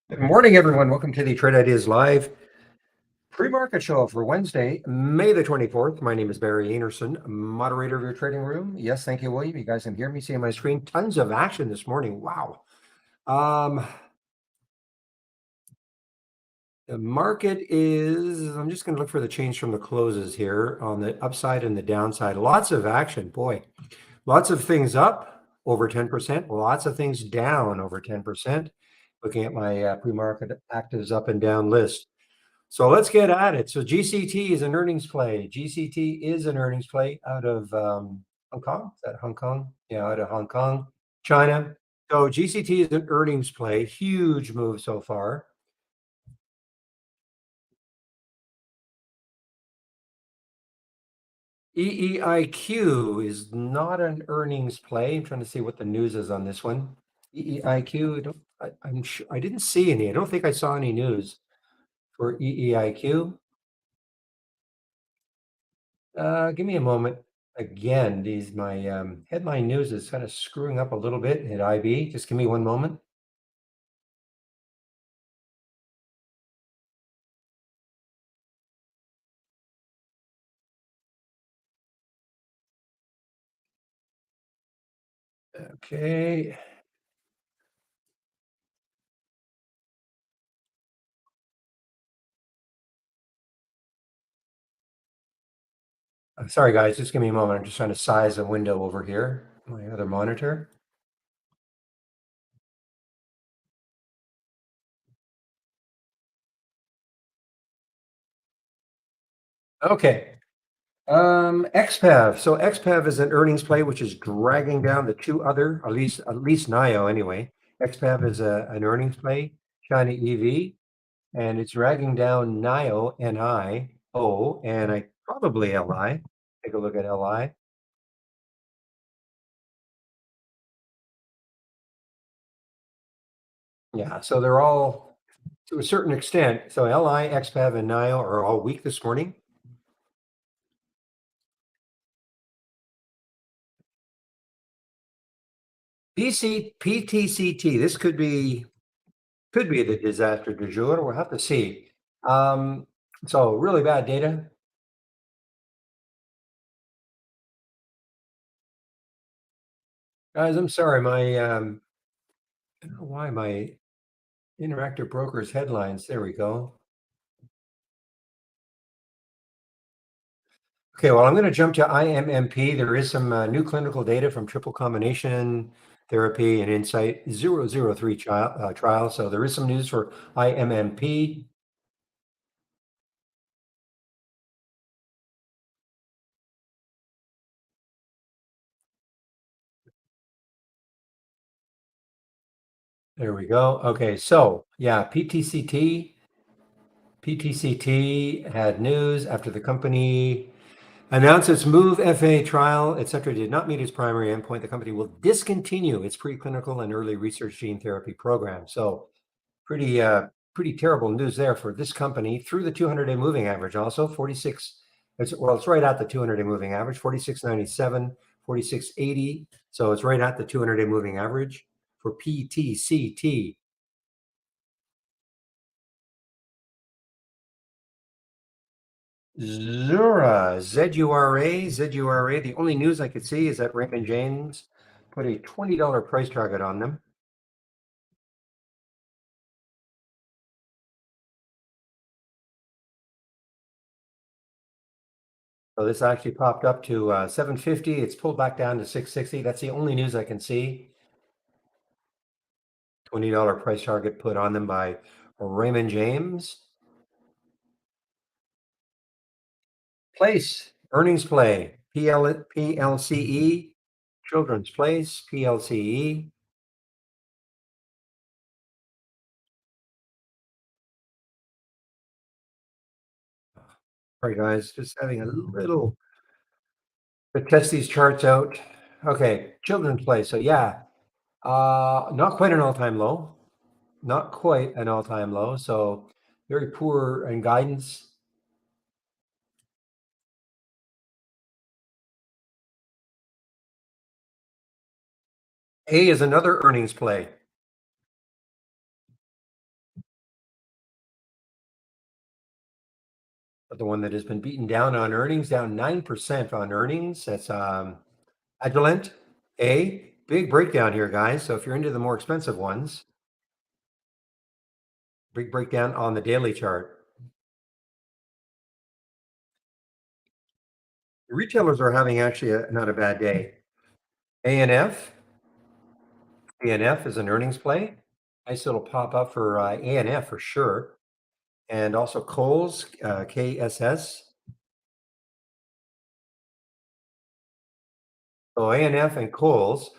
Good morning, everyone. Welcome to the Trade Ideas Live pre-market show for Wednesday, May the 24th. My name is Barry Anderson, moderator of your trading room. Yes, thank you, William. You guys can hear me, see on my screen. Tons of action this morning. Wow. Um, the market is, I'm just going to look for the change from the closes here on the upside and the downside. Lots of action, boy. Lots of things up over 10%, lots of things down over 10%. Looking at my pre-market actives up and down list. So let's get at it. So GCT is an earnings play. GCT is an earnings play out of Hong Kong. Is that Hong Kong? Yeah, out of Hong Kong, China. So GCT is an earnings play. Huge move so far. EEIQ is not an earnings play. I'm trying to see what the news is on this one. EEIQ, I'm sure I didn't see any. I don't think I saw any news for EEIQ. Give me a moment. Again, my headline news is kind of screwing up a little bit at IB. Just give me one moment. Okay. Sorry, guys. Just give me a moment. I'm just trying to size a window over here, my other monitor. Okay. XPAV. So XPAV is an earnings play, which is dragging down the two other, at least NIO anyway. XPAV is an earnings play, China EV, and it's dragging down NIO, NIO, and I probably LI. Take a look at LI. Yeah, so they're all to a certain extent. So LI, XPAV, and NIO are all weak this morning. PTCT. This could be the disaster du jour. We'll have to see. Um, so really bad data. Guys, I'm sorry. I don't know why my Interactive Brokers headlines. There we go. Okay, well, I'm going to jump to IMMP. There is some new clinical data from triple combination therapy and Insight 003 trial. So there is some news for IMMP. There we go. Okay, so yeah, PTCT had news after the company announced its MOVE FA trial, et cetera, did not meet its primary endpoint. The company will discontinue its preclinical and early research gene therapy program. So pretty terrible news there for this company through the 200-day moving average. Also 46. It's right at the 200-day moving average, 46.97, 46.80. So it's right at the 200-day moving average for PTCT. Zura, ZURA. The only news I could see is that Raymond James put a $20 price target on them. So this actually popped up to 750. It's pulled back down to 660. That's the only news I can see. $20 price target put on them by Raymond James. Place, earnings play, PLCE, Children's Place, PLCE. All right, guys, just having a little to test these charts out. Okay, Children's Place. So yeah, not quite an all-time low. Not quite an all-time low. So very poor in guidance. A is another earnings play. but the one that has been beaten down on earnings, down 9% on earnings. That's Agilent. Big breakdown here, guys. So if you're into the more expensive ones, big breakdown on the daily chart. The retailers are having actually not a bad day. ANF. ANF is an earnings play. Nice little pop up for ANF for sure. And also Kohl's, KSS. So ANF and Kohl's.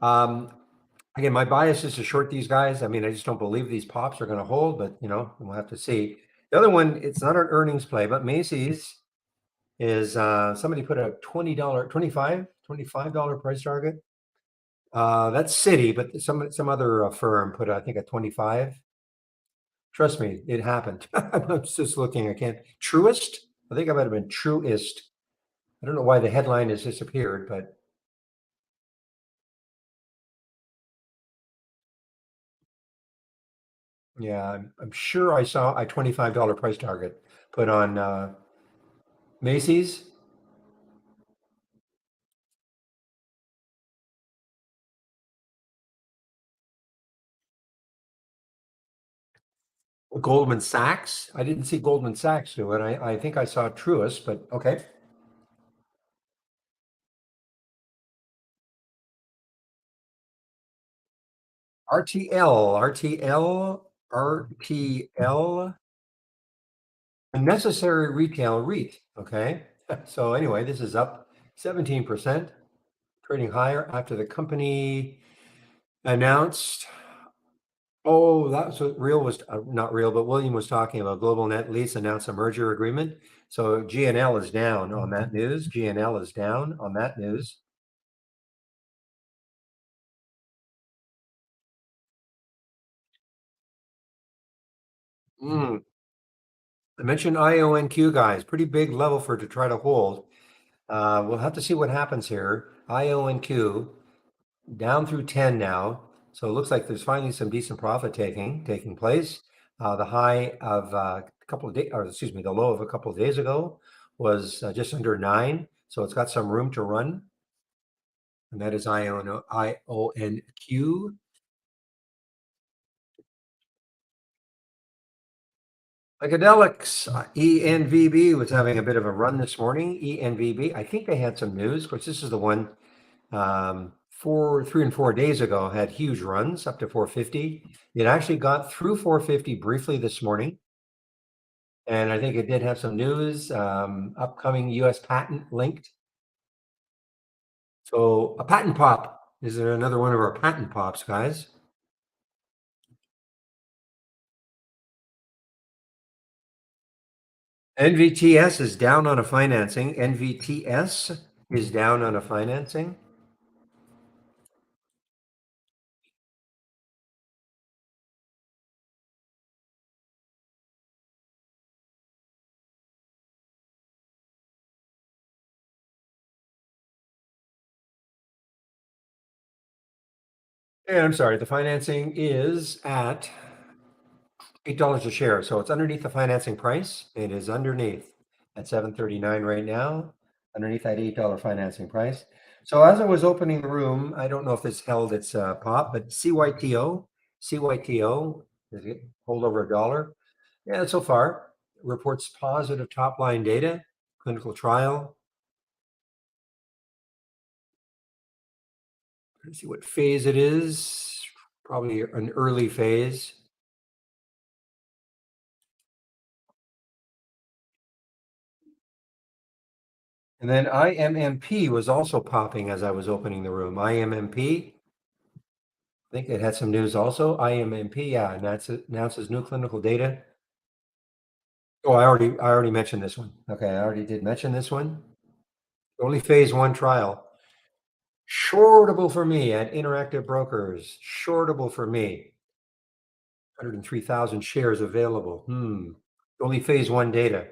Again, my bias is to short these guys. I mean, I just don't believe these pops are going to hold, but we'll have to see. The other one, it's not an earnings play, but Macy's is somebody put a $20, $25 price target. That's Citi, but some other firm put, I think, a 25. Trust me, it happened. I'm just looking. I can't. Truist? I think I might have been Truist. I don't know why the headline has disappeared, but yeah, I'm sure I saw a $25 price target put on Macy's. Goldman Sachs. I didn't see Goldman Sachs do it. I think I saw Truist, but okay. RTL, a necessary retail REIT. Okay. So anyway, this is up 17%, trading higher after the company announced. Oh, that's what Real was not Real, but William was talking about. Global Net Lease announced a merger agreement. So GNL is down on that news. GNL is down on that news. Mm. I mentioned IONQ, guys, pretty big level for to try to hold. We'll have to see what happens here. IONQ down through 10 now. So it looks like there's finally some decent profit taking place. The high of a couple of days, or excuse me, the low of a couple of days ago was just under 9. So it's got some room to run. And that is IONQ. Psychedelics, ENVB was having a bit of a run this morning. ENVB, I think they had some news. Of course, this is the one 3 and 4 days ago had huge runs up to 450. It actually got through 450 briefly this morning. And I think it did have some news, upcoming US patent linked. So a patent pop. Is there another one of our patent pops, guys? NVTS is down on a financing. NVTS is down on a financing. And I'm sorry, the financing is at $8 a share. So it's underneath the financing price. It is underneath at 739 right now, underneath that $8 financing price. So as I was opening the room, I don't know if this held its pop, but CYTO, does it hold over $1? Yeah, so far reports positive top line data, clinical trial. Let's see what phase it is. Probably an early phase. And then IMMP was also popping as I was opening the room. IMMP, I think it had some news also. IMMP, yeah, and that's it, announces new clinical data. Oh, I already mentioned this one. Okay, I already did mention this one. Only phase 1 trial. Shortable for me at Interactive Brokers. Shortable for me. 103,000 shares available. Only phase 1 data.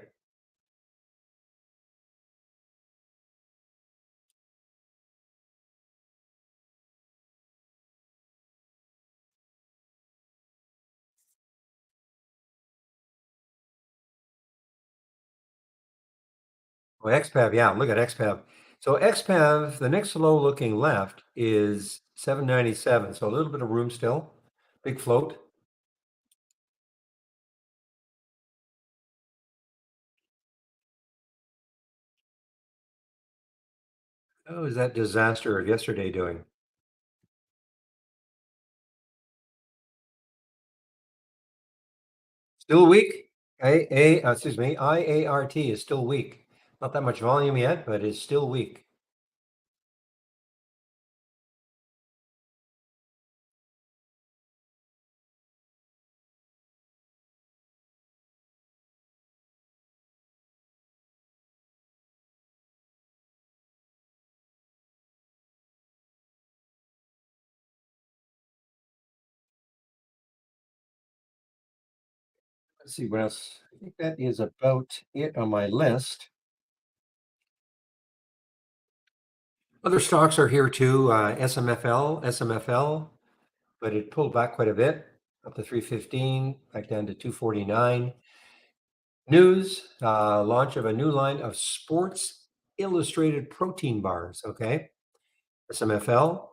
Oh, XPAV, yeah, look at XPAV. So XPAV, the next low looking left is 797. So a little bit of room still. Big float. How is that disaster of yesterday doing? Still weak. Excuse me, IART is still weak. Not that much volume yet, but it's still weak. Let's see what else. I think that is about it on my list. Other stocks are here too. SMFL, but it pulled back quite a bit, up to 315, back down to 249. News, launch of a new line of Sports Illustrated protein bars. Okay. SMFL.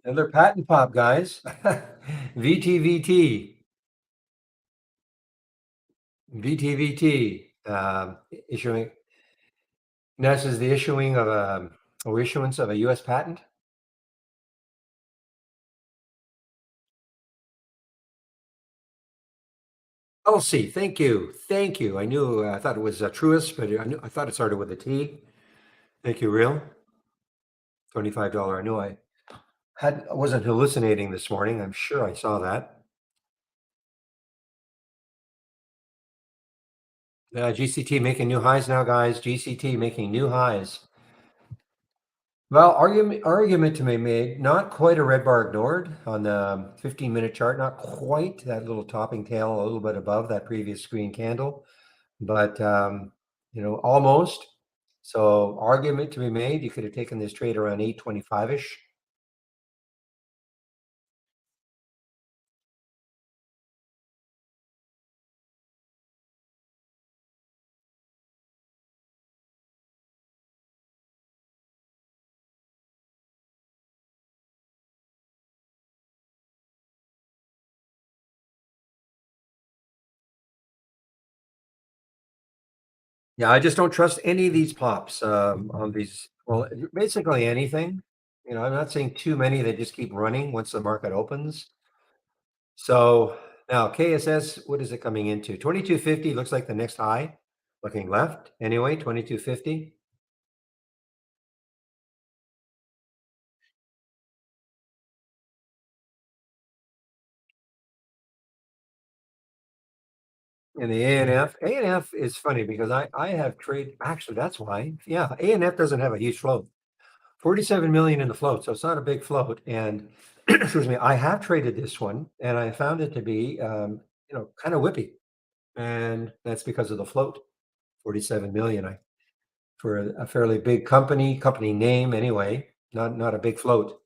Another patent pop, guys. VTVT. VTVT. Issuing. This is the issuing of a or issuance of a U.S. patent. Elsie, thank you, thank you. I knew I thought it was Truist, but I thought it started with a T. Thank you, real $25. I knew I wasn't hallucinating this morning. I'm sure I saw that. GCT making new highs now, guys. GCT making new highs. Well, argument to be made. Not quite a red bar ignored on the 15-minute chart. Not quite that little topping tail, a little bit above that previous green candle, but almost. So argument to be made. You could have taken this trade around 825 ish. Yeah, I just don't trust any of these pops on these. Well, basically anything. I'm not saying too many that just keep running once the market opens. So now KSS, what is it coming into? 2250 looks like the next high. Looking left anyway, 2250. And the A&F is funny because I have trade. Actually, that's why. Yeah, A&F doesn't have a huge float. 47 million in the float, so it's not a big float. And excuse me, I have traded this one, and I found it to be, kind of whippy, and that's because of the float. 47 million. For a fairly big company name anyway. Not a big float.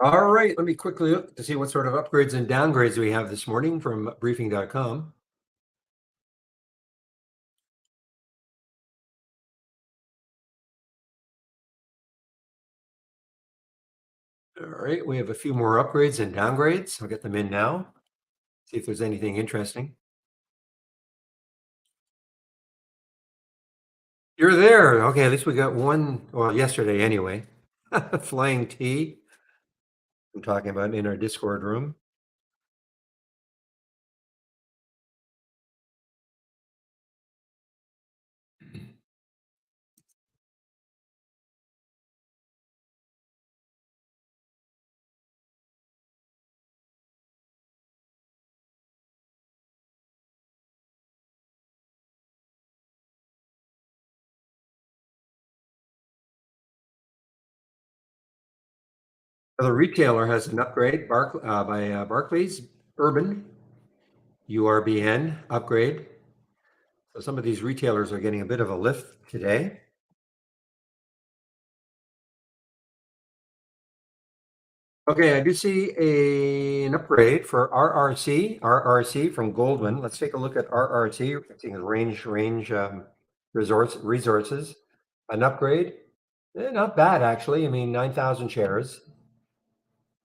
All right, let me quickly look to see what sort of upgrades and downgrades we have this morning from briefing.com. All right, we have a few more upgrades and downgrades. I'll get them in now. See if there's anything interesting. You're there. Okay, at least we got one, well, yesterday anyway. Flying T. I'm talking about in our Discord room. The retailer has an upgrade by Barclays, Urban, URBN upgrade. So some of these retailers are getting a bit of a lift today. Okay, I do see an upgrade for RRC from Goldman. Let's take a look at RRC. I think it's range resources. An upgrade, not bad actually. I mean, 9,000 shares,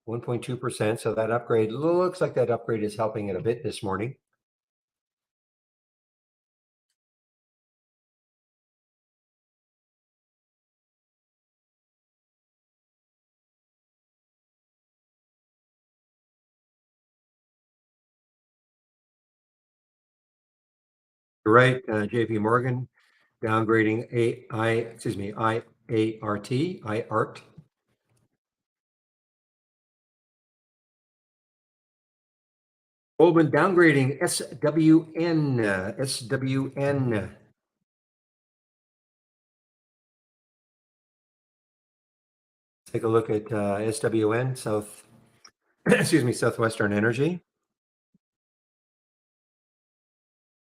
1.2%. So that upgrade looks like that upgrade is helping it a bit this morning. You're right, JP Morgan downgrading IART. Goldman downgrading SWN. Take a look at SWN, Southwestern Energy.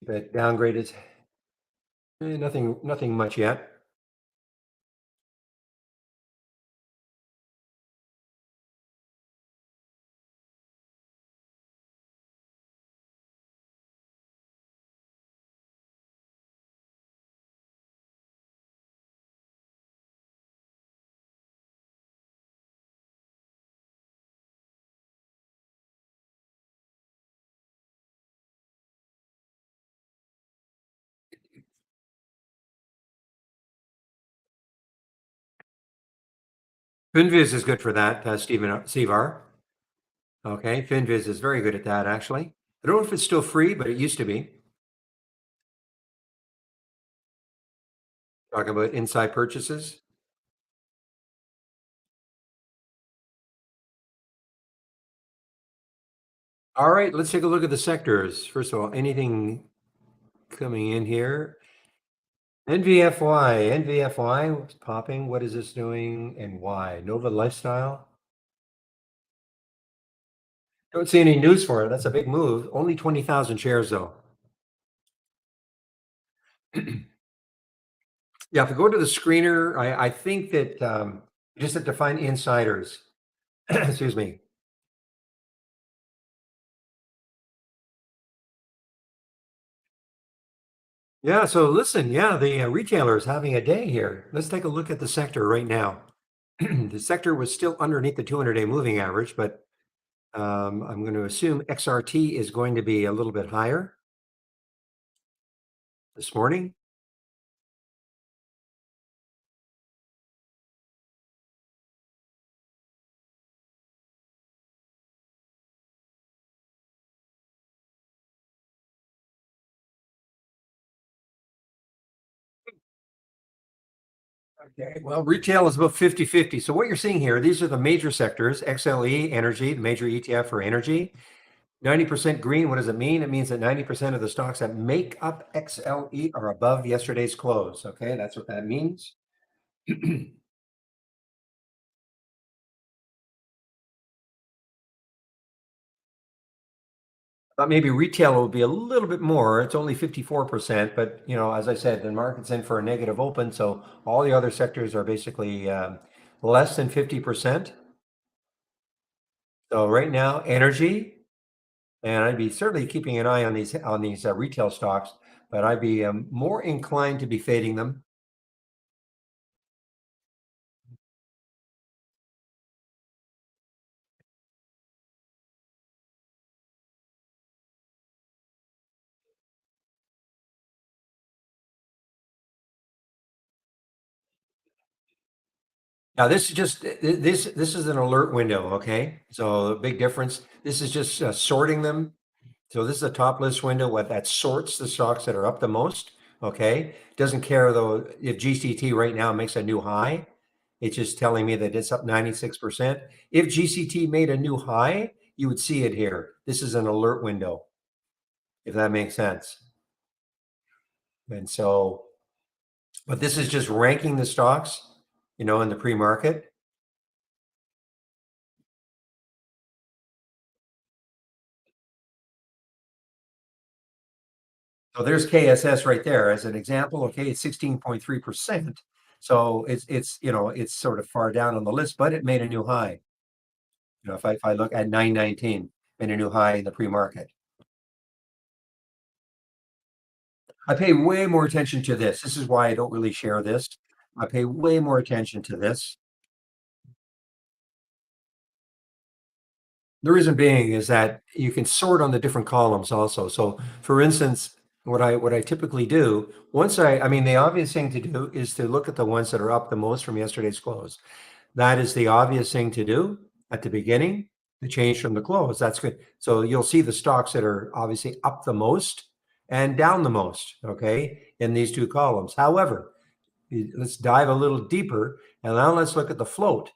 But downgraded, nothing much yet. Finviz is good for that, Steve R. Okay, Finviz is very good at that, actually. I don't know if it's still free, but it used to be. Talking about inside purchases. All right, let's take a look at the sectors. First of all, anything coming in here? NVFY, what's popping? What is this doing and why? Nova Lifestyle. Don't see any news for it. That's a big move. Only 20,000 shares though. Yeah, if we go to the screener, I think that you just have to find insiders. Excuse me. Yeah, so listen, yeah, the retailer is having a day here. Let's take a look at the sector right now. The sector was still underneath the 200-day moving average, but I'm going to assume XRT is going to be a little bit higher this morning. Okay, well, retail is about 50-50. So what you're seeing here, these are the major sectors, XLE, energy, the major ETF for energy. 90% green, what does it mean? It means that 90% of the stocks that make up XLE are above yesterday's close. Okay, that's what that means. Maybe retail will be a little bit more. It's only 54%, but as I said, the market's in for a negative open, so all the other sectors are basically less than 50%. So right now, energy, and I'd be certainly keeping an eye on these retail stocks, but I'd be more inclined to be fading them. Now, this is just this is an alert window, okay? So the big difference. This is just sorting them. So this is a top list window what that sorts the stocks that are up the most. Okay, doesn't care though if GCT right now makes a new high. It's just telling me that it's up 96%. If GCT made a new high, you would see it here. This is an alert window, if that makes sense. And so, but this is just ranking the stocks, in the pre-market. So there's KSS right there as an example. Okay, it's 16.3%. So it's sort of far down on the list, but it made a new high. If I look at 919, made a new high in the pre-market. I pay way more attention to this. This is why I don't really share this. I pay way more attention to this. The reason being is that you can sort on the different columns also. So for instance, what I typically do, I mean, the obvious thing to do is to look at the ones that are up the most from yesterday's close. That is the obvious thing to do at the beginning, the change from the close. That's good. So you'll see the stocks that are obviously up the most and down the most, okay, in these two columns. However, let's dive a little deeper and now let's look at the float.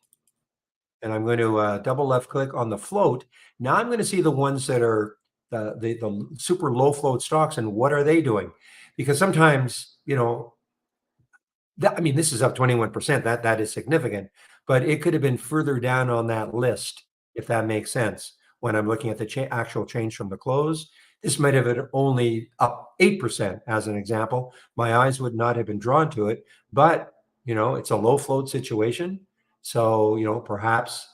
And I'm going to double left click on the float. Now I'm going to see the ones that are the super low float stocks and what are they doing? Because sometimes, I mean, this is up 21%. That is significant, but it could have been further down on that list, if that makes sense. When I'm looking at the actual change from the close, this might have been only up 8% as an example. My eyes would not have been drawn to it, but it's a low float situation. So, perhaps,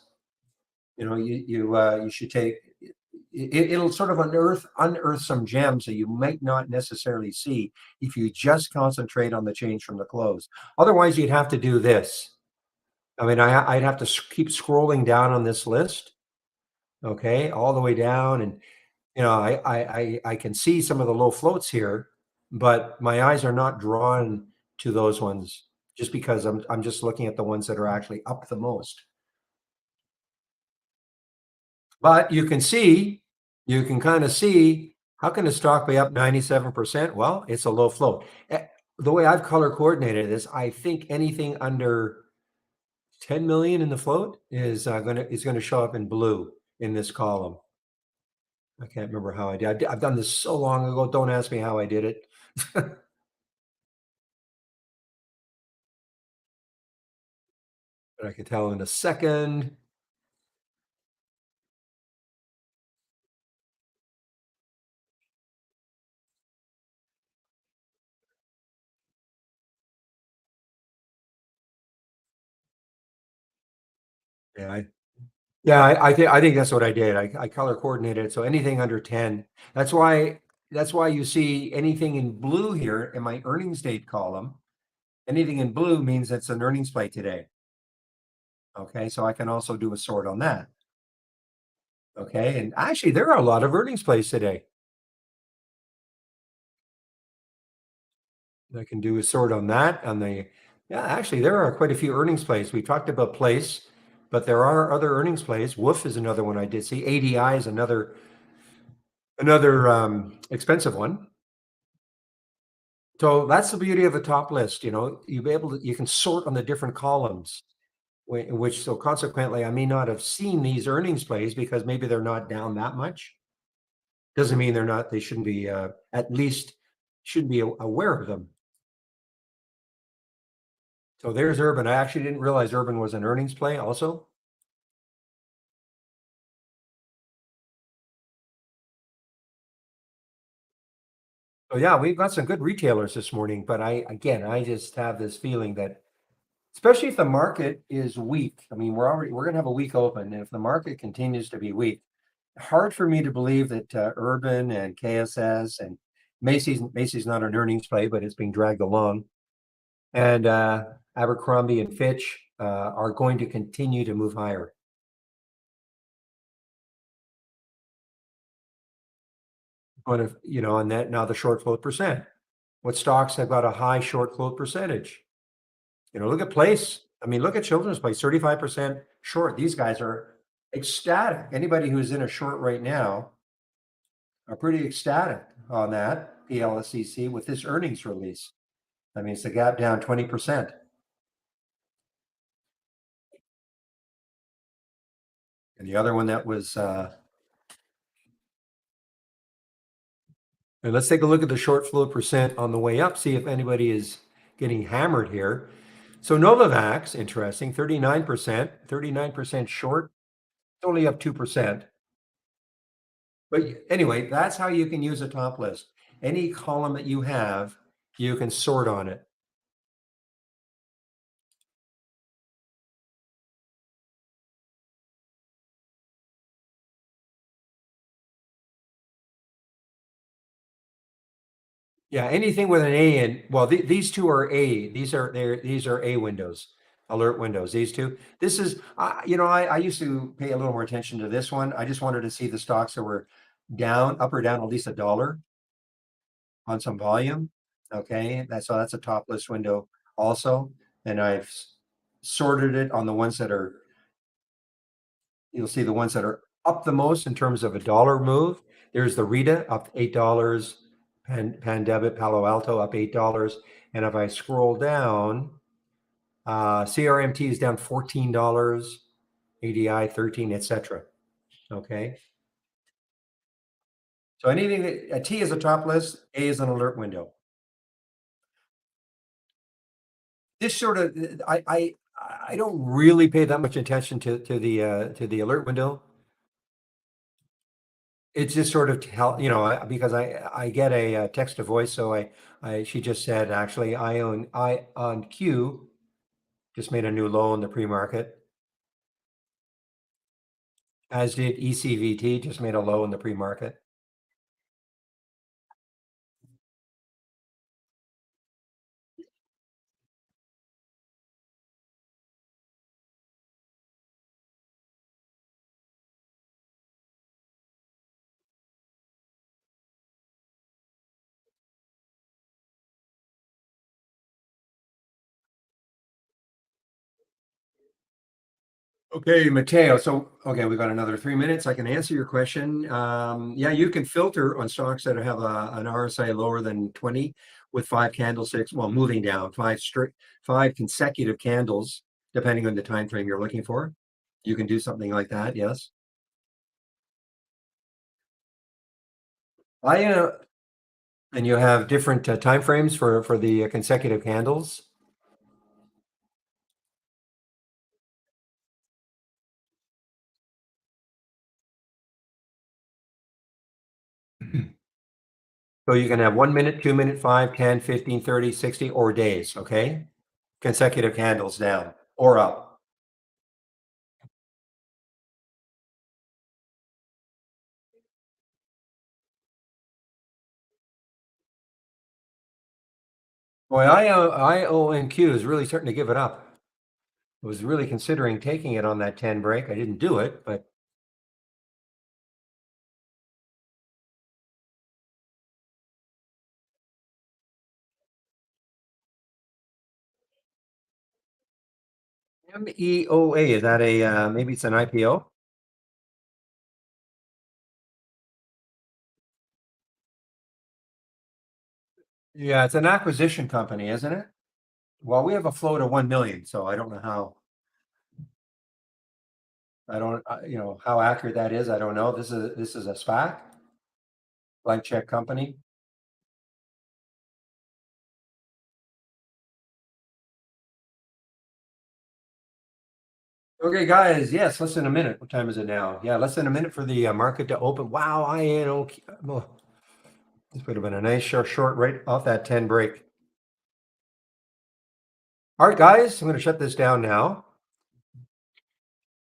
you should take it'll sort of unearth some gems that you might not necessarily see if you just concentrate on the change from the close. Otherwise, you'd have to do this. I mean, I'd have to keep scrolling down on this list, okay, all the way down, and I can see some of the low floats here, but my eyes are not drawn to those ones just because I'm just looking at the ones that are actually up the most. But you can kind of see how can a stock be up 97%? Well, it's a low float. The way I've color coordinated this, I think anything under 10 million in the float is going to show up in blue in this column. I can't remember how I did. I've done this so long ago. Don't ask me how I did it. But I can tell in a second. Yeah, I think that's what I did. I color coordinated it, so anything under 10. That's why you see anything in blue here in my earnings date column. Anything in blue means it's an earnings play today. Okay, so I can also do a sort on that. Okay, and actually there are a lot of earnings plays today. I can do a sort on that yeah, actually there are quite a few earnings plays. We talked about place, but there are other earnings plays. Woof is another one I did see. ADI is another expensive one. So that's the beauty of a top list. You can sort on the different columns, which so consequently I may not have seen these earnings plays because maybe they're not down that much. Doesn't mean they shouldn't be at least should be aware of them. So there's Urban. I actually didn't realize Urban was an earnings play also. So yeah, we've got some good retailers this morning, but I just have this feeling that especially if the market is weak. I mean, we're going to have a week open, and if the market continues to be weak, hard for me to believe that Urban and KSS and Macy's not an earnings play, but it's being dragged along, and Abercrombie and Fitch are going to continue to move higher. But and that now the short float percent. What stocks have got a high short float percentage? Look at Place. I mean, look at Children's Place, 35% short. These guys are ecstatic. Anybody who's in a short right now are pretty ecstatic on that PLSCC with this earnings release. I mean, it's a gap down 20%. And the other one that was, and let's take a look at the short float percent on the way up, see if anybody is getting hammered here. So Novavax, interesting, 39% short, it's only up 2%. But anyway, that's how you can use a top list. any column that you have, you can sort on it. Yeah, anything with an A in, well, these two are A. These are A windows, alert windows. These two. This is, I used to pay a little more attention to this one. I just wanted to see the stocks that were down, up or down at least a dollar on some volume. Okay, that's a top list window also, and I've sorted it on the ones that are. You'll see the ones that are up the most in terms of a dollar move. There's the Rita up $8, Pandebit, Palo Alto up $8. And if I scroll down, CRMT is down $14, ADI 13, etc. Okay. So anything that a T is a top list, A is an alert window. This sort of I don't really pay that much attention to the alert window. It's just sort of to help, because I get a text to voice, so she just said actually I on Q just made a new low in the pre-market, as did ECVT just made a low in the pre-market. Okay, Matteo. So, okay, we've got another 3 minutes. I can answer your question. Yeah, you can filter on stocks that have an RSI lower than 20 with 5 candlesticks, well, moving down, five consecutive candles, depending on the time frame you're looking for. You can do something like that, yes. I And you have different time frames for the consecutive candles. So you can have 1 minute, 2 minute, 5, 10, 15, 30, 60, or days, okay? Consecutive candles down or up. Boy, IONQ is really starting to give it up. I was really considering taking it on that 10 break. I didn't do it, but MEOA, is that maybe it's an IPO? Yeah, it's an acquisition company, isn't it? Well, we have a float of 1 million, so I don't know how. I don't, how accurate that is. I don't know. This is a SPAC, blank check company. Okay, guys. Yes, less than a minute. What time is it now? Yeah, less than a minute for the market to open. Wow, well, this would have been a nice short right off that 10 break. All right, guys, I'm going to shut this down now.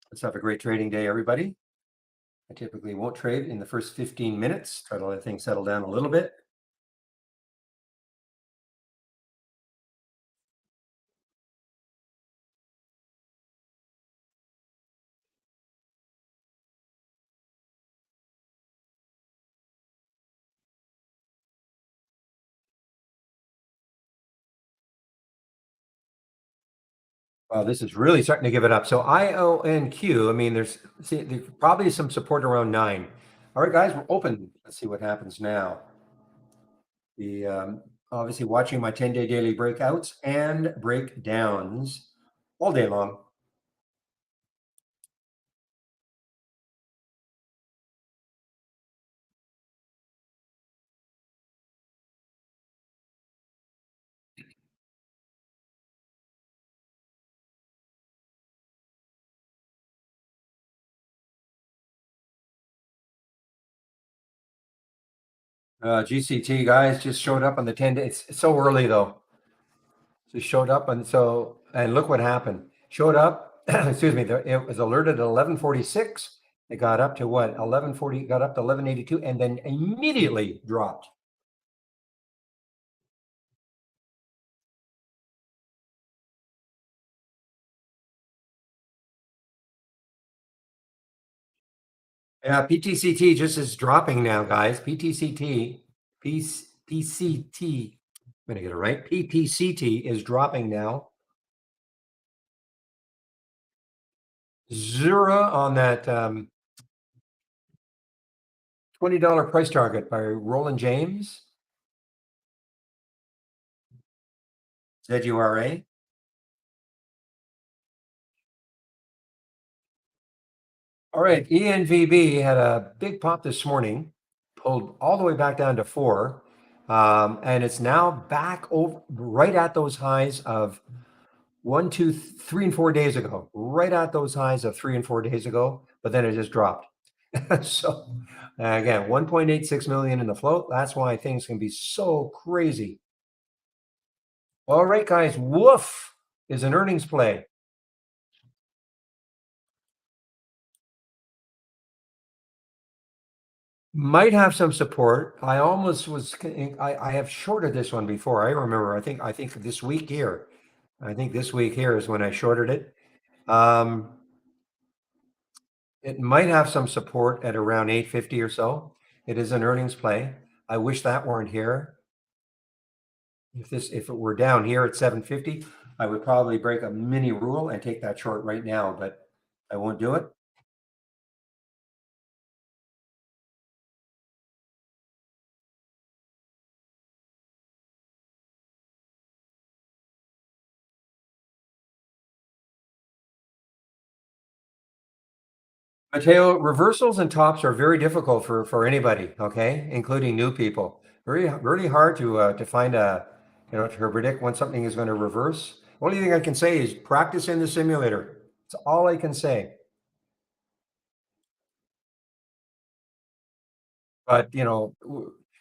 Let's have a great trading day, everybody. I typically won't trade in the first 15 minutes. Try to let things settle down a little bit. Wow, this is really starting to give it up. So IONQ, I mean, there's probably some support around 9. All right, guys, we're open. Let's see what happens now. The obviously watching my 10-day daily breakouts and breakdowns all day long. GCT guys just showed up on the 10 days. It's so early though. Just showed up and look what happened. Showed up, excuse me, it was alerted at 11:46. It got up to what? 11:40, got up to 11:82 and then immediately dropped. Yeah, PTCT just is dropping now, guys. PCT, I'm gonna get it right. PTCT is dropping now. Zura on that $20 price target by Roland James, ZURA. All right, ENVB had a big pop this morning, pulled all the way back down to 4, and it's now back over right at those highs of 1, 2, 3, and 4 days ago. Right at those highs of 3 and 4 days ago, but then it just dropped. So again, 1.86 million in the float. That's why things can be so crazy. All right, guys, Woof is an earnings play. Might have some support. I almost was. I have shorted this one before. I remember. I think this week here. I think this week here is when I shorted it. It might have some support at around 850 or so. It is an earnings play. I wish that weren't here. If it were down here at 750, I would probably break a mini rule and take that short right now, but I won't do it. Mateo, reversals and tops are very difficult for anybody, okay, including new people. Really hard to find to predict when something is going to reverse. Only thing I can say is practice in the simulator. That's all I can say. But you'll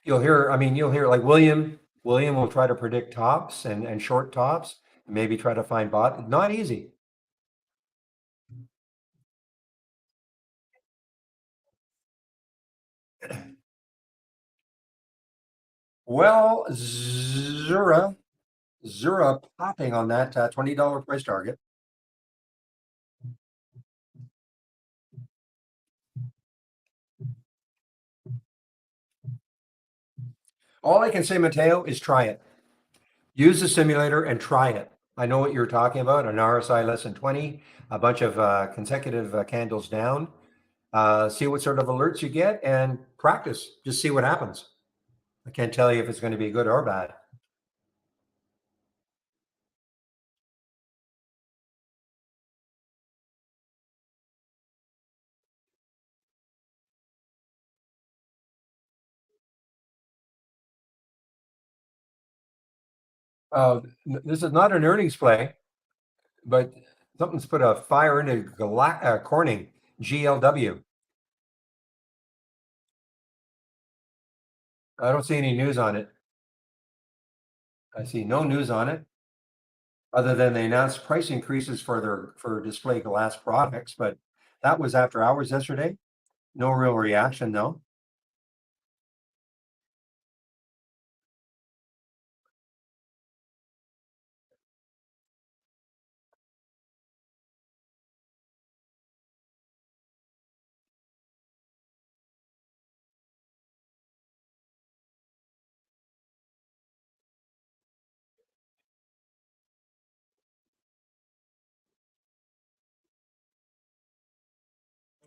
hear. I mean, you'll hear like William. William will try to predict tops and short tops, and maybe try to find bot. Not easy. Well, Zura popping on that $20 price target. All I can say, Mateo, is try it. Use the simulator and try it. I know what you're talking about, an RSI less than 20, a bunch of consecutive candles down. See what sort of alerts you get and practice. Just see what happens. I can't tell you if it's going to be good or bad. This is not an earnings play, but something's put a fire into Corning, GLW. I don't see any news on it. I see no news on it, other than they announced price increases for display glass products, but that was after hours yesterday. No real reaction, though.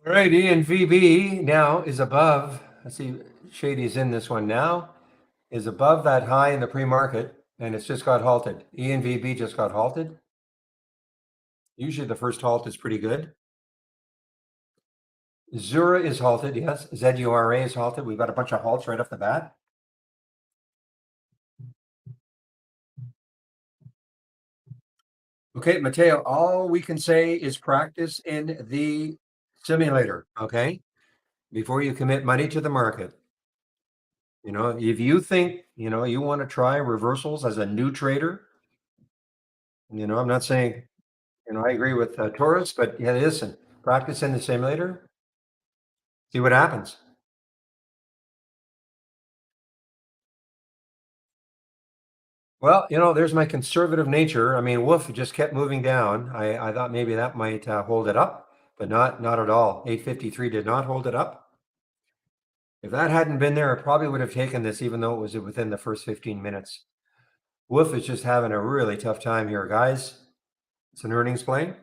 All right, ENVB now is above. Let's see, Shady's in this one now. Is above that high in the pre-market, and it's just got halted. ENVB just got halted. Usually the first halt is pretty good. Zura is halted, yes. ZURA is halted. We've got a bunch of halts right off the bat. Okay, Mateo, all we can say is practice in the simulator, okay? Before you commit money to the market. If you think, you want to try reversals as a new trader, I'm not saying, I agree with Taurus, but yeah, listen, practice in the simulator, see what happens. Well, there's my conservative nature. I mean, Wolf just kept moving down. I thought maybe that might hold it up, but not at all. 853 did not hold it up. If that hadn't been there, I probably would have taken this, even though it was within the first 15 minutes. Wolf is just having a really tough time here, guys. It's an earnings play.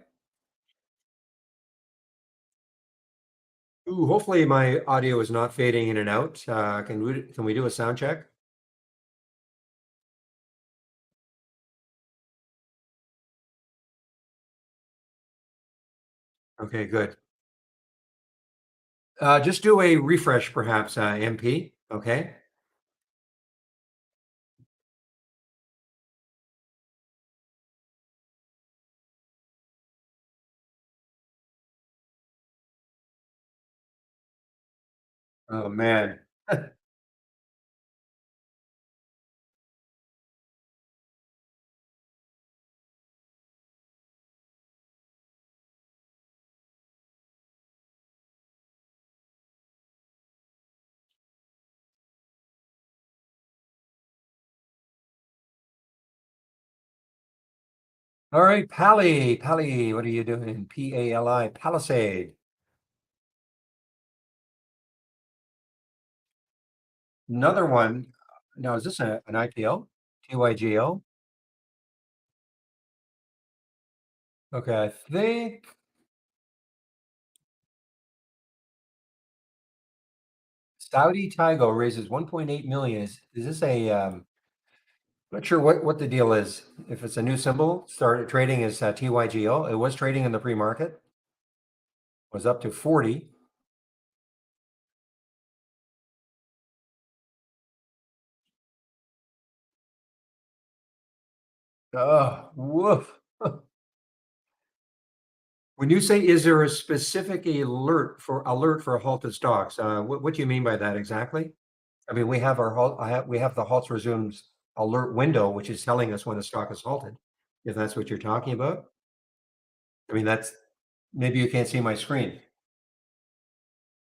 Ooh, hopefully my audio is not fading in and out. Can we do a sound check? Okay, good. Just do a refresh, perhaps, MP. Okay. Oh man. All right, Pally, what are you doing? Pali, Palisade. Another one. Now, is this an IPO? TYGO? Okay, I think Saudi Tigo raises 1.8 million. Is this a not sure what the deal is. If it's a new symbol, started trading as TYGO. It was trading in the pre-market, was up to 40. Oh, woof. When you say, is there a specific alert for halted stocks? What do you mean by that exactly? I mean, we have the halts resumes alert window, which is telling us when a stock is halted. If that's what you're talking about, I mean, that's maybe you can't see my screen.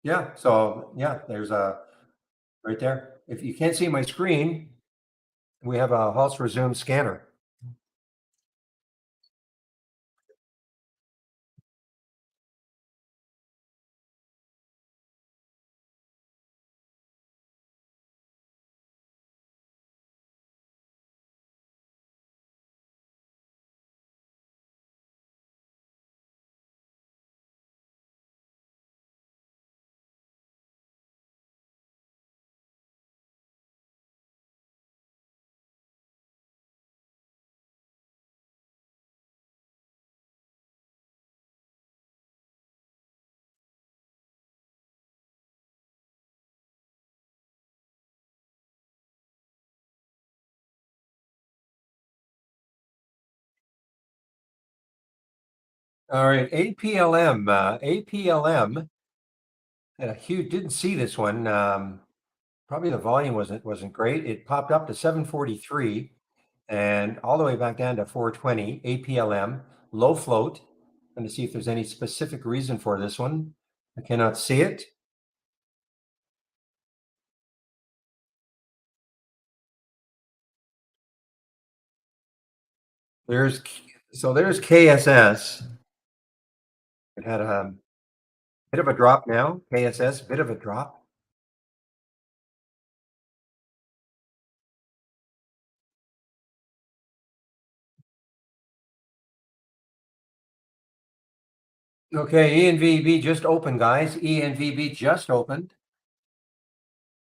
Yeah. So yeah, there's a right there. If you can't see my screen, we have a halts resume scanner. All right, APLM had a huge. Didn't see this one. Probably the volume wasn't great. It popped up to 743 and all the way back down to 420. APLM low float. Going to see if there's any specific reason for this one. I cannot see it. There's there's KSS. It had a bit of a drop now. KSS, bit of a drop. Okay, ENVB just opened, guys. ENVB just opened.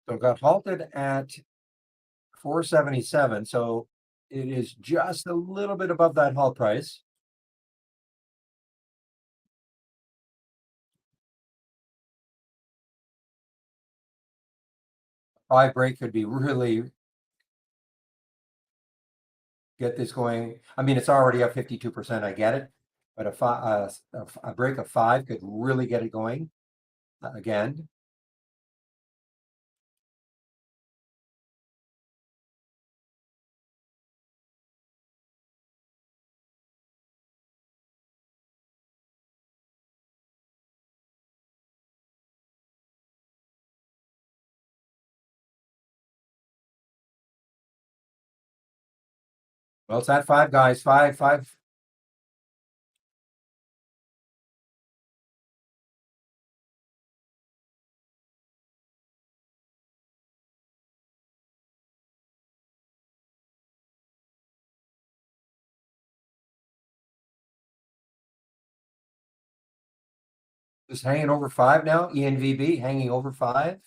So it got halted at 477. So it is just a little bit above that halt price. Buy break could be really get this going. I mean, it's already up 52%. I get it, but a break of 5 could really get it going again. Well, it's at five, guys. Five, five. Just hanging over five now. ENVB hanging over five.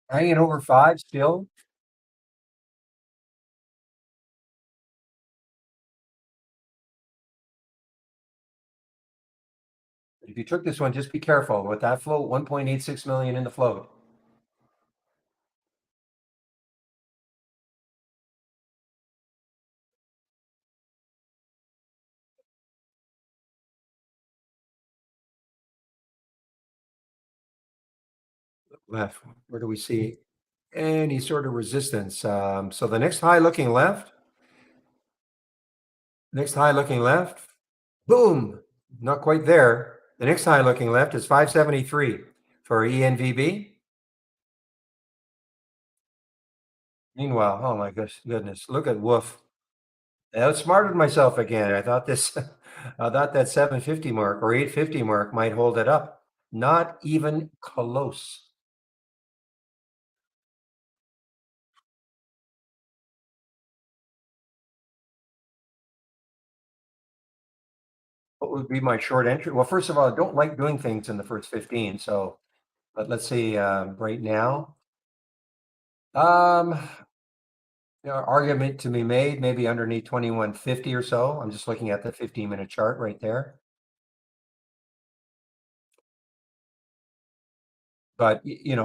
Hanging over five still. If you took this one, just be careful with that float. 1.86 million in the float. Left. Where do we see any sort of resistance? So the next high looking left. Next high looking left. Boom. Not quite there. The next high looking left is 573 for ENVB. Meanwhile, oh my goodness, look at Wolf. I outsmarted myself again. I thought this, I thought that 750 mark or 850 mark might hold it up. Not even close. What would be my short entry? Well, first of all, I don't like doing things in the first 15. So, but let's see, right now. Um, Argument to be made, maybe underneath 2150 or so. I'm just looking at the 15-minute chart right there. But it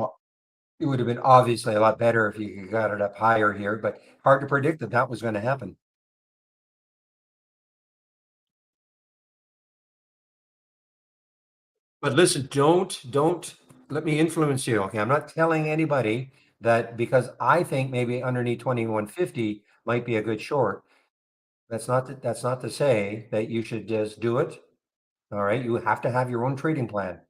would have been obviously a lot better if you got it up higher here, but hard to predict that that was going to happen. But listen, don't let me influence you. Okay, I'm not telling anybody that because I think maybe underneath 2150 might be a good short. That's not to say that you should just do it. All right, you have to have your own trading plan.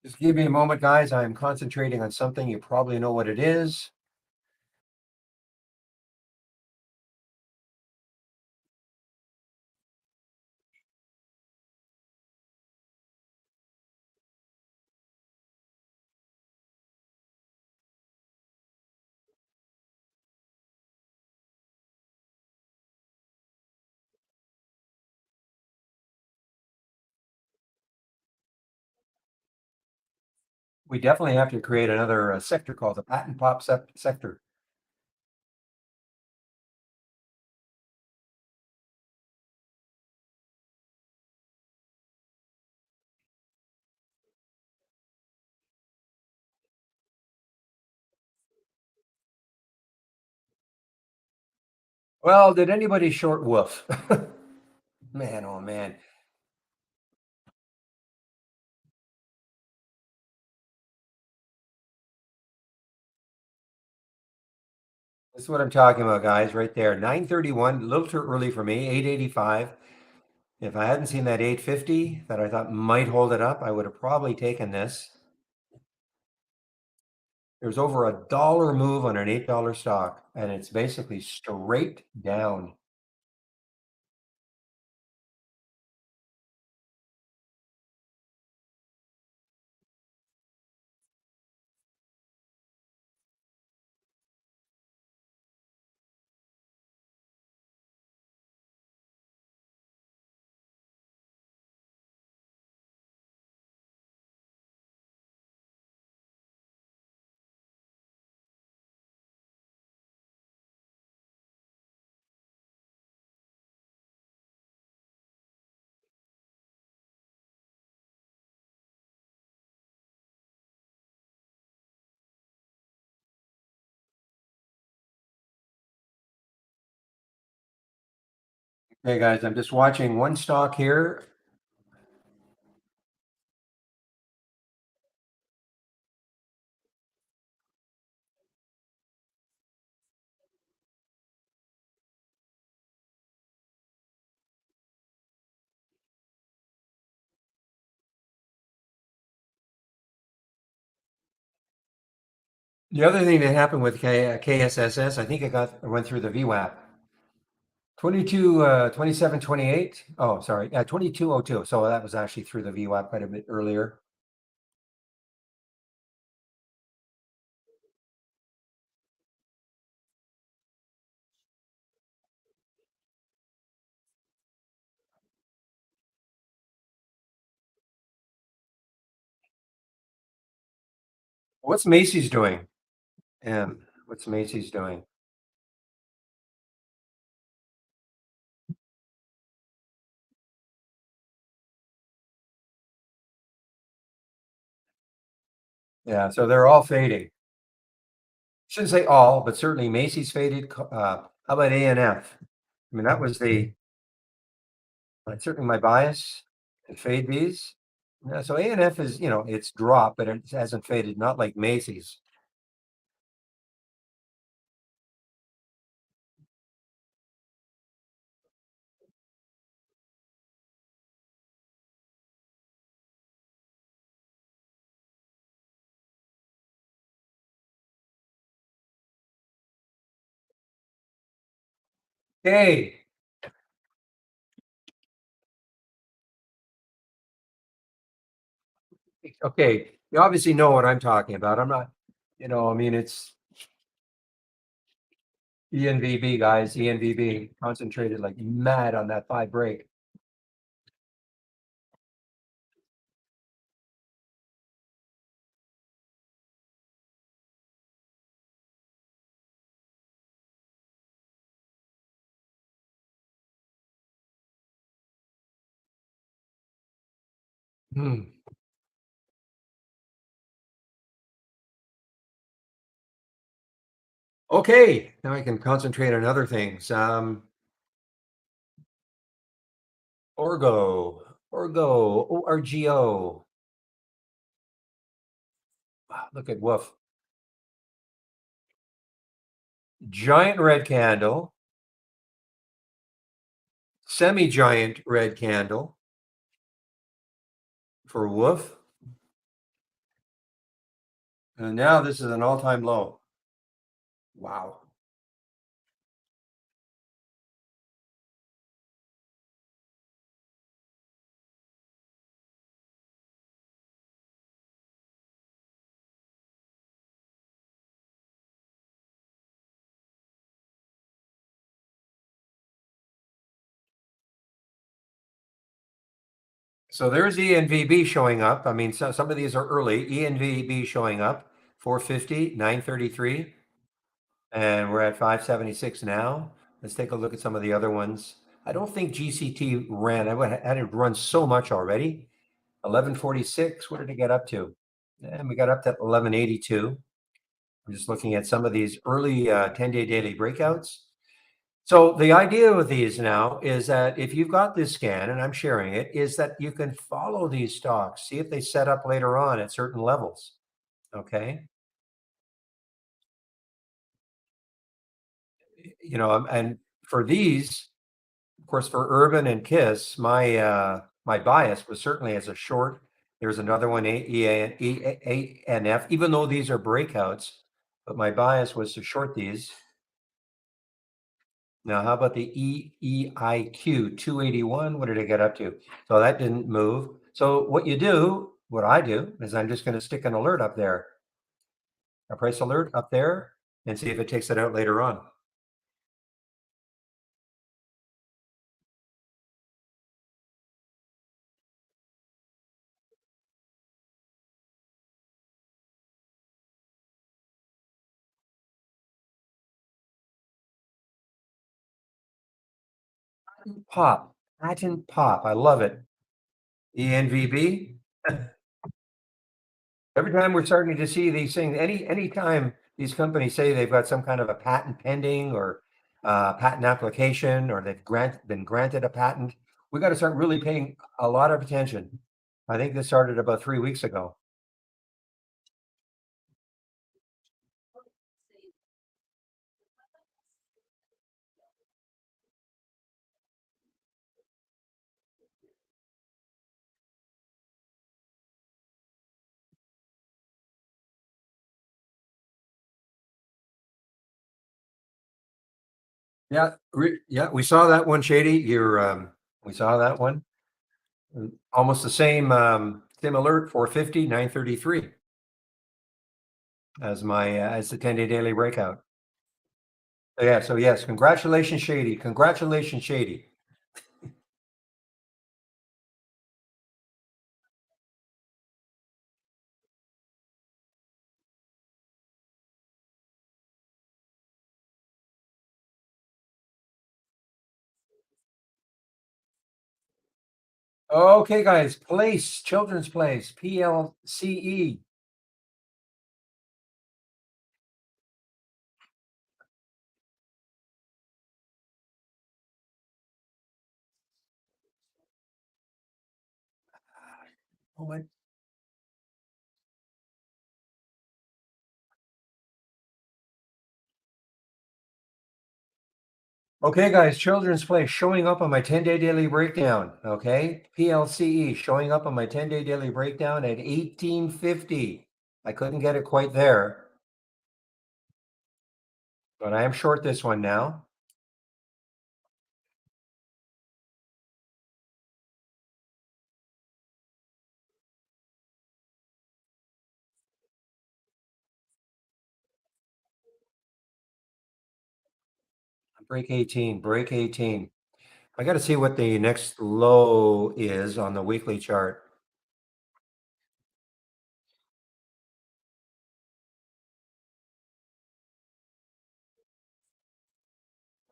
Just give me a moment, guys. I'm concentrating on something. You probably know what it is. We definitely have to create another sector called the patent pop sector. Well, did anybody short Wolf? Man, oh man. This is what I'm talking about, guys, right there. 931, a little too early for me, 885. If I hadn't seen that 850 that I thought might hold it up, I would have probably taken this. There's over $1 move on an $8 stock, and it's basically straight down. Hey guys, I'm just watching one stock here. The other thing that happened with KSSS, I think I went through the VWAP. 22, 27, 28. Oh, sorry. 2202. So that was actually through the VWAP quite a bit earlier. What's Macy's doing? And what's Macy's doing? Yeah, so they're all fading. Shouldn't say all, but certainly Macy's faded. How about A&F? I mean, that was certainly my bias to fade these. Yeah, so A&F is, it's dropped, but it hasn't faded, not like Macy's. Okay. Okay. You obviously know what I'm talking about. I'm not, I mean, it's ENVB, guys, ENVB concentrated like mad on that 5 break. Hmm. Okay. Now I can concentrate on other things. ORGO. Wow, look at Woof. Giant red candle, semi-giant red candle for Woof. And now this is an all-time low. Wow. So there's ENVB showing up. I mean, some of these are early. ENVB showing up, 450, 933, and we're at 576 now. Let's take a look at some of the other ones. I don't think GCT ran. Had it run so much already. 1146. What did it get up to? And we got up to 1182. I'm just looking at some of these early 10-day daily breakouts. So the idea with these now is that if you've got this scan, and I'm sharing it, is that you can follow these stocks, see if they set up later on at certain levels. Okay. And for these, of course, for Urban and Kiss, my bias was certainly as a short. There's another one, ANF, even though these are breakouts, but my bias was to short these. Now, how about the EEIQ 281? What did it get up to? So that didn't move. So what I do is I'm just going to stick an alert up there, a price alert up there, and see if it takes it out later on. Pop, patent pop. I love it. ENVB. Every time we're starting to see these things, anytime these companies say they've got some kind of a patent pending or patent application or they've been granted a patent, we got to start really paying a lot of attention. I think this started about 3 weeks ago. Yeah, yeah, we saw that one, Shady. We saw that one. Almost the same alert, 450, 933 as the 10-day daily breakout. Yeah, so yes, congratulations, Shady. Congratulations, Shady. Okay, guys, Children's Place, PLCE. Oh my. Okay, guys, Children's Place showing up on my 10-day daily breakdown. Okay, PLCE showing up on my 10-day daily breakdown at 1850. I couldn't get it quite there, but I am short this one now. Break 18, break 18. I got to see what the next low is on the weekly chart.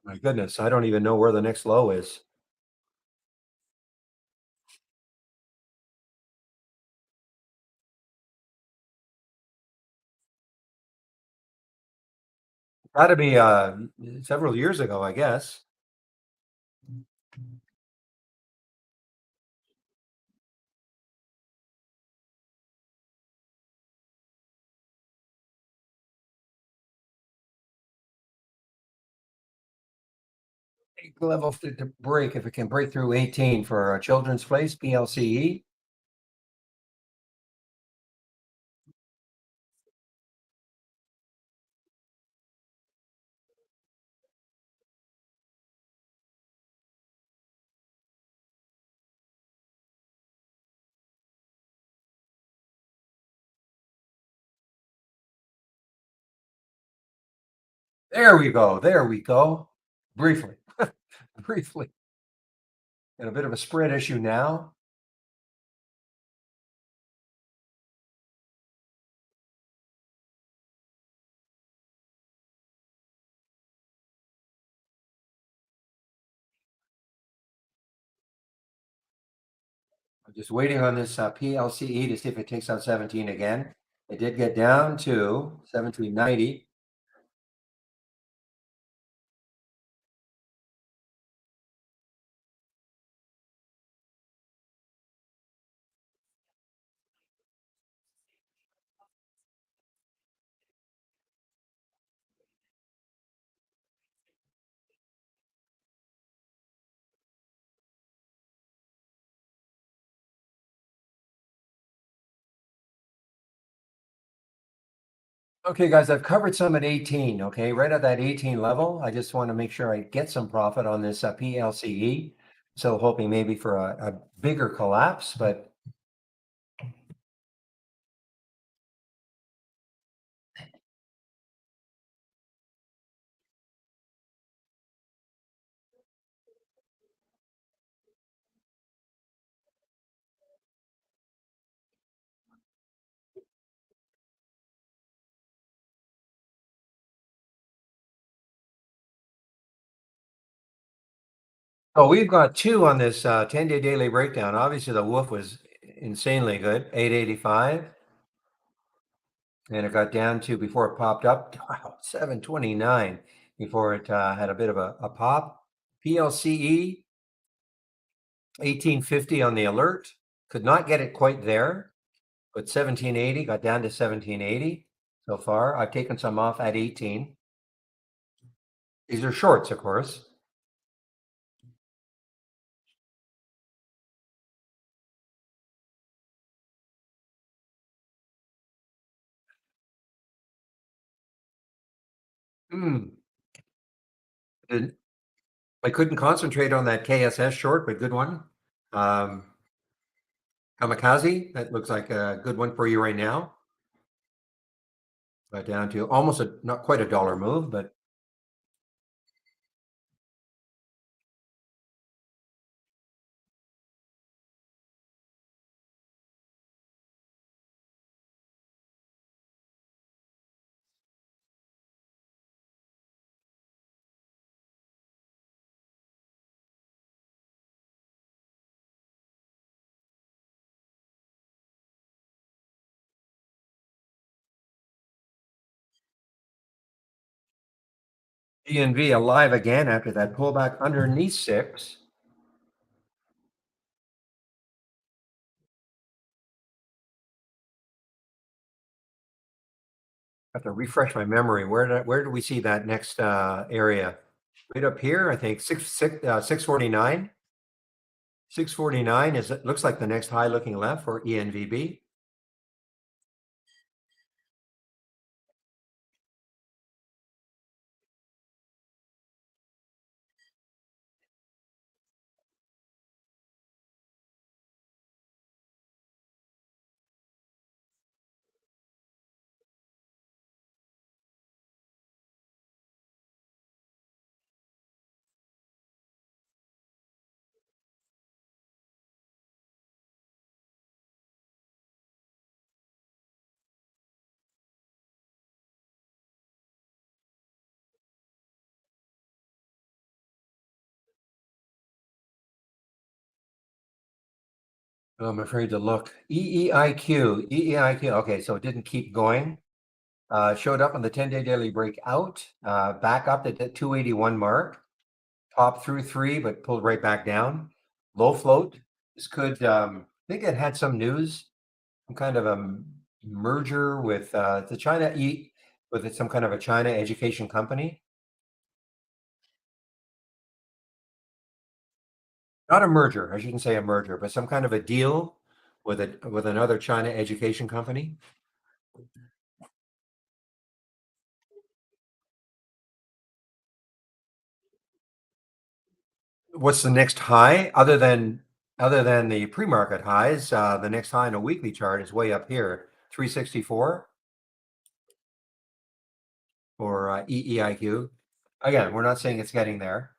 My goodness, I don't even know where the next low is. Got to be several years ago, I guess. Level to break if it can break through 18 for a Children's Place, PLCE. There we go. There we go. Briefly, briefly. Got a bit of a spread issue now. I'm just waiting on this PLCE to see if it takes out 17 again. It did get down to 1790. Okay, guys, I've covered some at 18. Okay, right at that 18 level. I just want to make sure I get some profit on this PLCE. So hoping maybe for a bigger collapse, but oh, we've got two on this 10-day daily breakdown. Obviously, the wolf was insanely good, 885, and it got down to before it popped up, wow, 729. before it had a bit of a pop. PLCE 1850 on the alert. Could not get it quite there, but 1780 got down to 1780 so far. I've taken some off at 18. These are shorts, of course. Hmm. I couldn't concentrate on that KSS short, but good one. Kamikaze, that looks like a good one for you right now. Down to almost not quite a dollar move, but DNV alive again after that pullback underneath 6. I have to refresh my memory. Where do we see that next area? Right up here, I think 649. 649 is it looks like the next high looking left for ENVB. I'm afraid to look. EEIQ, EEIQ. Okay, so it didn't keep going. Showed up on the 10-day daily breakout, back up to the 281 mark, popped through 3, but pulled right back down. Low float. This could, I think it had some news, some kind of a merger with the China with some kind of a China education company. Not a merger, I shouldn't say a merger, but some kind of a deal with another China education company. What's the next high other than the pre-market highs? The next high in a weekly chart is way up here, 364 or EEIQ. Again, we're not saying it's getting there.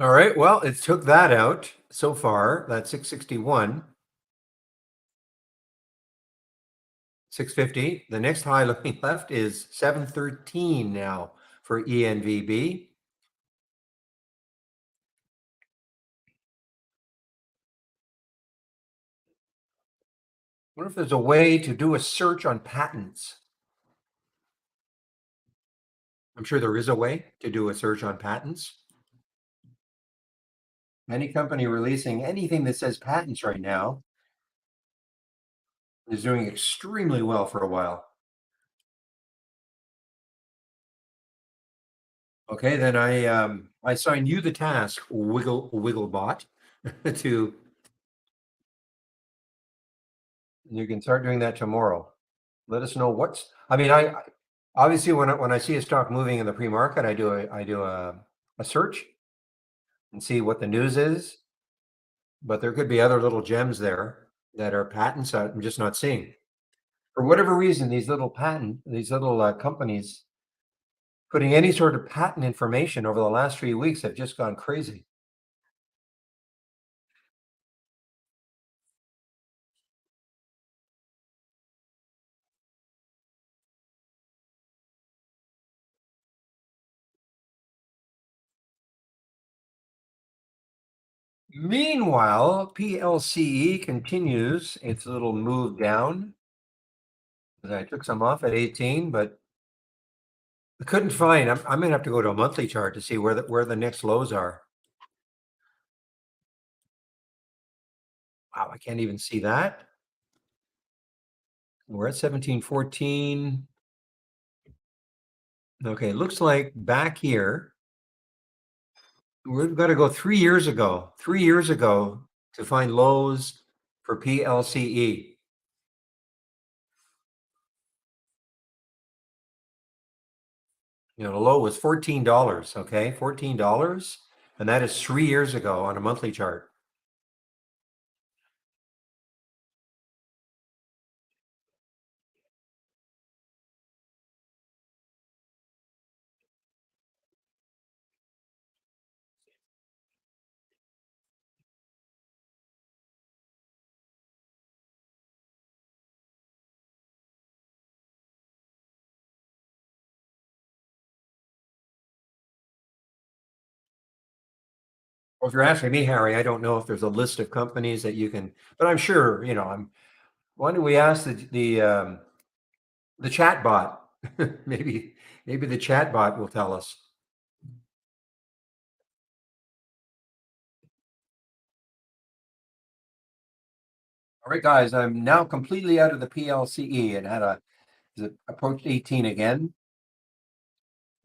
All right. Well, it took that out so far. That's 661, 650. The next high looking left is 713 now for ENVB. Wonder if there's a way to do a search on patents. I'm sure there is a way to do a search on patents. Any company releasing anything that says patents right now is doing extremely well for a while. Okay, then I assign you the task, Wigglebot, to you can start doing that tomorrow. Let us know what's. I mean, obviously when I see a stock moving in the pre-market, I do a search and see what the news is. But there could be other little gems there that are patents I'm just not seeing. For whatever reason, these little companies putting any sort of patent information over the last 3 weeks have just gone crazy. Meanwhile, PLCE continues its little move down. I took some off at 18, but I couldn't find. I'm gonna have to go to a monthly chart to see where the next lows are. Wow, I can't even see that. We're at 1714. Okay, looks like back here, we've got to go 3 years ago, 3 years ago to find lows for PLCE. You know, the low was $14, okay? $14. And that is 3 years ago on a monthly chart. Well, if you're asking me, Harry, I don't know if there's a list of companies that you can, but I'm sure, why don't we ask the chat bot? Maybe the chat bot will tell us. All right, guys, I'm now completely out of the PLCE and is it approached 18 again.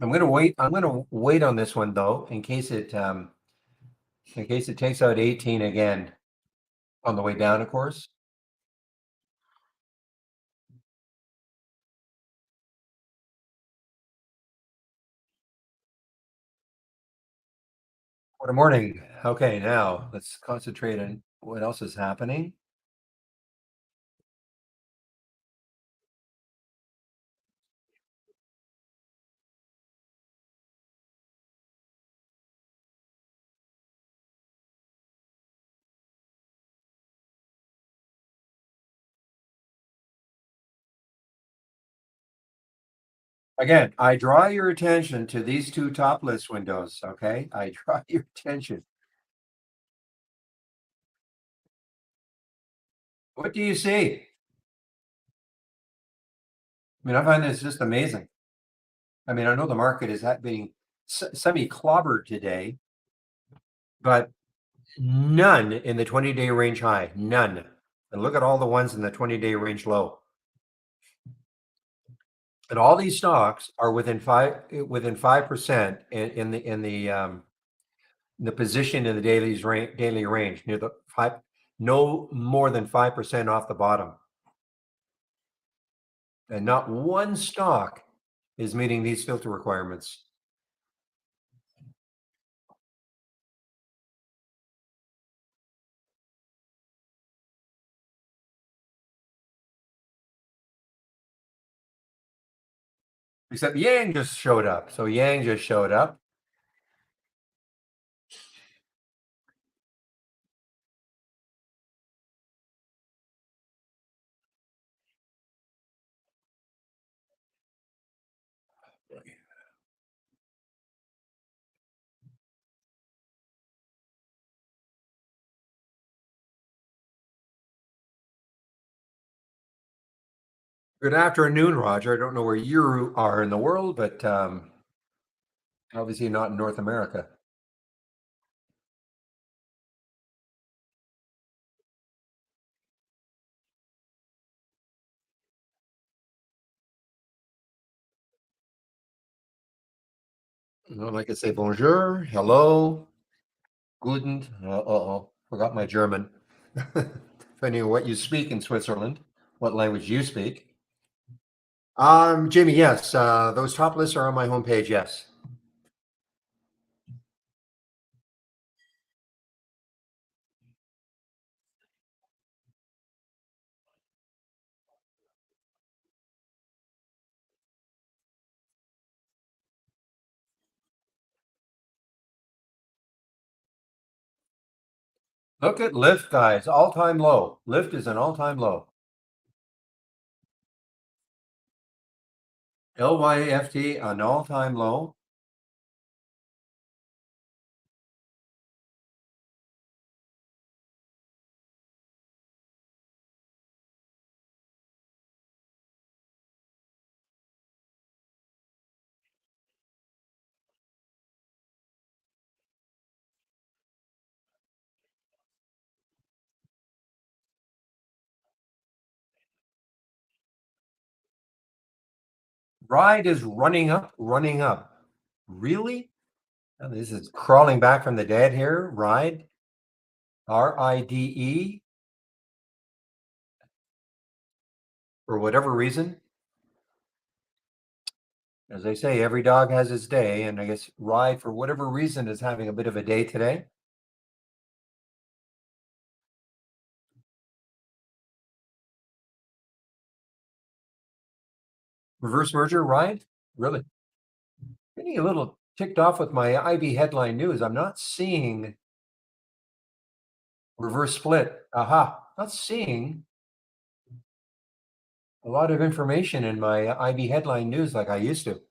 I'm gonna wait. I'm gonna wait on this one though, in case it takes out 18 again on the way down, of course. Good morning. Okay, now let's concentrate on what else is happening. Again, I draw your attention to these two top list windows, okay? I draw your attention. What do you see? I mean, I find this just amazing. I mean, I know the market is being semi-clobbered today, but none in the 20-day range high, none. And look at all the ones in the 20-day range low. And all these stocks are within 5% in the position in the daily range near the five, no more than 5% off the bottom. And not one stock is meeting these filter requirements. Except Yang just showed up. So Yang just showed up. Good afternoon, Roger. I don't know where you are in the world, but obviously not in North America. Like I say, bonjour, hello, guten. Forgot my German. Depending on what you speak in Switzerland, what language you speak. Jamie, yes, those top lists are on my homepage. Yes. Look at Lyft, guys, all-time low. Lyft is an all-time low. LYFT, an all-time low. Ride is running up, running up. Really? Oh, this is crawling back from the dead here. Ride, RIDE, for whatever reason. As they say, every dog has its day, and I guess Ride, for whatever reason, is having a bit of a day today. Reverse merger, Ride? Really? Getting a little ticked off with my IB headline news. I'm not seeing reverse split. Aha. Not seeing a lot of information in my IB headline news like I used to.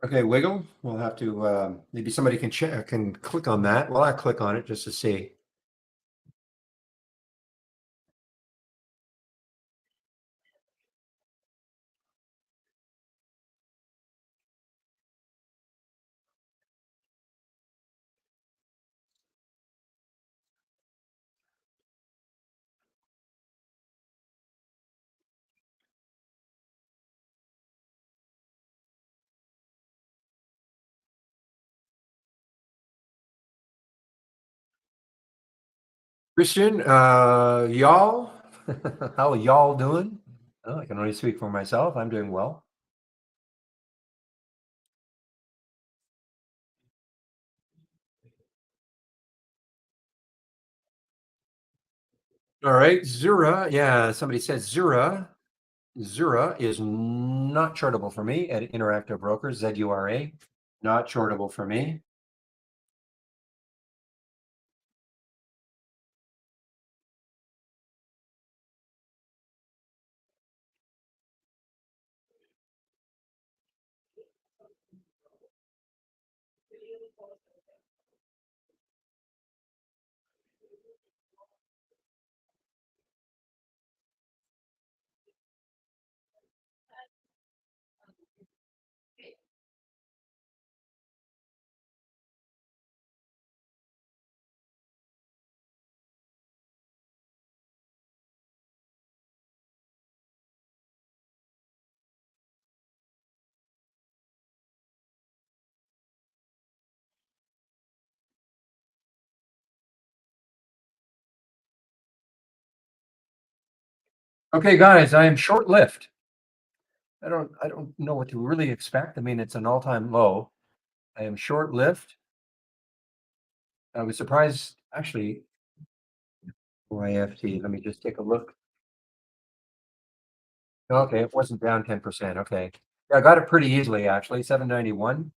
Okay, wiggle. We'll have to maybe somebody can check can click on that. Well, I click on it just to see. Christian, y'all, how y'all doing? Oh, I can only speak for myself. I'm doing well. All right, Zura. Yeah, somebody said Zura. Zura is not chartable for me at Interactive Brokers, ZURA. Not chartable for me. Okay, guys, I am short-lived. I don't know what to really expect. I mean, it's an all-time low. I am short-lived. I was surprised, actually, YFT. Let me just take a look. Okay, it wasn't down 10%. Okay. Yeah, I got it pretty easily, actually. 791.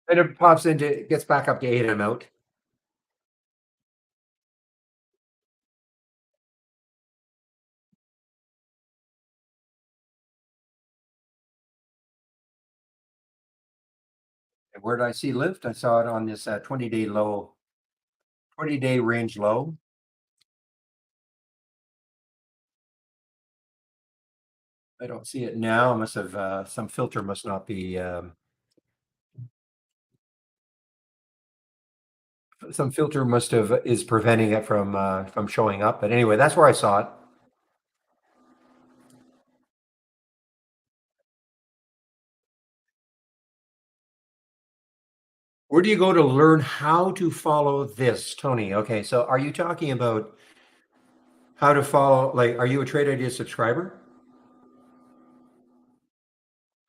And it pops into, it gets back up to 8. I'm out. And where did I see lift? I saw it on this 20-day low, 20-day range low. I don't see it now. I must have some filter must not be some filter must have is preventing it from showing up. But anyway, that's where I saw it. Where do you go to learn how to follow this, Tony? Okay, so are you talking about how to follow? Like, are you a Trade Idea subscriber?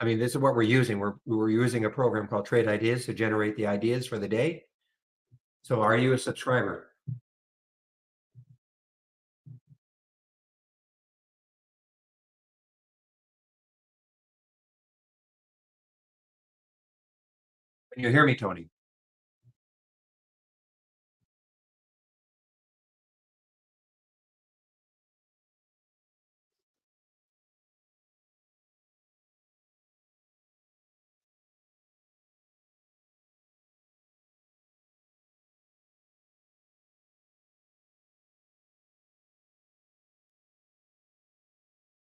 I mean, this is what we're using. We're using a program called Trade Ideas to generate the ideas for the day. So, are you a subscriber? Can you hear me, Tony?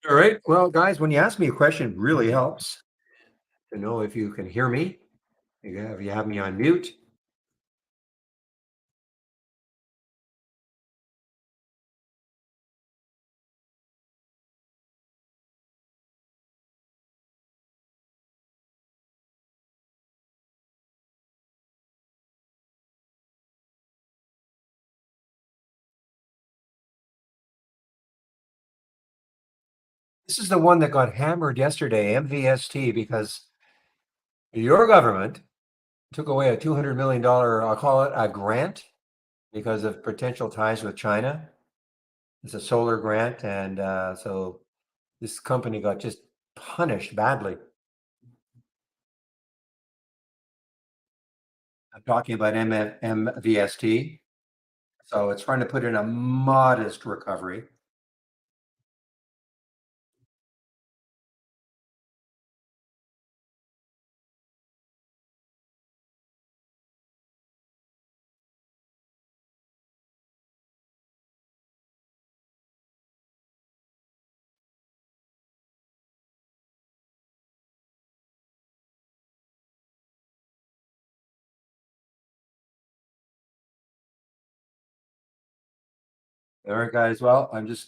All right. Well, guys, when you ask me a question, it really helps to know if you can hear me. You have me on mute. This is the one that got hammered yesterday, MVST, because your government took away a $200 million, I'll call it a grant, because of potential ties with China. It's a solar grant. And so this company got just punished badly. I'm talking about MVST. So it's trying to put in a modest recovery. All right, guys. Well, I think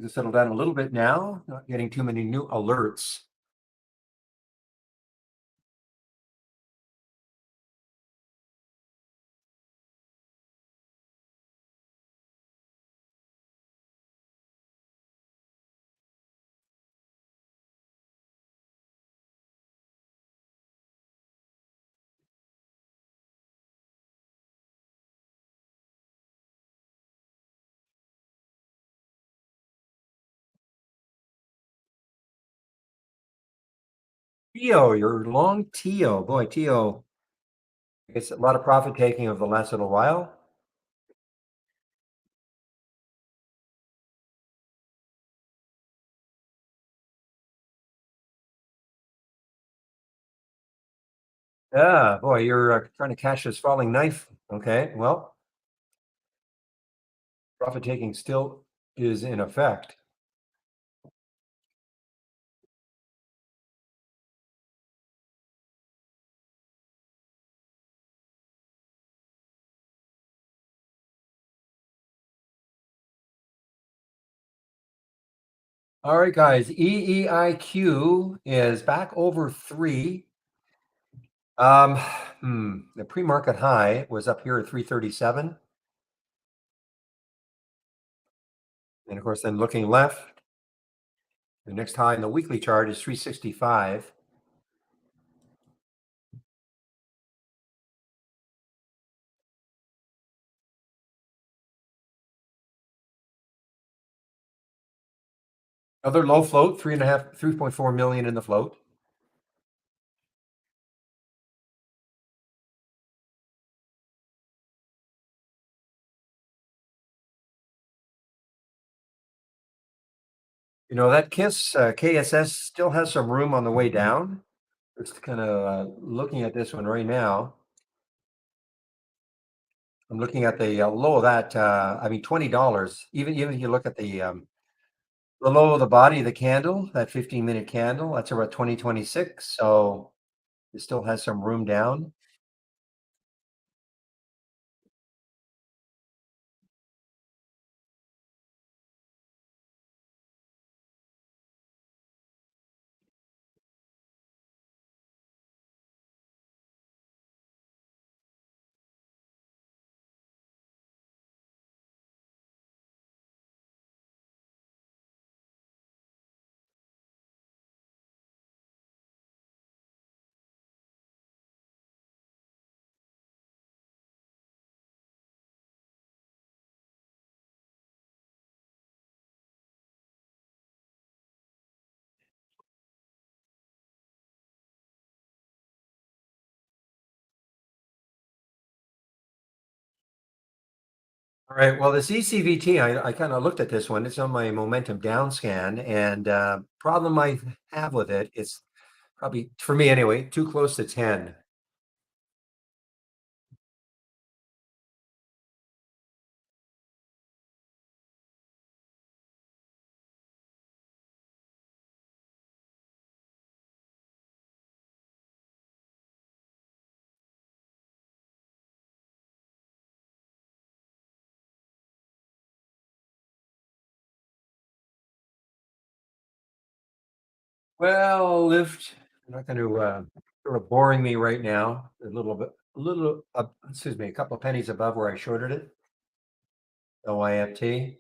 to settle down a little bit now, not getting too many new alerts. Tio, you're long Tio. Boy, Tio, I guess a lot of profit taking over the last little while. Yeah, boy, you're trying to cash this falling knife. Okay, well, profit taking still is in effect. All right, guys, EEIQ is back over 3. Um, the pre-market high was up here at 337. And of course, then looking left, the next high in the weekly chart is 365. Other low float, 3.4 million in the float. You know, that KSS still has some room on the way down. Just kind of looking at this one right now. I'm looking at the low of that. I mean, $20. Even if you look at the low of the body of the candle, that 15-minute candle, that's about 2026. So it still has some room down. All right. Well, this ECVT, I kind of looked at this one. It's on my momentum down scan, and problem I have with it, it's probably for me anyway, too close to 10. Well, lift. I'm not going to sort of boring me right now. A little, excuse me, a couple of pennies above where I shorted it. OIFT.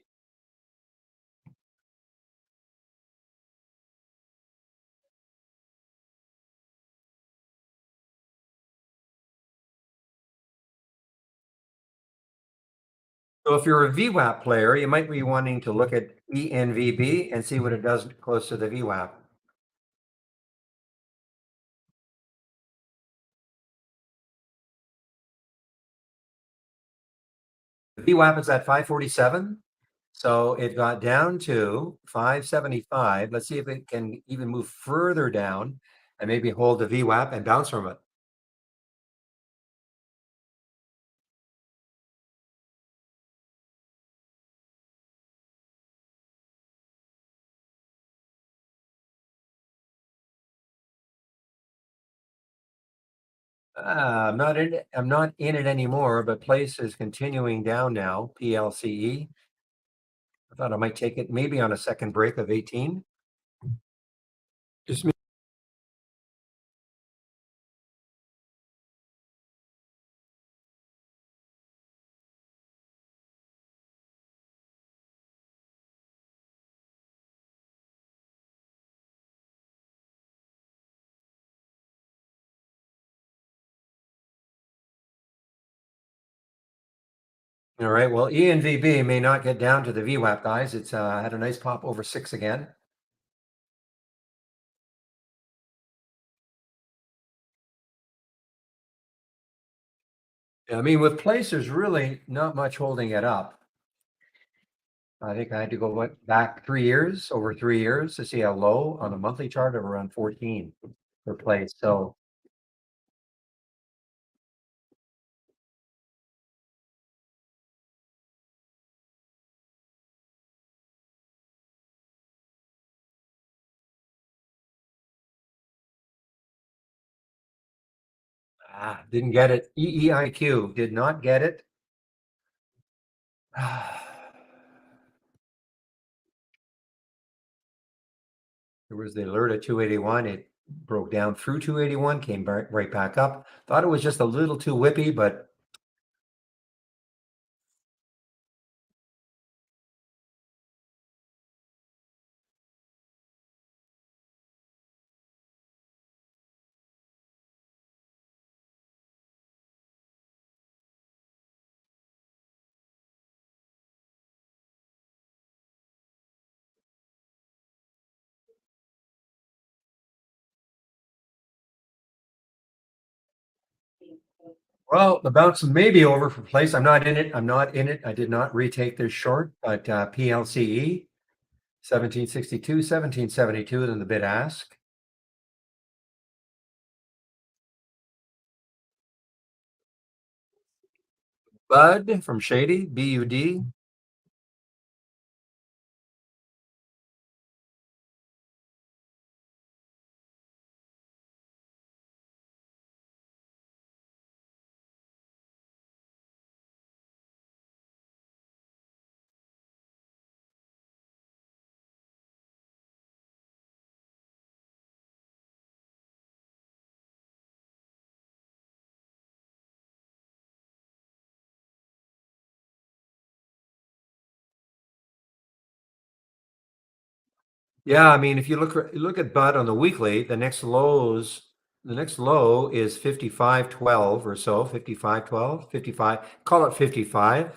So if you're a VWAP player, you might be wanting to look at ENVB and see what it does close to the VWAP. The VWAP is at 547. So it got down to 575. Let's see if it can even move further down and maybe hold the VWAP and bounce from it. I'm not in it anymore, but place is continuing down now. PLCE. I thought I might take it maybe on a second break of 18. Just me. All right. Well, ENVB may not get down to the VWAP, guys. It's had a nice pop over 6 again. I mean, with place, there's really not much holding it up. I think I had to go back 3 years, over 3 years, to see a low on a monthly chart of around 14 for place. So, didn't get it. EEIQ did not get it. There was the alert at 281. It broke down through 281, came right back up. Thought it was just a little too whippy, but well, the bounce may be over for place. I'm not in it. I'm not in it. I did not retake this short, but PLCE 1762, 1772, then the bid ask. Bud from Shady, BUD. Yeah, I mean, if you look at Bud on the weekly, the next low is 55.12 or so, 55.12, 55, call it 55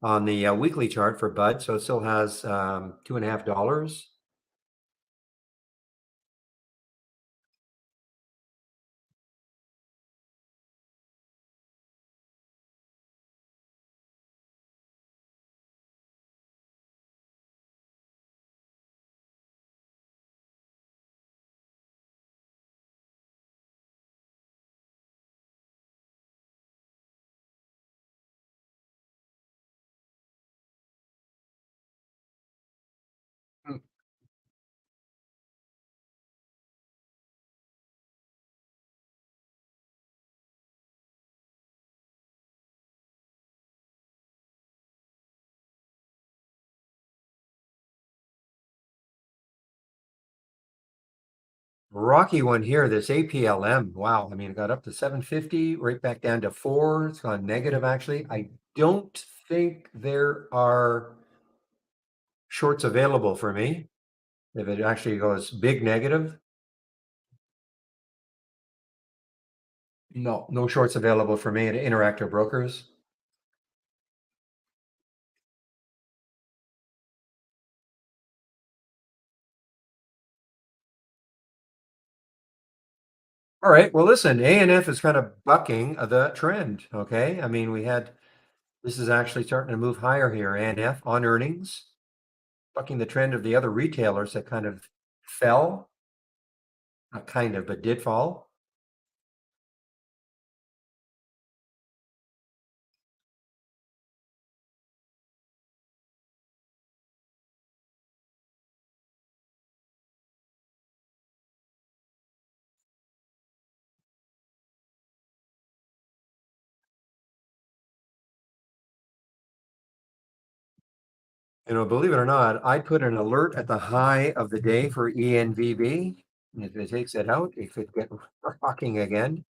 on the weekly chart for Bud. So it still has $2.50. Rocky one here, this APLM. Wow. I mean, it got up to 750, right back down to 4. It's gone negative, actually. I don't think there are shorts available for me. If it actually goes big negative, no, no shorts available for me at Interactive Brokers. All right. Well, listen, ANF is kind of bucking the trend. Okay. I mean, this is actually starting to move higher here. ANF on earnings, bucking the trend of the other retailers that kind of fell, not kind of, but did fall. Believe it or not, I put an alert at the high of the day for ENVB. And if it takes it out, it could get rocking again.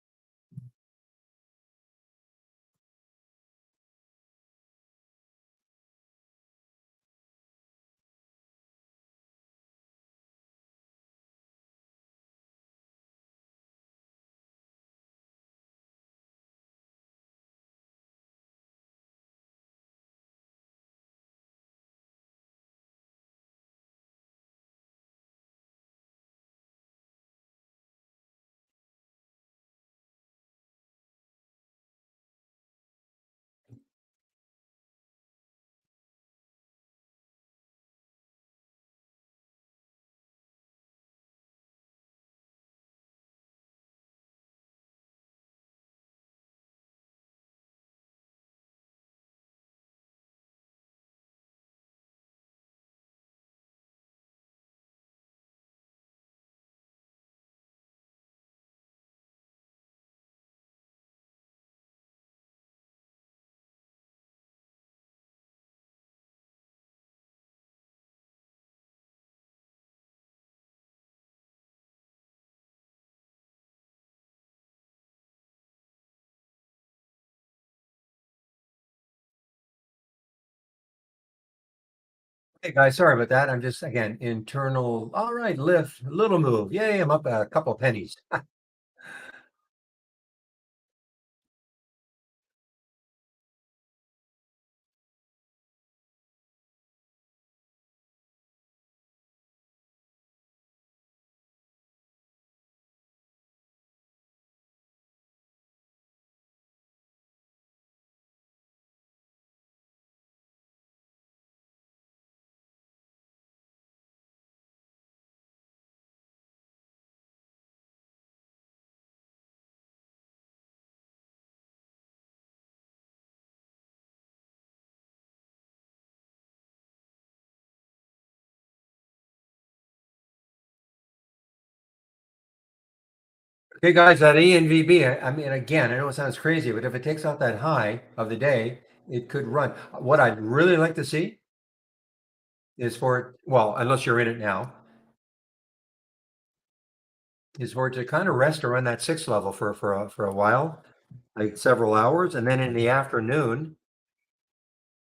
Hey guys, sorry about that. I'm just again internal. All right, lift, little move. Yay, I'm up a couple pennies. Okay, guys, that ENVB. I mean, again, I know it sounds crazy, but if it takes out that high of the day, it could run. What I'd really like to see is for it, well, unless you're in it now, is for it to kind of rest around that 6 level for a while, like several hours, and then in the afternoon,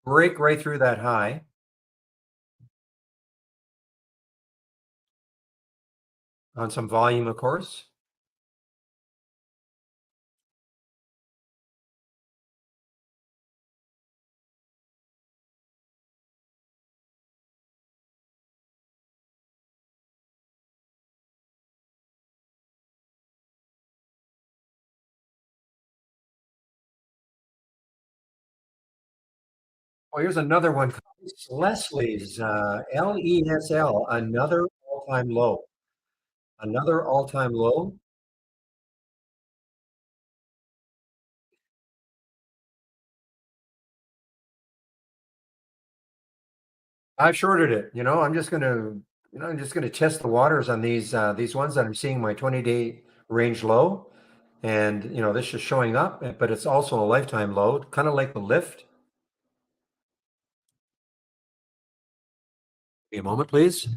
break right through that high on some volume, of course. Oh, here's another one. Leslie's LESL, another all-time low. Another all-time low. I've shorted it. I'm just gonna test the waters on these ones that I'm seeing my 20-day range low. And this is showing up, but it's also a lifetime low, kind of like the lift. Give me a moment, please.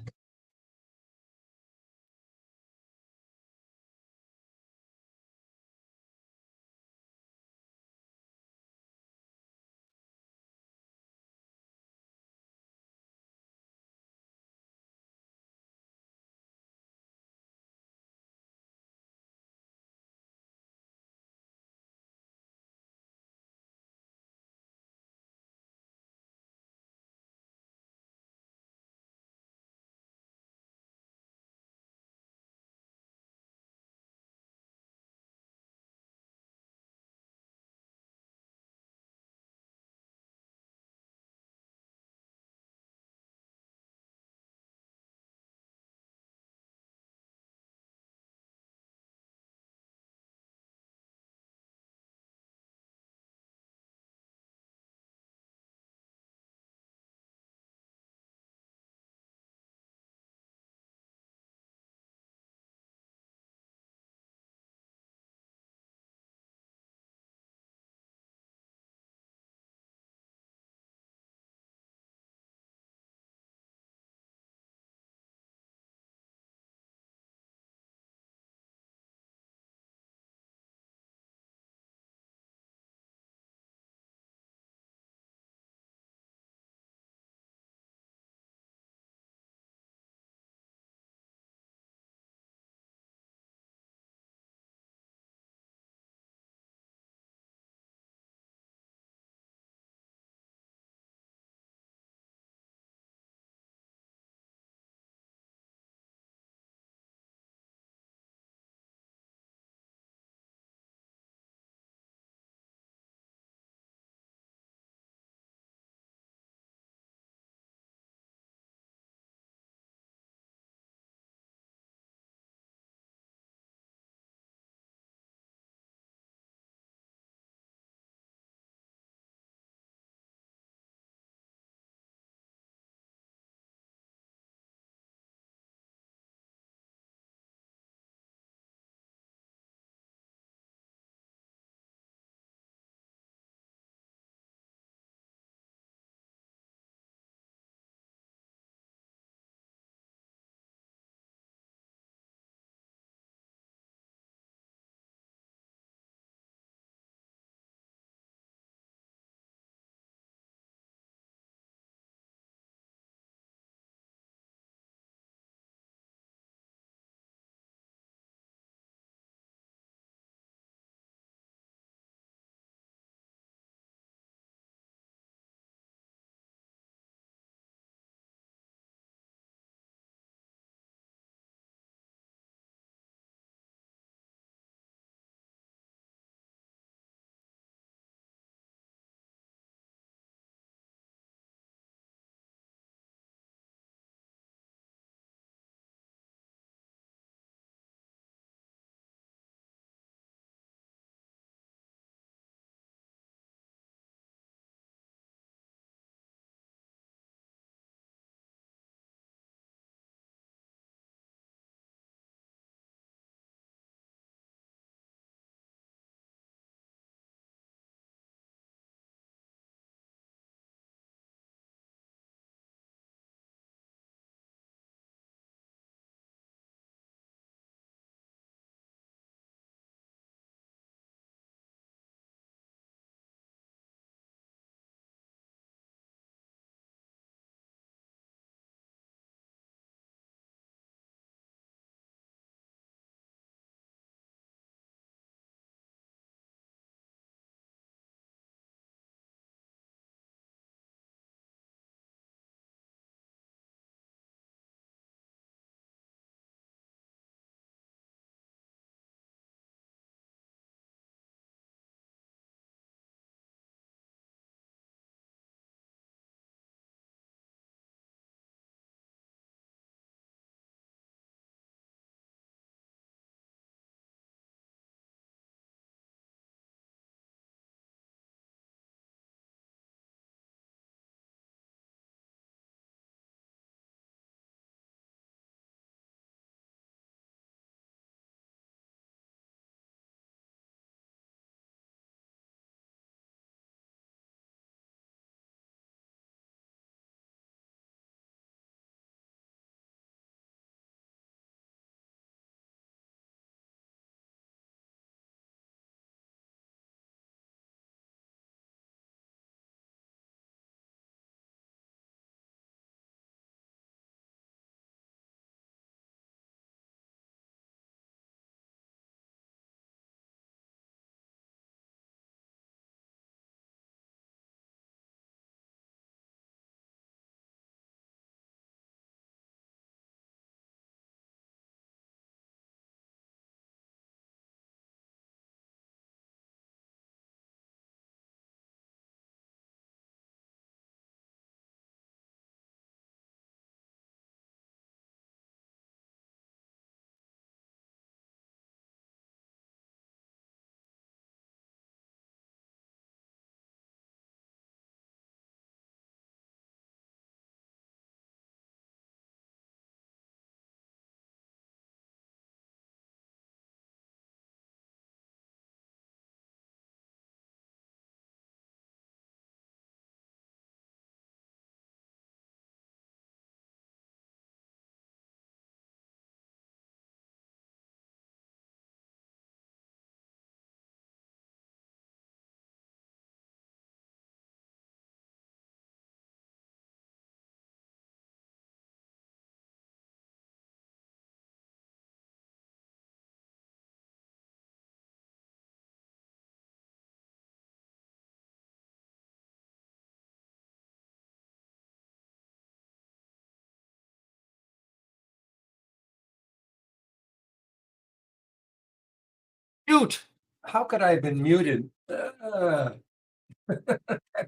Shoot! How could I have been muted? I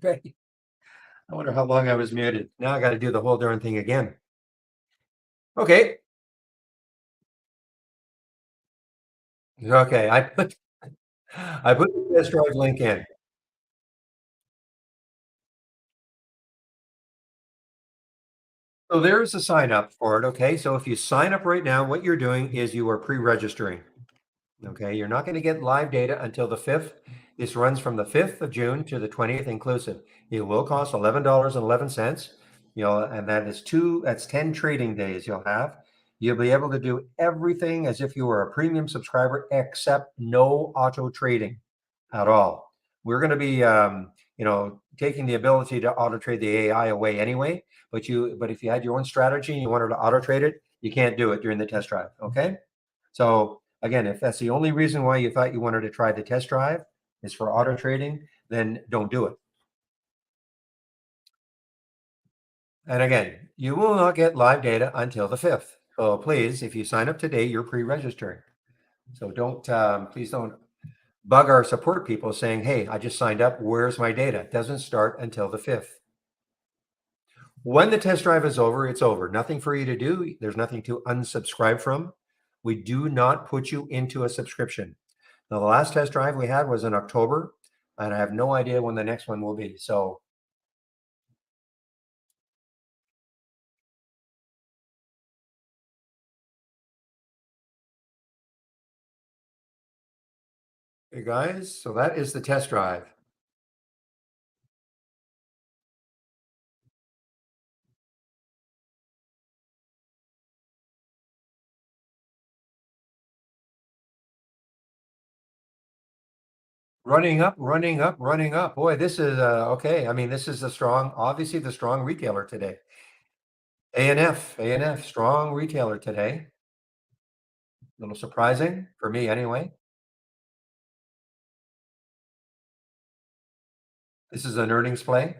bet I wonder how long I was muted. Now I got to do the whole darn thing again. Okay. Okay. I put the test drive link in. So there's a sign up for it. Okay. So if you sign up right now, what you're doing is you are pre-registering. Okay. You're not going to get live data until the 5th. This runs from the 5th of June to the 20th inclusive. It will cost $11.11. And that's 10 trading days you'll have. You'll be able to do everything as if you were a premium subscriber, except no auto trading at all. We're going to be, taking the ability to auto trade the AI away anyway. But if you had your own strategy and you wanted to auto trade it, you can't do it during the test drive. Okay. So again, if that's the only reason why you thought you wanted to try the test drive is for auto trading, then don't do it. And again, you will not get live data until the 5th. So please, if you sign up today, you're pre-registering. So please don't bug our support people saying, hey, I just signed up. Where's my data? It doesn't start until the 5th. When the test drive is over, it's over. Nothing for you to do. There's nothing to unsubscribe from. We do not put you into a subscription. Now, the last test drive we had was in October, and I have no idea when the next one will be. So, hey guys, so that is the test drive. Running up, running up, running up. Boy, this is okay. I mean, this is obviously the strong retailer today. A&F, strong retailer today. A little surprising for me anyway. This is an earnings play.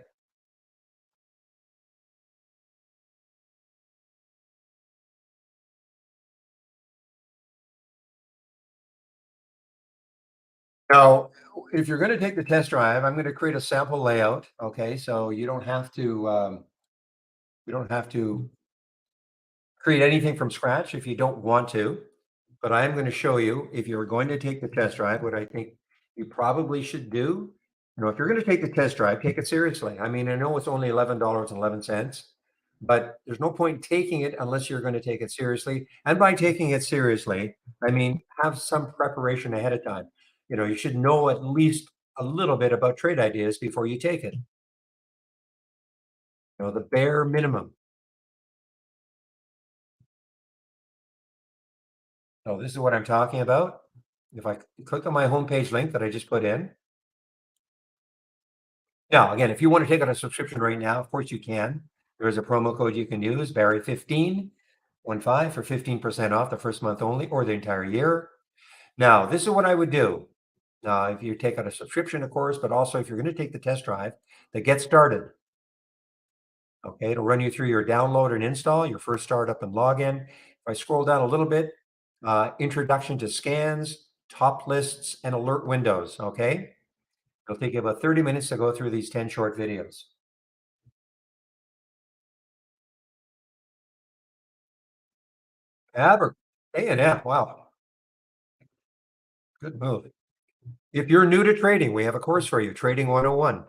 Now, if you're going to take the test drive, I'm going to create a sample layout. Okay, so you don't have to create anything from scratch if you don't want to. But I am going to show you, if you're going to take the test drive, what I think you probably should do. If you're going to take the test drive, take it seriously. I mean, I know it's only $11.11, but there's no point in taking it unless you're going to take it seriously. And by taking it seriously, I mean, have some preparation ahead of time. You should know at least a little bit about trade ideas before you take it. The bare minimum. So this is what I'm talking about. If I click on my homepage link that I just put in. Now, again, if you want to take on a subscription right now, of course you can. There is a promo code you can use, Barry15, 15 for 15% off the first month only or the entire year. Now, this is what I would do. If you take on a subscription, of course, but also if you're going to take the test drive, to get started. Okay, it'll run you through your download and install, your first startup and login. If I scroll down a little bit, introduction to scans, top lists, and alert windows. Okay, it'll take you about 30 minutes to go through these 10 short videos. Aber A&F, wow, good move. If you're new to trading, we have a course for you, Trading 101.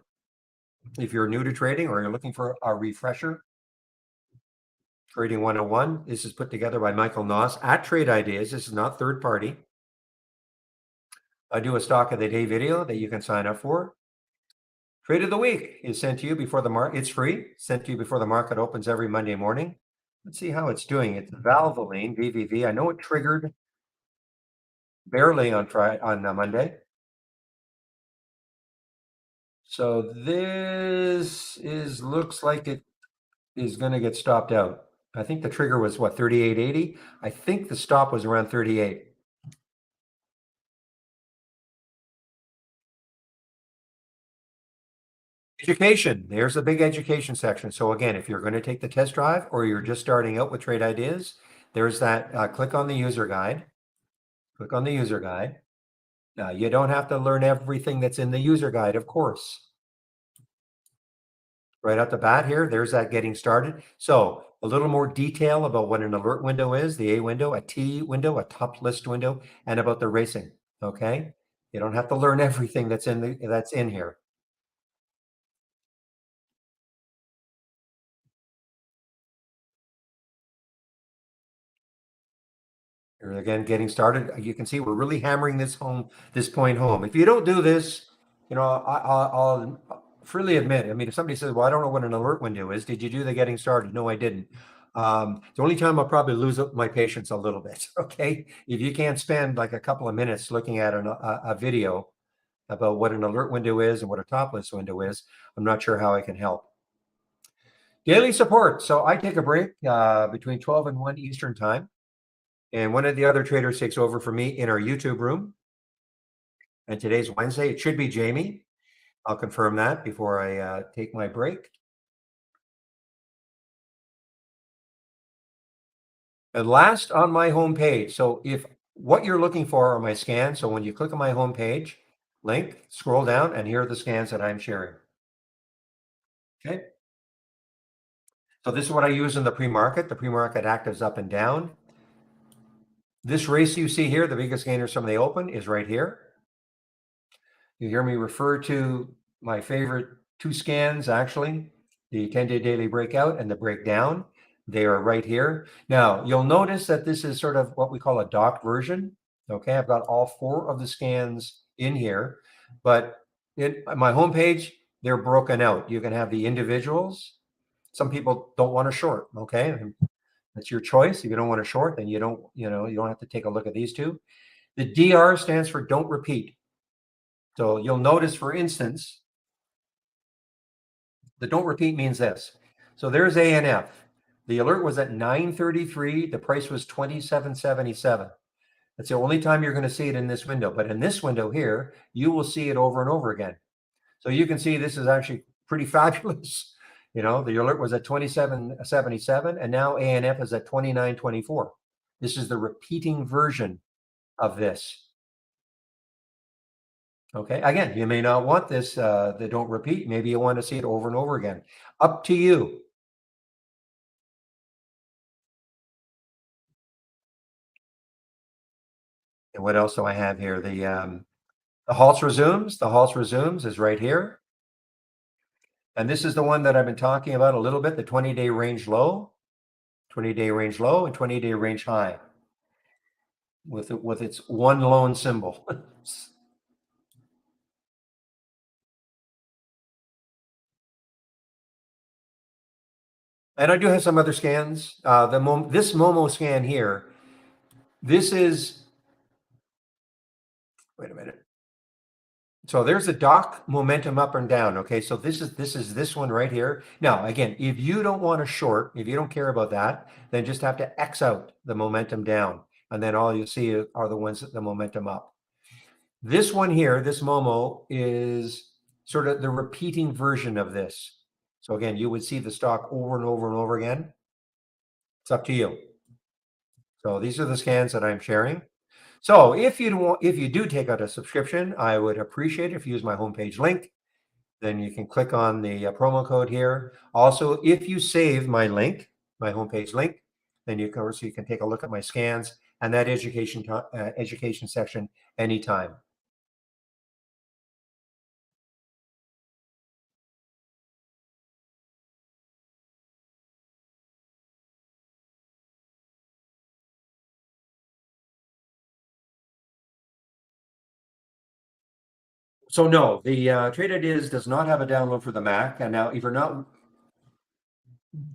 If you're new to trading or you're looking for a refresher, Trading 101. This is put together by Michael Noss at Trade Ideas. This is not third party. I do a stock of the day video that you can sign up for. Trade of the week is sent to you before the market. It's free, sent to you before the market opens every Monday morning. Let's see how it's doing. It's Valvoline, VVV. I know it triggered barely on Monday. So this looks like it is going to get stopped out. I think the trigger was what, 38.80? I think the stop was around 38. Education. There's a big education section. So again, if you're going to take the test drive or you're just starting out with trade ideas, there's that click on the user guide. Click on the user guide. Now, you don't have to learn everything that's in the user guide, of course. Right at the bat here, there's that getting started. So a little more detail about what an alert window is, the A window, a T window, a top list window, and about the racing. Okay. You don't have to learn everything that's in here. Here again, getting started. You can see we're really hammering this point home. If you don't do this, I'll freely admit. I mean, if somebody says, "Well, I don't know what an alert window is," did you do the getting started? No, I didn't. The only time I'll probably lose my patience a little bit. Okay, if you can't spend like a couple of minutes looking at a video about what an alert window is and what a top list window is, I'm not sure how I can help. Daily support. So I take a break between 12 and 1 Eastern time. And one of the other traders takes over for me in our YouTube room. And today's Wednesday. It should be Jamie. I'll confirm that before I take my break. And last on my homepage. So if what you're looking for are my scans, so when you click on my homepage link, scroll down, and here are the scans that I'm sharing. Okay. So this is what I use in the pre-market. The pre-market actives up and down. This race you see here, the biggest gainers from the open, is right here. You hear me refer to my favorite two scans, actually, the 10-day daily breakout and the breakdown. They are right here. Now, you'll notice that this is sort of what we call a docked version. Okay, I've got all four of the scans in here, but in my homepage, they're broken out. You can have the individuals. Some people don't want to short. Okay, that's your choice. If you don't want to short, then you don't have to take a look at these two. The DR stands for don't repeat. So you'll notice, for instance, the don't repeat means this. So there's ANF. The alert was at 9:33. The price was 27.77. That's the only time you're going to see it in this window. But in this window here, you will see it over and over again. So you can see this is actually pretty fabulous. The alert was at 27.77, and now ANF is at 29.24. This is the repeating version of this. Okay. Again, you may not want this, they don't repeat. Maybe you want to see it over and over again. Up to you. And what else do I have here? The Halts resumes. The Halts resumes is right here. And this is the one that I've been talking about a little bit, the 20-day range low, 20-day range low, and 20-day range high with its one lone symbol. And I do have some other scans. This Momo scan here, this is, wait a minute. So there's a dock momentum up and down. Okay, so this one right here. Now, again, if you don't want to short, if you don't care about that, then just have to X out the momentum down, and then all you see are the ones that the momentum up. This one here, this Momo, is sort of the repeating version of this. So again, you would see the stock over and over and over again. It's up to you. So these are the scans that I'm sharing. So if you do take out a subscription, I would appreciate it if you use my homepage link. Then you can click on the promo code here. Also, if you save my link, my homepage link, then you can take a look at my scans and that education section anytime. So no, the Trade Ideas does not have a download for the Mac. And now, if you're not,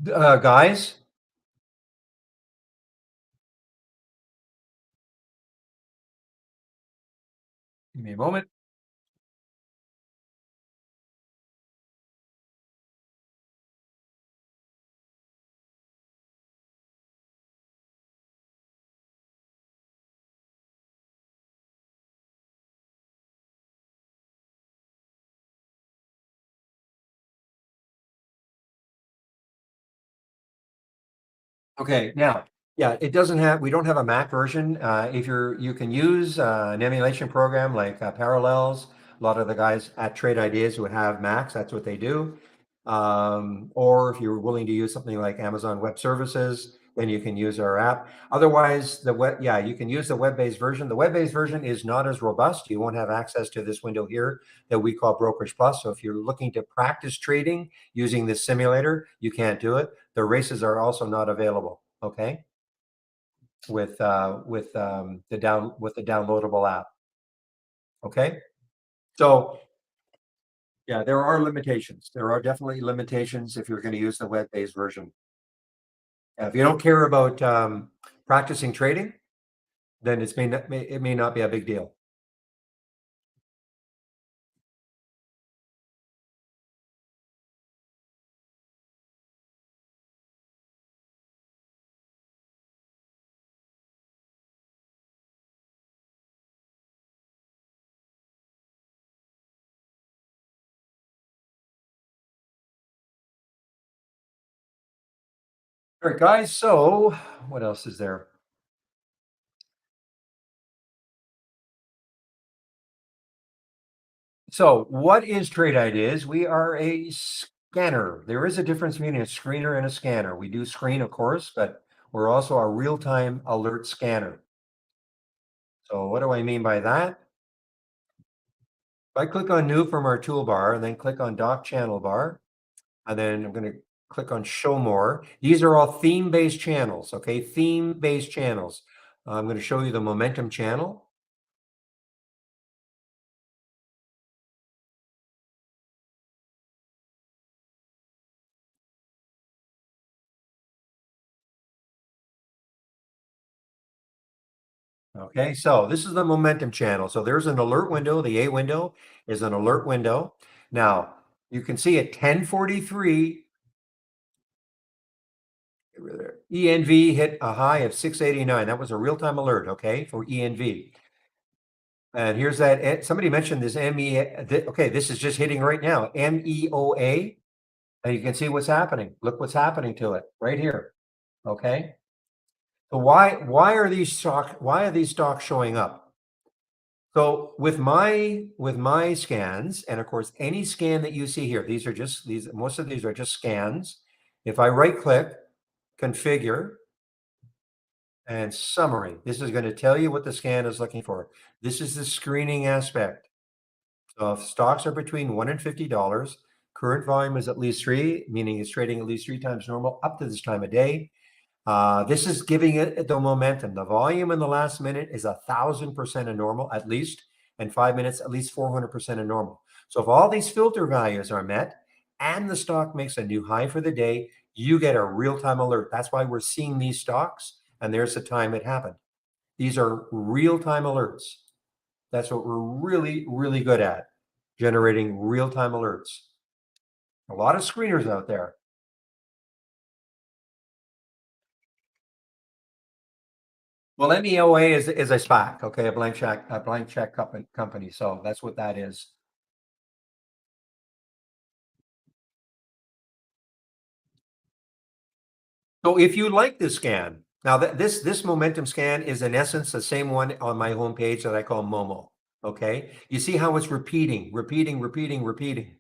guys, give me a moment. Okay, now Yeah, it doesn't have, we don't have a Mac version. If you can use an emulation program like Parallels. A lot of the guys at Trade Ideas would have Macs, that's what they do. Or if you're willing to use something like Amazon Web Services, then you can use our app. Otherwise, yeah, you can use the web-based version. The web-based version is not as robust. You won't have access to this window here that we call Brokerage Plus. So if you're looking to practice trading using this simulator, you can't do it. The races are also not available. Okay, with the downloadable app. Okay, so yeah, there are limitations. There are definitely limitations if you're going to use the web-based version. If you don't care about practicing trading, then it may not be a big deal. All right, guys. So what else is there? So what is Trade Ideas? We are a scanner. There is a difference between a screener and a scanner. We do screen, of course, but we're also a real-time alert scanner. So what do I mean by that? If I click on new from our toolbar and then click on dock channel bar, and then I'm going to click on show more. These are all theme-based channels, okay? Theme-based channels. I'm going to show you the momentum channel. Okay, so this is the momentum channel. So there's an alert window. The A window is an alert window. Now, you can see at 10:43, ENV hit a high of 689. That was a real-time alert, okay, for ENV. And here's that. Somebody mentioned this ME. Okay, this is just hitting right now. MEOA. And you can see what's happening. Look what's happening to it right here. Okay. So why are these stocks showing up? So with my scans, and of course any scan that you see here, most of these are just scans. If I right click, configure, and summary, this is going to tell you what the scan is looking for. This is the screening aspect. So if stocks are between $1 and $50, current volume is at least 3, meaning it's trading at least 3 times normal up to this time of day. This is giving it the momentum. The volume in the last minute is 1,000% of normal at least, and 5 minutes at least 400% of normal. So if all these filter values are met and the stock makes a new high for the day, you get a real-time alert. That's why we're seeing these stocks, and there's the time it happened. These are real-time alerts. That's what we're really, really good at, generating real-time alerts. A lot of screeners out there. Well, MEOA is a SPAC, okay, a blank check company. So that's what that is. So if you like this scan, now this momentum scan is in essence the same one on my homepage that I call Momo. Okay, you see how it's repeating, repeating, repeating, repeating.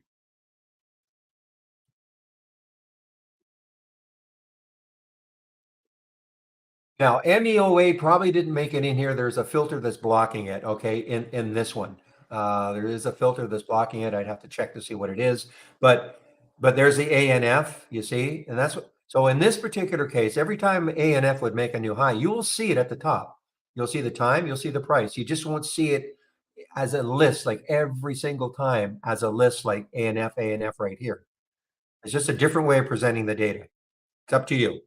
Now, MEOA probably didn't make it in here. There's a filter that's blocking it, okay, in this one. There is a filter that's blocking it. I'd have to check to see what it is. But there's the ANF, you see? And that's what, so in this particular case, every time ANF would make a new high, you will see it at the top. You'll see the time, you'll see the price. You just won't see it as a list, like every single time as a list like ANF, ANF right here. It's just a different way of presenting the data. It's up to you.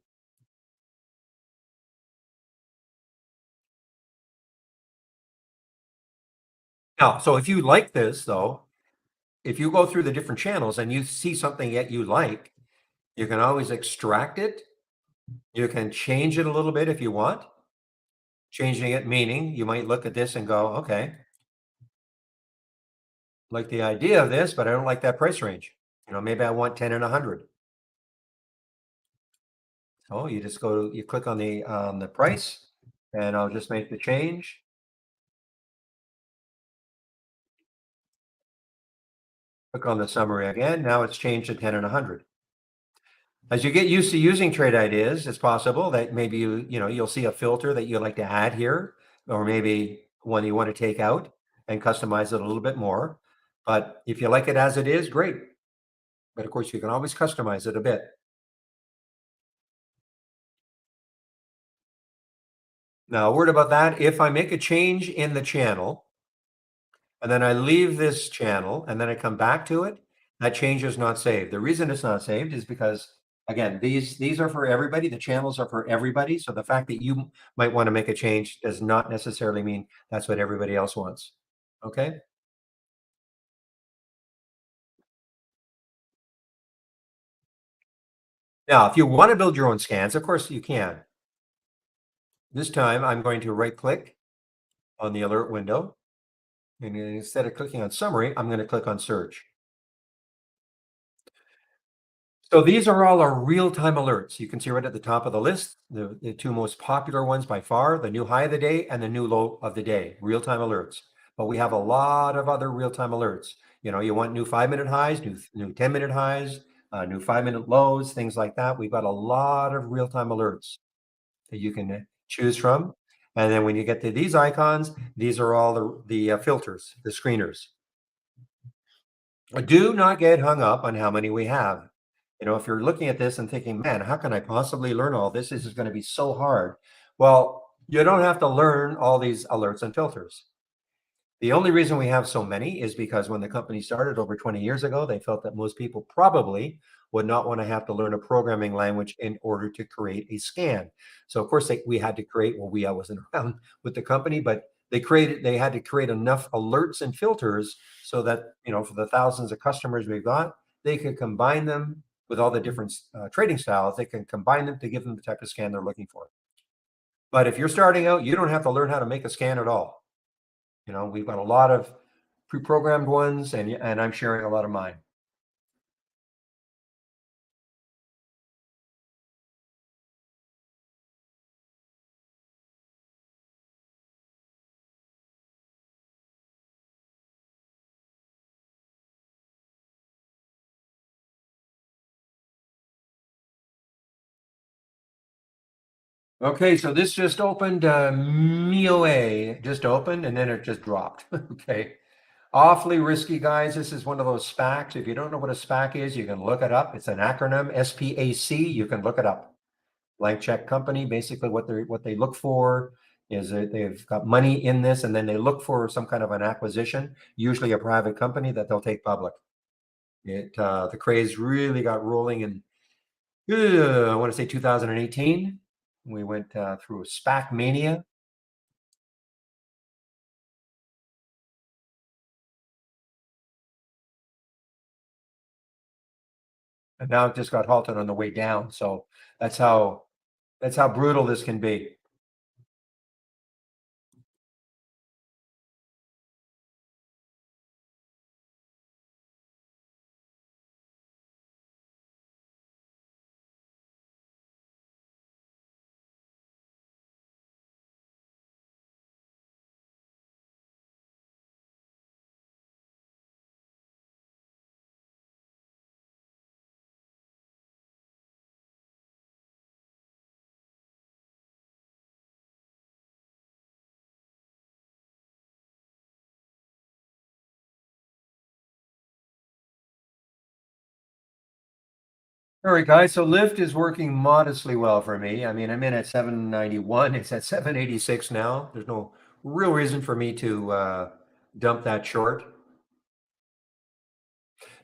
Now, so if you like this though, if you go through the different channels and you see something that you like, you can always extract it. You can change it a little bit if you want. Changing it meaning you might look at this and go, okay, like the idea of this, but I don't like that price range. Maybe I want 10 and 100. Oh, you just go to, you click on the price, and I'll just make the change. Click on the summary again. Now it's changed to 10 and 100. As you get used to using trade ideas, it's possible that maybe you'll see a filter that you'd like to add here, or maybe one you want to take out and customize it a little bit more. But if you like it as it is, great. But of course, you can always customize it a bit. Now, a word about that. If I make a change in the channel and then I leave this channel and then I come back to it, that change is not saved. The reason it's not saved is because, again, these are for everybody. The channels are for everybody. So the fact that you might want to make a change does not necessarily mean that's what everybody else wants. Okay. Now, if you want to build your own scans, of course you can. This time I'm going to right click on the alert window. And instead of clicking on summary, I'm going to click on search. So these are all our real-time alerts. You can see right at the top of the list, the two most popular ones by far, the new high of the day and the new low of the day, real-time alerts. But we have a lot of other real-time alerts. You want new 5-minute highs, new 10-minute highs, new 5-minute lows, things like that. We've got a lot of real-time alerts that you can choose from. And then when you get to these icons, these are all the filters, the screeners. Do not get hung up on how many we have. If you're looking at this and thinking, man, how can I possibly learn all this? This is going to be so hard. Well, you don't have to learn all these alerts and filters. The only reason we have so many is because when the company started over 20 years ago, they felt that most people probably would not want to have to learn a programming language in order to create a scan. So of course we had to create, well, I wasn't around with the company, but they had to create enough alerts and filters so that, for the thousands of customers we've got, they could combine them with all the different trading styles. They can combine them to give them the type of scan they're looking for. But if you're starting out, you don't have to learn how to make a scan at all. We've got a lot of pre-programmed ones, and I'm sharing a lot of mine. Okay, so this just opened, MioA just opened, and then it just dropped. Okay. Awfully risky, guys. This is one of those SPACs. If you don't know what a SPAC is, you can look it up. It's an acronym, SPAC. You can look it up. Blank check company. Basically, what they look for is that they've got money in this, and then they look for some kind of an acquisition, usually a private company that they'll take public. The craze really got rolling in, I want to say 2018. We went through a SPAC mania. And now it just got halted on the way down. So that's how brutal this can be. All right, guys. So Lyft is working modestly well for me. I mean, I'm in at 791. It's at 786 now. There's no real reason for me to dump that short.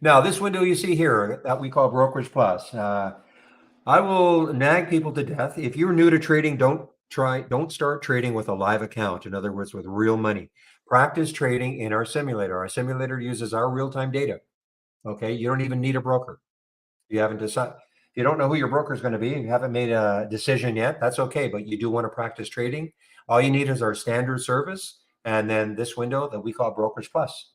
Now, this window you see here that we call Brokerage Plus. I will nag people to death. If you're new to trading, don't start trading with a live account. In other words, with real money. Practice trading in our simulator. Our simulator uses our real-time data. Okay, you don't even need a broker. You haven't decided. If you don't know who your broker is going to be, you haven't made a decision yet, that's okay. But you do want to practice trading. All you need is our standard service, and then this window that we call Brokerage Plus.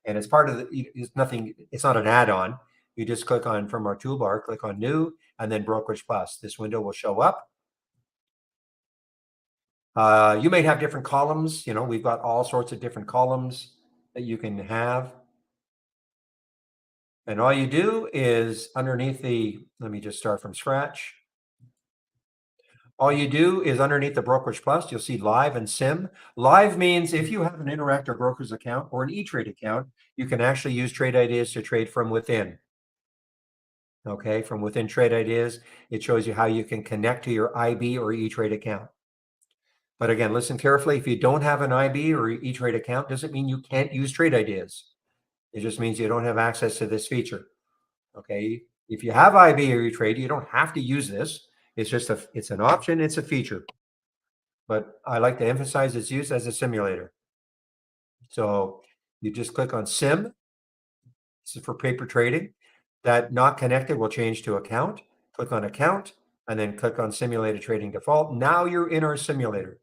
And it's part of it's nothing. It's not an add-on. you just click on from our toolbar, click on New, and then Brokerage Plus. This window will show up. You may have different columns. We've got all sorts of different columns that you can have. And all you do is underneath let me just start from scratch. All you do is underneath the Brokerage Plus, you'll see Live and Sim. Live means if you have an Interactive Brokers account or an E-Trade account, you can actually use Trade Ideas to trade from within. Okay, from within Trade Ideas, it shows you how you can connect to your IB or E-Trade account. But again, listen carefully. If you don't have an IB or E-Trade account, doesn't mean you can't use Trade Ideas. It just means you don't have access to this feature. Okay, if you have IB or E-Trade, you don't have to use this. It's just it's an option. It's a feature. But I like to emphasize it's used as a simulator. So you just click on Sim. This is for paper trading. That not connected will change to account. Click on account and then click on simulated trading default. Now you're in our simulator.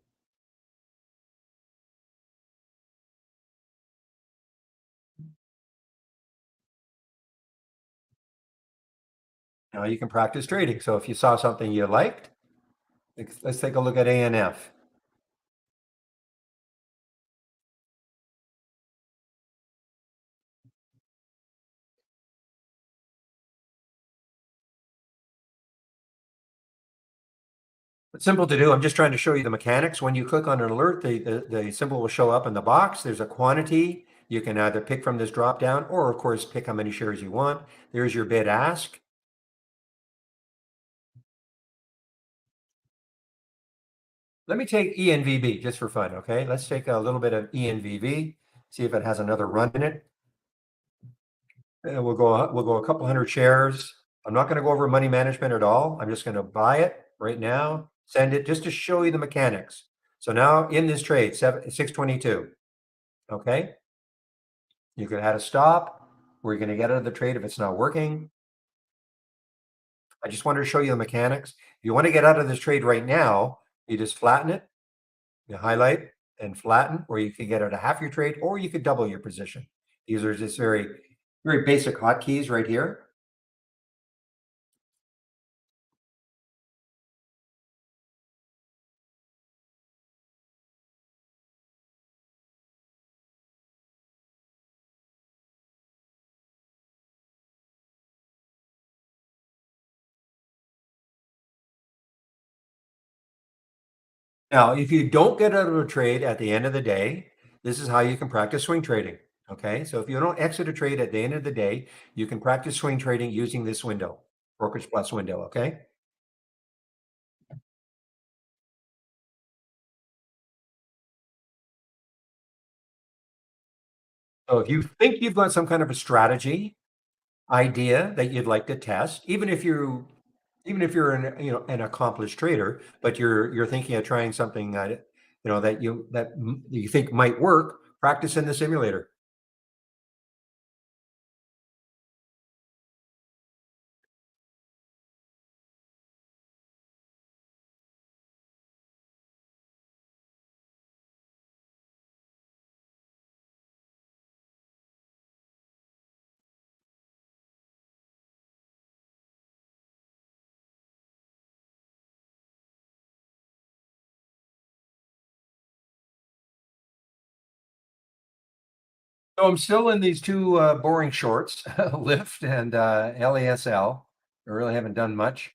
Now you can practice trading. So if you saw something you liked, let's take a look at ANF. It's simple to do. I'm just trying to show you the mechanics. When you click on an alert, the symbol will show up in the box. There's a quantity. You can either pick from this drop down or, of course, pick how many shares you want. There's your bid ask. Let me take ENVB just for fun, okay? Let's take a little bit of ENVB, see if it has another run in it. And we'll go a couple hundred shares. I'm not going to go over money management at all. I'm just going to buy it right now, send it just to show you the mechanics. So now in this trade, 622, okay? You can add a stop. We're going to get out of the trade if it's not working. I just wanted to show you the mechanics. If you want to get out of this trade right now, you just flatten it, you highlight and flatten, or you can get out of half your trade, or you could double your position. These are just very, very basic hotkeys right here. Now, if you don't get out of a trade at the end of the day, this is how you can practice swing trading. Okay, so if you don't exit a trade at the end of the day, you can practice swing trading using this window, Brokerage Plus window. Okay. So if you think you've got some kind of a strategy idea that you'd like to test, even if you're an accomplished trader, but you're thinking of trying something that you think might work, practice in the simulator. So I'm still in these two boring shorts, Lyft and LASL. I really haven't done much.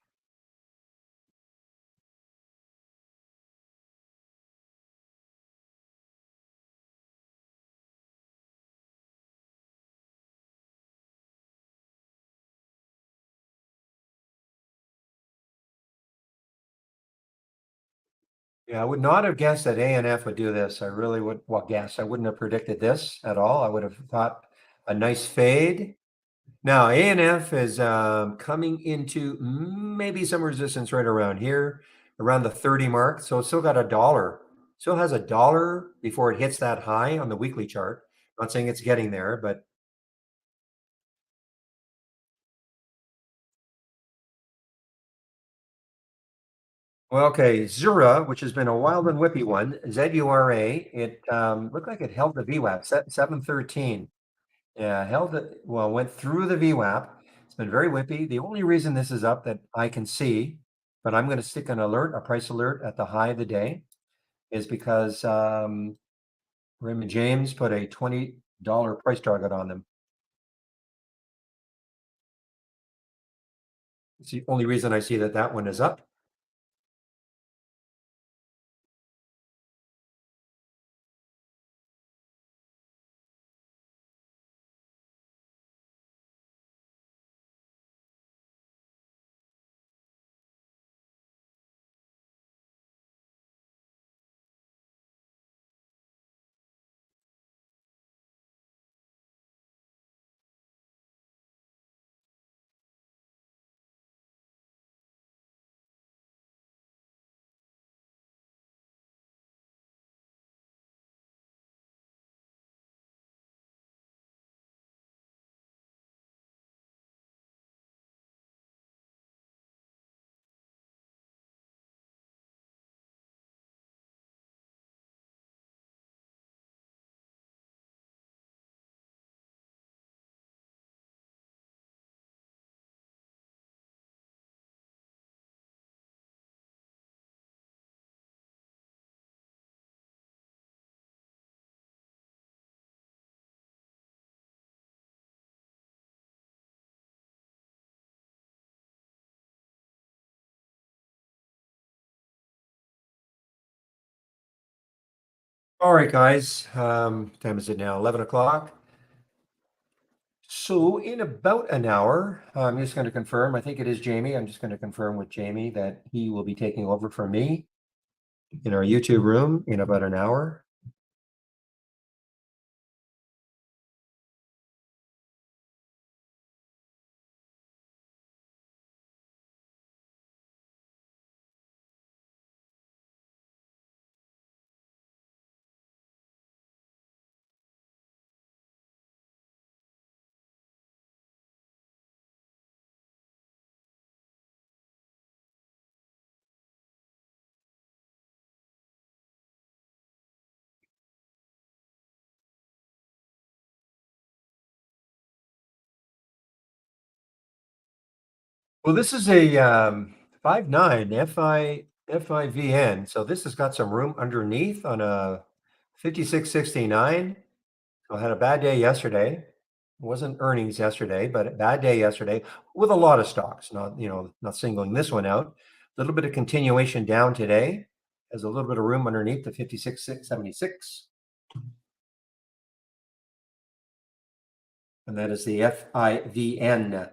Yeah, I would not have guessed that ANF would do this. I really would well guess. I wouldn't have predicted this at all. I would have thought a nice fade. Now ANF is coming into maybe some resistance right around here, around the 30 mark. So it's still got a dollar. Still has a dollar before it hits that high on the weekly chart. Not saying it's getting there, but well, okay, Zura, which has been a wild and whippy one, ZURA, it looked like it held the VWAP, 713. Yeah, held it, well, went through the VWAP. been very whippy. The only reason this is up that I can see, but I'm going to stick an alert, a price alert at the high of the day, is because Raymond James put a $20 price target on them. It's the only reason I see that that one is up. All right, guys. Time is it now? 11 o'clock. So in about an hour, I'm just going to confirm, I think it is Jamie. I'm just going to confirm with Jamie that he will be taking over for me in our YouTube room in about an hour. Well, this is a 5.9 FIVN. So this has got some room underneath on a 5669. I had a bad day yesterday. It wasn't earnings yesterday, but a bad day yesterday with a lot of stocks, not singling this one out. A little bit of continuation down today. Has a little bit of room underneath the 56.76. And that is the FIVN.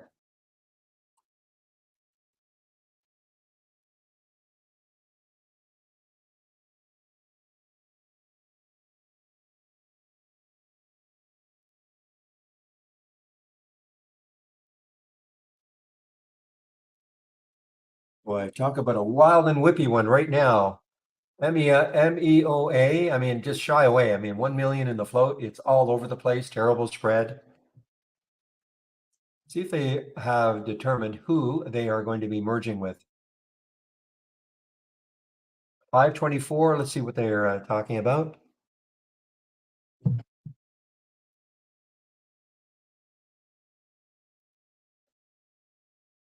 Boy, talk about a wild and whippy one right now. MEOA, I mean, just shy away. I mean, 1 million in the float. It's all over the place. Terrible spread. See if they have determined who they are going to be merging with. 524. Let's see what they're talking about.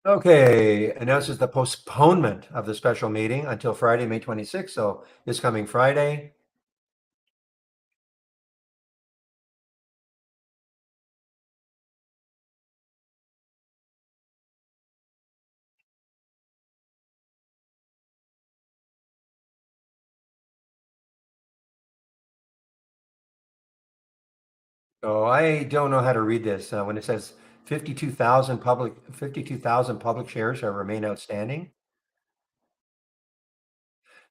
Okay, announces the postponement of the special meeting until Friday, May 26th. So this coming Friday. Oh, I don't know how to read this when it says 52,000 public shares shall remain outstanding.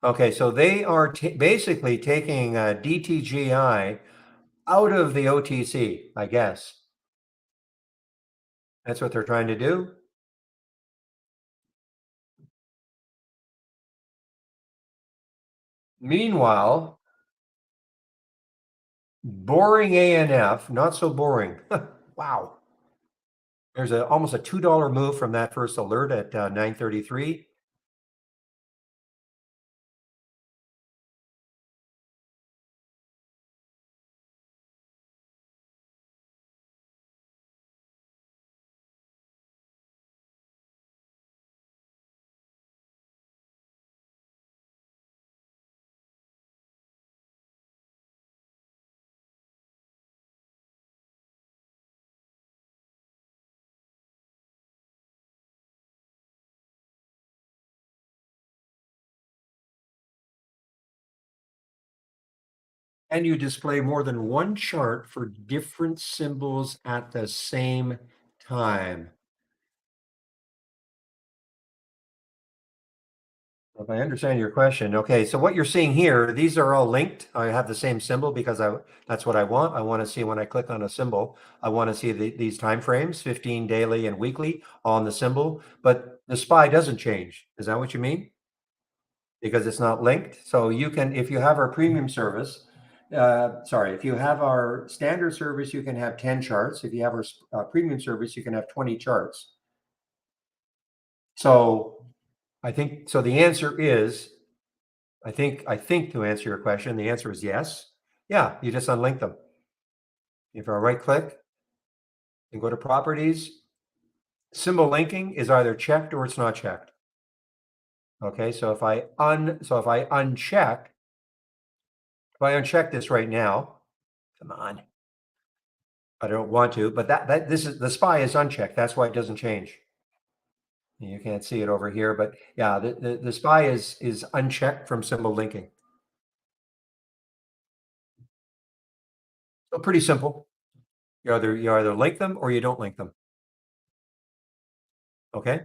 Okay, so they are basically taking DTGI out of the OTC, I guess. That's what they're trying to do. Meanwhile, boring ANF, not so boring. Wow. There's almost a $2 move from that first alert at 9:33. Can you display more than one chart for different symbols at the same time? If I understand your question, okay, so what you're seeing here, these are all linked. I have the same symbol because that's what I want. I want to see when I click on a symbol, I want to see these time frames, 15 daily and weekly on the symbol, but the SPY doesn't change. Is that what you mean? Because it's not linked. So you can, if you have our premium service, sorry, if you have our standard service, you can have 10 charts. If you have our premium service, you can have 20 charts. So I think, so the answer is, I think to answer your question, the answer is yes. Yeah, you just unlink them. If I right click and go to properties, symbol linking is either checked or it's not checked. Okay, so if I uncheck, if I uncheck this right now, come on, I don't want to, but this is the SPY is unchecked. That's why it doesn't change. You can't see it over here, but yeah, the SPY is unchecked from symbol linking. So pretty simple. You either link them or you don't link them. Okay.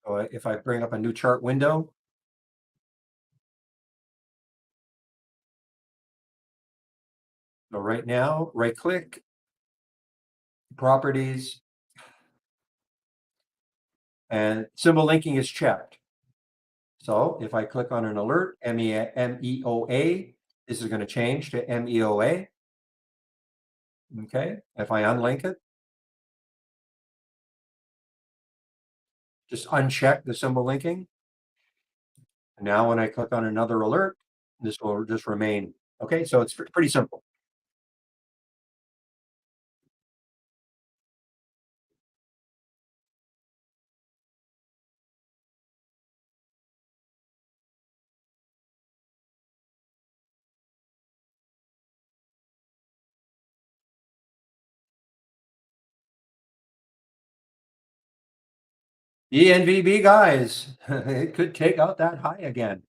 So if I bring up a new chart window, so right now, right click, properties, and symbol linking is checked. So if I click on an alert, MEOA, this is going to change to MEOA. Okay. If I unlink it, just uncheck the symbol linking. And now when I click on another alert, this will just remain. Okay. So it's pretty simple. ENVB guys, it could take out that high again.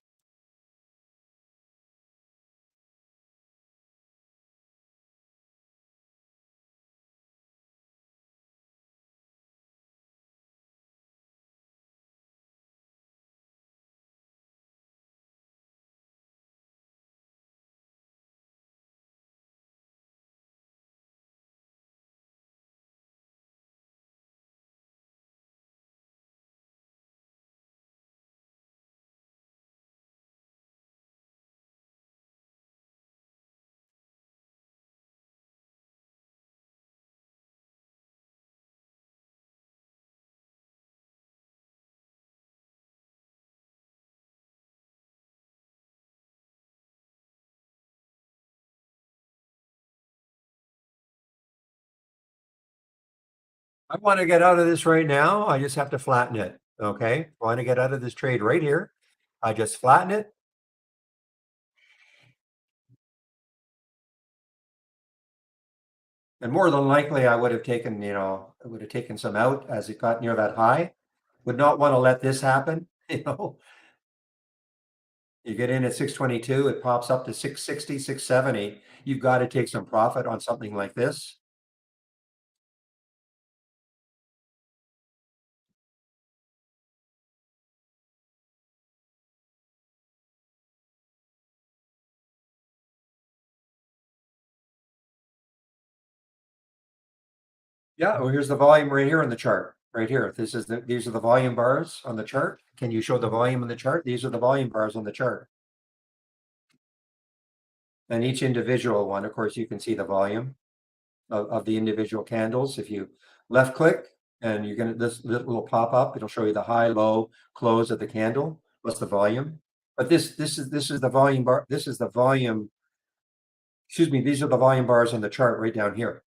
I want to get out of this right now. I just have to flatten it. Okay. I want to get out of this trade right here. I just flatten it. And more than likely, I would have taken, I would have taken some out as it got near that high. Would not want to let this happen. You get in at 622, it pops up to 660, 670. You've got to take some profit on something like this. Yeah, well, here's the volume right here on the chart. Right here. These are the volume bars on the chart. Can you show the volume on the chart? These are the volume bars on the chart. And each individual one, of course, you can see the volume of the individual candles. If you left click and you're gonna this will pop up, it'll show you the high, low, close of the candle. What's the volume? But this is the volume bar. This is the volume. Excuse me. These are the volume bars on the chart right down here.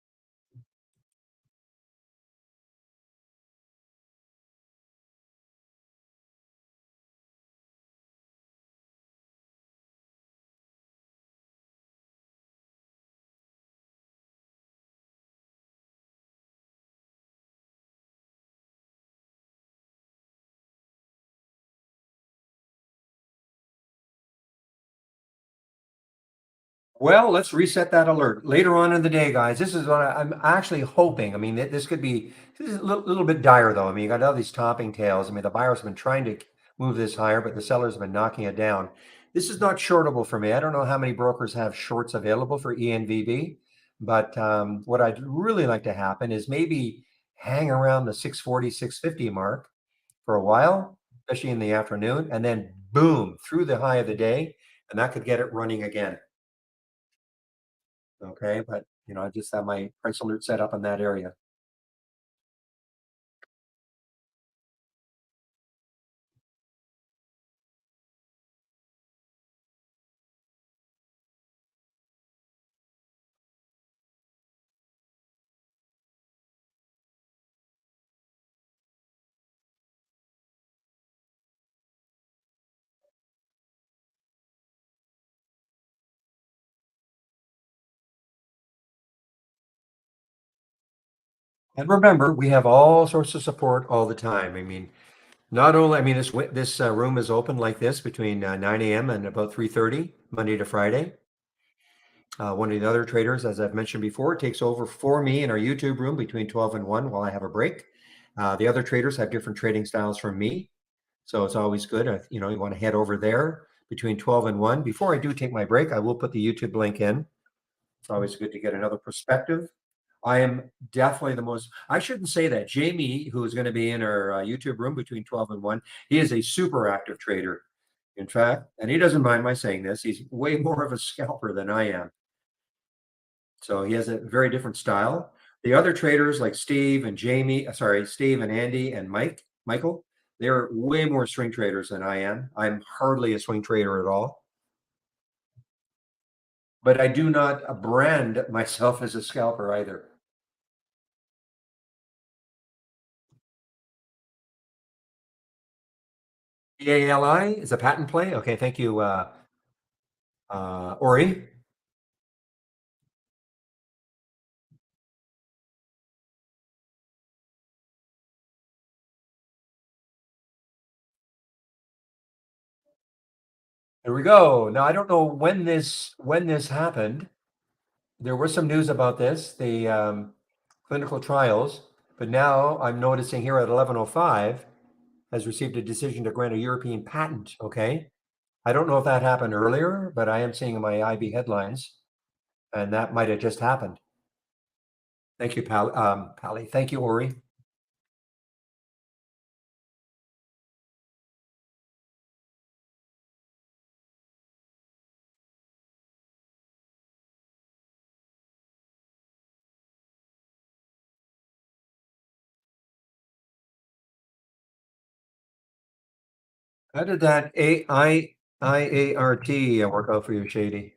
Well, let's reset that alert later on in the day, guys. This is what I'm actually hoping. I mean, this could be this is a little bit dire, though. I mean, you got all these topping tails. I mean, the buyers have been trying to move this higher, but the sellers have been knocking it down. This is not shortable for me. I don't know how many brokers have shorts available for ENVB, but what I'd really like to happen is maybe hang around the 640, 650 mark for a while, especially in the afternoon, and then boom through the high of the day, and that could get it running again. Okay, but, I just have my price alert set up in that area. And remember, we have all sorts of support all the time. I mean, not only, I mean, this room is open like this between 9 a.m. and about 3:30, Monday to Friday. One of the other traders, as I've mentioned before, takes over for me in our YouTube room between 12 and 1 while I have a break. The other traders have different trading styles from me. So it's always good. You want to head over there between 12 and 1. Before I do take my break, I will put the YouTube link in. It's always good to get another perspective. I am definitely the most, I shouldn't say that. Jamie, who is going to be in our YouTube room between 12 and 1, he is a super active trader. In fact, and he doesn't mind my saying this, he's way more of a scalper than I am. So he has a very different style. The other traders like Steve and Steve and Andy and Michael, they're way more swing traders than I am. I'm hardly a swing trader at all, but I do not brand myself as a scalper either. EALI is a patent play. Okay, thank you, Ori. Here we go. Now I don't know when this happened. There was some news about this, the clinical trials, but now I'm noticing here at 11:05 has received a decision to grant a European patent. Okay, I don't know if that happened earlier, but I am seeing in my IB headlines, and that might have just happened. Thank you, Pally. Thank you, Ori. How did that IART work out for you, Shady?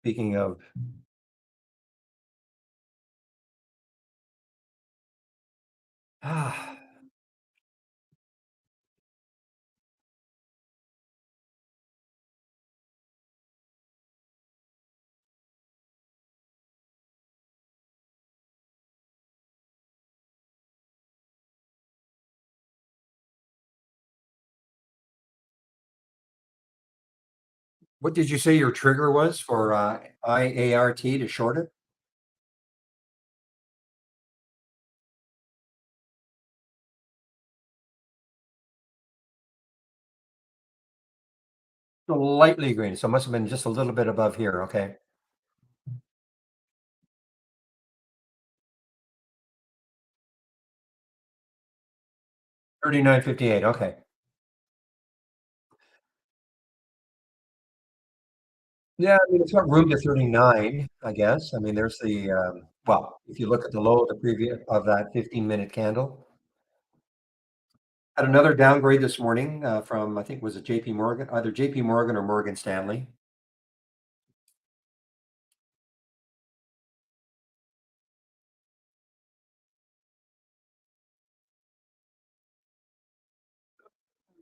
Speaking of, ah, what did you say your trigger was for IART to short it? Lightly green, so it must have been just a little bit above here. Okay, 39.58. Okay. Yeah, I mean, it's got room to 39, I guess. I mean, there's the, well, if you look at the low of the previous of that 15-minute candle. Had another downgrade this morning from, I think, was it JP Morgan, either JP Morgan or Morgan Stanley.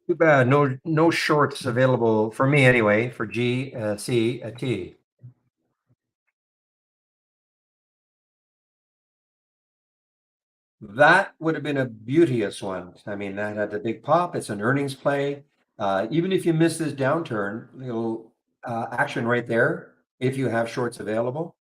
Too bad. No shorts available for me anyway, for G, C, T. That would have been a beauteous one. I mean, that had the big pop. It's an earnings play. Even if you miss this downturn, you'll action right there if you have shorts available.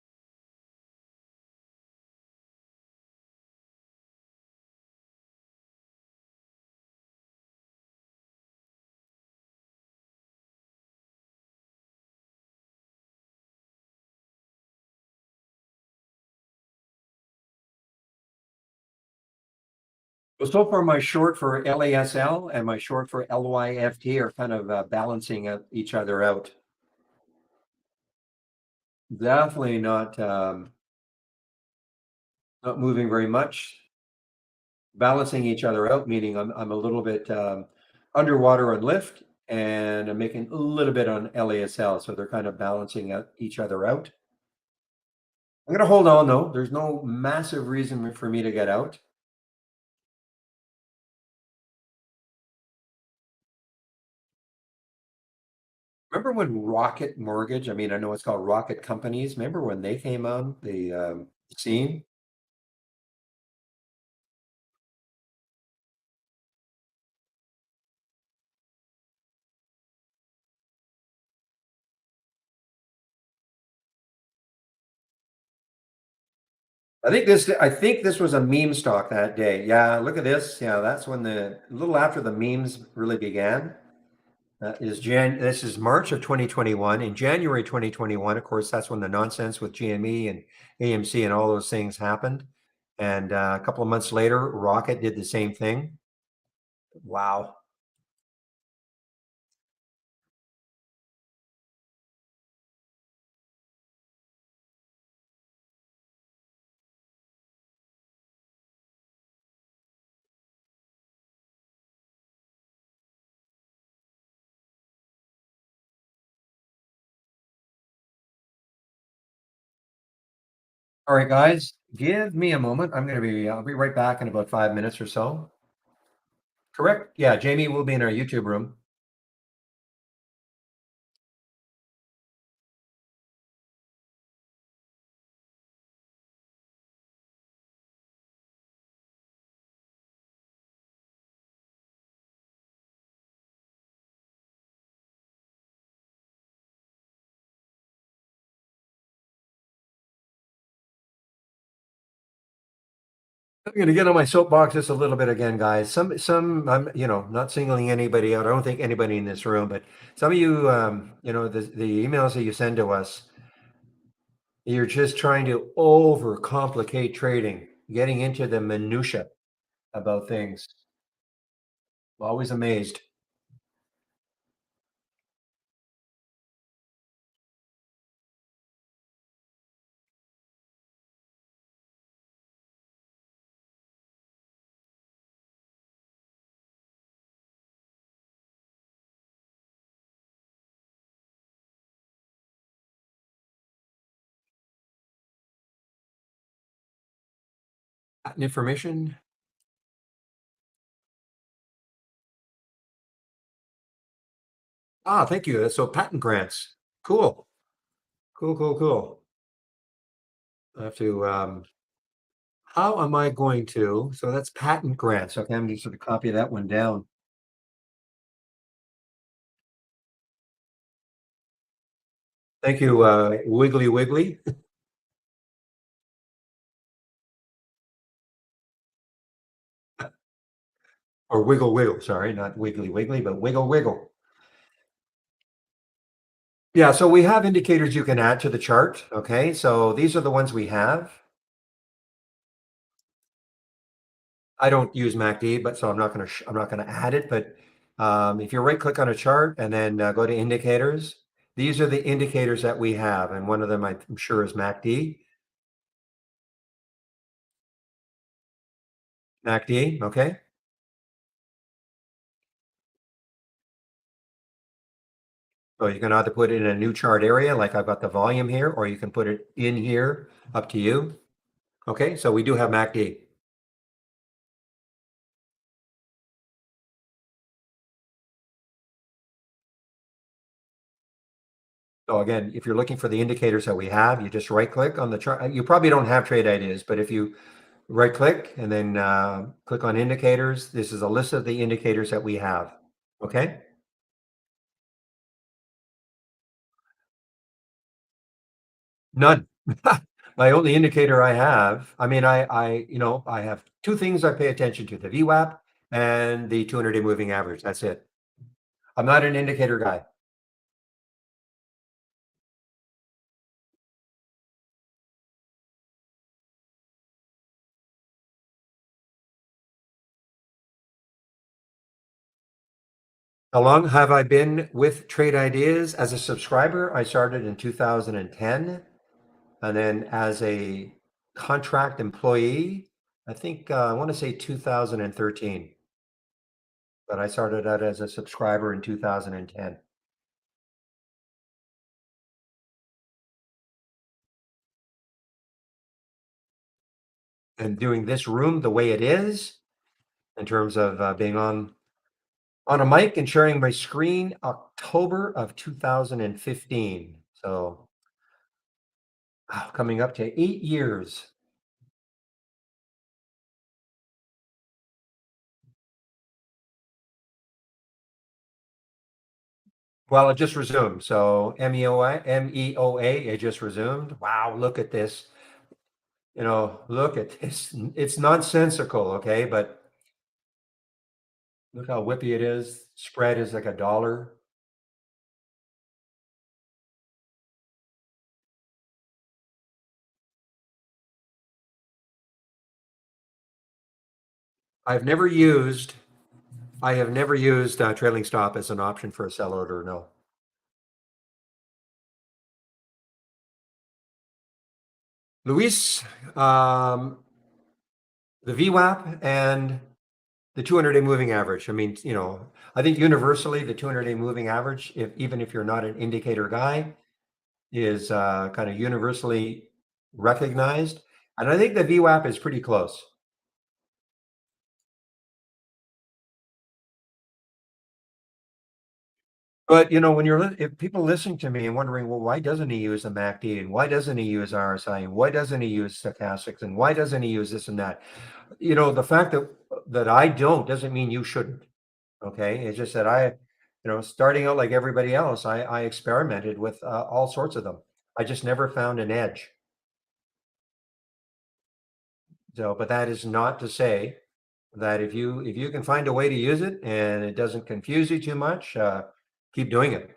Well, so far, my short for LASL and my short for LYFT are kind of balancing each other out. Definitely not moving very much. Balancing each other out, meaning I'm a little bit underwater on lift, and I'm making a little bit on LASL, so they're kind of balancing out each other out. I'm gonna hold on though. There's no massive reason for me to get out. Remember when Rocket Mortgage, I mean, I know it's called Rocket Companies. Remember when they came on the scene? I think this was a meme stock that day. Yeah, look at this. Yeah, that's when a little after the memes really began. This is March of 2021. In January 2021, of course, that's when the nonsense with GME and AMC and all those things happened. And a couple of months later, Rocket did the same thing. Wow. All right, guys, give me a moment. I'll be right back in about 5 minutes or so. Correct? Yeah, Jamie will be in our YouTube room. I'm going to get on my soapbox just a little bit again, guys. I'm, not singling anybody out. I don't think anybody in this room, but some of you, the emails that you send to us, you're just trying to overcomplicate trading, getting into the minutia about things. Always amazed. Information. Ah, thank you. So patent grants. Cool. Cool, cool, cool. I have to, how am I going to, so that's patent grants. Okay, I'm just going to copy that one down. Thank you, Wiggly Wiggly, or Wiggle Wiggle. Sorry, not Wiggly Wiggly, but Wiggle Wiggle. Yeah, so we have indicators you can add to the chart. Okay, so these are the ones we have. I don't use MACD, but so I'm not going to add it. But if you right click on a chart and then go to indicators, these are the indicators that we have, and one of them I'm sure is MACD. MACD, okay. So you can either put it in a new chart area, like I've got the volume here, or you can put it in here, up to you. Okay, so we do have MACD. So again, if you're looking for the indicators that we have, you just right click on the chart. You probably don't have trade ideas, but if you right click and then click on indicators. This is a list of the indicators that we have. Okay. None. My only indicator I have, I mean, I have two things I pay attention to, the VWAP and the 200-day moving average. That's it. I'm not an indicator guy. How long have I been with Trade Ideas as a subscriber? I started in 2010, and then as a contract employee, I think I want to say 2013, but I started out as a subscriber in 2010. And doing this room the way it is, in terms of being on a mic and sharing my screen, October of 2015. So wow, coming up to 8 years. Well, it just resumed. So MEOA, it just resumed. Wow, look at this. Look at this. It's nonsensical, okay? But look how whippy it is. Spread is like a dollar. I've never used, I have never used trailing stop as an option for a sell order. No. Luis, the VWAP and the 200-day moving average. I mean, I think universally the 200-day moving average, if even if you're not an indicator guy, is kind of universally recognized. And I think the VWAP is pretty close. But when if people listening to me and wondering, well, why doesn't he use the MACD and why doesn't he use RSI and why doesn't he use stochastics and why doesn't he use this and that? The fact that I don't doesn't mean you shouldn't. Okay, it's just that starting out like everybody else, I experimented with all sorts of them. I just never found an edge. So, but that is not to say that if you can find a way to use it and it doesn't confuse you too much, keep doing it.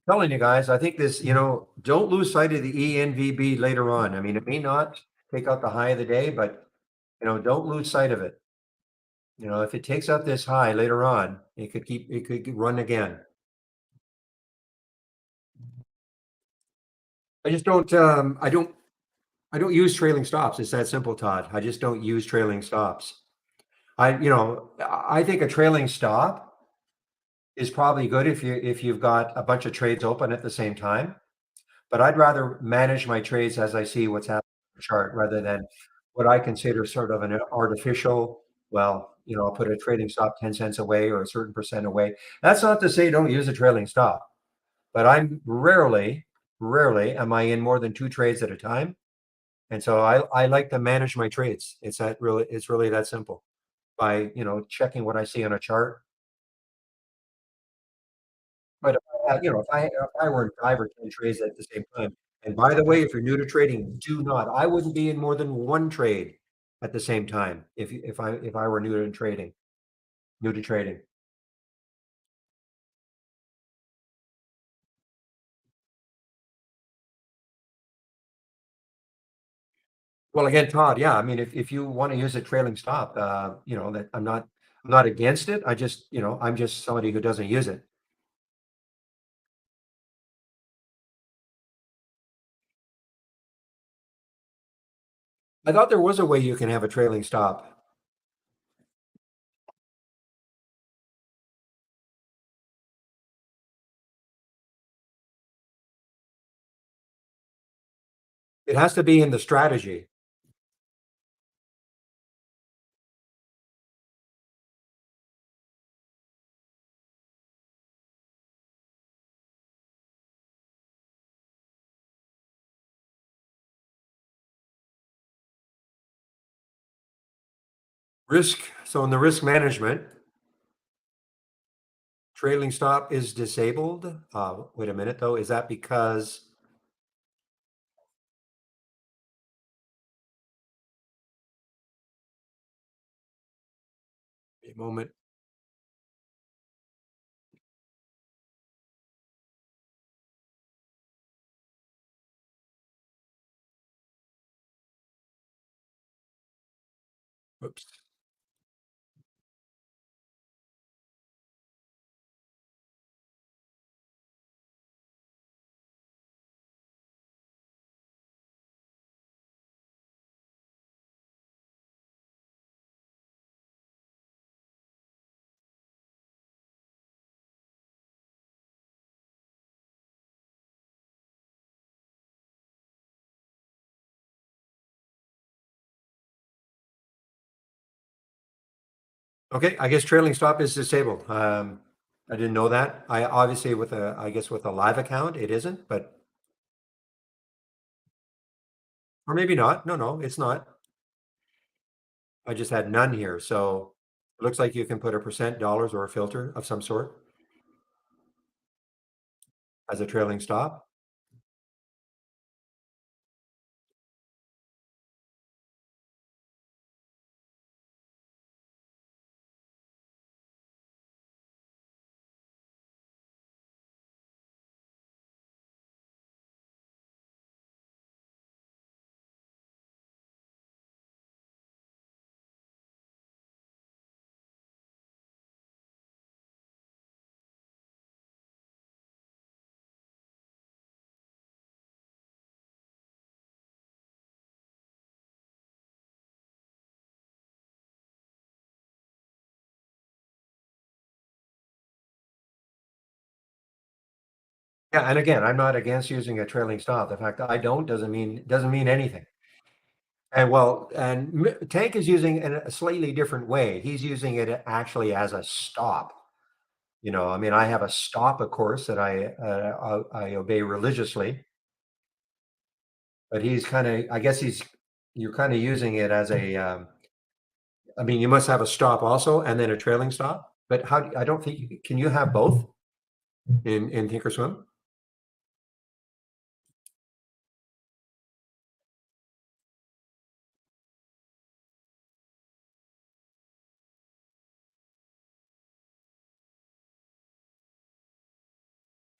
Telling you guys, I think this, don't lose sight of the ENVB later on. I mean, it may not take out the high of the day, but don't lose sight of it. If it takes out this high later on, it could run again. I just don't I don't use trailing stops. It's that simple, Todd. I just don't use trailing stops. I think a trailing stop is probably good if you've got a bunch of trades open at the same time. But I'd rather manage my trades as I see what's happening on the chart rather than what I consider sort of an artificial, well, I'll put a trading stop 10 cents away or a certain percent away. That's not to say don't use a trailing stop, but I'm rarely am I in more than two trades at a time. And so I like to manage my trades. It's really that simple. By, checking what I see on a chart. But if I were in 5 or 10 trades at the same time, and by the way, if you're new to trading, do not, I wouldn't be in more than 1 trade at the same time if I were new to trading. Well, again, Todd, yeah, I mean, if you wanna use a trailing stop, that I'm not against it. I'm just somebody who doesn't use it. I thought there was a way you can have a trailing stop. It has to be in the strategy. Risk. So in the risk management, trailing stop is disabled. Wait a minute though. Is that because a moment? Oops. Okay, I guess trailing stop is disabled. I didn't know that. I obviously with a, I guess with a live account, it isn't, but or maybe not. No, no, it's not. I just had none here. So it looks like you can put a percent, dollars, or a filter of some sort as a trailing stop. Yeah, and again, I'm not against using a trailing stop. The fact that I don't doesn't mean anything. And well, and Tank is using it in a slightly different way. He's using it actually as a stop. I mean, I have a stop, of course, that I obey religiously, but he's kind of, I guess you're kind of using it as a, I mean, you must have a stop also and then a trailing stop. But I don't think can you have both in Thinkorswim?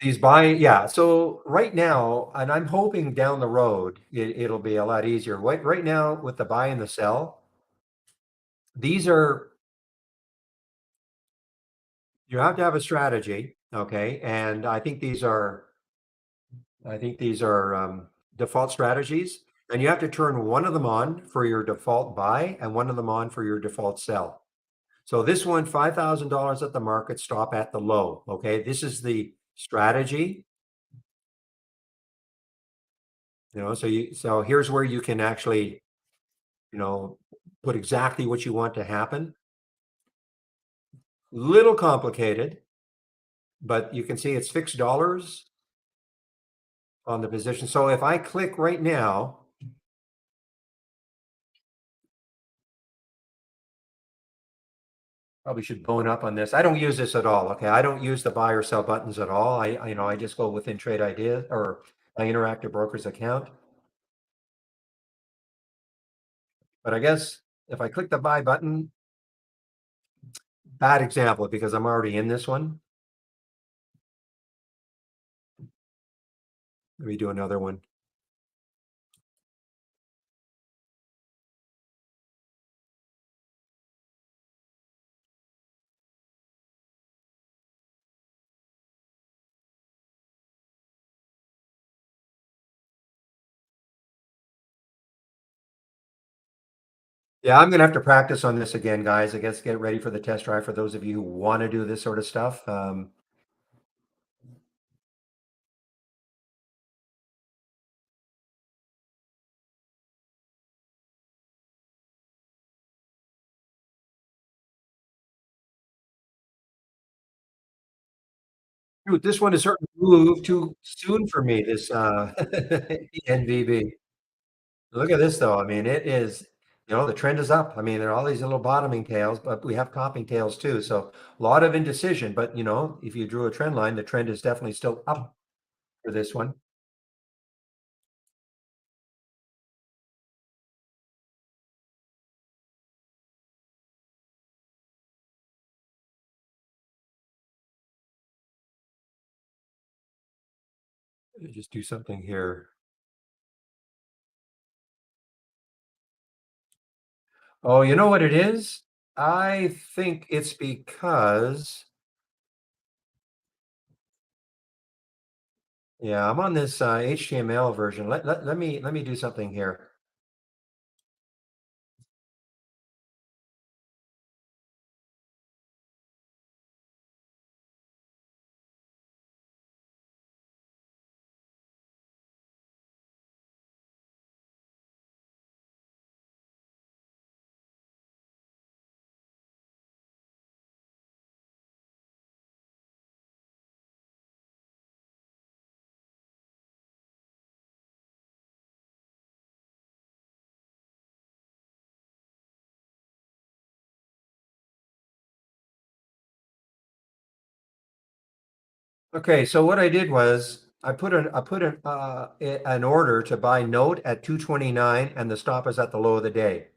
Yeah. So right now, and I'm hoping down the road it'll be a lot easier. Right now with the buy and the sell, these are you have to have a strategy, okay? And I think these are default strategies, and you have to turn one of them on for your default buy and one of them on for your default sell. So this one, $5,000 at the market, stop at the low. Okay, this is the strategy. So here's where you can actually, you know, put exactly what you want to happen. Little complicated, but you can see it's fixed dollars on the position. So if I click right now, probably should bone up on this. I don't use this at all. Okay, I don't use the buy or sell buttons at all. I just go within Trade Ideas or my Interactive Brokers account. But I guess if I click the buy button, bad example because I'm already in this one. Let me do another one. Yeah, I'm gonna have to practice on this again, guys. I guess get ready for the test drive for those of you who want to do this sort of stuff. Dude, this one is starting to move too soon for me. This NVB. Look at this though. I mean, it is. The trend is up. I mean, there are all these little bottoming tails, but we have topping tails too. So a lot of indecision. But if you drew a trend line, the trend is definitely still up for this one. Let me just do something here. Oh, you know what it is? I think it's because, yeah, I'm on this HTML version. Let me do something here. Okay, so what I did was an order to buy note at 229 and the stop is at the low of the day.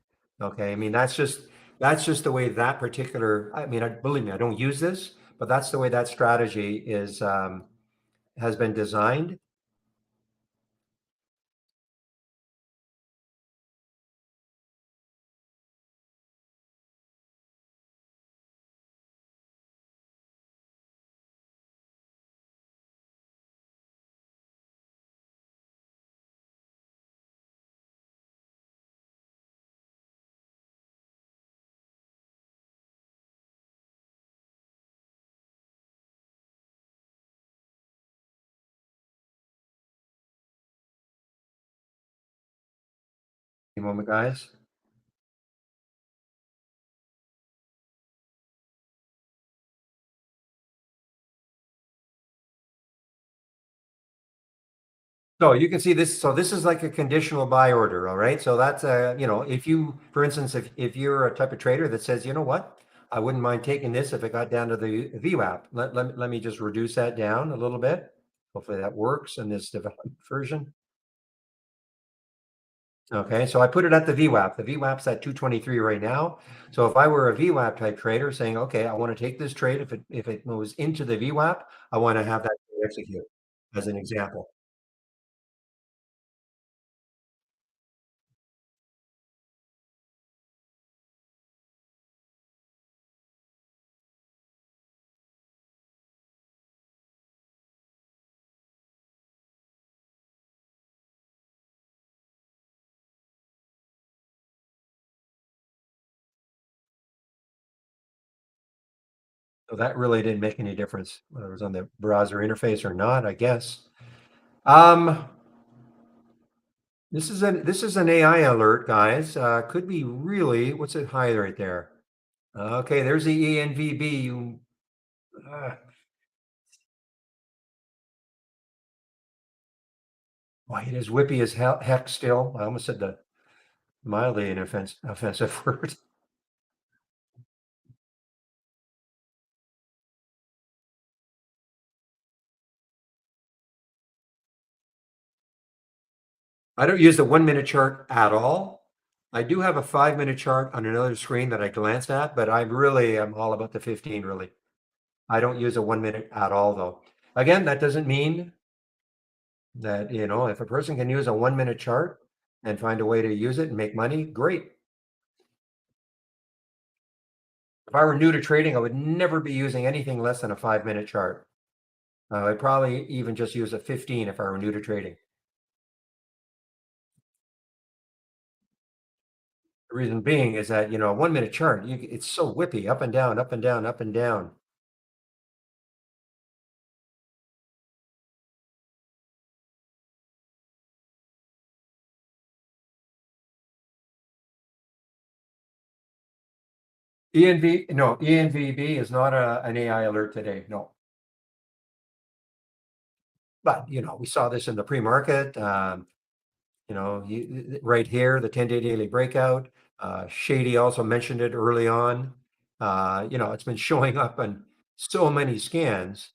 Okay, I mean that's just the way that particular. I mean, believe me, I don't use this, but that's the way that strategy is has been designed. You moment, guys. So you can see this. So this is like a conditional buy order, all right? So that's if you, for instance, if you're a type of trader that says, you know what, I wouldn't mind taking this if it got down to the VWAP. Let me just reduce that down a little bit. Hopefully that works in this developed version. Okay, so I put it at the VWAP. The VWAP's at 223 right now. So if I were a VWAP type trader saying, okay, I want to take this trade, if it moves into the VWAP, I want to have that execute as an example. So that really didn't make any difference whether it was on the browser interface or not, I guess. Um, this is an AI alert, guys. Could be really, what's it high right there? Okay, there's the ENVB. Uh, Boy, it is whippy as heck still. I almost said the mildly offensive word. I don't use the 1 minute chart at all. I do have a 5 minute chart on another screen that I glanced at, but I'm all about the 15 really. I don't use a 1 minute at all though. Again, that doesn't mean that, if a person can use a 1 minute chart and find a way to use it and make money, great. If I were new to trading, I would never be using anything less than a 5 minute chart. I'd probably even just use a 15 if I were new to trading. The reason being is that, a 1 minute chart, it's so whippy, up and down, up and down, up and down. ENVB is not an AI alert today. No, but we saw this in the pre-market. Right here, the 10-day daily breakout. Shady also mentioned it early on. It's been showing up on so many scans.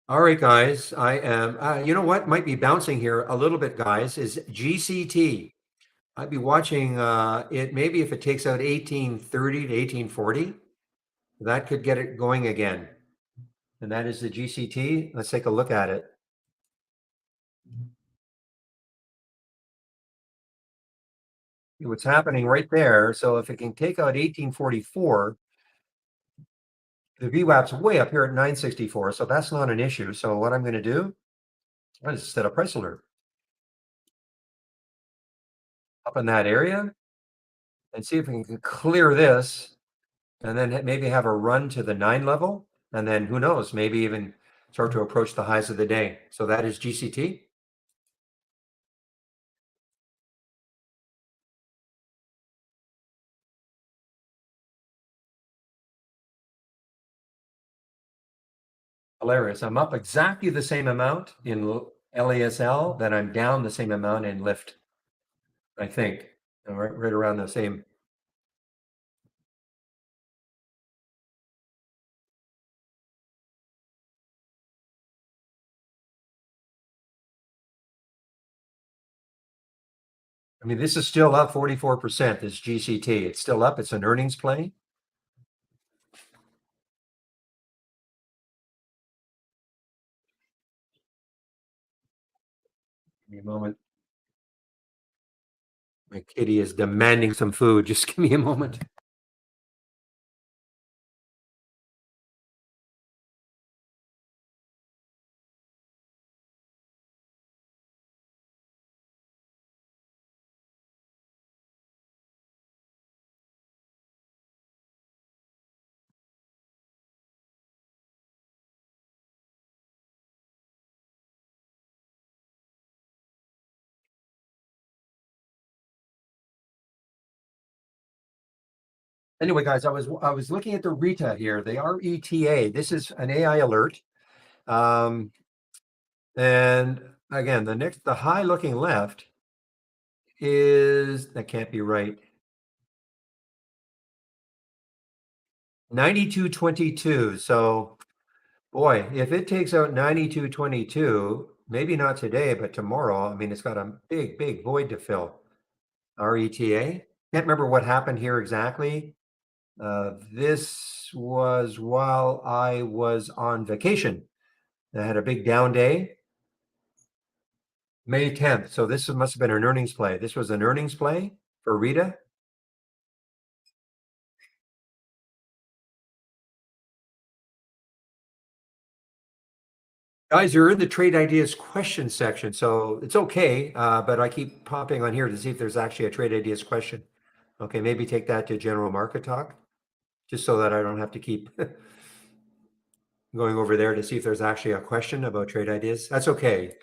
All right, guys, I am, you know what might be bouncing here a little bit, guys, is GCT. I'd be watching it maybe if it takes out 1830 to 1840, that could get it going again. And that is the GCT. Let's take a look at it. What's happening right there. So if it can take out 1844, the VWAP's way up here at 964. So that's not an issue. So what I'm going to do, I just set a price alert up in that area and see if we can clear this and then maybe have a run to the 9 level. And then who knows, maybe even start to approach the highs of the day. So that is GCT. Hilarious. I'm up exactly the same amount in LASL that I'm down the same amount in Lyft, I think. Right around the same. I mean, this is still up 44%, this GCT. It's still up. It's an earnings play. Give me a moment. My kitty is demanding some food. Just give me a moment. Anyway, guys, I was looking at the RETA here. The RETA. This is an AI alert. Um, and again, the high looking left is, that can't be right. 92.22. So boy, if it takes out 92.22, maybe not today, but tomorrow, I mean, it's got a big, big void to fill. RETA. Can't remember what happened here exactly. This was while I was on vacation. I had a big down day. May 10th. So this must have been an earnings play. This was an earnings play for Rita. Guys, you're in the trade ideas question section, so it's okay. But I keep popping on here to see if there's actually a trade ideas question. Okay, maybe take that to general market talk, just so that I don't have to keep going over there to see if there's actually a question about trade ideas. That's okay.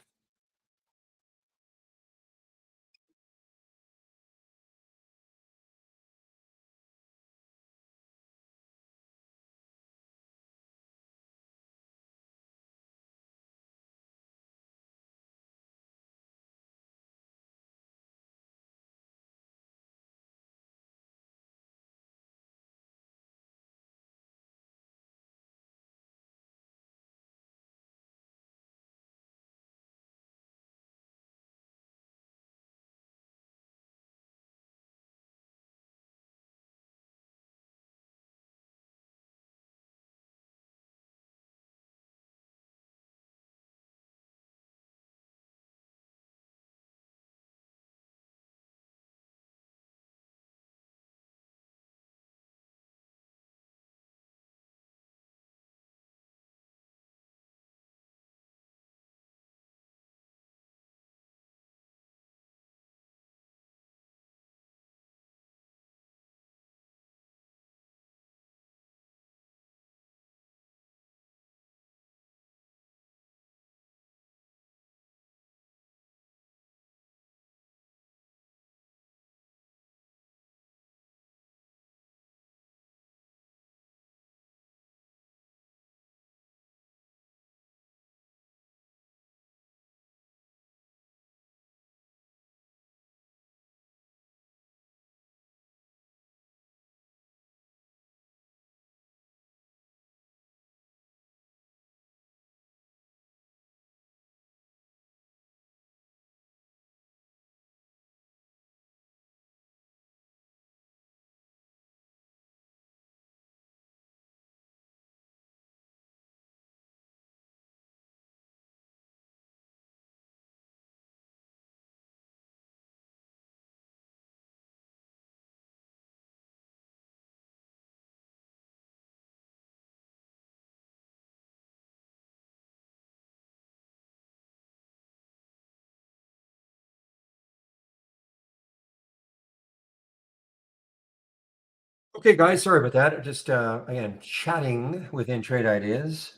Okay, guys, sorry about that. Just again chatting within Trade Ideas.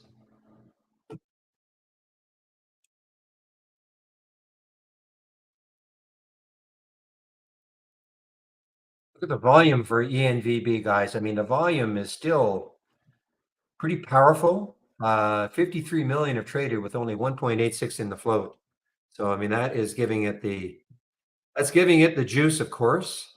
Look at the volume for ENVB, guys. I mean, the volume is still pretty powerful. 53 million have traded with only 1.86 in the float. So I mean, that's giving it the juice, of course.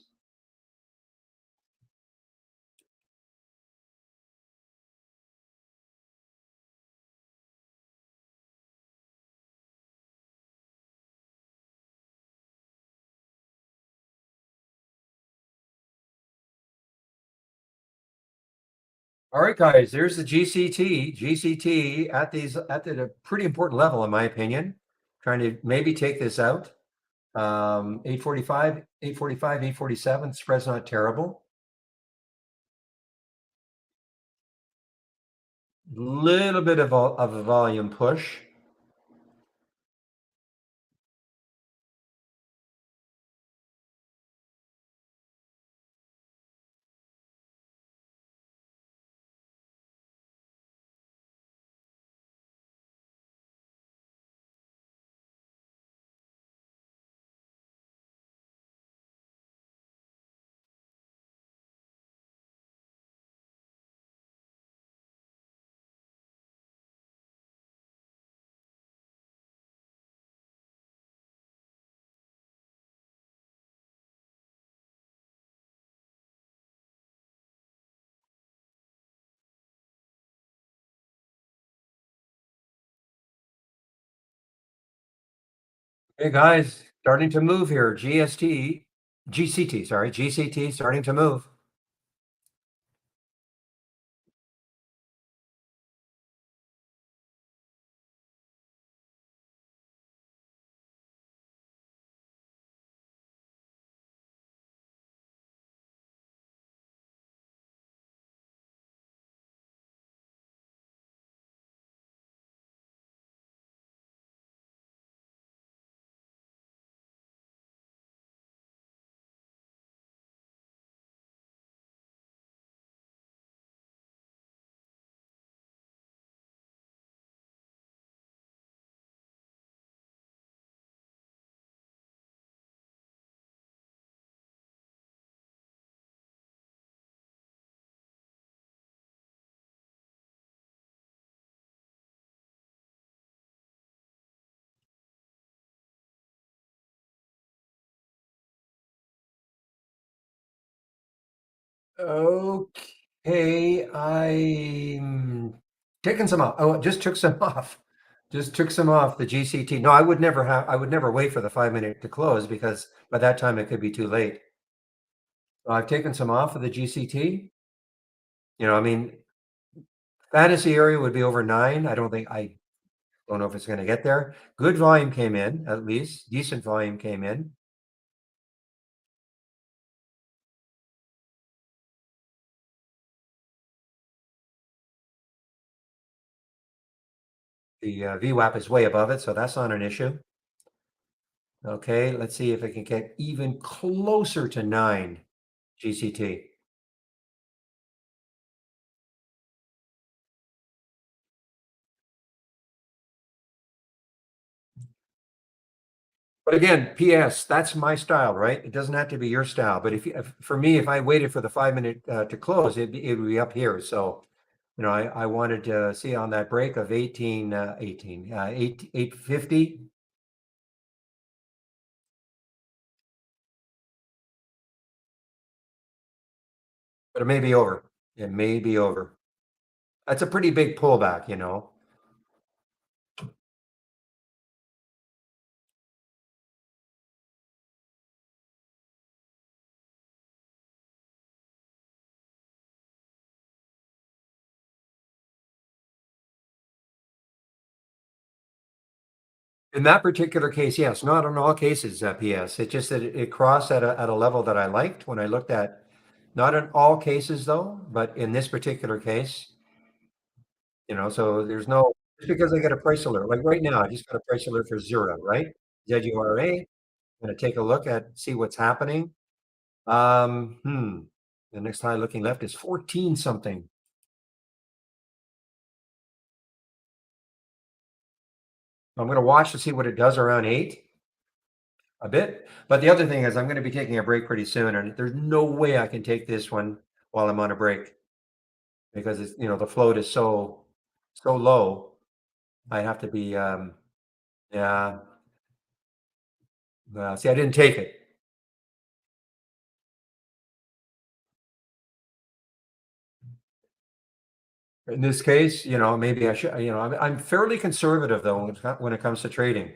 All right, guys, there's the GCT. GCT at a pretty important level, in my opinion. Trying to maybe take this out. 845, 845, 847. Spread's not terrible. Little bit of a volume push. Hey guys, starting to move here. GCT, sorry, GCT starting to move. Okay, I'm taking some off. Oh, just took some off. Just took some off the GCT. No, I would never wait for the 5 minute to close because by that time it could be too late. So I've taken some off of the GCT. I mean, fantasy area would be over 9. I don't know if it's going to get there. Good volume came in, at least. Decent volume came in. The VWAP is way above it, so that's not an issue. Okay, let's see if it can get even closer to 9 GCT. But again, PS, that's my style, right? It doesn't have to be your style. But for me, if I waited for the 5 minute to close, it would be up here. So, I wanted to see on that break of 850. But it may be over. It may be over. That's a pretty big pullback. In that particular case, yes, not in all cases, PS. It's just that it crossed at a level that I liked when I looked at, not in all cases though, but in this particular case, so there's no, just because I get a price alert, like right now, I just got a price alert for Zura, right? ZURA, gonna take a look at, see what's happening. Um, hmm. The next high looking left is 14 something. I'm going to watch to see what it does around 8 a bit. But the other thing is I'm going to be taking a break pretty soon, and there's no way I can take this one while I'm on a break because it's, the float is so low. I have to be yeah. See, I didn't take it. In this case, maybe I should, I'm fairly conservative though when it comes to trading.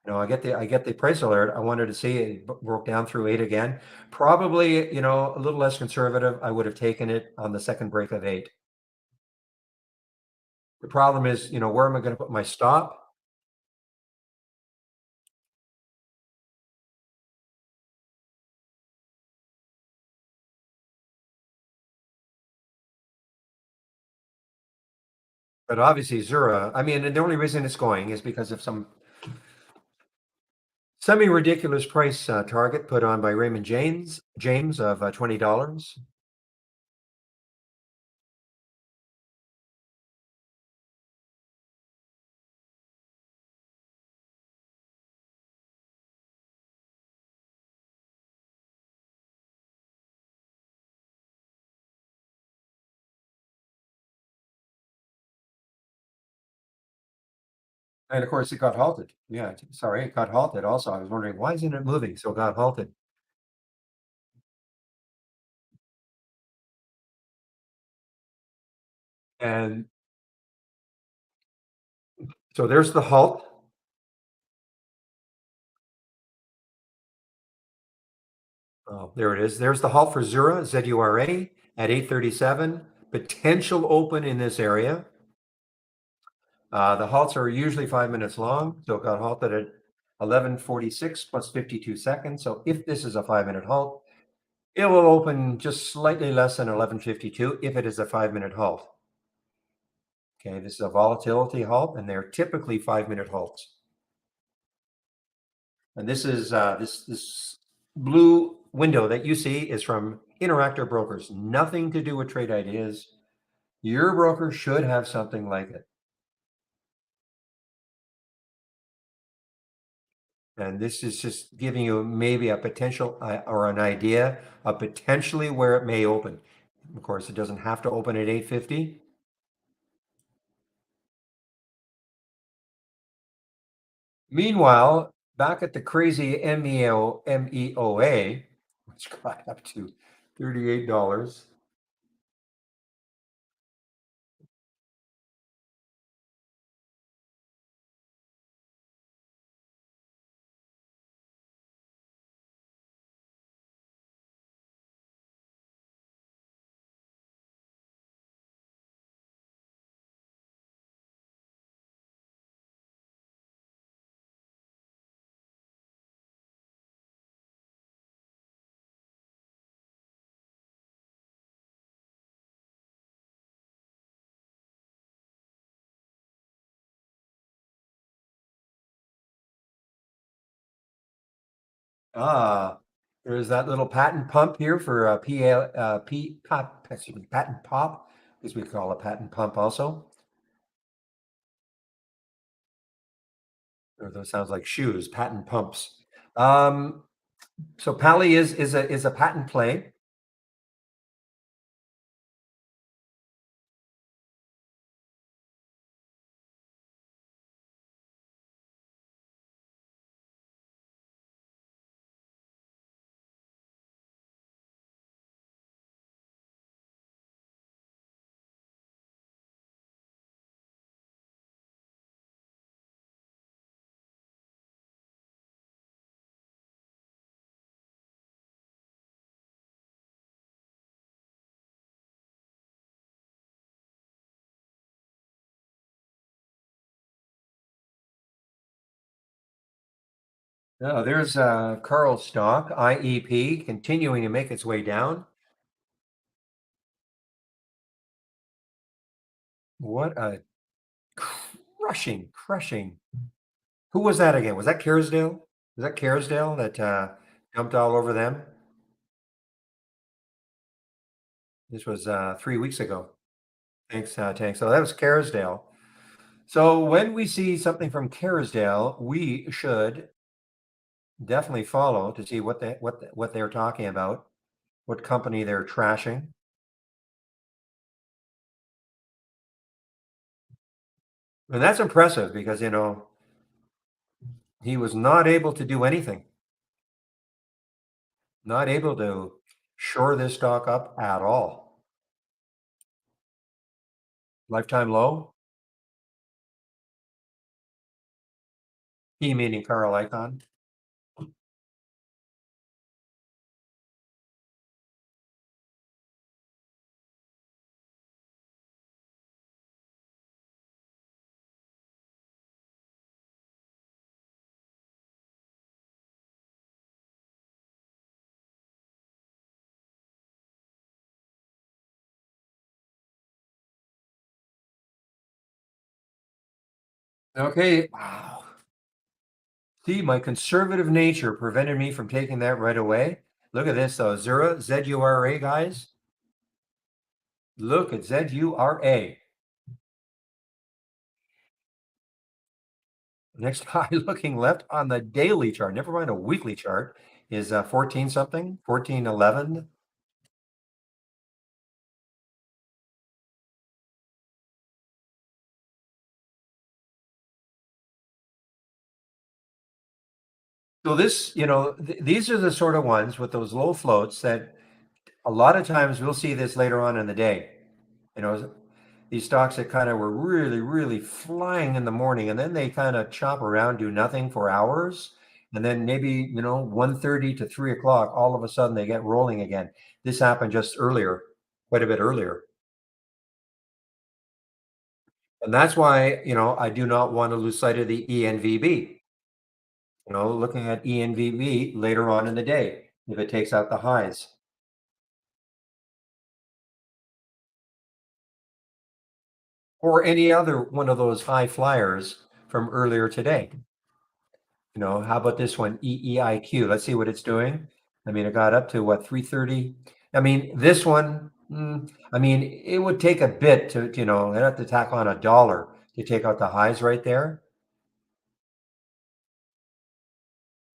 I get the price alert. I wanted to see it broke down through 8 again. Probably, a little less conservative. I would have taken it on the second break of 8. The problem is, where am I going to put my stop? But obviously Zura, I mean, and the only reason it's going is because of some semi-ridiculous price target put on by Raymond James of $20. And of course, it got halted. Yeah, sorry, it got halted also. I was wondering, why isn't it moving? So it got halted. And so there's the halt. Oh, there it is. There's the halt for Zura, ZURA at 837. Potential open in this area. The halts are usually 5 minutes long. So it got halted at 11:46 plus 52 seconds. So if this is a 5-minute halt, it will open just slightly less than 11:52 if it is a 5-minute halt. Okay, this is a volatility halt, and they're typically 5-minute halts. And this is this blue window that you see is from Interactive Brokers. Nothing to do with trade ideas. Your broker should have something like it. And this is just giving you maybe a potential or an idea of potentially where it may open. Of course, it doesn't have to open at 850. Meanwhile, back at the crazy MEOA, which got up to $38. Ah, there's that little patent pump here for excuse me, patent pop, as we call a patent pump also. Or those sounds like shoes, patent pumps. Um, so Pally is a patent play. There's Carl stock, IEP, continuing to make its way down. What a crushing. Who was that again? Was that Kerrisdale? Was that Kerrisdale that jumped all over them? This was 3 weeks ago. Thanks, Tank. So that was Kerrisdale. So when we see something from Kerrisdale, we should definitely follow to see what they're talking about, what company they're trashing. And that's impressive because, he was not able to do anything, not able to shore this stock up at all. Lifetime low, he meaning Carl Icahn. Okay. Wow. See, my conservative nature prevented me from taking that right away. Look at this though. Zura, Z-U-R-A, guys. Look at Z-U-R-A. Next high looking left on the daily chart, never mind a weekly chart, is 14 something, 14.11. So this, these are the sort of ones with those low floats that a lot of times we'll see this later on in the day. You know, these stocks that kind of were really, really flying in the morning and then they kind of chop around, do nothing for hours. And then maybe, 1:30 to 3 o'clock, all of a sudden they get rolling again. This happened just earlier, quite a bit earlier. And that's why, I do not want to lose sight of the ENVB. Looking at ENVB later on in the day, if it takes out the highs. Or any other one of those high flyers from earlier today. How about this one, EEIQ? Let's see what it's doing. I mean, it got up to what, 330? I mean, this one, I mean, it would take a bit to, they'd have to tack on $1 to take out the highs right there.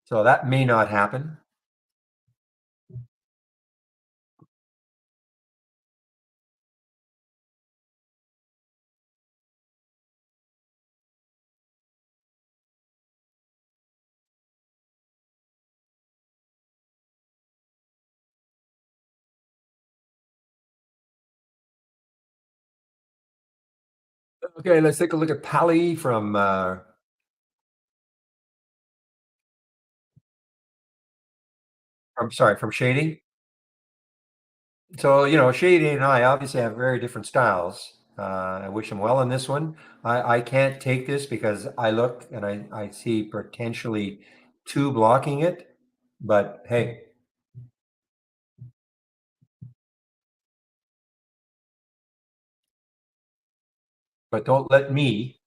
So that may not happen. Okay, let's take a look at Pally from Shady. So, Shady and I obviously have very different styles. I wish him well in this one. I can't take this because I look and I see potentially two blocking it. But hey, but don't let me.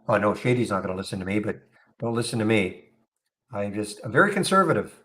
Oh no, Shady's not going to listen to me, but don't listen to me. I'm very conservative.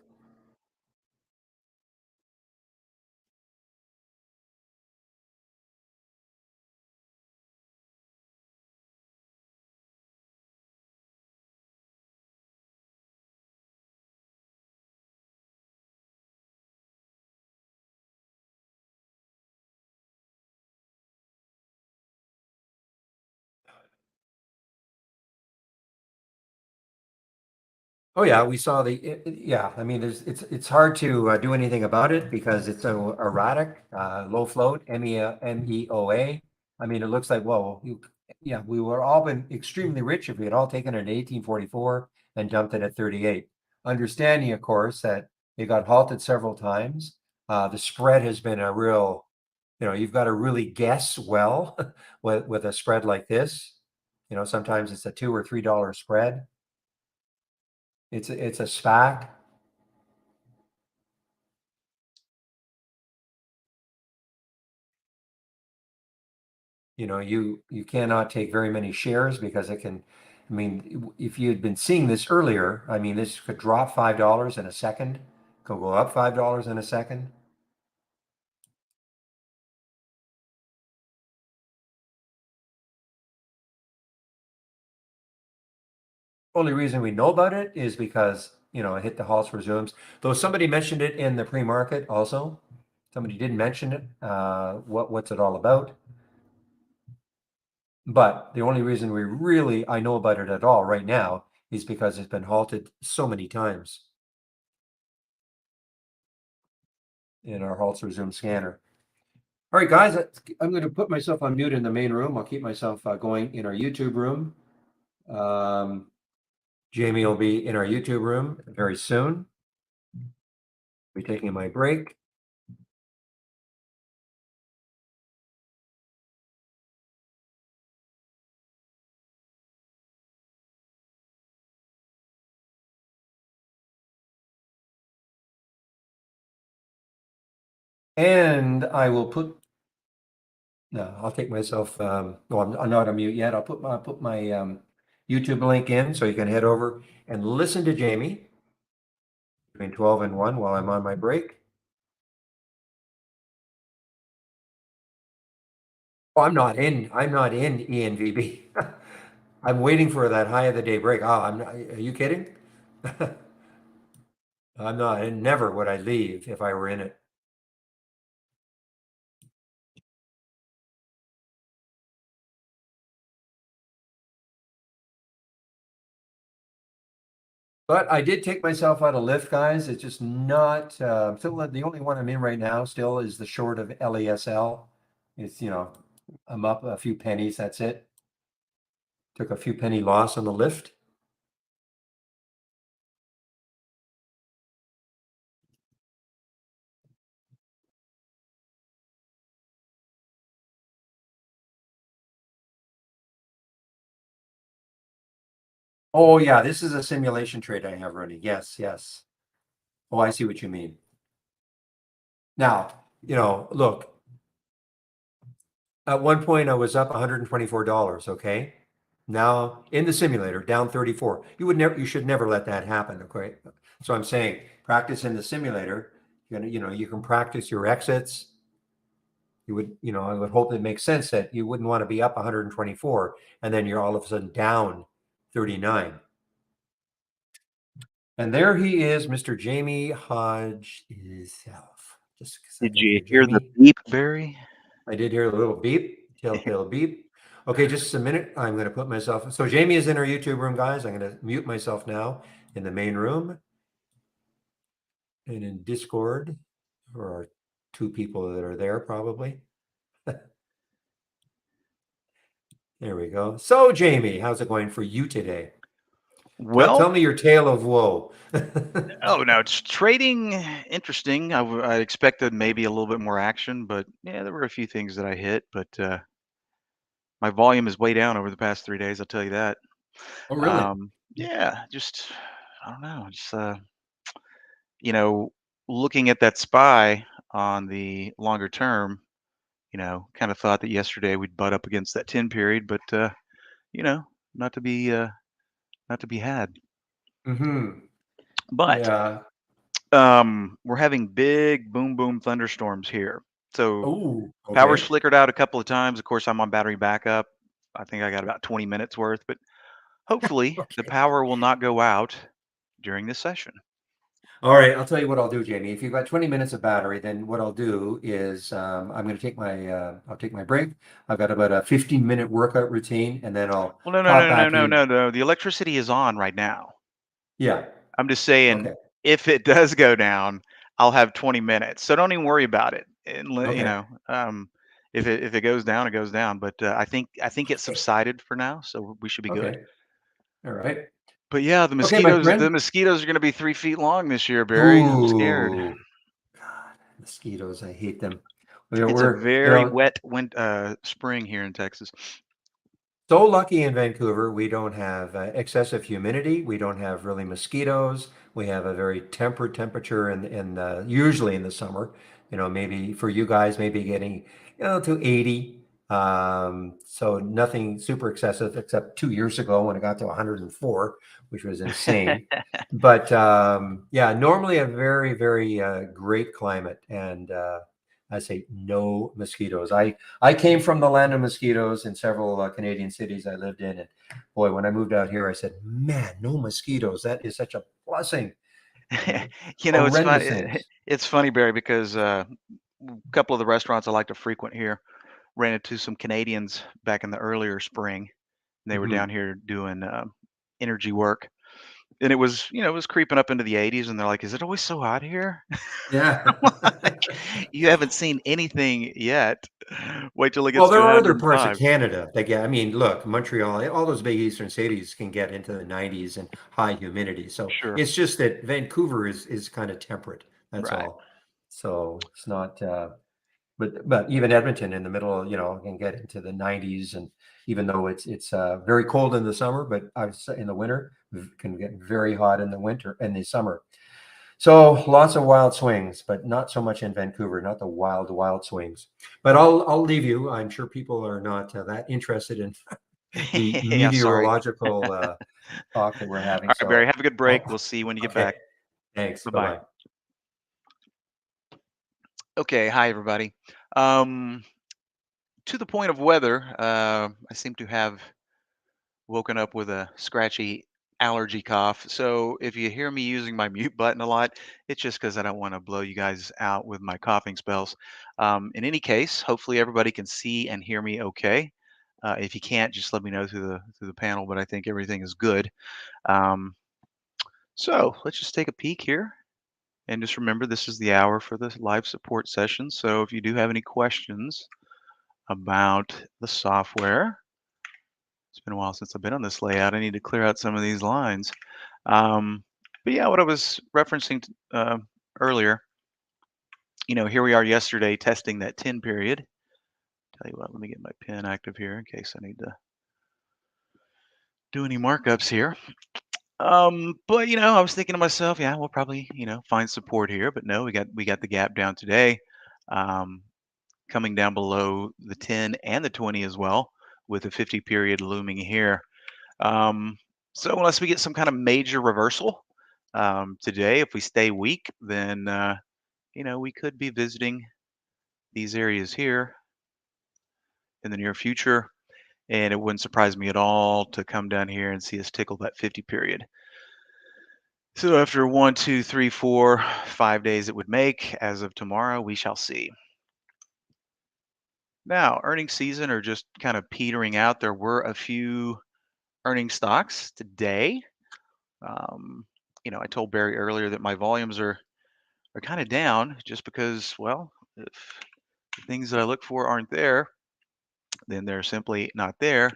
Oh yeah, we saw yeah. I mean, it's hard to do anything about it because it's so erratic, low float, MEOA. I mean, it looks like yeah, we were all been extremely rich if we had all taken it at 1844 and dumped it at 38. Understanding, of course, that it got halted several times. The spread has been a real, you've got to really guess well with a spread like this. Sometimes it's a $2 or $3 spread. It's a SPAC. You cannot take very many shares because it can. I mean, if you had been seeing this earlier, I mean, this could drop $5 in a second, could go up $5 in a second. Only reason we know about it is because, it hit the halts resumes. Though somebody mentioned it in the pre-market also. Somebody did mention it. What's it all about? But the only reason I know about it at all right now is because it's been halted so many times in our halts resume scanner. All right, guys, I'm going to put myself on mute in the main room. I'll keep myself going in our YouTube room. Jamie will be in our YouTube room very soon. Be taking my break. And I will put, no, I'll take myself, no, I'm not on mute yet. I'll put my YouTube link in so you can head over and listen to Jamie between 12 and 1 while I'm on my break. Oh, I'm not in ENVB. I'm waiting for that high of the day break. Oh, are you kidding? I'm not, and never would I leave if I were in it. But I did take myself out of Lyft, guys. It's just not, still the only one I'm in right now still is the short of LESL. It's, I'm up a few pennies, that's it. Took a few penny loss on the Lyft. Oh yeah, this is a simulation trade I have running. Yes, yes. Oh, I see what you mean. Now, look, at one point I was up $124, okay? Now in the simulator, down 34. You should never let that happen, okay? So I'm saying practice in the simulator. You can practice your exits. I would hope it makes sense that you wouldn't want to be up 124 and then you're all of a sudden down 39. And there he is, Mr. Jamie Hodge himself. Just a second Did you here, hear the Jamie. beep, Barry? I did hear a little beep, telltale beep. Okay, just a minute. I'm going to put myself. So Jamie is in our YouTube room, guys. I'm going to mute myself now in the main room. And in Discord, there are two people that are there probably. There we go. So Jamie, how's it going for you today? Well, Tell me your tale of woe. oh no, it's trading interesting. I expected maybe a little bit more action, but yeah, there were a few things that I hit, but my volume is way down over the past 3 days. I'll tell you that. Oh, really? Yeah, just I don't know, just you know, looking at that SPY on the longer term, kind of thought that yesterday we'd butt up against that 10 period, but you know, not to be not to be had. Mm-hmm. But Yeah. we're having big boom boom thunderstorms here. So Oh, power's okay. flickered out a couple of times. Of course, I'm on battery backup. I think I got about 20 minutes worth, but hopefully the Okay. power will not go out during this session. All right, I'll tell you what I'll do, Jamie. If you've got 20 minutes of battery, then what I'll do is I'm going to I'll take my break. I've got about a 15-minute workout routine, and then I'll Well, no, no, pop no, no, back no, in. no, no. The electricity is on right now. Yeah. I'm just saying, Okay. if it does go down, I'll have 20 minutes. So don't even worry about it. Okay. If it goes down, it goes down. But I think it subsided for now, so we should be good. Okay. All right. But yeah, Okay, my the friend. mosquitoes are going to be 3 feet long this year, Barry. I'm scared. Ooh, God, mosquitoes. I hate them. It's a We're, very wet spring here in Texas. so lucky in Vancouver. We don't have excessive humidity. We don't have really mosquitoes. We have a very tempered temperature usually in the summer. Maybe for you guys, maybe getting to 80. So nothing super excessive except 2 years ago when it got to 104, which was insane. But yeah, normally a very, very great climate. And I say no mosquitoes. I came from the land of mosquitoes in several Canadian cities I lived in, and boy, when I moved out here, I said, "Man, no mosquitoes. That is such a blessing." It's Horrendous funny. things. It's funny, Barry, because a couple of the restaurants I like to frequent here ran into some Canadians back in the earlier spring. They were Mhm. down here doing energy work, and it was creeping up into the 80s, and they're like, "Is it always so hot here?" Yeah. I'm like, "You haven't seen anything yet. Wait till it Well, gets to there are other parts of 105." Canada that get, I mean, look, Montreal, all those big eastern cities can get into the 90s and high humidity. So Sure. it's just that Vancouver is kind of temperate. That's Right. all. So it's not, but even Edmonton in the middle, can get into the 90s, and even though it's very cold in the summer, but I was in the winter, can get very hot in the winter and the summer. So lots of wild swings, but not so much in Vancouver, not the wild swings. But I'll leave you. I'm sure people are not that interested in the Yeah, sorry. meteorological talk that we're having. All right, Barry, So, have a good break. oh, We'll see you when you get back. okay. Thanks. Bye Bye-bye. bye. Okay, hi everybody. Um, to the point of weather, I seem to have woken up with a scratchy allergy cough. So if you hear me using my mute button a lot, it's just because I don't want to blow you guys out with my coughing spells. In any case, hopefully everybody can see and hear me okay. If you can't, just let me know through the panel. But I think everything is good. Um, so let's just take a peek here. And just remember, this is the hour for the live support session. So if you do have any questions about the software, it's been a while since I've been on this layout. I need to clear out some of these lines. Um, but yeah, what I was referencing earlier, here we are yesterday testing that 10 period. Tell you what, let me get my pen active here in case I need to do any markups here. But I was thinking to myself, yeah, we'll probably, find support here, but no, we got the gap down today. Um, Coming down below the 10 and the 20 as well, with the 50 period looming here. Um, so unless we get some kind of major reversal today, if we stay weak, then we could be visiting these areas here in the near future, and it wouldn't surprise me at all to come down here and see us tickle that 50 period. So after 1, 2, 3, 4, 5 days it would make, as of tomorrow, we shall see. Now, earnings season are just kind of petering out. There were a few earning stocks today. Um, I told Barry earlier that my volumes are kind of down just because, well, if the things that I look for aren't there, then they're simply not there.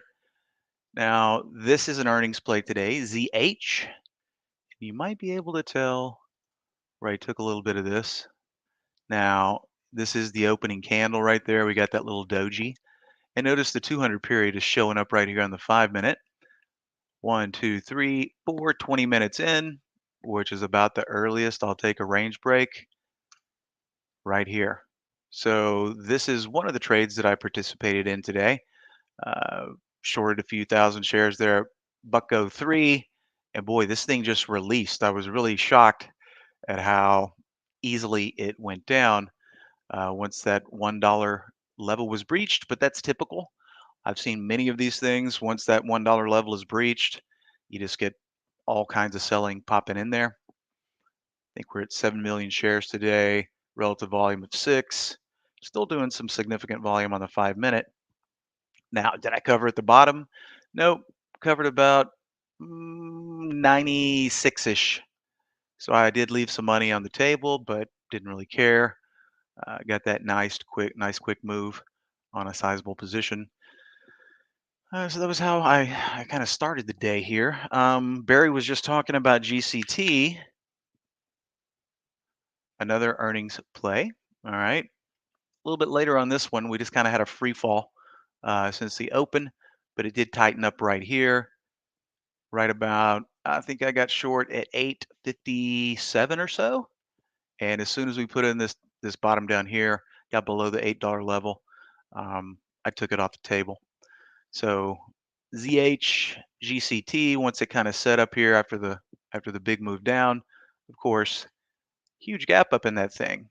Now, this is an earnings play today, ZH. You might be able to tell where I took a little bit of this. Now, this is the opening candle right there. We got that little doji. And notice the 200 period is showing up right here on the 5 minute. 1, 2, 3, 4, 20 minutes in, which is about the earliest I'll take a range break right here. So this is one of the trades that I participated in today. Uh, Shorted a few thousand shares there, Bucko 3, and boy, this thing just released. I was really shocked at how easily it went down once that $1 level was breached, but that's typical. I've seen many of these things. Once that $1 level is breached, you just get all kinds of selling popping in there. I think we're at 7 million shares today, relative volume of 6. Still doing some significant volume on the 5 minute. Now, did I cover at the bottom? Nope. Covered about 96-ish. So I did leave some money on the table, but didn't really care. Got that nice quick move on a sizable position. So that was how I kind of started the day here. Barry was just talking about GCT, another earnings play. All right. A little bit later on this one, we just kind of had a free fall since the open, but it did tighten up right here, right about, I think I got short at 857 or so. And as soon as we put in this bottom down here, got below the $8 level, I took it off the table. So ZH, GCT, once it kind of set up here after the big move down, of course, huge gap up in that thing.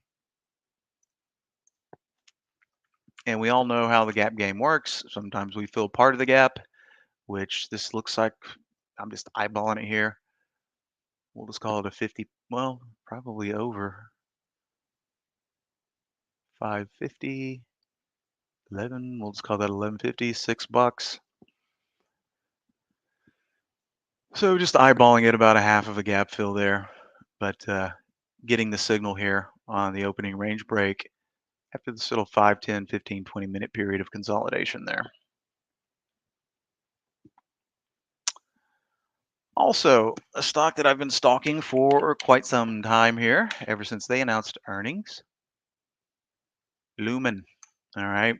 And we all know how the gap game works. Sometimes we fill part of the gap, which this looks like. I'm just eyeballing it here. We'll just call it a 50. Well, probably over 550. 11. We'll just call that 1150. $6. So just eyeballing it, about a half of a gap fill there, but getting the signal here on the opening range break after this little 5, 10, 15, 20-minute period of consolidation there. Also, a stock that I've been stalking for quite some time here, ever since they announced earnings. Lumen. All right.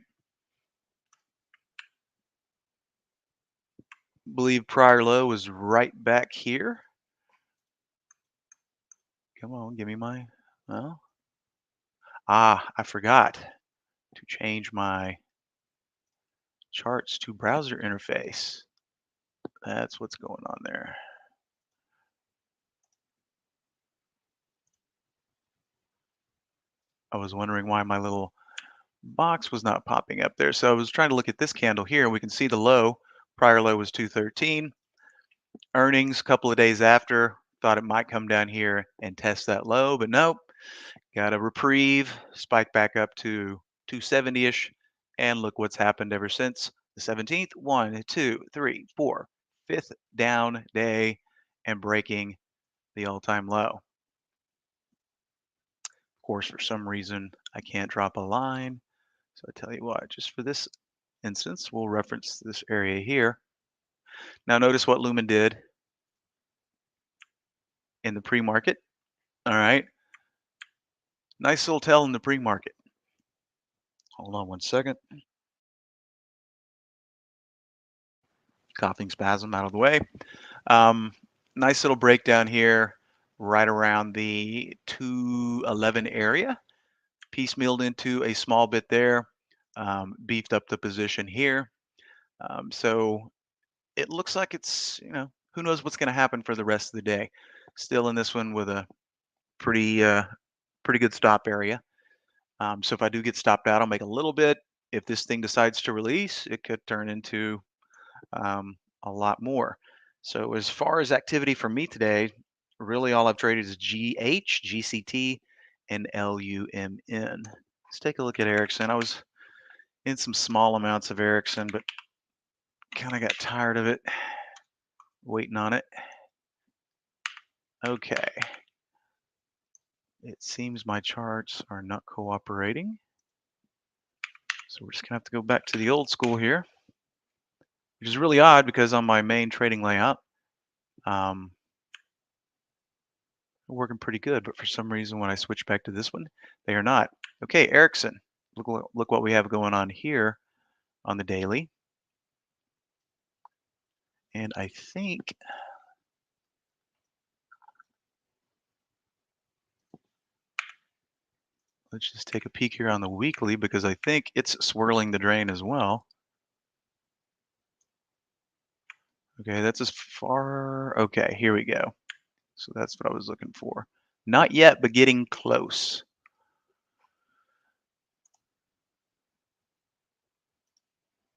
Believe prior low was right back here. Come on, give me my, well. I forgot to change my charts to browser interface. That's what's going on there. I was wondering why my little box was not popping up there. So I was trying to look at this candle here. We can see the low. Prior low was 213. Earnings a couple of days after, thought it might come down here and test that low, but nope. Got a reprieve, spike back up to 270-ish, and look what's happened ever since the 17th. 1, 2, 3, 4, fifth down day and breaking the all-time low. Of course, for some reason, I can't drop a line. So I tell you what, just for this instance, we'll reference this area here. Now notice what Lumen did in the pre-market. All right. Nice little tail in the pre-market. Hold on one second. Coughing spasm out of the way. Nice little breakdown here right around the 211 area. Piecemealed into a small bit there. Beefed up the position here. So it looks like it's, who knows what's going to happen for the rest of the day. Still in this one with a pretty good stop area. So if I do get stopped out, I'll make a little bit. If this thing decides to release, it could turn into a lot more. So as far as activity for me today, really all I've traded is GH, GCT, and LUMN. Let's take a look at Ericsson. I was in some small amounts of Ericsson, but kind of got tired of it, waiting on it. Okay. It seems my charts are not cooperating. So we're just gonna have to go back to the old school here, which is really odd because on my main trading layout, working pretty good, but for some reason when I switch back to this one, they are not. Okay, Ericsson, look what we have going on here on the daily. And I think let's just take a peek here on the weekly because I think it's swirling the drain as well. Okay, that's as far. Okay, here we go. So that's what I was looking for. Not yet, but getting close.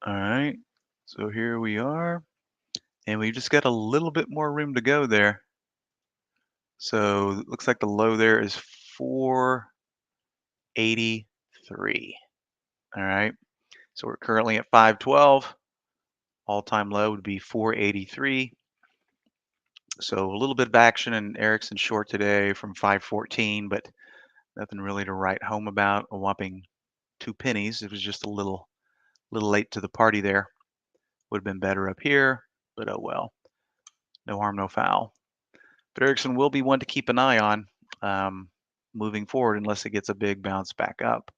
All right, so here we are. And we just got a little bit more room to go there. So it looks like the low there is 483. All right. So we're currently at 512. All-time low would be 483. So a little bit of action in Ericsson short today from 514, but nothing really to write home about. A whopping 2 pennies. It was just a little late to the party there. Would have been better up here, but oh well. No harm, no foul. But Ericsson will be one to keep an eye on moving forward unless it gets a big bounce back up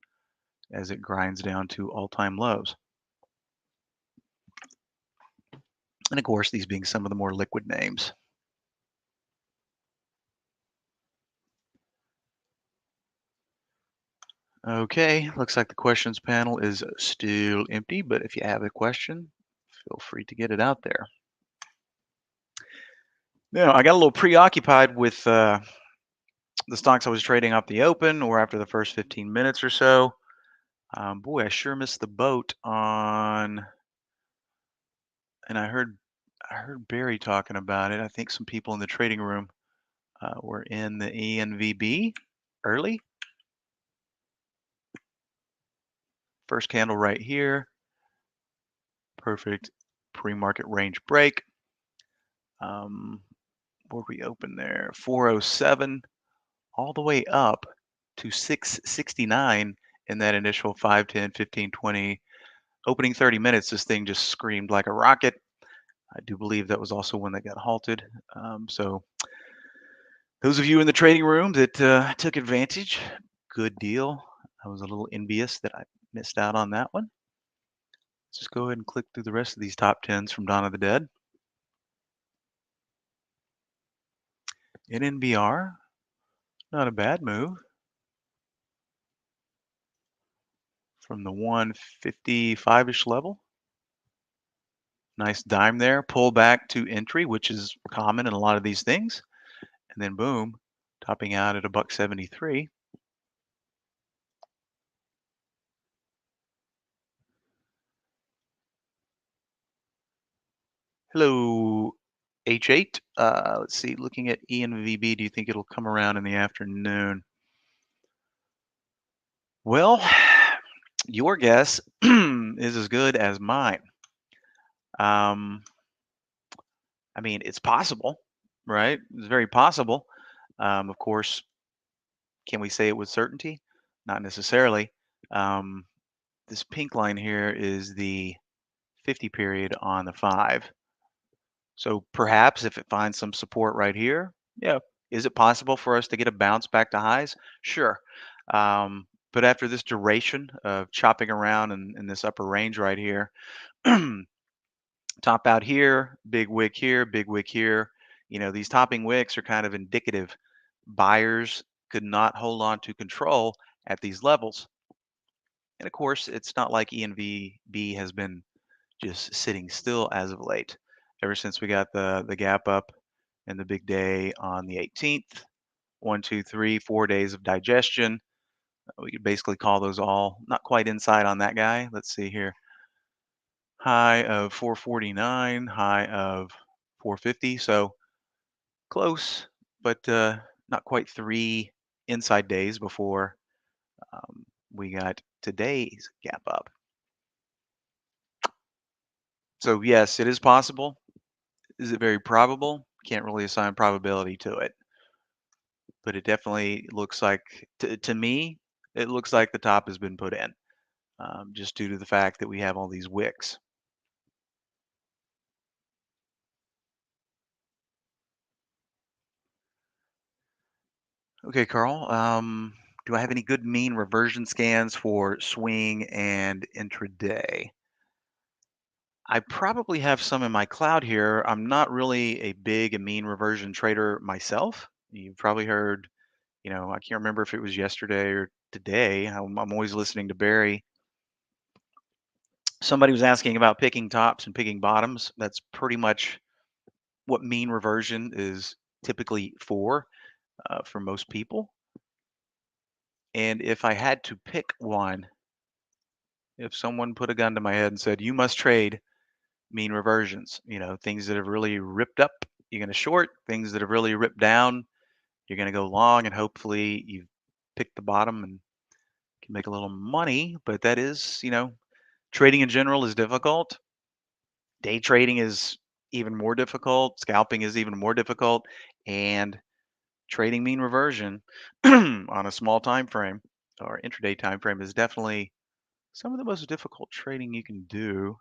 as it grinds down to all-time lows. And of course, these being some of the more liquid names. Okay, looks like the questions panel is still empty, but if you have a question, feel free to get it out there. Now, I got a little preoccupied with the stocks I was trading off the open or after the first 15 minutes or so. Boy, I sure missed the boat on, and I heard Barry talking about it. I think some people in the trading room were in the ENVB early. First candle right here. Perfect pre-market range break. Where we open there? 407 all the way up to 669 in that initial 5, 10, 15, 20 opening 30 minutes. This thing just screamed like a rocket. I do believe that was also when they got halted. So those of you in the trading room that took advantage, good deal. I was a little envious that I missed out on that one. Let's just go ahead and click through the rest of these top 10s from Dawn of the Dead. NNBR, not a bad move from the 155-ish level. Nice dime there, pull back to entry, which is common in a lot of these things. And then boom, topping out at $1.73. Hello, H8. Let's see, looking at ENVB, do you think it'll come around in the afternoon? Well, your guess is as good as mine. Um, I mean, it's possible, right? It's very possible. Of course, can we say it with certainty? Not necessarily. Um, this pink line here is the 50 period on the 5. So perhaps if it finds some support right here, yeah, is it possible for us to get a bounce back to highs? Sure. But after this duration of chopping around in this upper range right here, top out here, big wick here, big wick here. These topping wicks are kind of indicative. Buyers could not hold on to control at these levels. And of course, it's not like ENVB has been just sitting still as of late. Ever since we got the gap up and the big day on the 18th, 1, 2, 3, 4 days of digestion. We could basically call those all not quite inside on that guy. Let's see here. High of 449, high of 450. So close, but not quite 3 inside days before we got today's gap up. So yes, it is possible. Is it very probable? Can't really assign probability to it, but it definitely looks like, to me, it looks like the top has been put in, just due to the fact that we have all these wicks. Okay, Carl. Do I have any good mean reversion scans for swing and intraday? I probably have some in my cloud here. I'm not really a big mean reversion trader myself. You've probably heard, I can't remember if it was yesterday or today. I'm always listening to Barry. Somebody was asking about picking tops and picking bottoms. That's pretty much what mean reversion is typically for most people. And if I had to pick one, if someone put a gun to my head and said, you must trade mean reversions, things that have really ripped up, you're going to short, things that have really ripped down, you're going to go long, and hopefully you've picked the bottom and can make a little money. But that is, trading in general is difficult. Day trading is even more difficult. Scalping is even more difficult. And trading mean reversion on a small time frame or intraday time frame is definitely some of the most difficult trading you can do.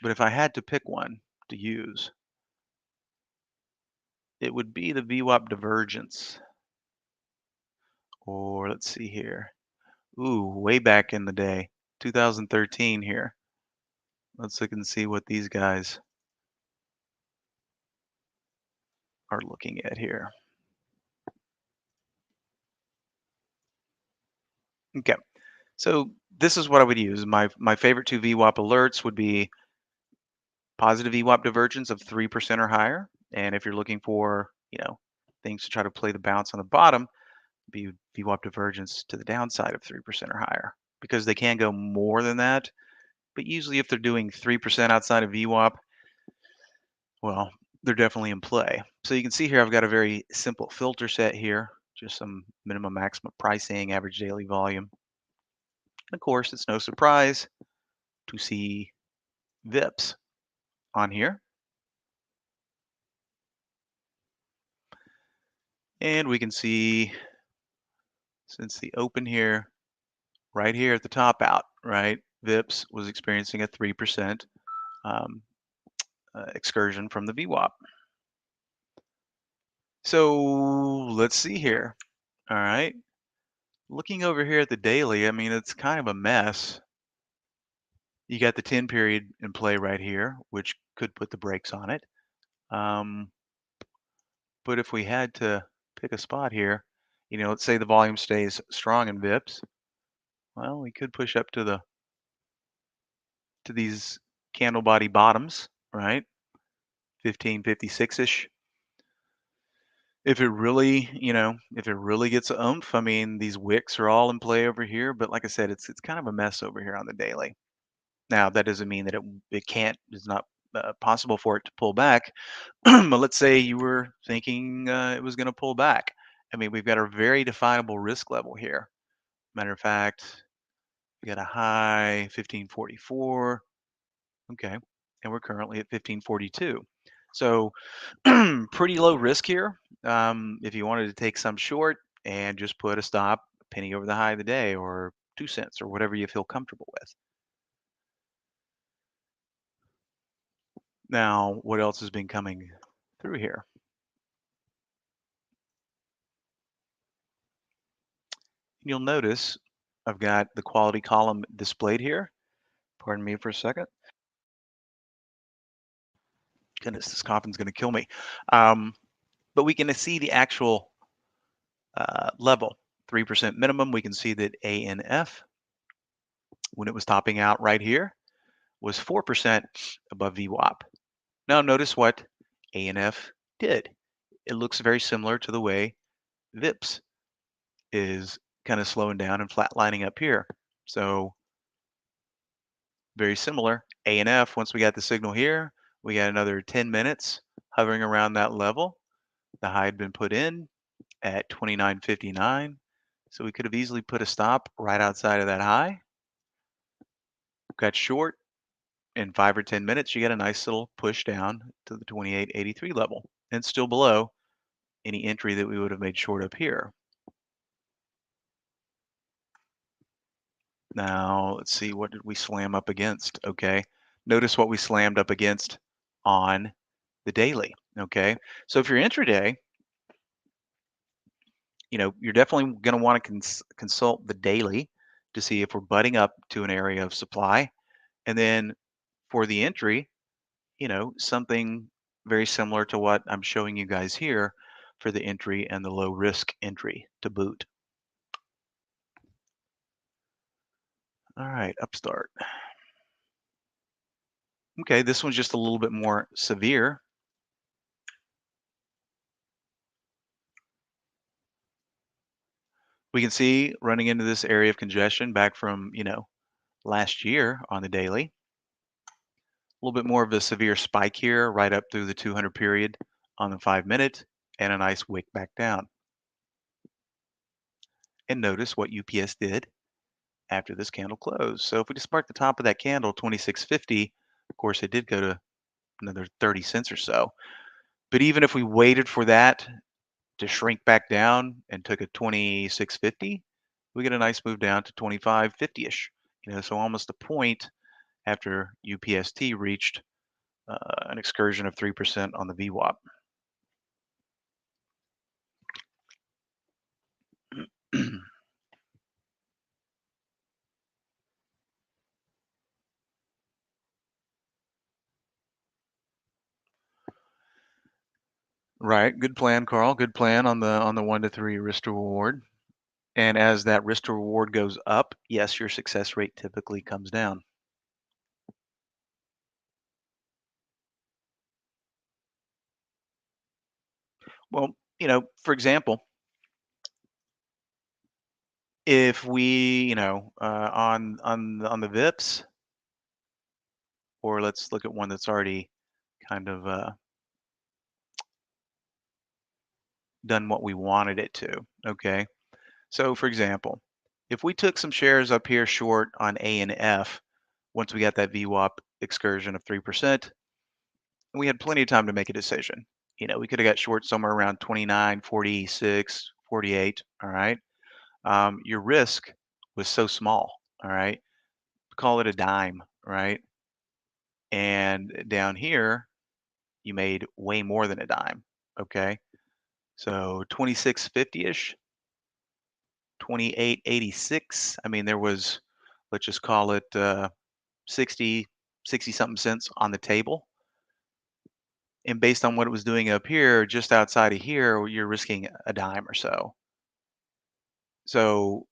But if I had to pick one to use, it would be the VWAP divergence. Or let's see here. Ooh, way back in the day, 2013 here. Let's look and see what these guys are looking at here. Okay, so this is what I would use. My favorite 2 VWAP alerts would be positive VWAP divergence of 3% or higher. And if you're looking for, things to try to play the bounce on the bottom, be VWAP divergence to the downside of 3% or higher. because they can go more than that. But usually if they're doing 3% outside of VWAP, well, they're definitely in play. So you can see here I've got a very simple filter set here, just some minimum maximum pricing, average daily volume. And of course, it's no surprise to see VIPs on here. And we can see, since the open here, right here at the top out, right, VIPs was experiencing a 3% um, excursion from the VWAP. So let's see here. All right. Looking over here at the daily, I mean, it's kind of a mess. You got the 10 period in play right here, which could put the brakes on it. Um, but if we had to pick a spot here, let's say the volume stays strong in VIPs, well, we could push up to these candle body bottoms, right? 1556-ish. If it really gets a oomph, I mean, these wicks are all in play over here, but like I said, it's kind of a mess over here on the daily. Now, that doesn't mean that it's not possible for it to pull back. But let's say you were thinking it was going to pull back. I mean, we've got a very definable risk level here. Matter of fact, we got a high 1544. Okay. And we're currently at 1542. So pretty low risk here. If you wanted to take some short and just put a stop, a penny over the high of the day, or 2 cents, or whatever you feel comfortable with. Now, what else has been coming through here? You'll notice I've got the quality column displayed here. Pardon me for a second. Goodness, this coughing's going to kill me. But we can see the actual level, 3% minimum. We can see that ANF, when it was topping out right here, was 4% above VWAP. Now notice what ANF did. It looks very similar to the way VIPS is kind of slowing down and flatlining up here. So very similar. ANF, once we got the signal here, we got another 10 minutes hovering around that level. The high had been put in at 29.59. So we could have easily put a stop right outside of that high. Got short. In 5 or 10 minutes, you get a nice little push down to the 28.83 level, and still below any entry that we would have made short up here. Now, let's see, what did we slam up against? Okay, notice what we slammed up against on the daily. Okay, so if you're intraday, you're definitely going to want to consult the daily to see if we're butting up to an area of supply. And then for the entry, something very similar to what I'm showing you guys here for the entry and the low risk entry to boot. All right, Upstart. Okay, this one's just a little bit more severe. We can see running into this area of congestion back from, last year on the daily. A little bit more of a severe spike here, right up through the 200 period on the 5-minute, and a nice wick back down. And notice what UPS did after this candle closed. So if we just mark the top of that candle, 26.50, of course, it did go to another 30 cents or so. But even if we waited for that to shrink back down and took a 26.50, we get a nice move down to 25.50-ish. So almost a point after UPST reached an excursion of 3% on the VWAP. Right, good plan, Carl. Good plan on the 1 to 3 risk to reward. And as that risk to reward goes up, yes, your success rate typically comes down. Well, for example, If we, on the VIPs, or let's look at one that's already kind of done what we wanted it to. Okay. So for example, if we took some shares up here short on A and F, once we got that VWAP excursion of 3%, we had plenty of time to make a decision. We could have got short somewhere around 29, 46, 48. All right. Your risk was so small. All right. Call it a dime. Right. And down here, you made way more than a dime. Okay. So 26.50-ish, 28.86. I mean, there was, let's just call it 60, 60 something cents on the table. And based on what it was doing up here, just outside of here, you're risking a dime or so. So,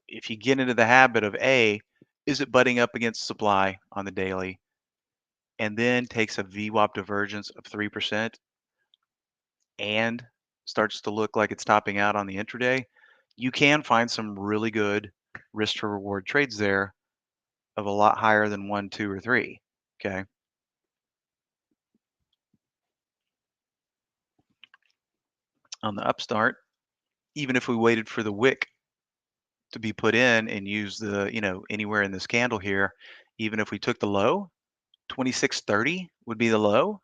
if you get into the habit of A, is it butting up against supply on the daily and then takes a VWAP divergence of 3% and starts to look like it's topping out on the intraday, you can find some really good risk to reward trades there of a lot higher than 1, 2, or 3. Okay. On the upstart, even if we waited for the wick to be put in and use anywhere in this candle here, even if we took the low, 26.30 would be the low.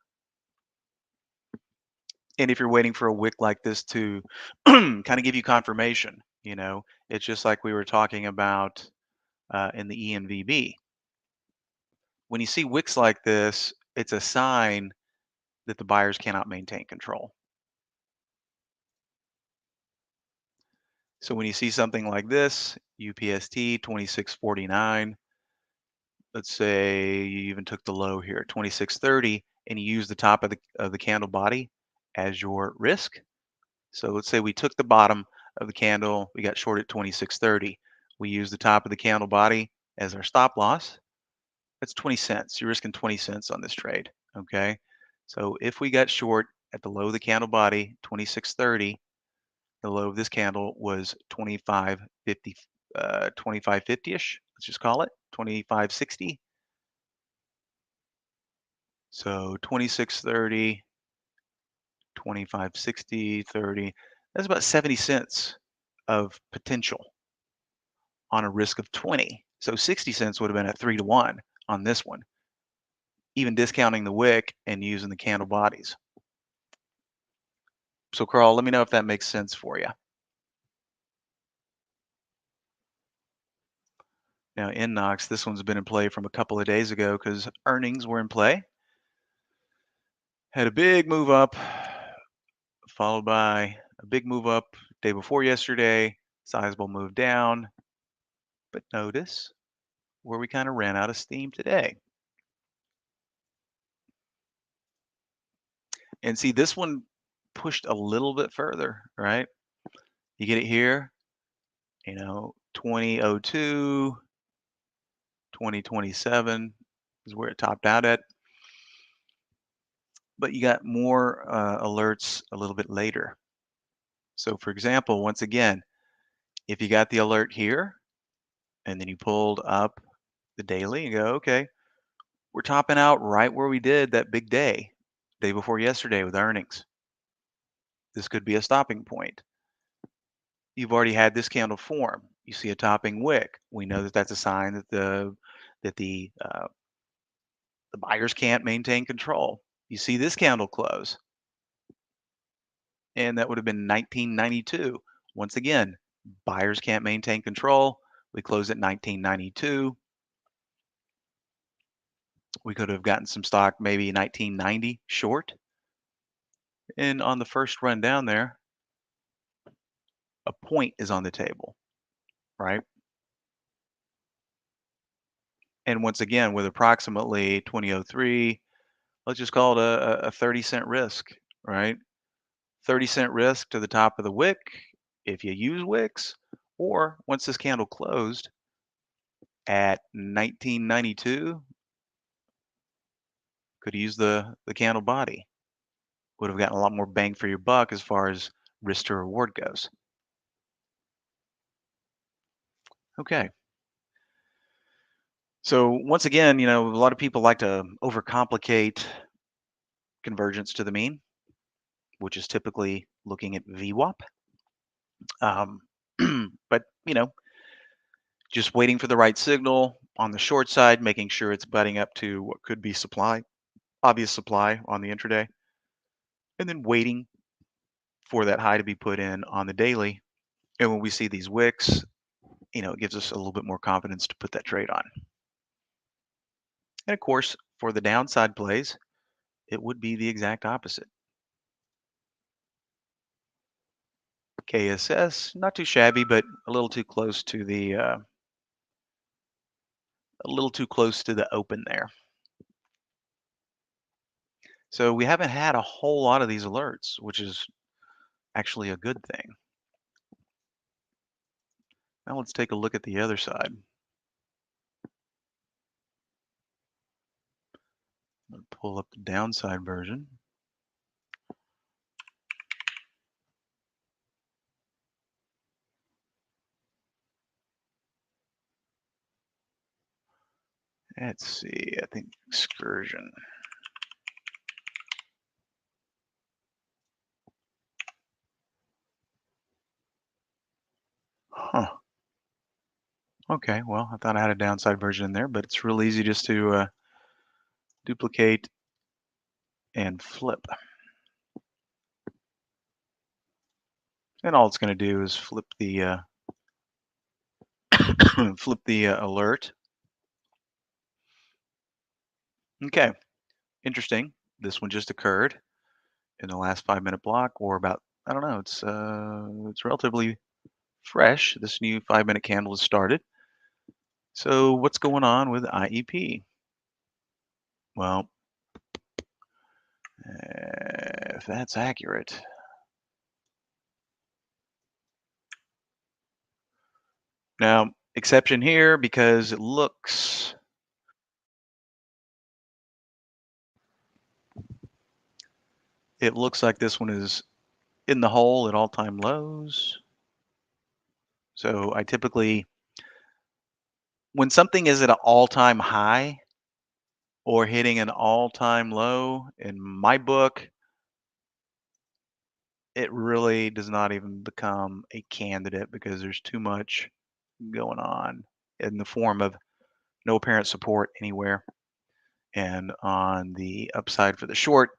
And if you're waiting for a wick like this to kind of give you confirmation, it's just like we were talking about in the ENVB. When you see wicks like this, it's a sign that the buyers cannot maintain control. So when you see something like this, UPST 26.49, let's say you even took the low here, 26.30, and you use the top of the candle body as your risk. So let's say we took the bottom of the candle, we got short at 26.30. We use the top of the candle body as our stop loss. That's 20 cents. You're risking 20 cents on this trade. Okay. So if we got short at the low of the candle body, 26.30, the low of this candle was 25.50, 25.50-ish. Let's just call it 25.60. So 26.30, 25.60, 30. That's about 70 cents of potential on a risk of 20. So 60 cents would have been at 3-to-1 on this one, even discounting the wick and using the candle bodies. So Carl, let me know if that makes sense for you. Now in Knox, this one's been in play from a couple of days ago because earnings were in play. Had a big move up, followed by a big move up day before yesterday, sizable move down. But notice where we kind of ran out of steam today. And see, this one pushed a little bit further, right? You get it here, 2002, 2027 is where it topped out at. But you got more alerts a little bit later. So for example, once again, if you got the alert here and then you pulled up the daily and go, okay, we're topping out right where we did that big day before yesterday with earnings. This could be a stopping point. You've already had this candle form. You see a topping wick. We know that that's a sign that the buyers can't maintain control. You see this candle close, and that would have been 1992. Once again, buyers can't maintain control. We close at 1992. We could have gotten some stock maybe 1990 short. And on the first run down there, a point is on the table, right? And once again, with approximately 2003, let's just call it a 30-cent risk, right? 30-cent risk to the top of the wick if you use wicks, or once this candle closed at 1992, could use the candle body. Would have gotten a lot more bang for your buck as far as risk to reward goes. Okay. So once again, a lot of people like to overcomplicate convergence to the mean, which is typically looking at VWAP. Um, but just waiting for the right signal on the short side, making sure it's butting up to what could be supply, obvious supply on the intraday, and then waiting for that high to be put in on the daily. And when we see these wicks, it gives us a little bit more confidence to put that trade on. And of course, for the downside plays, it would be the exact opposite. KSS, not too shabby, but a little too close to the open there. So we haven't had a whole lot of these alerts, which is actually a good thing. Now let's take a look at the other side. I'll pull up the downside version. Let's see, I think excursion. Huh. Okay, well, I thought I had a downside version in there, but it's real easy just to duplicate and flip. And all it's going to do is flip the flip the alert. Okay, interesting. This one just occurred in the last 5-minute block, or about, I don't know. It's relatively fresh. This new 5-minute candle has started. So what's going on with IEP? Well, if that's accurate, now exception here because it looks like this one is in the hole at all-time lows. So I typically, when something is at an all-time high or hitting an all-time low, in my book, it really does not even become a candidate because there's too much going on in the form of no apparent support anywhere. And on the upside for the short,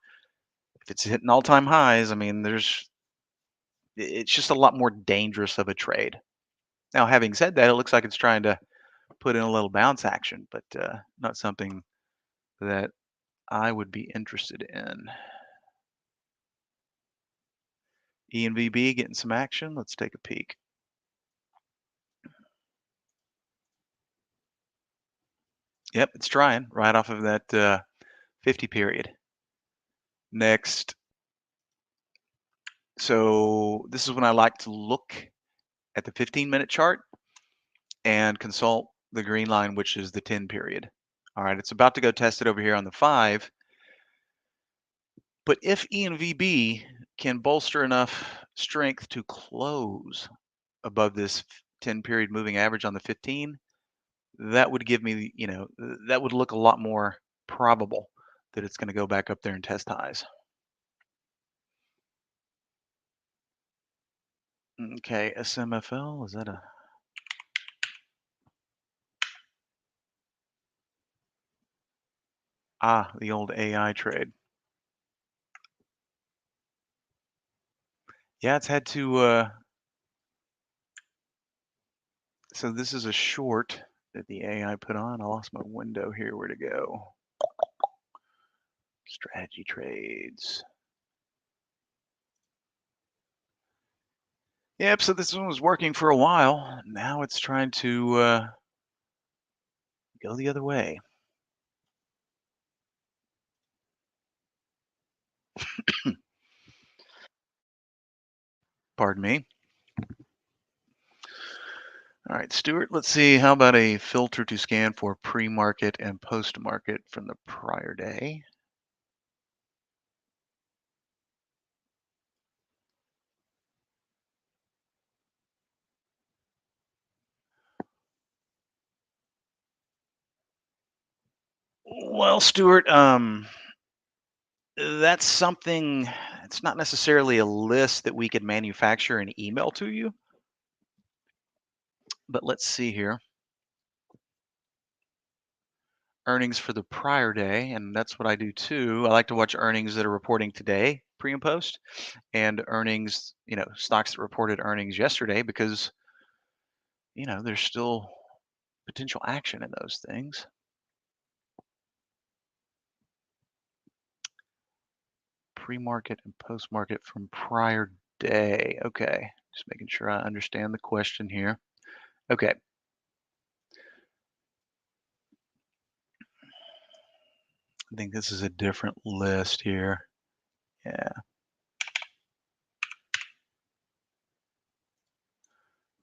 if it's hitting all-time highs, I mean, it's just a lot more dangerous of a trade. Now, having said that, it looks like it's trying to put in a little bounce action, but not something that I would be interested in. ENVB getting some action. Let's take a peek. Yep, it's trying right off of that 50 period. Next, so this is when I like to look at the 15-minute chart and consult the green line, which is the 10 period. All right, it's about to go test it over here on the 5. But if ENVB can bolster enough strength to close above this 10 period moving average on the 15, that would give me, that would look a lot more probable that it's going to go back up there and test highs. Okay, SMFL, is that the old AI trade. Yeah, it's had to, so this is a short that the AI put on. I lost my window here. Where'd it go? Strategy trades. Yep, so this one was working for a while. Now it's trying to go the other way. Pardon me. All right, Stuart, let's see. How about a filter to scan for pre-market and post-market from the prior day? Well, Stuart, that's something. It's not necessarily a list that we could manufacture and email to you, but let's see here. Earnings for the prior day, and that's what I do too. I like to watch earnings that are reporting today, pre and post, and earnings, stocks that reported earnings yesterday because, there's still potential action in those things. Pre-market and post-market from prior day. Okay, just making sure I understand the question here. Okay. I think this is a different list here. Yeah.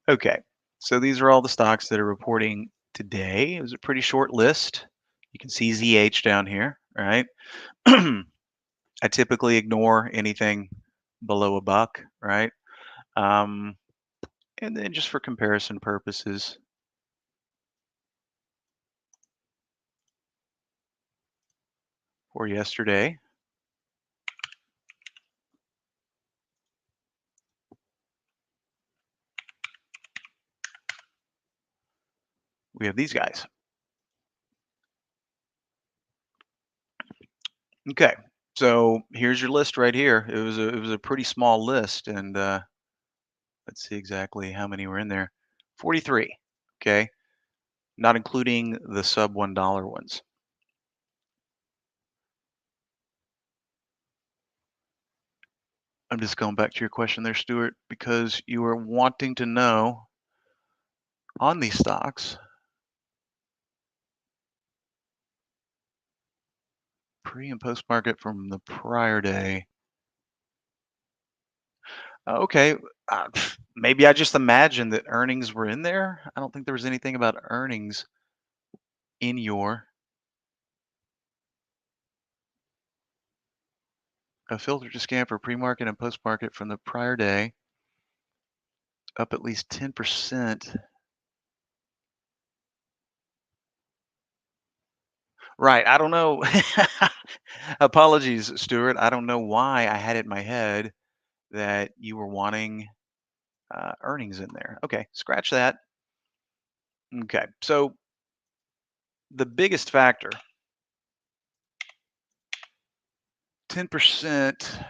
Okay. So these are all the stocks that are reporting today. It was a pretty short list. You can see ZH down here, right? I typically ignore anything below a buck, right? Um, and then just for comparison purposes, for yesterday, we have these guys. Okay, so here's your list right here. It was a pretty small list, and let's see exactly how many were in there. 43. Okay, not including the sub $1 ones. I'm just going back to your question there, Stuart, because you were wanting to know on these stocks, pre and post market from the prior day. Okay, maybe I just imagined that earnings were in there. I don't think there was anything about earnings in your a filter to scan for pre-market and post-market from the prior day, up at least 10%. Right. I don't know. Apologies, Stuart. I don't know why I had it in my head that you were wanting earnings in there. Okay, scratch that. Okay, so the biggest factor, 10%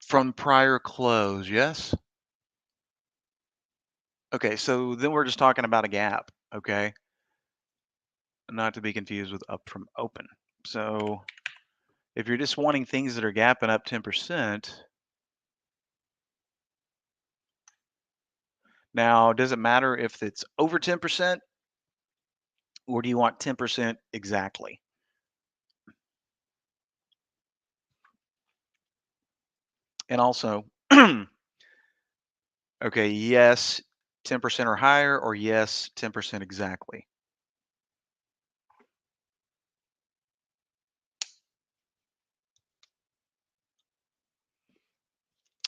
from prior close, yes? Okay, so then we're just talking about a gap, okay? Not to be confused with up from open. So if you're just wanting things that are gapping up 10%, now does it matter if it's over 10% or do you want 10% exactly? And also, okay, yes, 10% or higher, or yes, 10% exactly.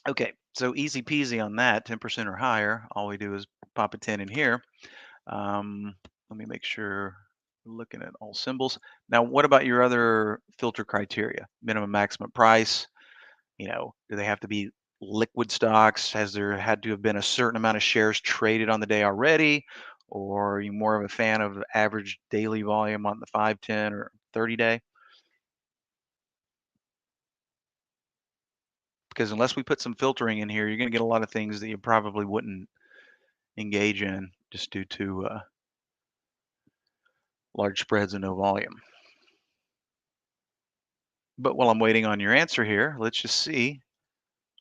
Okay, so easy peasy on that, 10% or higher. All we do is pop a 10 in here. Let me make sure we're looking at all symbols. Now, what about your other filter criteria? Minimum, maximum price, do they have to be liquid stocks? Has there had to have been a certain amount of shares traded on the day already? Or are you more of a fan of average daily volume on the 5, 10, or 30 day? Because unless we put some filtering in here, you're going to get a lot of things that you probably wouldn't engage in just due to large spreads and no volume. But while I'm waiting on your answer here, let's just see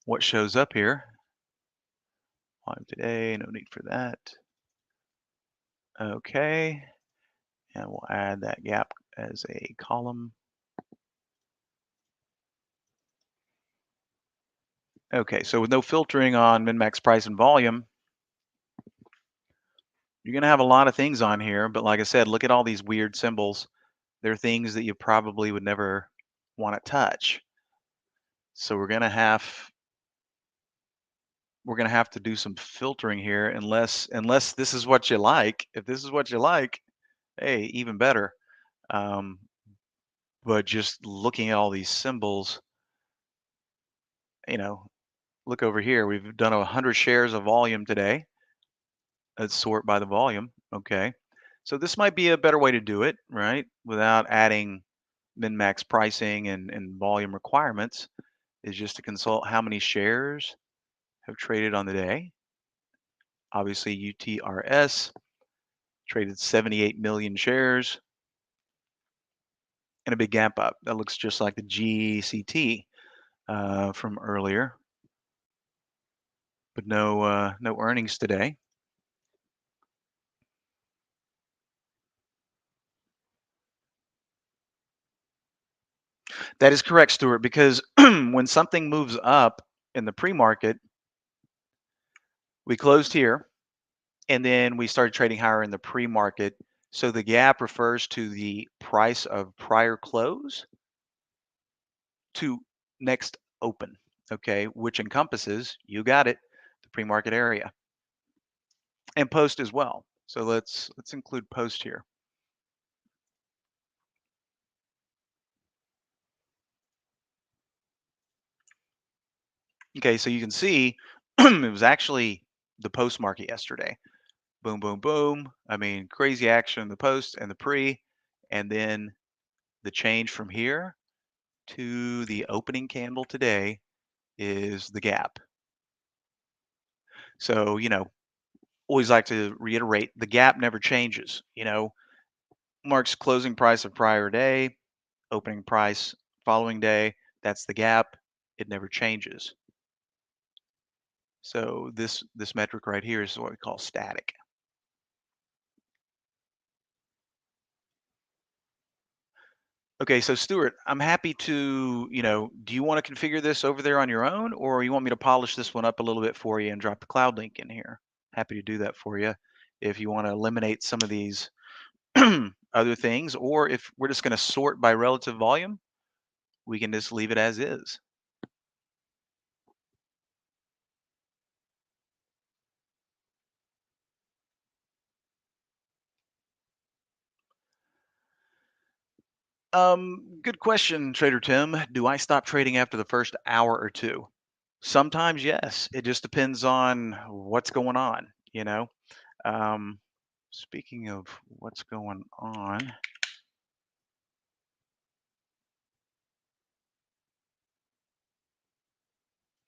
what shows up here. Volume today, no need for that. Okay, and we'll add that gap as a column. Okay, so with no filtering on min-max price and volume, you're going to have a lot of things on here. But like I said, look at all these weird symbols. They're things that you probably would never want to touch. So we're gonna have to do some filtering here, unless this is what you like. If this is what you like, hey, even better. Um, but just looking at all these symbols, you know, look over here. We've done 100 shares of volume today. Let's sort by the volume. Okay. So this might be a better way to do it, right? Without adding min-max pricing and volume requirements, is just to consult how many shares have traded on the day. Obviously, UTRS traded 78 million shares and a big gap up. That looks just like the GCT from earlier, but no earnings today. That is correct, Stuart, because when something moves up in the pre-market, we closed here and then we started trading higher in the pre-market. So the gap refers to the price of prior close to next open, okay, which encompasses, you got it, the pre-market area and post as well. So let's include post here. Okay, so you can see it was actually the post market yesterday. Boom, boom, boom. I mean, crazy action in the post and the pre, and then the change from here to the opening candle today is the gap. So, always like to reiterate the gap never changes. Marks closing price of prior day, opening price following day. That's the gap. It never changes. So this metric right here is what we call static. Okay, so Stuart, I'm happy to, do you want to configure this over there on your own, or you want me to polish this one up a little bit for you and drop the cloud link in here? Happy to do that for you if you want to eliminate some of these other things, or if we're just going to sort by relative volume, we can just leave it as is. Good question, Trader Tim. Do I stop trading after the first hour or two? Sometimes, yes. It just depends on what's going on. Um, Speaking of what's going on,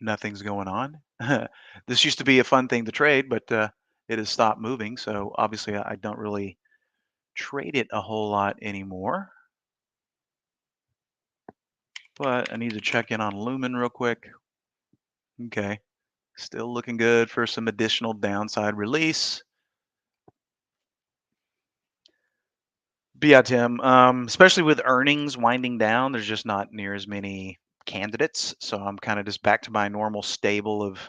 nothing's going on. This used to be a fun thing to trade, but it has stopped moving. So obviously, I don't really trade it a whole lot anymore. But I need to check in on Lumen real quick. Okay, still looking good for some additional downside release. But yeah, Tim, especially with earnings winding down, there's just not near as many candidates. So I'm kind of just back to my normal stable of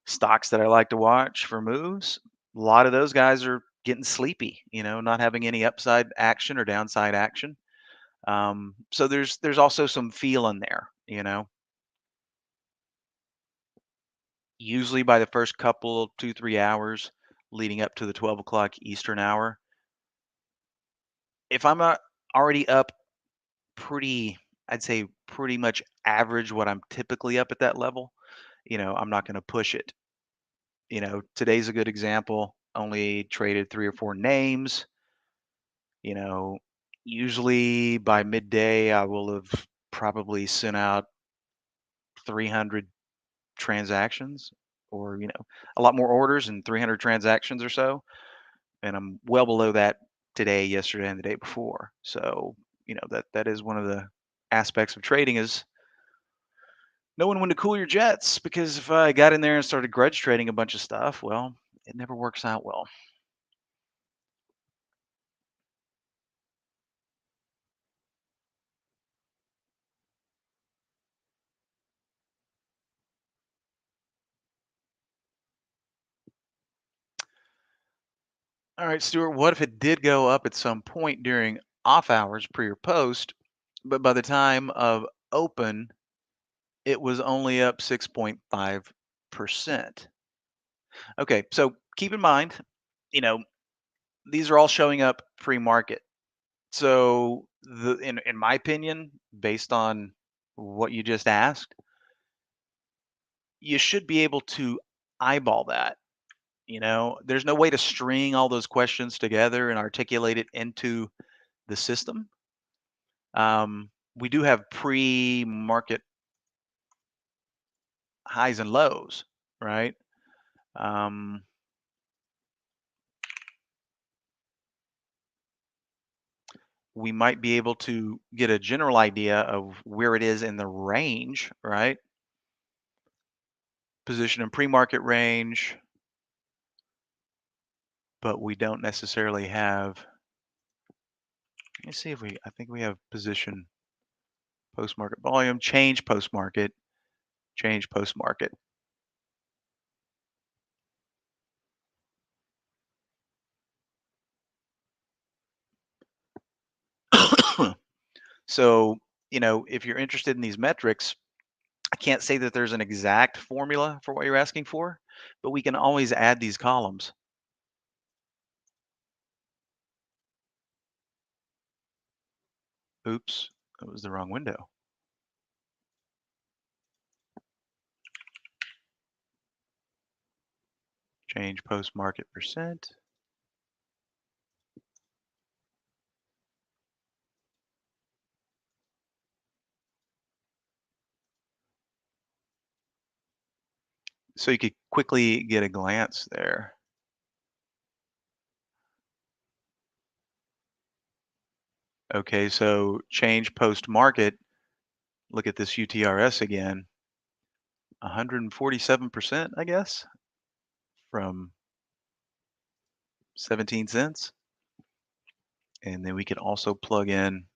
stocks that I like to watch for moves. A lot of those guys are getting sleepy, not having any upside action or downside action. So there's also some feel in there. Usually by the first couple, 2, 3 hours leading up to the 12 o'clock Eastern hour, if I'm not already up pretty, I'd say pretty much average what I'm typically up at that level, I'm not going to push it. Today's a good example. Only traded 3 or 4 names. You know, Usually by midday, I will have probably sent out 300 transactions or, a lot more orders and 300 transactions or so. And I'm well below that today, yesterday, and the day before. So, that is one of the aspects of trading is knowing when to cool your jets, because if I got in there and started grudge trading a bunch of stuff, well, it never works out well. All right, Stuart, what if it did go up at some point during off hours, pre or post, but by the time of open, it was only up 6.5%? Okay, so keep in mind, you know, these are all showing up pre-market. So in my opinion, based on what you just asked, you should be able to eyeball that. There's no way to string all those questions together and articulate it into the system. We do have pre-market highs and lows, right? Um, we might be able to get a general idea of where it is in the range, right? Position in pre-market range, but we don't necessarily have. Let me see if I think we have position post-market volume, change post-market, change post-market. So, if you're interested in these metrics, I can't say that there's an exact formula for what you're asking for, but we can always add these columns. Oops, that was the wrong window. Change post-market percent. So you could quickly get a glance there. Okay, so change post-market, look at this UTRS again, 147%, I guess, from 17 cents. And then we can also plug in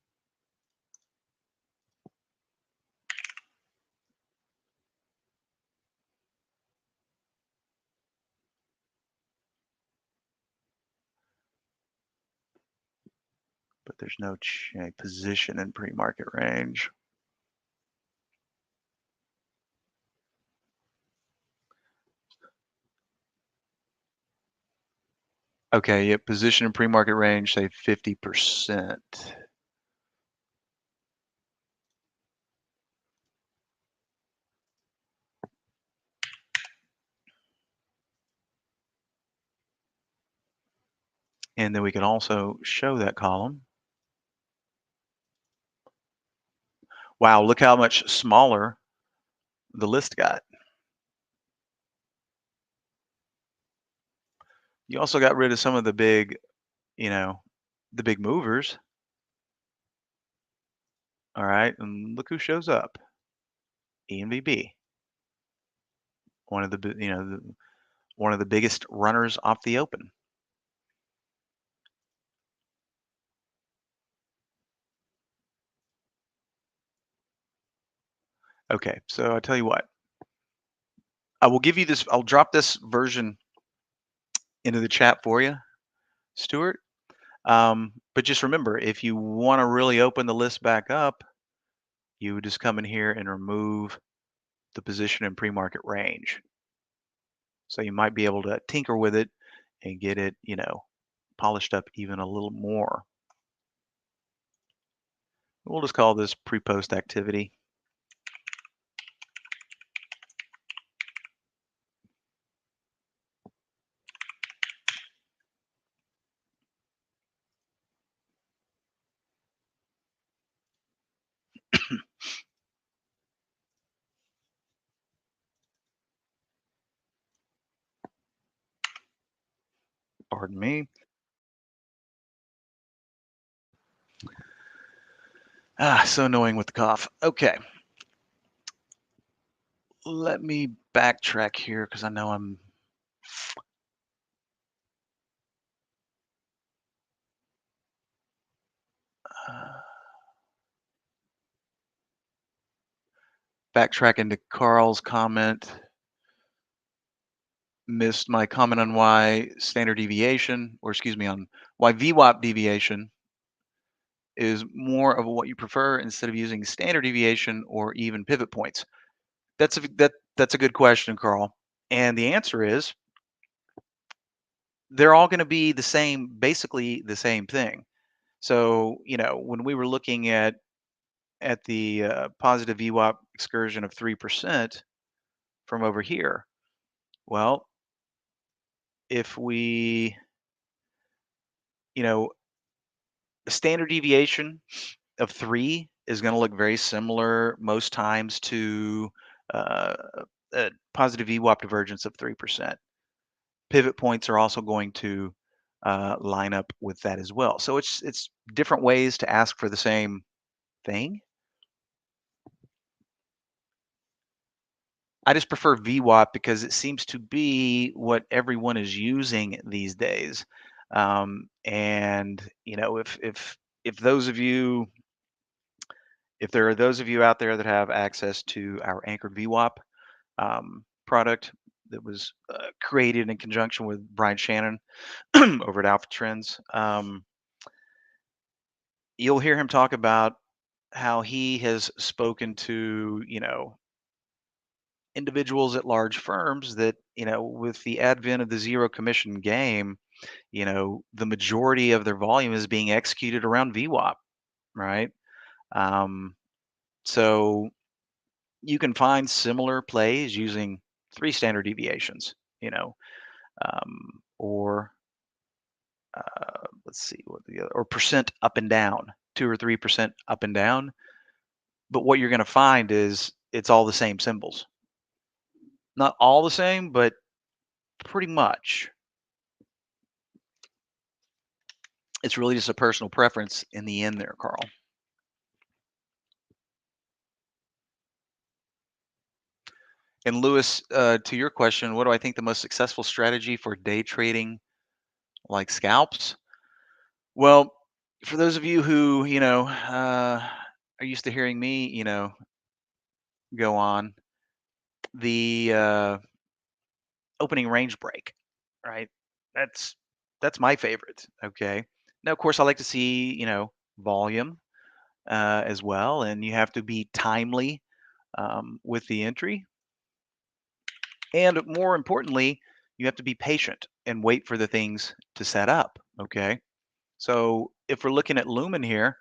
but there's no position in pre-market range. Okay, yeah, position in pre-market range, say 50%. And then we can also show that column. Wow, look how much smaller the list got. You also got rid of some of the big, the big movers. All right, and look who shows up. ENVB, one of one of the biggest runners off the open. Okay, so I tell you what, I will give you this. I'll drop this version into the chat for you, Stuart. But just remember, if you want to really open the list back up, you would just come in here and remove the position in pre-market range. So you might be able to tinker with it and get it, polished up even a little more. We'll just call this pre-post activity. Pardon me. So annoying with the cough. Okay. Let me backtrack here because I know I'm backtracking to Carl's comment. Missed my comment on why standard deviation, or excuse me, on why VWAP deviation is more of what you prefer instead of using standard deviation or even pivot points. That's a good question, Carl. And the answer is they're all going to be the same, basically the same thing. So, when we were looking at the positive VWAP excursion of 3% from over here, well, if we, you know, a standard deviation of 3 is going to look very similar most times to uh, a positive VWAP divergence of 3%. Pivot points are also going to line up with that as well. So it's different ways to ask for the same thing. I just prefer VWAP because it seems to be what everyone is using these days. And if those of you, if there are those of you out there that have access to our anchored VWAP product that was created in conjunction with Brian Shannon over at Alpha Trends, you'll hear him talk about how he has spoken to individuals at large firms that with the advent of the zero commission game, the majority of their volume is being executed around VWAP, right? um, so you can find similar plays using 3 standard deviations, or let's see what the other, or percent up and down, 2 or 3% up and down. But what you're going to find is it's all the same symbols. Not all the same, but pretty much. It's really just a personal preference in the end there, Carl. And Lewis, to your question, what do I think the most successful strategy for day trading like scalps? Well, for those of you who, are used to hearing me, go on the opening range break, right? That's that's my favorite. Okay. Now, of course, I like to see, volume as well, and you have to be timely with the entry. And more importantly, you have to be patient and wait for the things to set up. Okay. So if we're looking at Lumen here,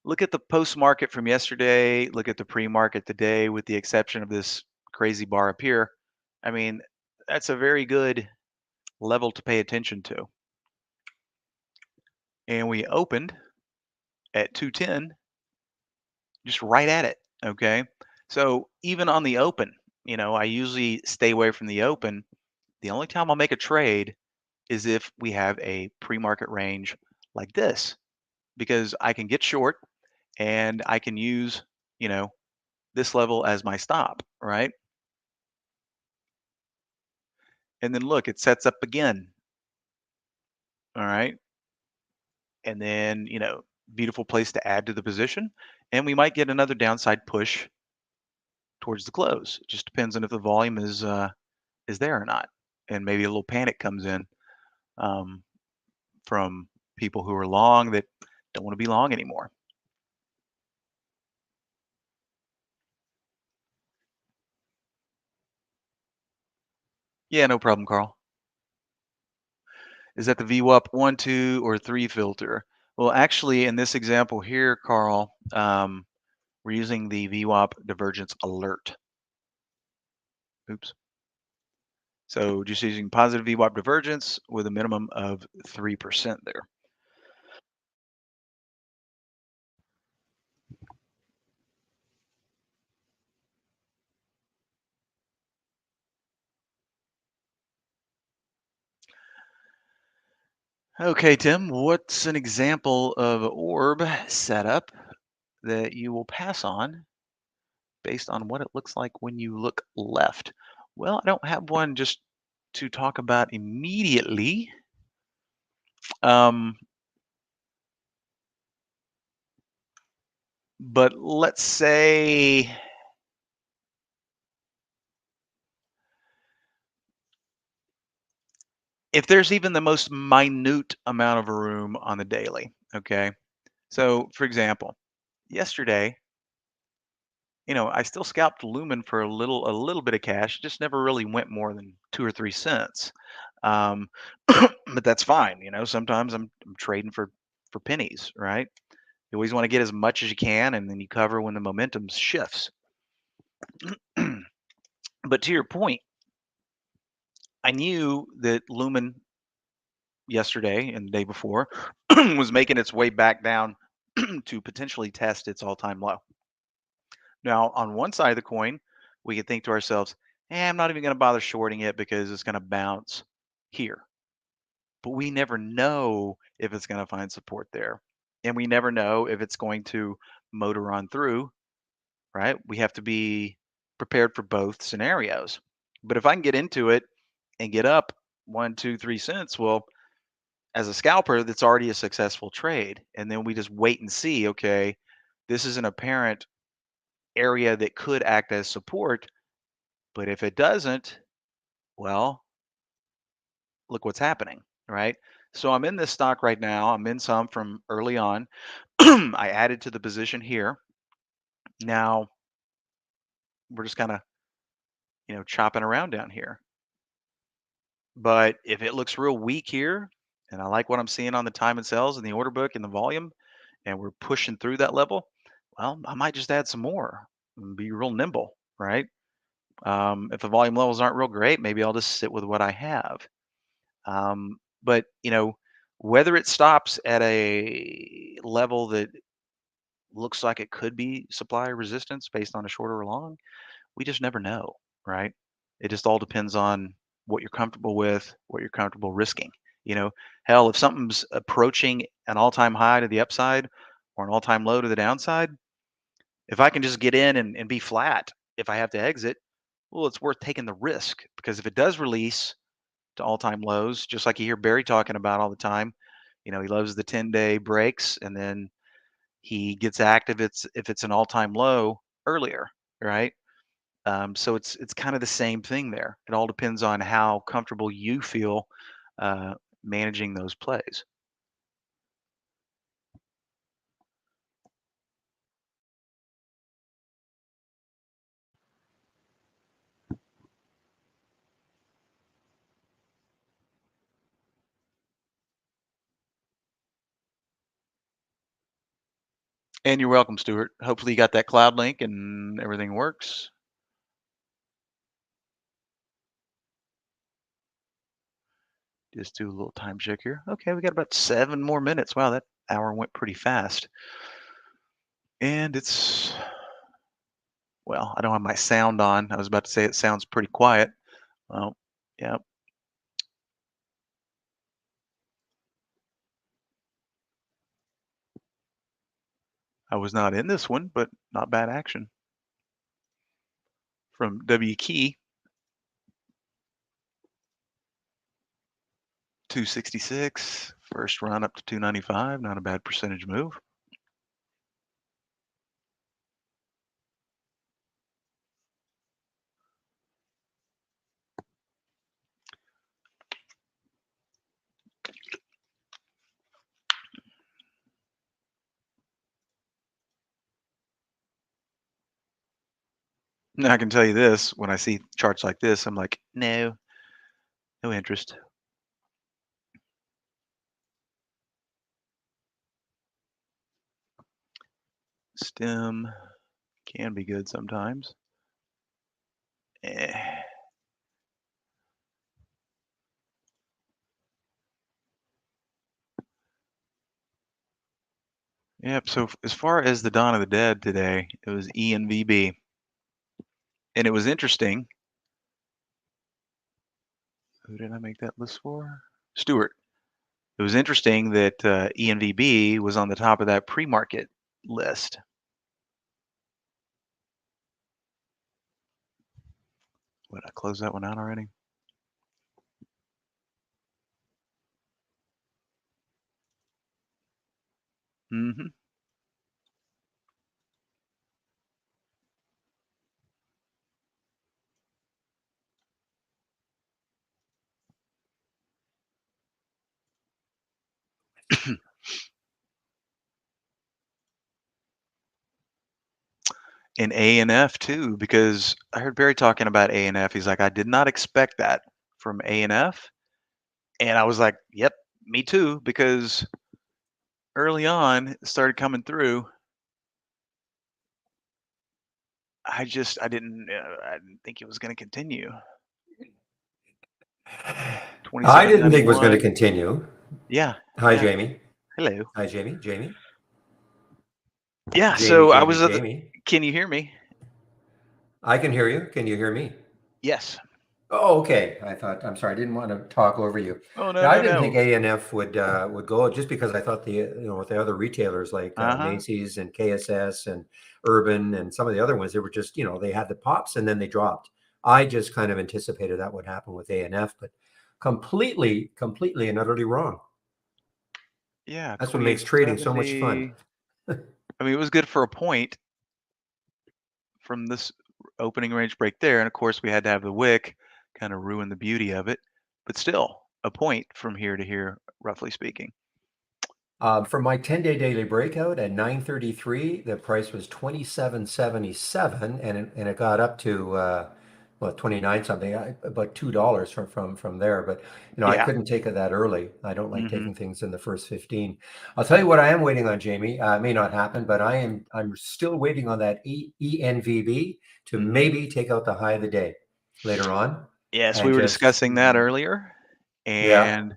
look at the post market from yesterday, look at the pre market today, with the exception of this crazy bar up here. I mean, that's a very good level to pay attention to. And we opened at 210, just right at it. Okay. So even on the open, I usually stay away from the open. The only time I'll make a trade is if we have a pre-market range like this, because I can get short and I can use, you know, this level as my stop, right? And then look, it sets up again. All right. And then, beautiful place to add to the position. And we might get another downside push towards the close. It just depends on if the volume is there or not. And maybe a little panic comes in um, from people who are long that don't want to be long anymore. Yeah, no problem, Carl. Is that the VWAP 1, 2, or 3 filter? Well, actually, in this example here, Carl, we're using the VWAP divergence alert. Oops. So just using positive VWAP divergence with a minimum of 3% there. Okay, Tim, what's an example of orb setup that you will pass on based on what it looks like when you look left? Well, I don't have one just to talk about immediately. Um, but let's say if there's even the most minute amount of room on the daily, okay? So, for example, yesterday, I still scalped Lumen for a little bit of cash, just never really went more than 2 or 3 cents. Um, but that's fine. Sometimes I'm trading for for pennies, right? You always want to get as much as you can, and then you cover when the momentum shifts. But to your point, I knew that Lumen yesterday and the day before was making its way back down to potentially test its all-time low. Now, on one side of the coin, we could think to ourselves, I'm not even going to bother shorting it because it's going to bounce here. But we never know if it's going to find support there. And we never know if it's going to motor on through, right? We have to be prepared for both scenarios. But if I can get into it and get up 1, 2, 3 cents, well, as a scalper, that's already a successful trade. And then we just wait and see, okay, this is an apparent area that could act as support. But if it doesn't, well, look what's happening, right? So I'm in this stock right now. I'm in some from early on. I added to the position here. Now we're just kind of, chopping around down here. But if it looks real weak here, and I like what I'm seeing on the time and sells and the order book and the volume, and we're pushing through that level, well, I might just add some more and be real nimble, right? If the volume levels aren't real great, maybe I'll just sit with what I have. But whether it stops at a level that looks like it could be supply resistance based on a short or long, we just never know, right? It just all depends on what you're comfortable with, what you're comfortable risking. Hell, if something's approaching an all-time high to the upside or an all-time low to the downside, if I can just get in and be flat, if I have to exit, well, it's worth taking the risk, because if it does release to all-time lows, just like you hear Barry talking about all the time, he loves the 10-day breaks, and then he gets active if it's an all-time low earlier, right? So it's kind of the same thing there. It all depends on how comfortable you feel uh, managing those plays. And you're welcome, Stuart. Hopefully you got that cloud link and everything works. Just do a little time check here. Okay, we got about 7 more minutes. Wow, that hour went pretty fast. And well, I don't have my sound on. I was about to say it sounds pretty quiet. Well, yeah. I was not in this one, but not bad action. From W Key, 266. First run up to 295. Not a bad percentage move. Now I can tell you this, when I see charts like this, I'm like, no interest. Stem can be good sometimes. Eh. Yep, so as far as the Dawn of the Dead today, it was ENVB. And it was interesting. Who did I make that list for? Stuart. It was interesting that ENVB was on the top of that pre-market list. What, I closed that one out already? Mm-hmm. And ANF too, because I heard Barry talking about ANF. He's like, I did not expect that from ANF. And I was like, yep, me too, because early on started coming through, I didn't think it was going to continue. I didn't think it was going to 27.91. continue. Yeah, Hi, yeah. Jamie. Hello. Hi, Jamie. Jamie. Yeah. Jamie, So I Jamie, was. Jamie. Can you hear me? I can hear you. Can you hear me? Yes. Oh, okay. I'm sorry. I didn't want to talk over you. Oh no Yeah, I no didn't think no. ANF would go just because I thought with the other retailers like Uh huh. Macy's and KSS and Urban and some of the other ones, they were just they had the pops and then they dropped. I just kind of anticipated that would happen with ANF, but completely and utterly wrong. Yeah. That's what makes trading so much fun. 28.70. I mean, it was good for a point from this opening range break there, and of course we had to have the wick kind of ruin the beauty of it, but still a point from here to here, roughly speaking. For my 10-day daily breakout at 9:33, the price was 27.77, and it got up to 29 something, about $2 from there. But I Yeah. couldn't take it that early. I don't like Hmm. taking things in the first 15. I'll tell you what I am waiting on, Jamie. It may not happen, but I'm still waiting on that ENVB to Hmm. maybe take out the high of the day later on, Yes, we and were just discussing that earlier, yeah. and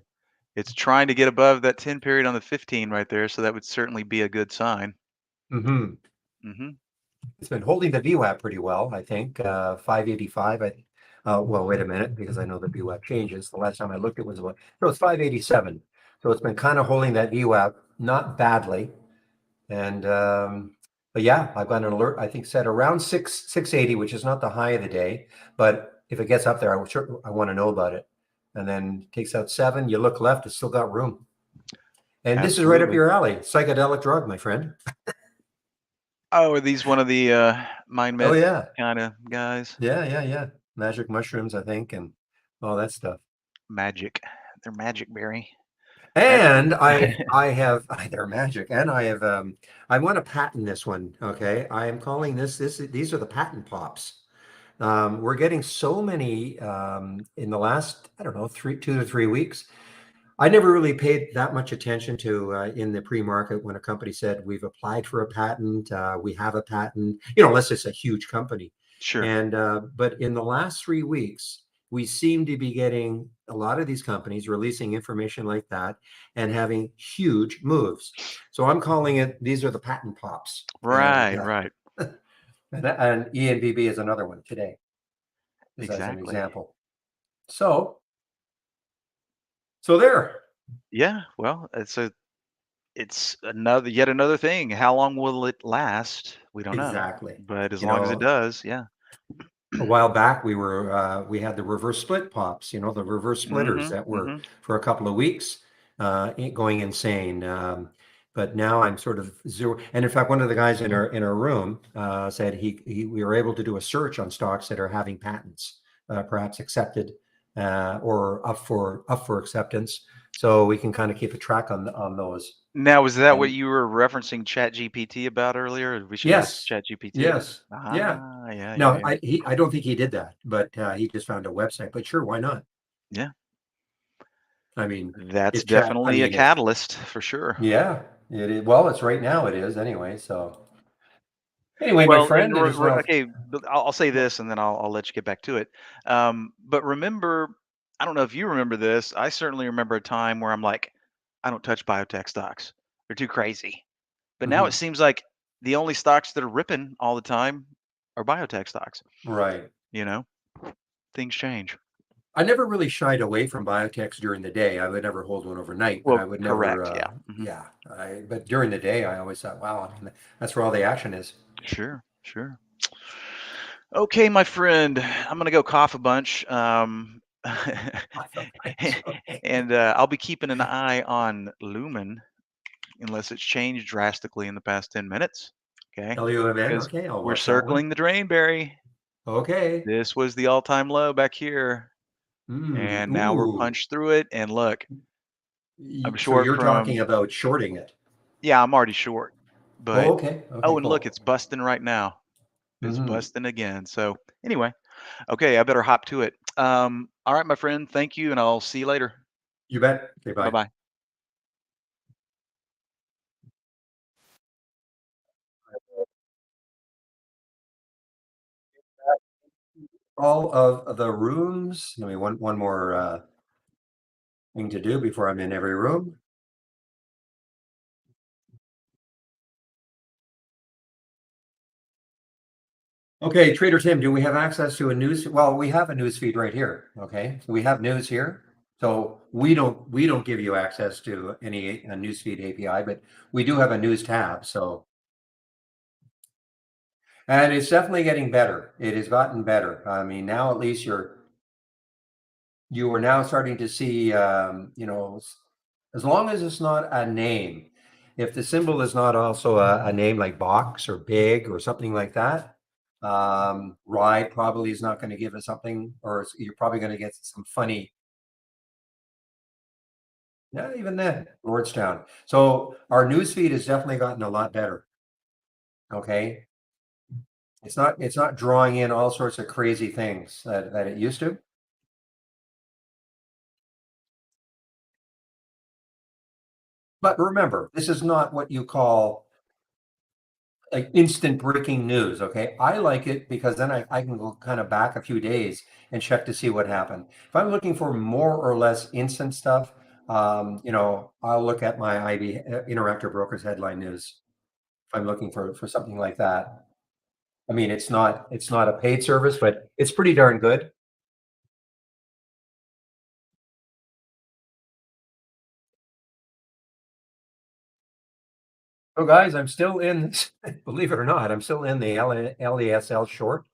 it's trying to get above that 10 period on the 15 right there, so that would certainly be a good sign. Hmm. Hmm. It's been holding the VWAP pretty well, I think. 585. Well, wait a minute, because I know the VWAP changes. The last time I looked, it was 587. So it's been kind of holding that VWAP, not badly. And but yeah, I've got an alert. I think set around 680, which is not the high of the day, but if it gets up there, I want to know about it. And then takes out 7. You look left, it's still got room. And this is right up Absolutely. your alley. Psychedelic drug, my friend. Oh, are these one of the mind Oh meds yeah. kind of guys? Yeah. Magic mushrooms, I think, and all that stuff. Magic. They're magic, Barry. Magic. And I have they're magic, and I want to patent this one. Okay, I am calling these are the patent pops. We're getting so many in the last, I don't know, 2 to 3 weeks. I never really paid that much attention to in the pre-market when a company said we've applied for a patent, we have a patent, unless it's a huge company. Sure. And but in the last 3 weeks, we seem to be getting a lot of these companies releasing information like that and having huge moves. So I'm calling it, these are the patent pops. Right, right. And ENVB is another one today, just as an Exactly. example. So so there. Yeah, well, it's another yet another thing. How long will it last? We don't know. Exactly. But as You long as it know, does, yeah. a while back we had the reverse split pops, the reverse splitters Mhm, that were mhm. for a couple of weeks going insane. But now I'm sort of zero. And in fact, one of the guys in our room said we were able to do a search on stocks that are having patents, perhaps accepted or up for acceptance, so we can kind of keep a track on those. Now, was that what And you were referencing ChatGPT about earlier? We should ask yes, ChatGPT? yes, yeah. Ah, yeah, yeah, No, yeah. I don't think he did that, but he just found a website. But sure, why not? Yeah, I mean, that's if chat, I definitely a mean, if catalyst for sure. yeah, it is. Well, it's right now. It is anyway. So anyway, my Well, and friend, it is well. okay, but I'll say this, and then I'll let you get back to it. But remember, I don't know if you remember this. I certainly remember a time where I'm like, I don't touch biotech stocks; they're too crazy. But now it Mhm. seems like the only stocks that are ripping all the time are biotech stocks. Right. You know, things change. I never really shied away from biotechs during the day. I would never hold one overnight, but Well, I would never. correct. Yeah. Hmm. Yeah. But during the day, I always thought, wow, I mean, that's where all the action is. Sure. Sure. Okay, my friend, I'm gonna go cough a bunch. Okay. And I'll be keeping an eye on Lumen unless it's changed drastically in the past 10 minutes. Okay. LUMN. Because Okay, I'll we're watch that one. circling the drain, Barry. Okay. This was the all-time low back here. And now we're Ooh. punched through it. And look, I'm So short you're from, talking about shorting it. yeah, I'm already short. Oh, But, okay. Okay, oh, and look, cool. it's busting right now. It's Hmm. busting again. So, anyway, okay, I better hop to it. All right, my friend, thank you. And I'll see you later. You bet. Okay, Bye bye. bye. all of the rooms. Let me one more thing to do before I'm in every room. Okay, Trader Tim, do we have access to a news? Well, we have a news feed right here. Okay, so we have news here. So we don't give you access to any newsfeed API, but we do have a news tab. So and it's definitely getting better. It has gotten better. I mean, now at least you are now starting to see, as long as it's not a name, if the symbol is not also a name like box or big or something like that, ride probably is not going to give us something, or you're probably going to get some funny. Yeah, even then, Lordstown. So our news feed has definitely gotten a lot better. Okay, it's not drawing in all sorts of crazy things that it used to. But remember, this is not what you call like instant breaking news. Okay. I like it because then I can go kind of back a few days and check to see what happened. If I'm looking for more or less instant stuff, I'll look at my IB Interactive Brokers headline news. If I'm looking for something like that. I mean, it's not a paid service, but it's pretty darn good. So guys, I'm still in, believe it or not, I'm still in the LESL short.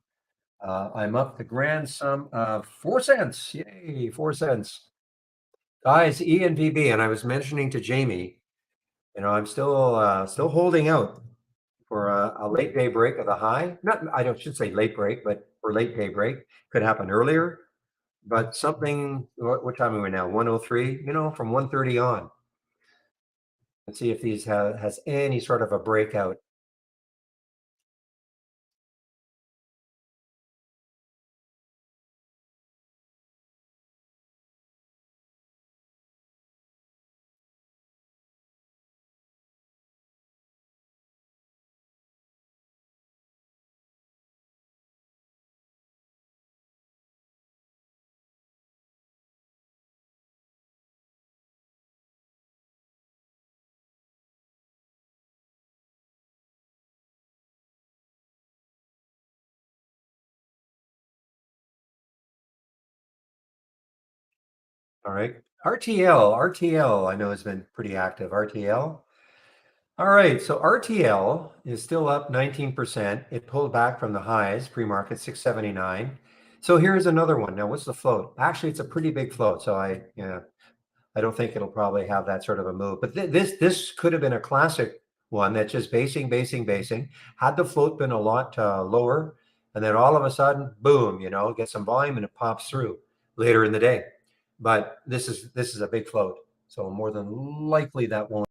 I'm up the grand sum of 4 cents. Yay, 4 cents. Guys, ENVB, and I was mentioning to Jamie, I'm still holding out for a late day break of the high. Not, I don't should say late break, but for late day break could happen earlier. But something. What time are we now? 103. From 130 on. Let's see if these has any sort of a breakout. All right. RTL, I know has been pretty active. RTL. All right, so RTL is still up 19%. It pulled back from the highs, pre-market 679. So here's another one. Now, what's the float? Actually, it's a pretty big float, so I don't think it'll probably have that sort of a move. But this could have been a classic one that's just basing. Had the float been a lot lower, and then all of a sudden, boom, get some volume and it pops through later in the day. But this is a big float, so more than likely that won't.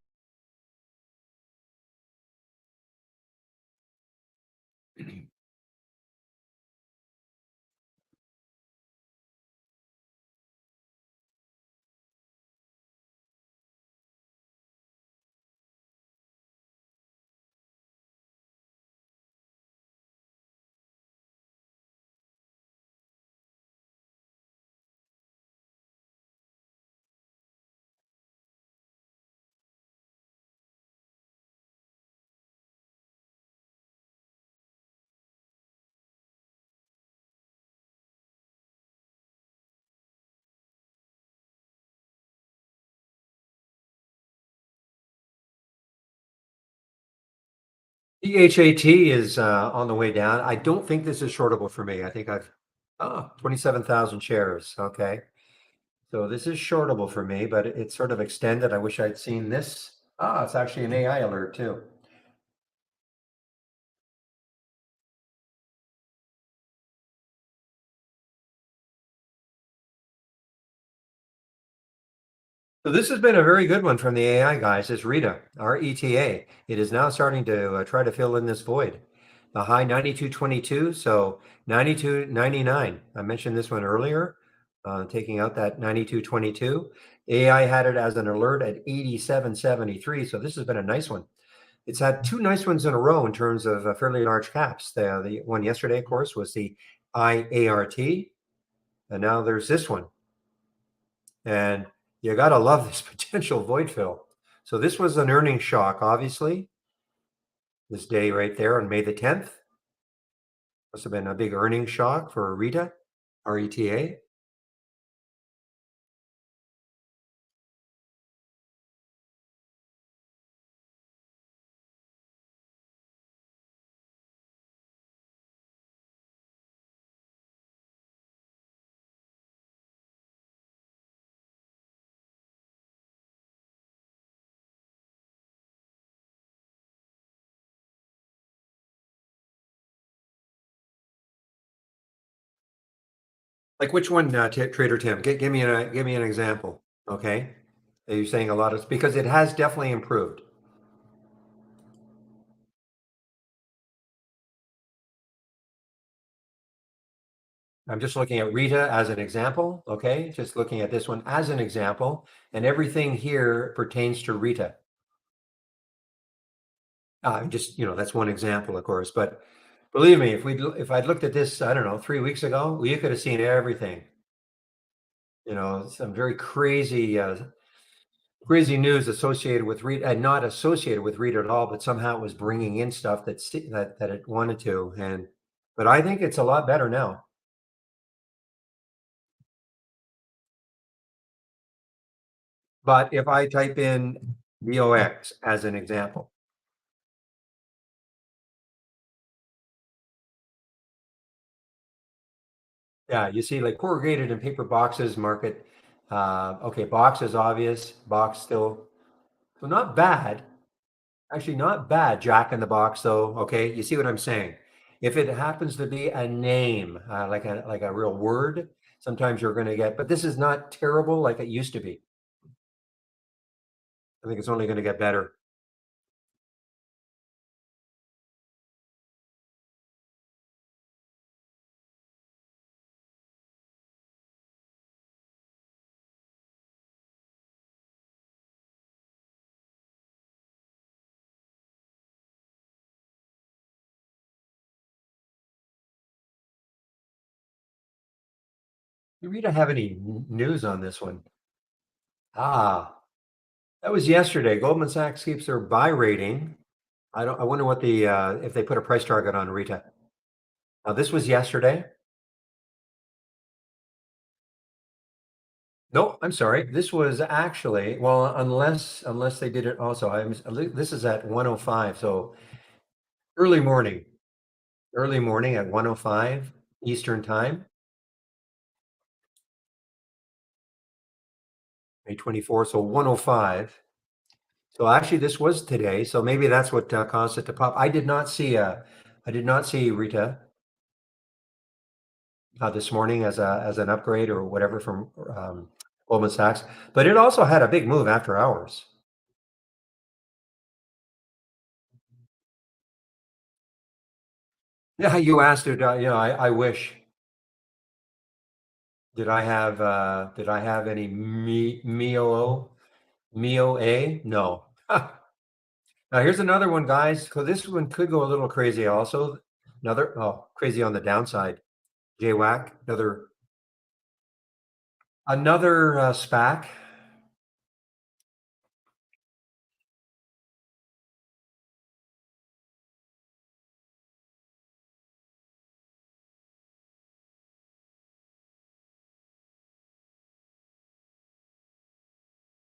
DHAT is on the way down. I don't think this is shortable for me. I think 27,000 shares. Okay. So this is shortable for me, but it's sort of extended. I wish I'd seen this. It's actually an AI alert too. So this has been a very good one from the AI guys. It's RETA, RETA. It is now starting to try to fill in this void. The high 92.22, so 92.99. I mentioned this one earlier, taking out that 92.22. AI had it as an alert at 87.73, so this has been a nice one. It's had two nice ones in a row in terms of fairly large caps. The one yesterday, of course, was the IART. And now there's this one. And you got to love this potential void fill. So this was an earnings shock, obviously. This day right there on May the 10th must have been a big earnings shock for RETA, RETA. Like which one, Trader Tim? Give me an example. Okay, are you saying a lot of because it has definitely improved. I'm just looking at Rita as an example. Okay, just looking at this one as an example, and everything here pertains to Rita. Just that's one example, of course, but believe me, if I'd looked at this, I don't know, 3 weeks ago, well, you could have seen everything. Some very crazy news associated with Rita, and not associated with Rita at all, but somehow it was bringing in stuff that it wanted to, but I think it's a lot better now. But if I type in VOX as an example, yeah, you see like corrugated and paper boxes market. Okay, box is obvious. Box still, so not bad. Actually, not bad. Jack in the Box, though. Okay, you see what I'm saying? If it happens to be a name, like a real word, sometimes you're going to get. But this is not terrible like it used to be. I think it's only going to get better. Do Rita have any news on this one? Ah, that was yesterday. Goldman Sachs keeps their buy rating. I don't. I wonder what the if they put a price target on Rita. Now this was yesterday. No, I'm sorry. This was actually well, unless they did it also. This is at 105. So early morning. Early morning at 1:05 Eastern Time, May 24th, so 1:05. So actually, this was today, so maybe that's what caused it to pop. I did not see Rita this morning as an upgrade or whatever from Goldman Sachs, but it also had a big move after hours. Yeah, you asked it. I wish. Did I have any Mio A? No. Now here's another one, guys. So this one could go a little crazy also. Crazy on the downside. JWAC, another SPAC.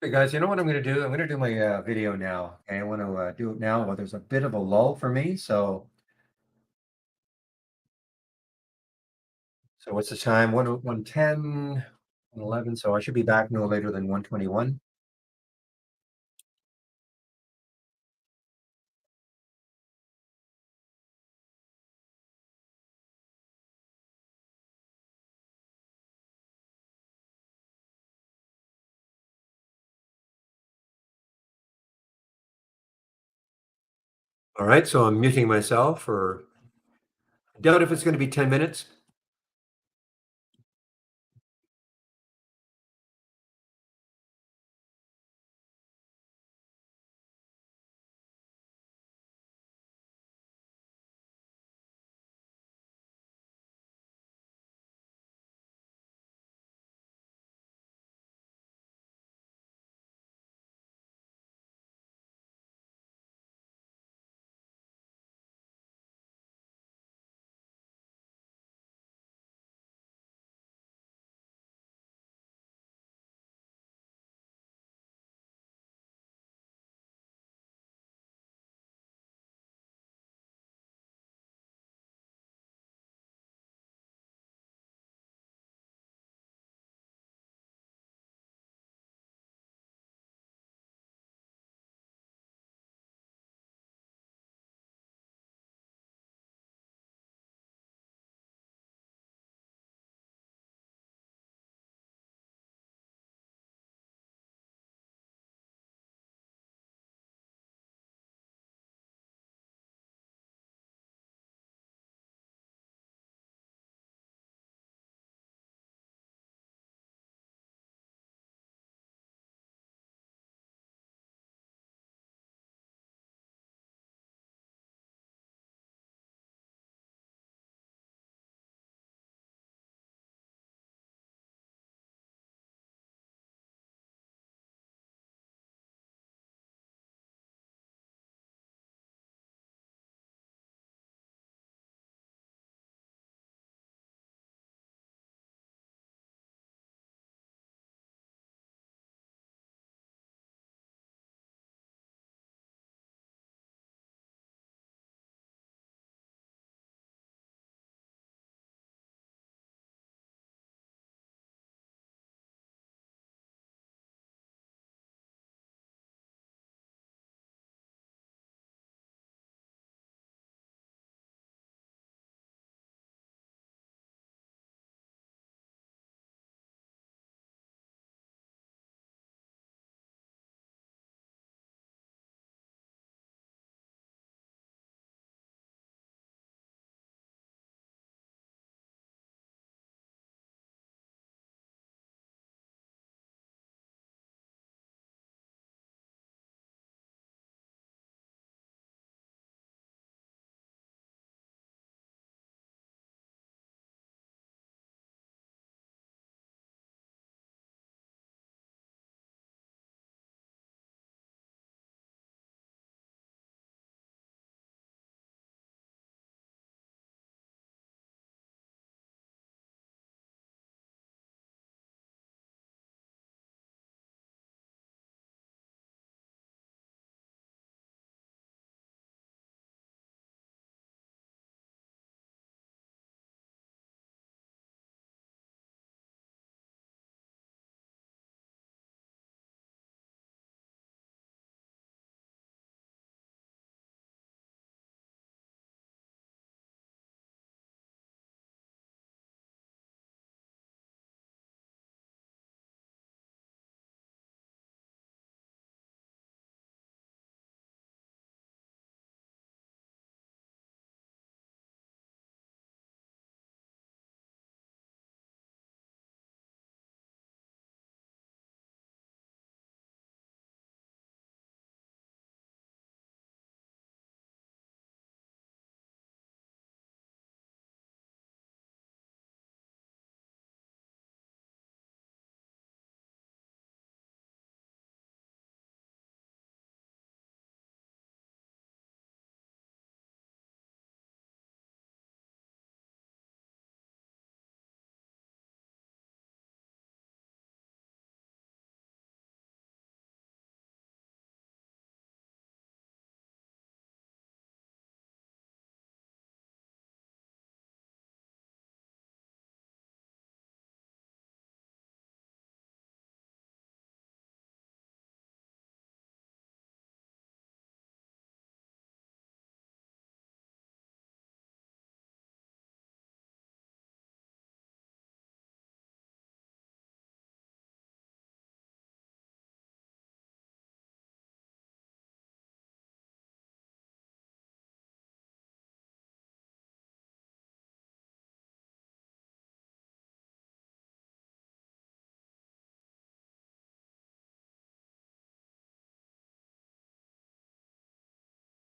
Hey guys, you know what I'm going to do? I'm going to do my video now. Okay, I want to do it now. Well, there's a bit of a lull for me. So what's the time? 1:10, 11. So I should be back no later than 1:21. All right, so I'm muting myself for, I doubt if it's going to be 10 minutes.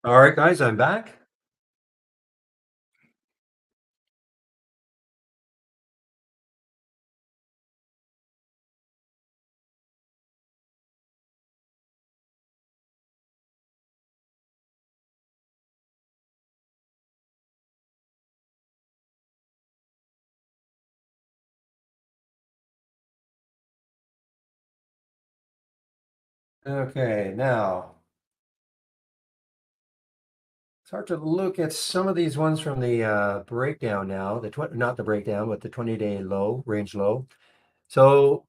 All right, guys, I'm back. Okay, now start to look at some of these ones from the breakdown now. Not the breakdown, but the 20-day low, range low. So,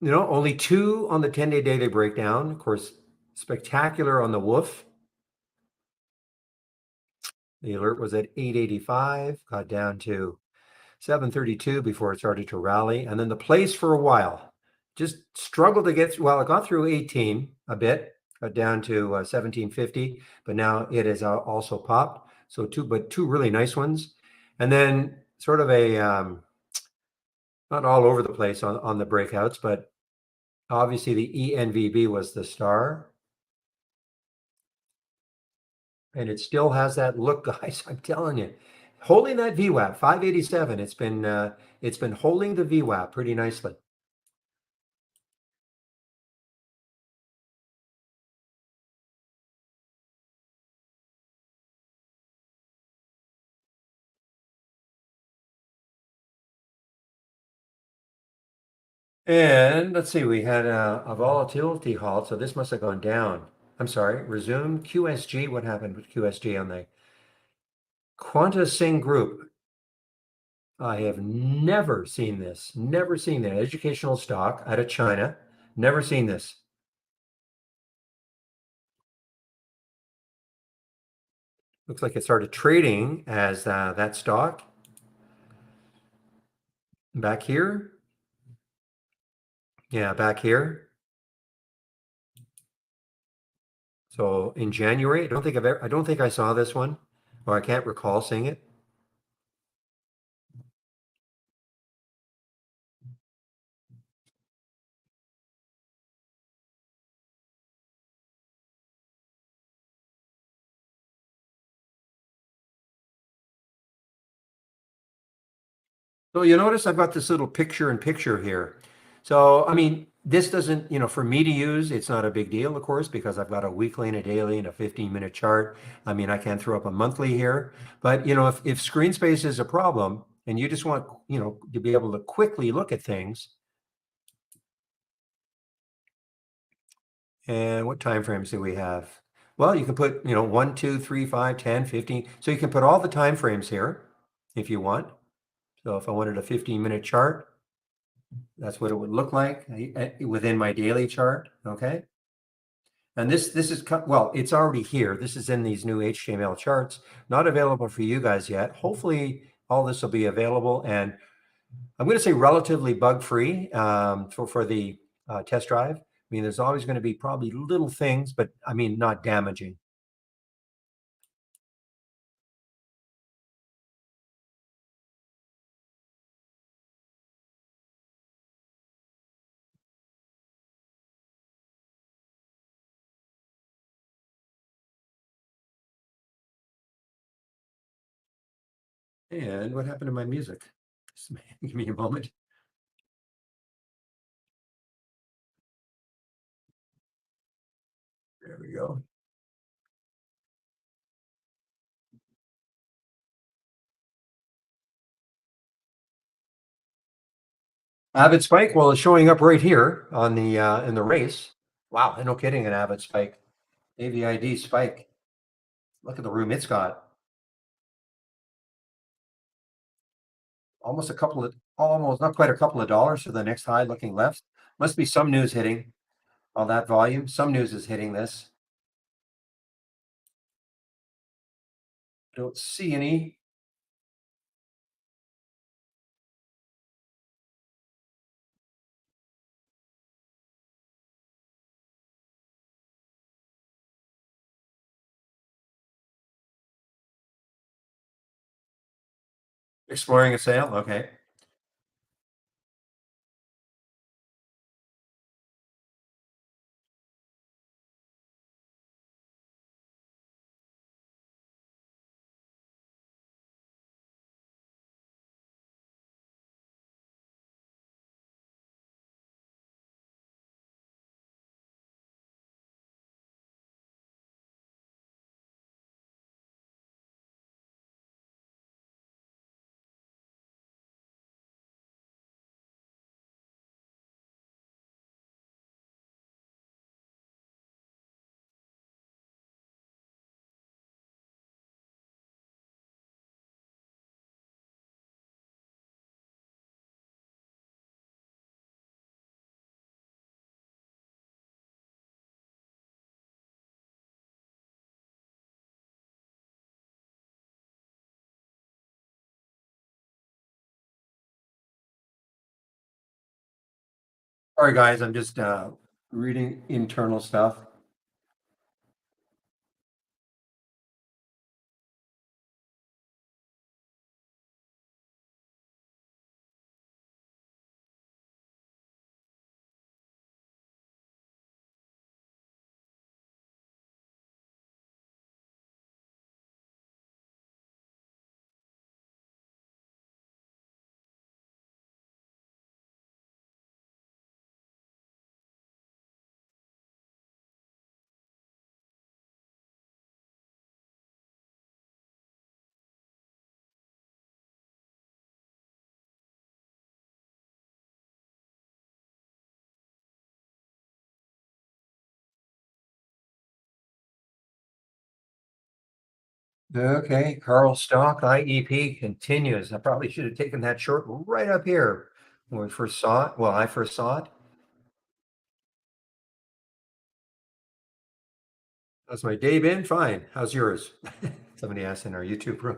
only two on the 10-day daily breakdown. Of course, spectacular on the WOOF. The alert was at 885, got down to 732 before it started to rally. And then the place for a while just struggled to get through. Well, it got through 18 a bit, got down to 1750, but now it has also popped. So two really nice ones. And then sort of a, not all over the place on the breakouts, but obviously the ENVB was the star. And it still has that look, guys. I'm telling you, holding that VWAP 587. It's been holding the VWAP pretty nicely. And let's see, we had a volatility halt, so this must have gone down. I'm sorry, resume QSG. What happened with QSG on the Quanta Sing Group? I have never seen this. Never seen that. Educational stock out of China. Never seen this. Looks like it started trading as that stock back here. Yeah, back here. So in January, I don't think I saw this one, or I can't recall seeing it. So you notice I've got this little picture in picture here. So, I mean, this doesn't, for me to use, it's not a big deal, of course, because I've got a weekly and a daily and a 15-minute chart. I mean, I can't throw up a monthly here. But, if screen space is a problem and you just want, to be able to quickly look at things, and what time frames do we have? Well, you can put, 1, 2, 3, 5, 10, 15. So you can put all the time frames here if you want. So if I wanted a 15-minute chart, that's what it would look like within my daily chart. Okay. And this is, well, it's already here. This is in these new HTML charts, not available for you guys yet. Hopefully all this will be available, and I'm going to say relatively bug free for the test drive. I mean, there's always going to be probably little things, but I mean, not damaging. And what happened to my music? Just give me a moment. There we go. Avid spike, well, it's showing up right here on the in the race. Wow, no kidding, an avid spike. AVID spike. Look at the room it's got. Almost not quite a couple of dollars to the next high looking left. Must be some news hitting all that volume. Some news is hitting this. Don't see any. Exploring a sale. Okay. Sorry, guys, I'm just reading internal stuff. Okay, Carl Stock IEP continues. I probably should have taken that short right up here when we first saw it. Well, I first saw it. How's my day been? Fine. How's yours? Somebody asked in our YouTube room.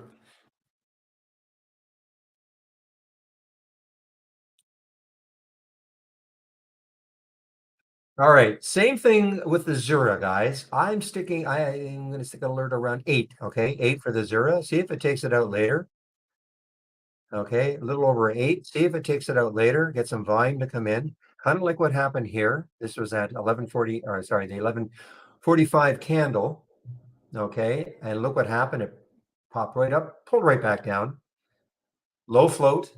All right, same thing with the Zura, guys. I'm going to stick an alert around 8, okay? 8 for the Zura. See if it takes it out later. Okay, a little over 8. See if it takes it out later, get some volume to come in. Kind of like what happened here. This was at 11:40, or sorry, the 11:45 candle. Okay, and look what happened. It popped right up, pulled right back down. Low float.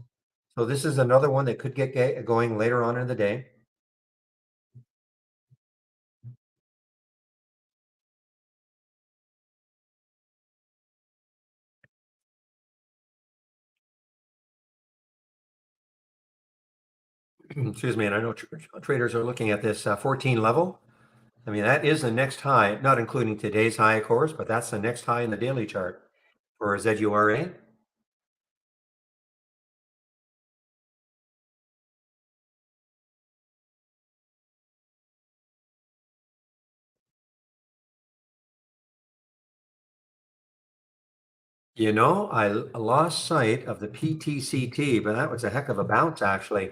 So this is another one that could get going later on in the day. Excuse me, and I know traders are looking at this 14 level. I mean, that is the next high, not including today's high, of course, but that's the next high in the daily chart for ZURA. You know, lost sight of the PTCT, but that was a heck of a bounce, actually.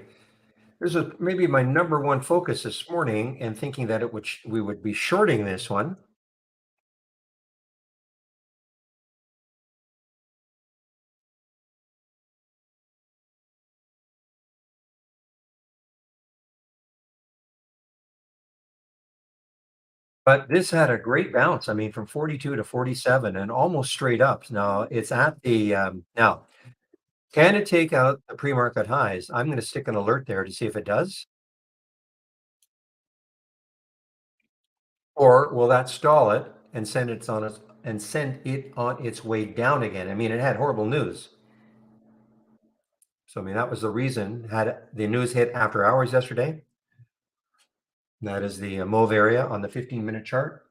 This is maybe my number one focus this morning, and thinking that we would be shorting this one. But this had a great bounce. I mean, from 42 to 47 and almost straight up. Now it's at the now. Can it take out the pre-market highs? I'm going to stick an alert there to see if it does. Or will that stall it and send it on its way down again? I mean, it had horrible news. So I mean, that was the reason. Had the news hit after hours yesterday. That is the mauve area on the 15-minute chart.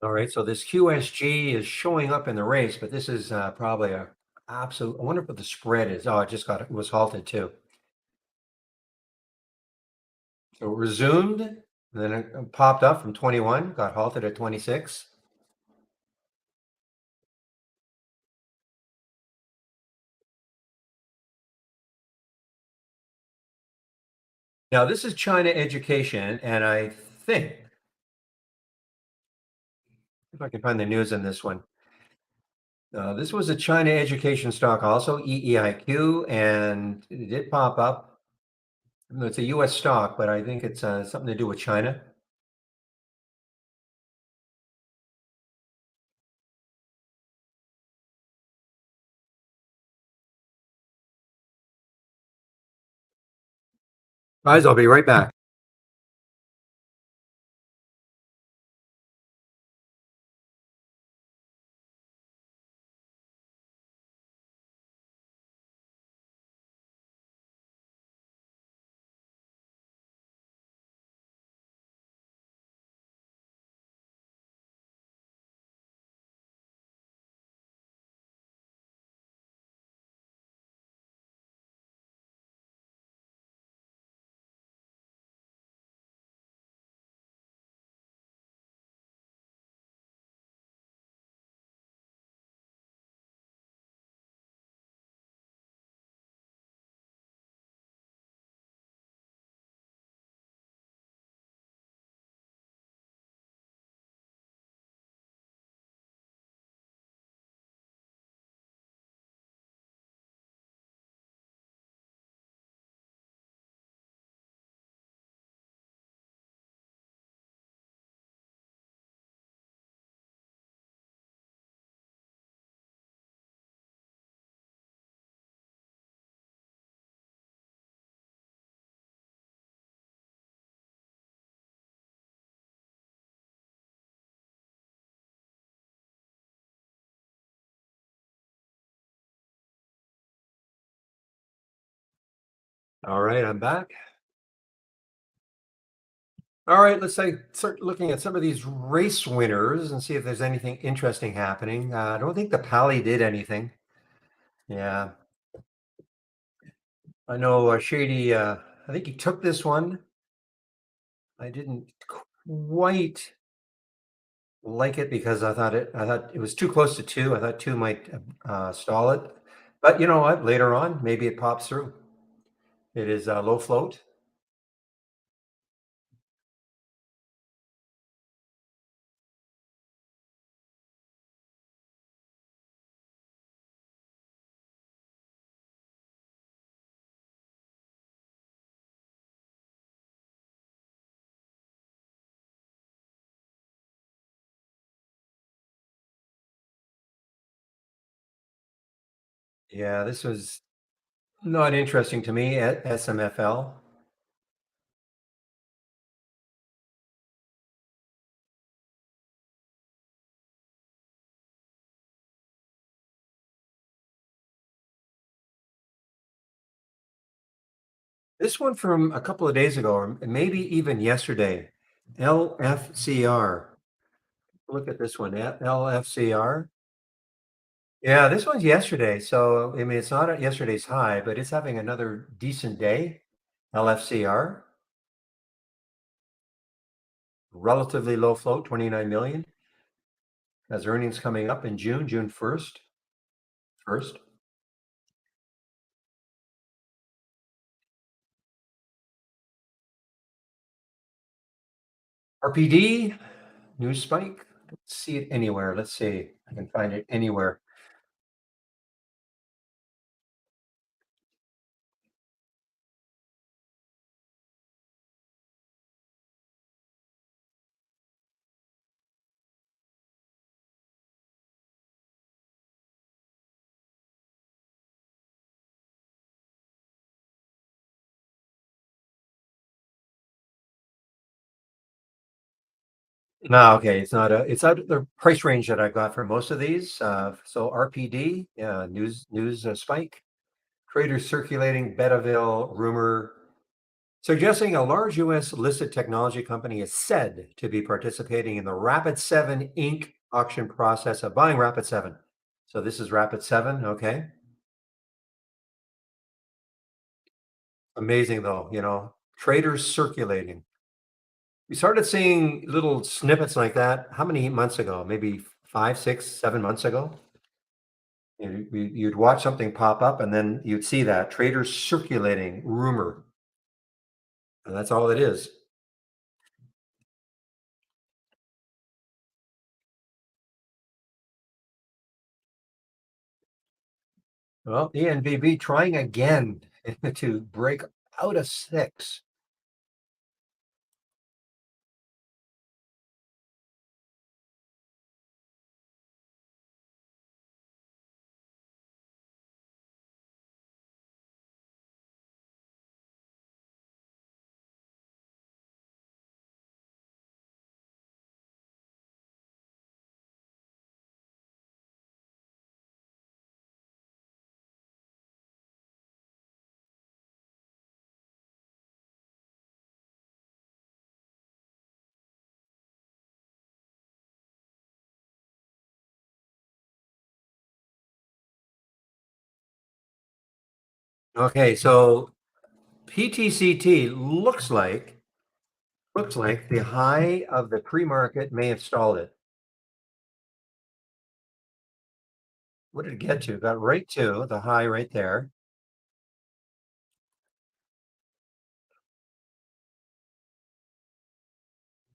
All right, so this QSG is showing up in the race, but this is probably a absolute. I wonder what the spread is. Oh, it was halted too. So it resumed, and then it popped up from 21, got halted at 26. Now this is China education, and I think if I can find the news in this one. This was a China education stock also, EEIQ, and it did pop up. It's a US stock, but I think it's something to do with China. Guys, I'll be right back. All right, I'm back. All right, let's say start looking at some of these race winners and see if there's anything interesting happening. I don't think the Pally did anything. Yeah, I know Shady. I think he took this one. I didn't quite like it because I thought it was too close to two. I thought two might stall it, but you know what? Later on, maybe it pops through. It is low float. Yeah, this was not interesting to me at SMFL. This one from a couple of days ago, or maybe even yesterday, LFCR. Look at this one, LFCR. Yeah, this one's yesterday. So, I mean, it's not at yesterday's high, but it's having another decent day. LFCR, relatively low float, 29 million. Has earnings coming up in June, June 1st. First. RPD, news spike. Don't see it anywhere. Let's see. I can find it anywhere. No, okay, it's out of the price range that I got for most of these. So RPD, yeah, news spike. Traders circulating Betaville rumor suggesting a large US listed technology company is said to be participating in the Rapid 7 Inc. auction process of buying Rapid 7. So this is Rapid 7, okay? Amazing though, traders circulating. We started seeing little snippets like that. How many months ago? Maybe 5, 6, 7 months ago. You'd watch something pop up, and then you'd see that traders circulating rumor, and that's all it is. Well, ENVB trying again to break out of six. Okay, so PTCT looks like the high of the pre-market may have stalled it. What did it get to? Got right to the high right there.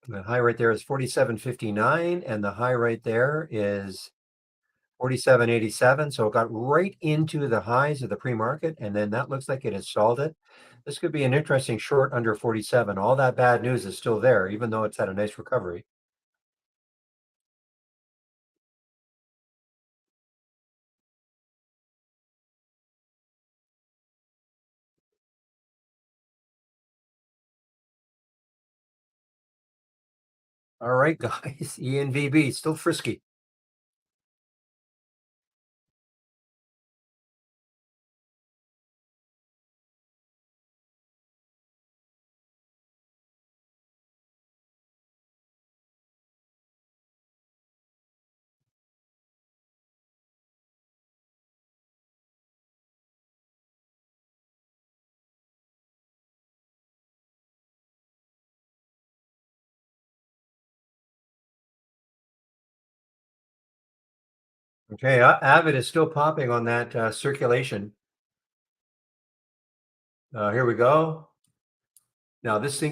The high right there is 47.59, and the high right there is 47.87. So it got right into the highs of the pre-market, and then that looks like it has stalled it. This could be an interesting short under 47. All that bad news is still there, even though it's had a nice recovery. All right, guys. ENVB still frisky. Okay, Avid is still popping on that circulation. Here we go. Now this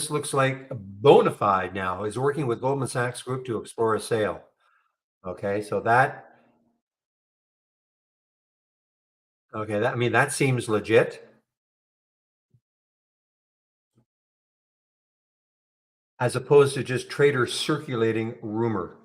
looks like Bonafide now is working with Goldman Sachs Group to explore a sale. Okay, so I mean that seems legit as opposed to just traders circulating rumor.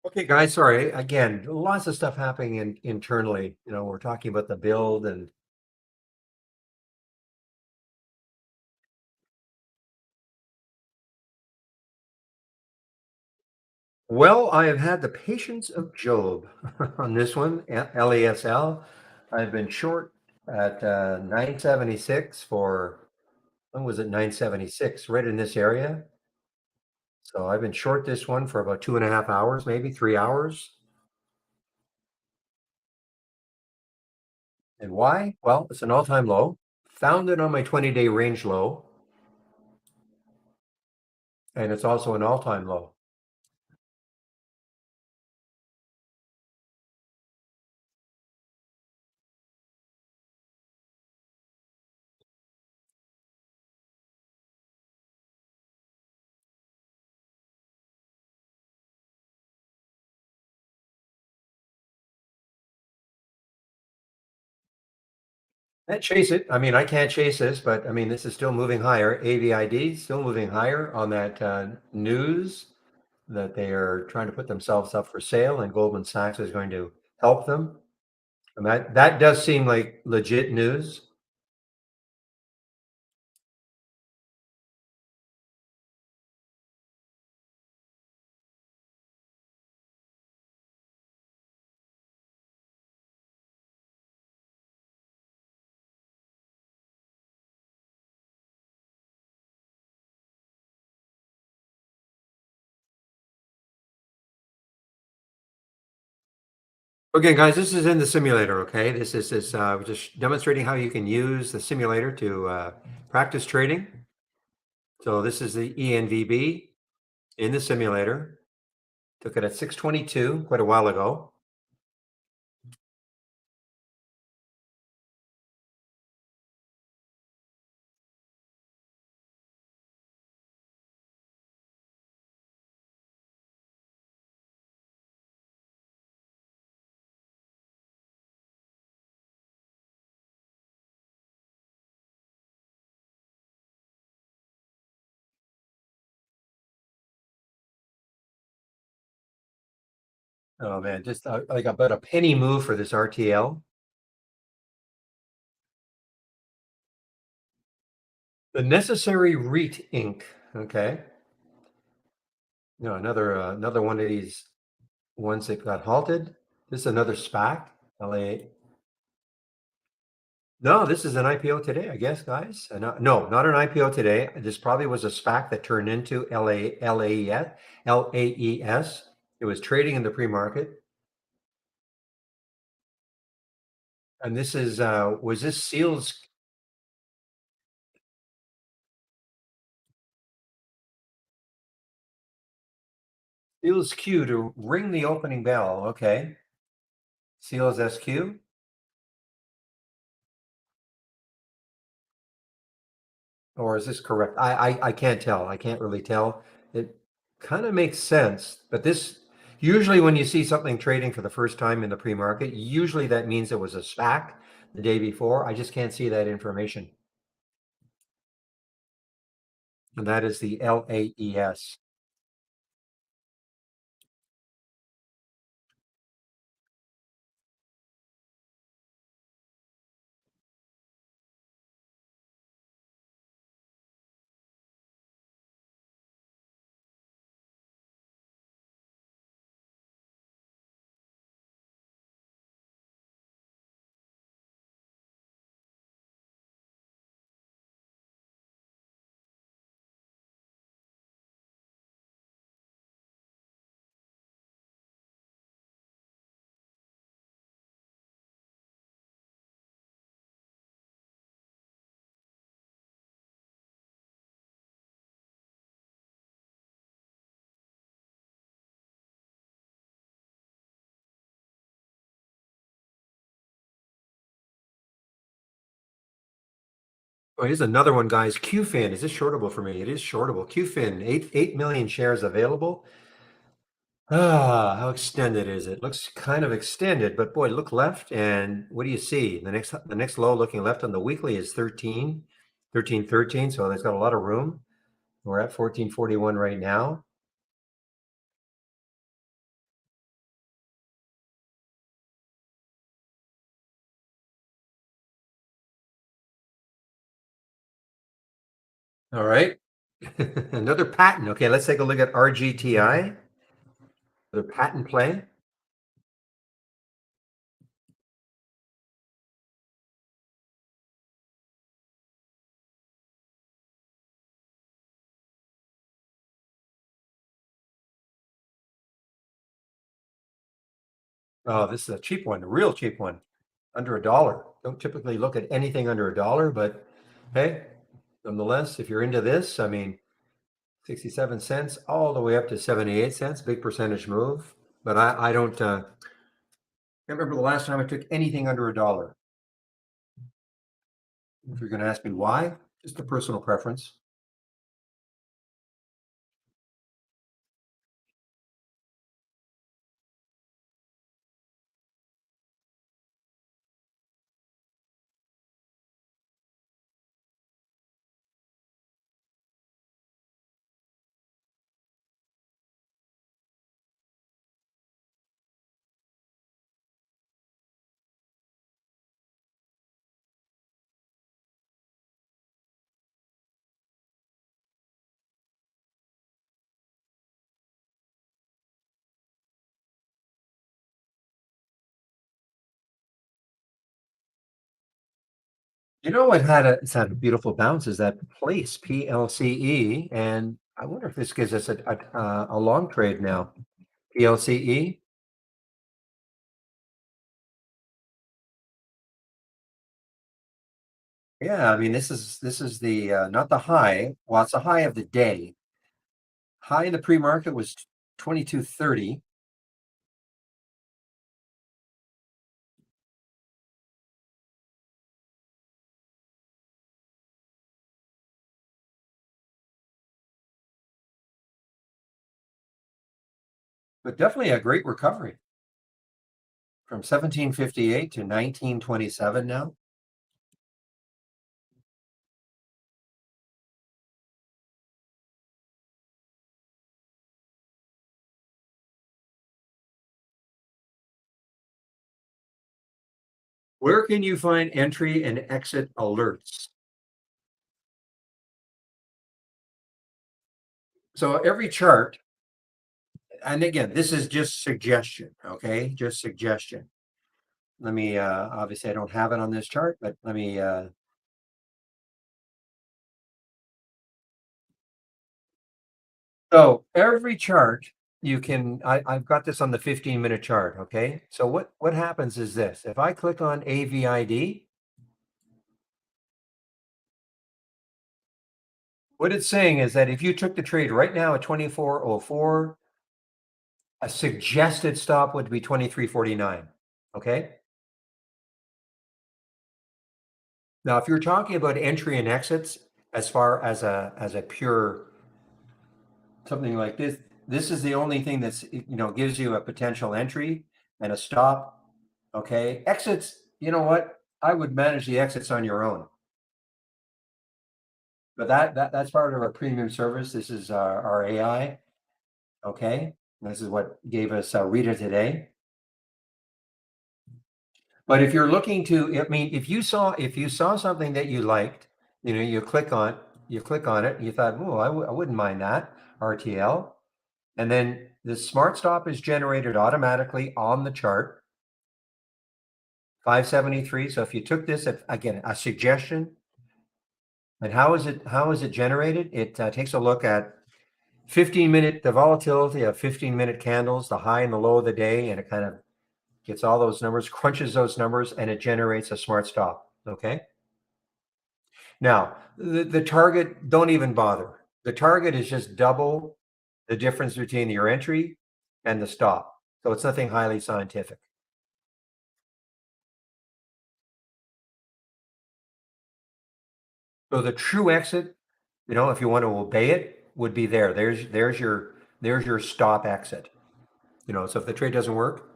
Okay, guys, sorry. Again, lots of stuff happening internally. We're talking about the build and well, I have had the patience of Job on this one, LASL. I've been short at 976 for, when was it 976? Right in this area. So I've been short this one for about 2.5 hours, maybe 3 hours. And why? Well, it's an all-time low. Found it on my 20-day range low, and it's also an all-time low. Can't chase it. I mean, I can't chase this, but I mean, this is still moving higher. AVID still moving higher on that news that they are trying to put themselves up for sale, and Goldman Sachs is going to help them. And that does seem like legit news. Okay, guys, this is in the simulator. Okay, we're just demonstrating how you can use the simulator to practice trading. So this is the ENVB in the simulator. Took it at 622 quite a while ago. Oh man, just like about a penny move for this RTL. The Necessary REIT Inc. Okay, another one of these ones that got halted. This is another SPAC. LA. No, this is an IPO today, I guess, guys. No, not an IPO today. This probably was a SPAC that turned into LAES. It was trading in the pre-market, and this is was this Seals Q to ring the opening bell. Okay, Seals SQ. Or is this correct? I can't tell. I can't really tell. It kind of makes sense, but Usually when you see something trading for the first time in the pre-market, usually that means it was a SPAC the day before. I just can't see that information. And that is the LAES. Oh, here's another one, guys. QFin. Is this shortable for me? It is shortable. QFin, 8 million shares available. How extended is it? Looks kind of extended, but boy, look left, and what do you see? The next low looking left on the weekly is 13, so it's got a lot of room. We're at 1441 right now. All right. Another patent. Okay, let's take a look at RGTI. The patent play. Oh, this is a cheap one, a real cheap one, under $1. Don't typically look at anything under $1, but hey, nonetheless, if you're into this, I mean, 67 cents all the way up to 78 cents, big percentage move. But I don't can't remember the last time I took anything under $1. If you're going to ask me why, just a personal preference. You know what it's had a beautiful bounce is that place PLCE, and I wonder if this gives us a long trade now. PLCE. Yeah, I mean this is the not the high. Well, it's the high of the day. High in the pre-market was 2230. But definitely a great recovery from 1758 to 1927 now. Where can you find entry and exit alerts? So every chart, and again, this is just suggestion, okay? Just suggestion. Let me obviously I don't have it on this chart, but let me so every chart you can I've got this on the 15-minute chart, okay? So what happens is this. If I click on AVID, what it's saying is that if you took the trade right now at 2404, a suggested stop would be 2349, okay? Now, if you're talking about entry and exits as far as a pure something like this, this is the only thing that's, gives you a potential entry and a stop. Okay, exits, you know what? I would manage the exits on your own. But that's part of our premium service. This is our AI. Okay, this is what gave us Rita today. But if you're looking to, I mean, if you saw something that you liked, you click on it, and you thought, oh, I wouldn't mind that RTL, and then the smart stop is generated automatically on the chart, 573. So if you took this at, again, a suggestion, and how is it generated? It takes a look at 15-minute, the volatility of 15-minute candles, the high and the low of the day, and it kind of gets all those numbers, crunches those numbers, and it generates a smart stop. Okay. Now, the target, don't even bother. The target is just double the difference between your entry and the stop. So it's nothing highly scientific. So the true exit, if you want to obey it, would be there. There's your stop exit. So if the trade doesn't work,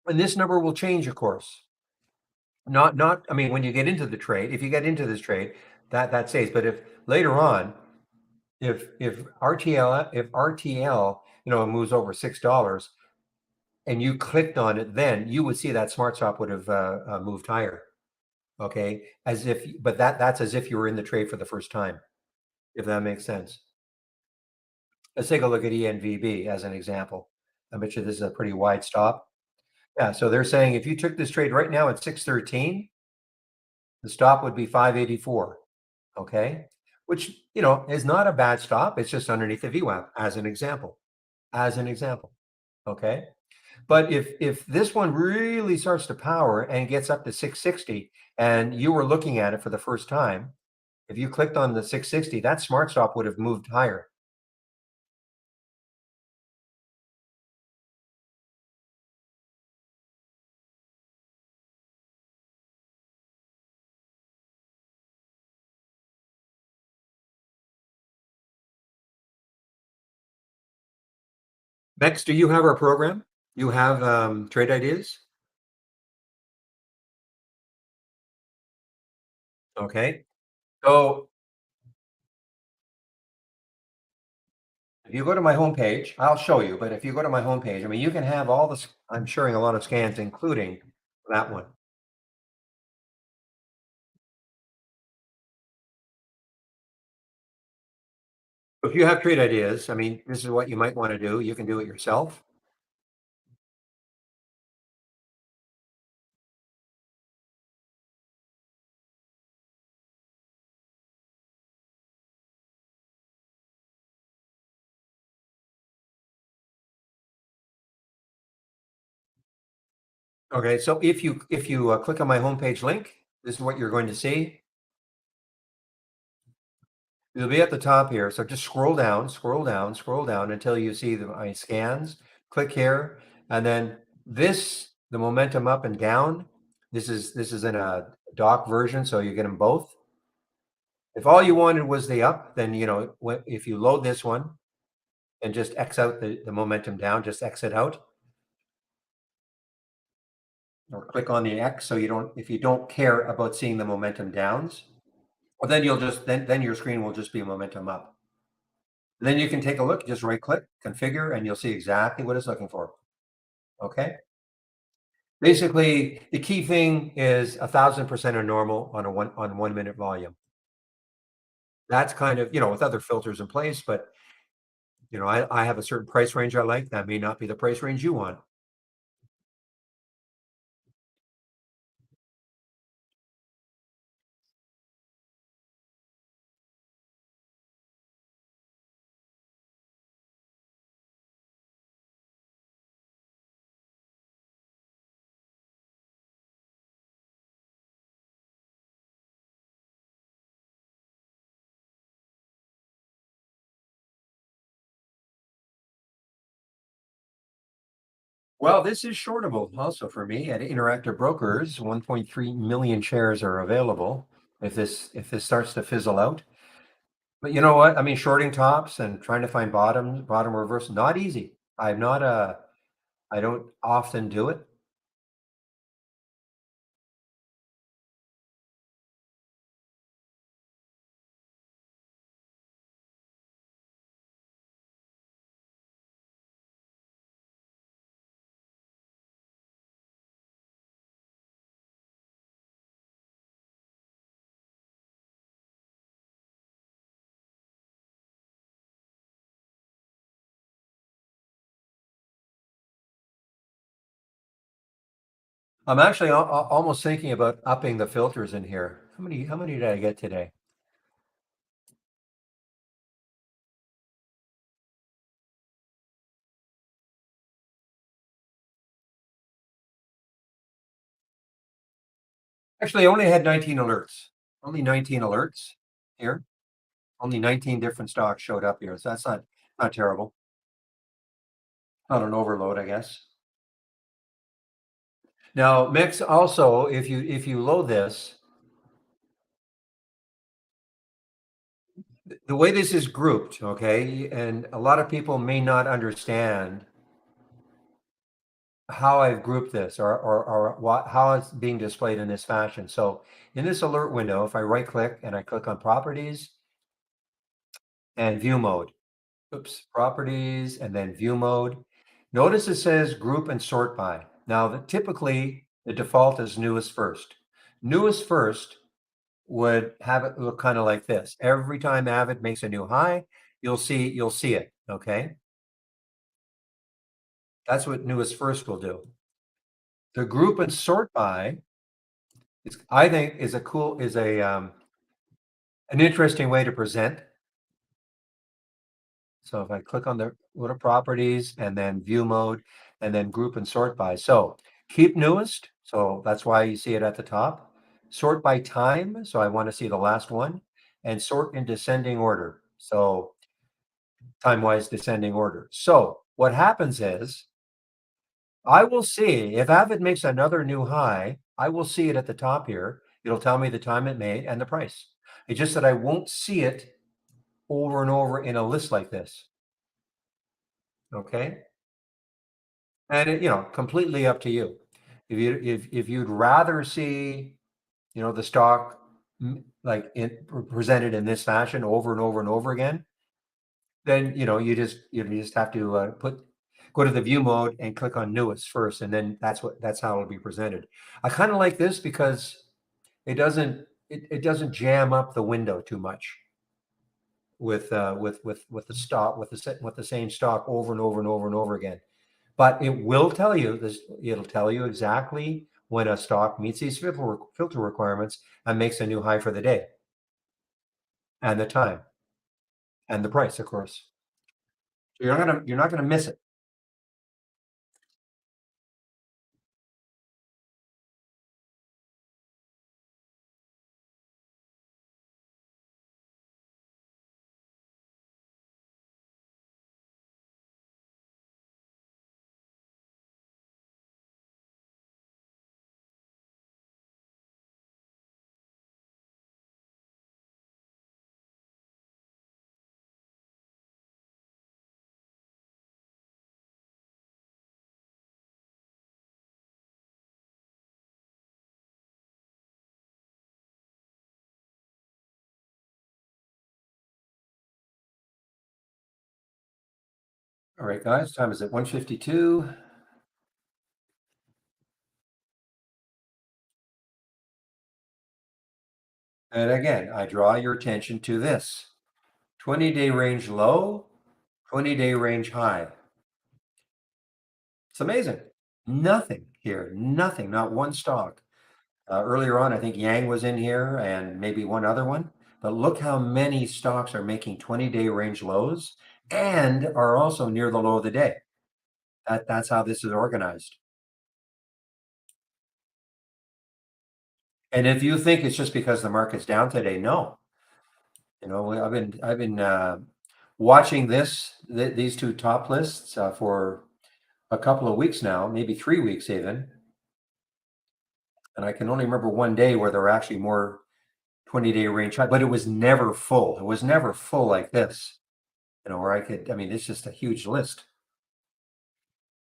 and this number will change, of course. Not, I mean, when you get into the trade, if you get into this trade, that stays. But if later on, if RTL moves over $6 and you clicked on it, then you would see that smart stop would have moved higher. Okay, but that's as if you were in the trade for the first time, if that makes sense. Let's take a look at ENVB as an example. I bet you this is a pretty wide stop. Yeah, so they're saying if you took this trade right now at 613, the stop would be 584. Okay, which is not a bad stop. It's just underneath the VWAP, as an example. Okay, but if this one really starts to power and gets up to 660, and you were looking at it for the first time, if you clicked on the 660, that smart stop would have moved higher. Next, do you have our program? You have trade ideas? Okay. So if you go to my homepage, I'll show you, but if you go to my homepage, I mean, you can have all this. I'm sharing a lot of scans, including that one. If you have trade ideas, I mean, this is what you might want to do. You can do it yourself. Okay, so if you click on my homepage link, this is what you're going to see. It'll be at the top here. So just scroll down, scroll down, scroll down until you see my scans. Click here, and then the momentum up and down. This is in a doc version, so you get them both. If all you wanted was the up, then if you load this one and just X out the momentum down, just exit out, or click on the X so if you don't care about seeing the momentum downs, well, then you'll just then your screen will just be a momentum up. Then you can take a look, just right click, configure, and you'll see exactly what it's looking for. Okay. Basically, the key thing is 1,000% of normal on 1 minute volume. That's kind of, with other filters in place, but I have a certain price range I like. That may not be the price range you want. Well, this is shortable also for me at Interactive Brokers. 1.3 million shares are available. If this starts to fizzle out, But you know what? I mean, shorting tops and trying to find bottom reverse, not easy. I'm not a, I don't often do it. I'm actually almost thinking about upping the filters in here. How many did I get today? Actually, I only had 19 alerts. Only 19 alerts here. Only 19 different stocks showed up here. So that's not terrible. Not an overload, I guess. Now, mix also, if you load this, the way this is grouped, okay, and a lot of people may not understand how I've grouped this or what how it's being displayed in this fashion. So in this alert window, if I right click and I click on properties and view mode, oops, properties and then view mode, notice it says group and sort by. Now, typically the default is newest first. Newest first would have it look kind of like this. Every time Avid makes a new high, you'll see it. Okay, that's what newest first will do. The group and sort by is, I think, is a cool is a an interesting way to present. So if I click on the little properties and then view mode and then group and sort by. So keep newest. So that's why you see it at the top. Sort by time. So I want to see the last one and sort in descending order. So time-wise descending order. So what happens is I will see if Avid makes another new high, I will see it at the top here. It'll tell me the time it made and the price. It's just that I won't see it over and over in a list like this. Okay. And it, completely up to you. If you'd rather see, the stock like presented in this fashion over and over and over again, then you just have to go to the view mode and click on newest first, and then that's how it'll be presented. I kind of like this because it doesn't jam up the window too much with the stock with the same stock over and over and over and over again. But it will tell you this. It'll tell you exactly when a stock meets these filter requirements and makes a new high for the day, and the time, and the price, of course. So you're not gonna miss it. All right, guys. Time is at 1:52. And again, I draw your attention to this 20-day range low, 20-day range high. It's amazing. Nothing here, nothing, not one stock. Earlier on, I think Yang was in here and maybe one other one. But look how many stocks are making 20-day range lows and are also near the low of the day. That's how this is organized. And if you think it's just because the market's down today, no. I've been watching these two top lists for a couple of weeks now, maybe 3 weeks even. And I can only remember one day where there were actually more 20-day range high, but it was never full. It was never full like this, where I mean, it's just a huge list.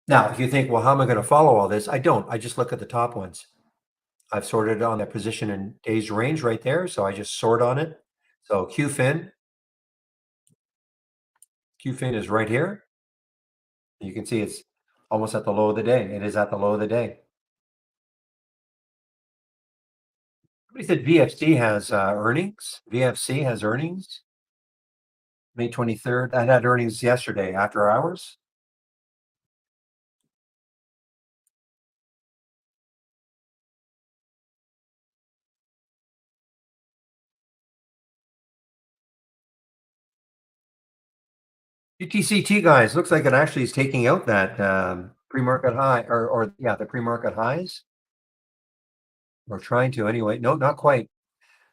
Now, if you think, well, how am I going to follow all this? I don't. I just look at the top ones. I've sorted on that position in days range right there. So I just sort on it. So QFIN is right here. You can see it's almost at the low of the day. It is at the low of the day. Somebody said VFC has earnings. VFC has earnings. May 23rd. That had earnings yesterday after hours. UTCT guys, looks like it actually is taking out that pre-market high or yeah, the pre-market highs. We're trying to anyway. No, not quite.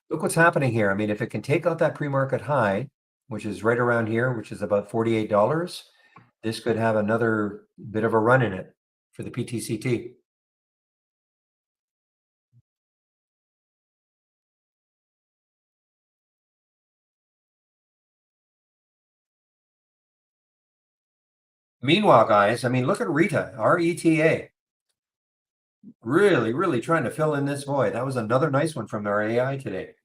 Look what's happening here. I mean, if it can take out that pre-market high, which is right around here, which is about $48, this could have another bit of a run in it for the PTCT. Meanwhile, guys, I mean, look at Rita, RETA. Really, really trying to fill in this void. That was another nice one from their AI today.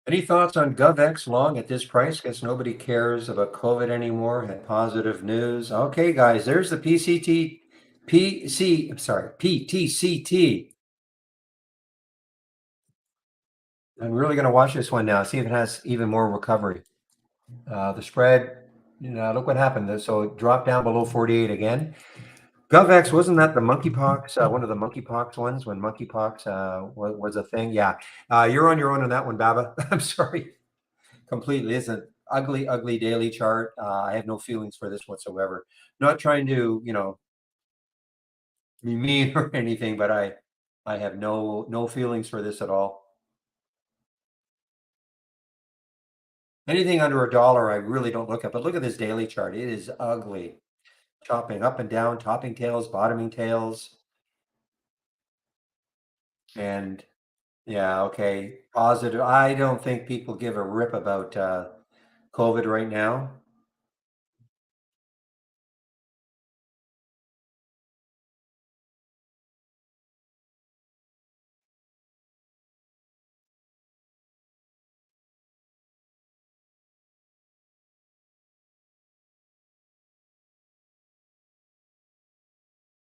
Any thoughts on GovX long at this price? Guess nobody cares about COVID anymore. Had positive news. Okay, guys, there's the I'm sorry, PTCT. I'm really going to watch this one now, see if it has even more recovery. The spread, look what happened. So it dropped down below 48 again. GovX, wasn't that the monkeypox, one of the monkeypox ones when monkeypox was a thing? Yeah. You're on your own on that one, Baba. I'm sorry. Completely. It's an ugly, ugly daily chart. I have no feelings for this whatsoever. Not trying to, be mean or anything, but I have no feelings for this at all. Anything under a dollar, I really don't look at. But look at this daily chart. It is ugly. Chopping up and down, topping tails, bottoming tails. And yeah, okay. Positive. I don't think people give a rip about COVID right now.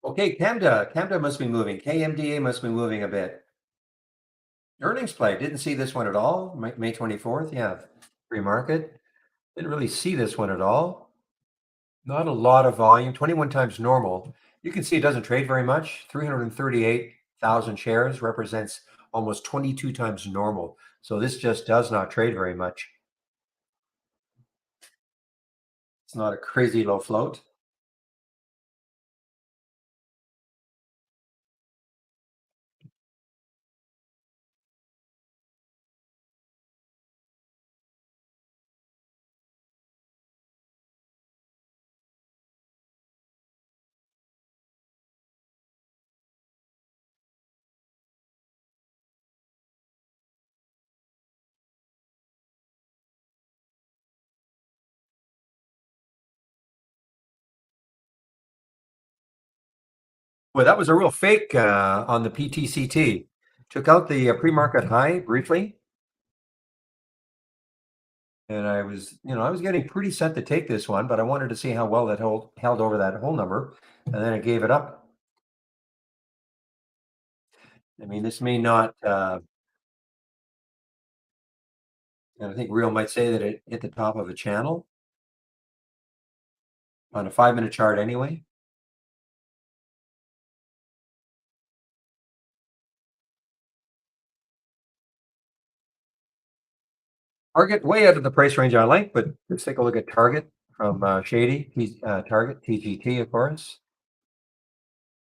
Okay, CAMDA must be moving. KMDA must be moving a bit. Earnings play. Didn't see this one at all. May 24th. Yeah. Free market. Didn't really see this one at all. Not a lot of volume. 21 times normal. You can see it doesn't trade very much. 338,000 shares represents almost 22 times normal. So this just does not trade very much. It's not a crazy low float. Well, that was a real fake on the PTCT. Took out the pre-market high briefly, and I was getting pretty set to take this one, but I wanted to see how well that held over that whole number, and then it gave it up. I mean, this may not. And I think Real might say that it hit the top of a channel on a 5-minute chart anyway. Target way out of the price range I like, but let's take a look at Target from Shady. Target TGT, of course,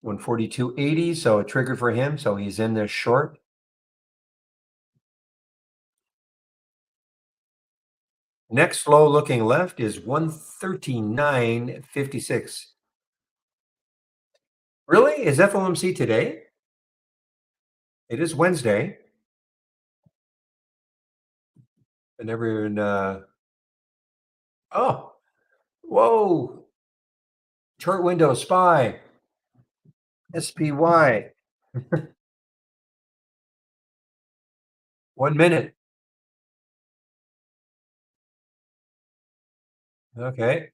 142.80. So a trigger for him. So he's in this short. Next low looking left is 139.56. Really? Is FOMC today? It is Wednesday. I never even. Oh, whoa! Chart window SPY SPY 1 minute. Okay.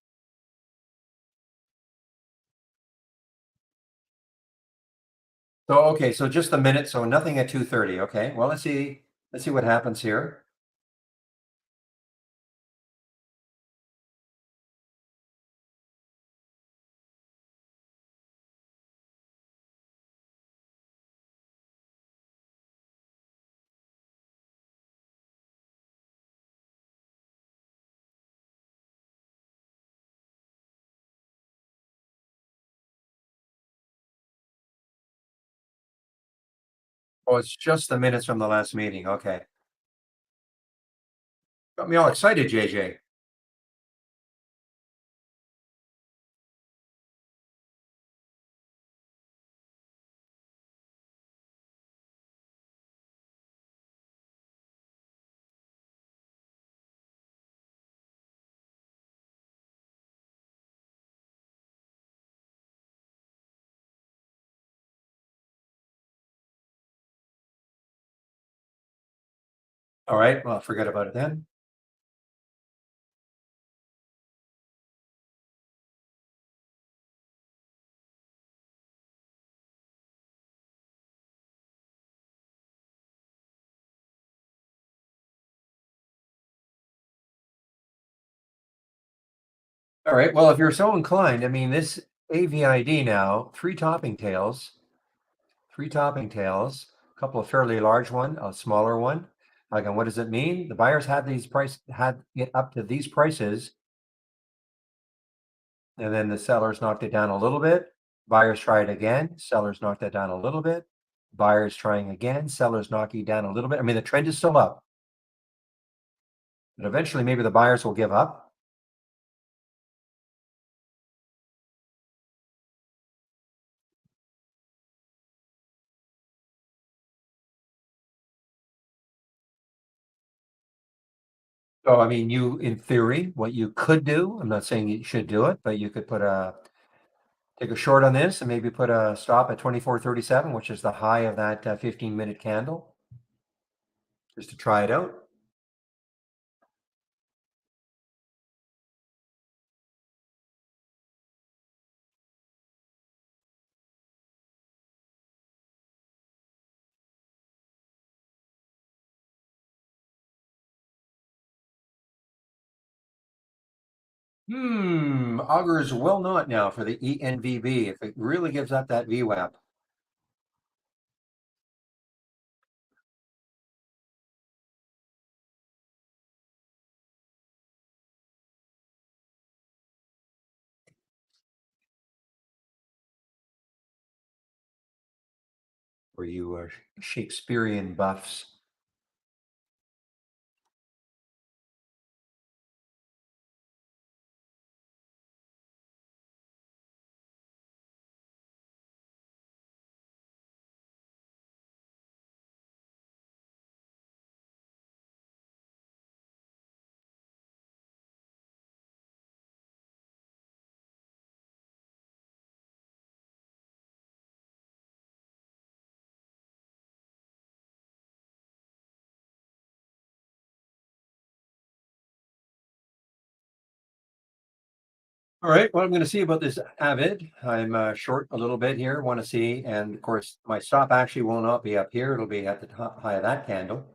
So just a minute. So nothing at 2:30. Okay. Well, let's see. Let's see what happens here. Oh, it's just the minutes from the last meeting. Okay. Got me all excited, JJ. All right. Well, forget about it then. All right. Well, if you're so inclined, I mean, this AVID now, three topping tails, a couple of fairly large one, a smaller one. Again, what does it mean? The buyers had it up to these prices, and then the sellers knocked it down a little bit. Buyers try it again. Sellers knocked it down a little bit. Buyers trying again. Sellers knocking it down a little bit. I mean, the trend is still up, but eventually maybe the buyers will give up. So, I mean, in theory, what you could do, I'm not saying you should do it, but you could take a short on this and maybe put a stop at 24.37, which is the high of that 15-minute candle, just to try it out. Augurs will not now for the ENVB if it really gives up that VWAP. For you Shakespearean buffs. All right. Well, I'm going to see about this Avid. I'm short a little bit here. Want to see, and of course, my stop actually will not be up here. It'll be at the top high of that candle,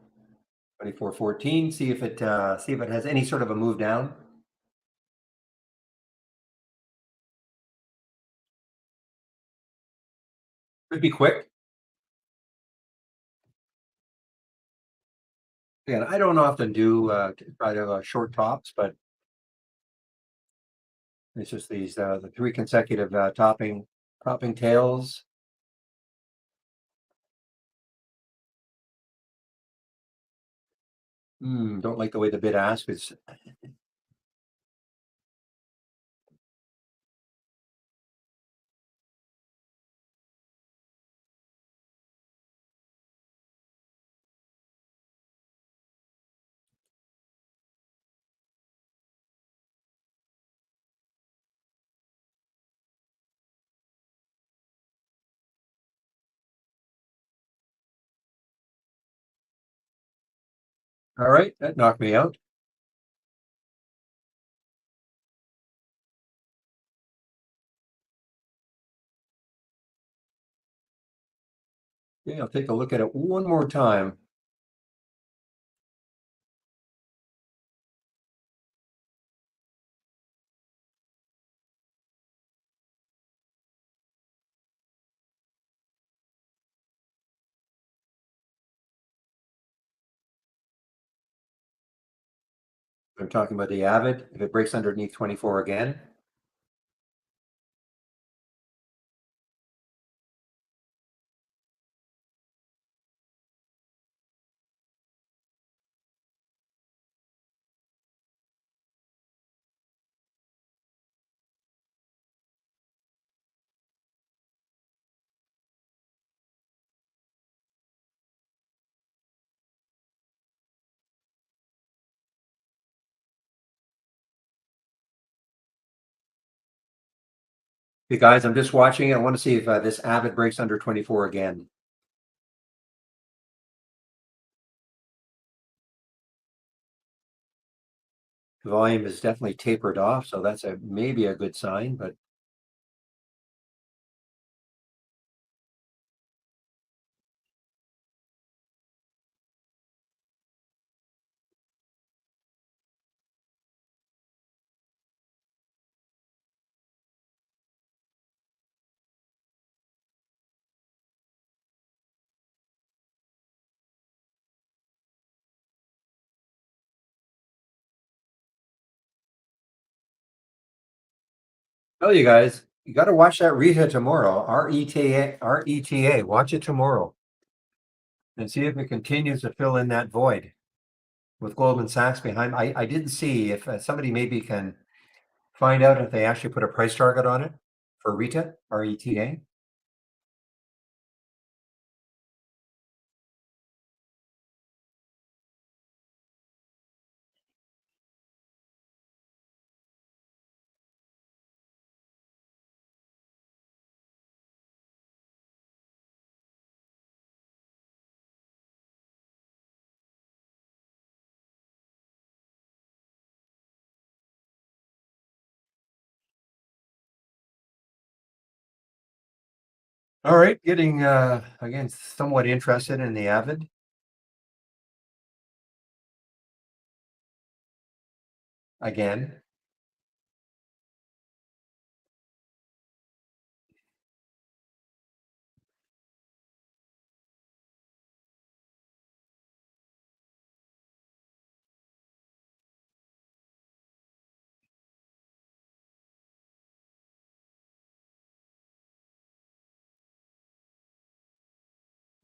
24.14. See if it has any sort of a move down. Could be quick. Again, I don't often do try to short tops, but it's just these the three consecutive topping tails. Don't like the way the bid ask is. All right, that knocked me out. Yeah, I'll take a look at it one more time. I'm talking about the Avid. If it breaks underneath 24 again, hey guys, I'm just watching. I want to see if this Avid breaks under 24 again. The volume is definitely tapered off, so that's a maybe a good sign. But tell you guys, you got to watch that Rita tomorrow. RETA. Watch it tomorrow and see if it continues to fill in that void with Goldman Sachs behind. I didn't see if somebody maybe can find out if they actually put a price target on it for Rita, RETA. All right, getting again somewhat interested in the Avid again.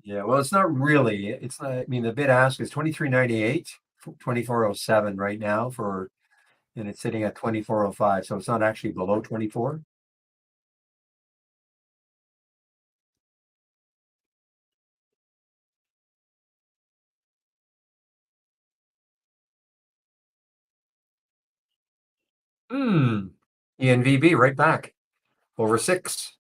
Yeah, well, it's not really. It's not, I mean, the bid ask is 23.98, 24.07 right now for, and it's sitting at 24.05. So it's not actually below 24. Hmm. ENVB right back over 6.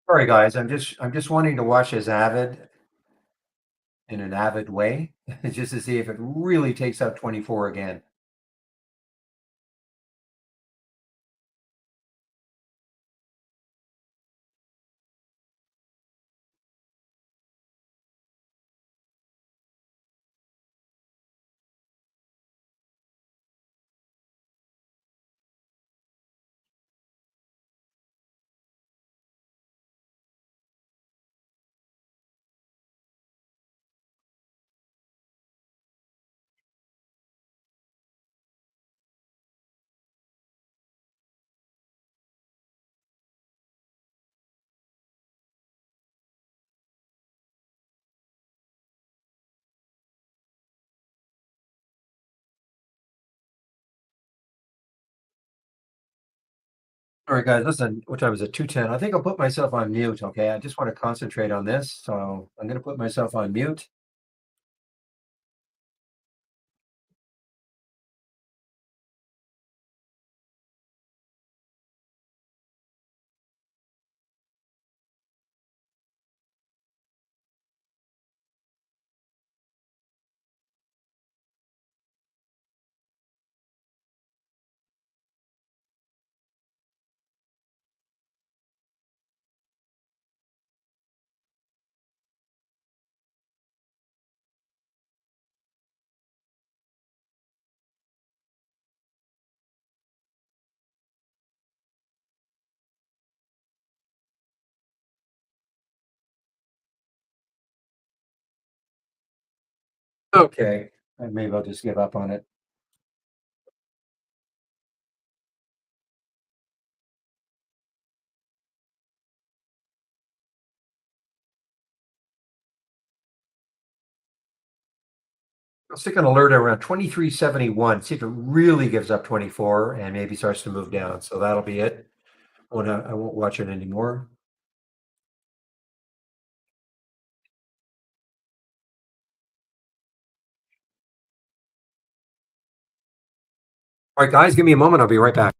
Sorry, guys. I'm just wanting to watch as avid in an avid way, just to see if it really takes out 24 again. All right, guys, listen, what time is it? 2:10. I think I'll put myself on mute, okay? I just want to concentrate on this, so I'm going to put myself on mute. Okay. And maybe I'll just give up on it. I'll stick an alert around 2371, see if it really gives up 24 and maybe starts to move down. So that'll be it. I won't watch it anymore. All right, guys, give me a moment. I'll be right back.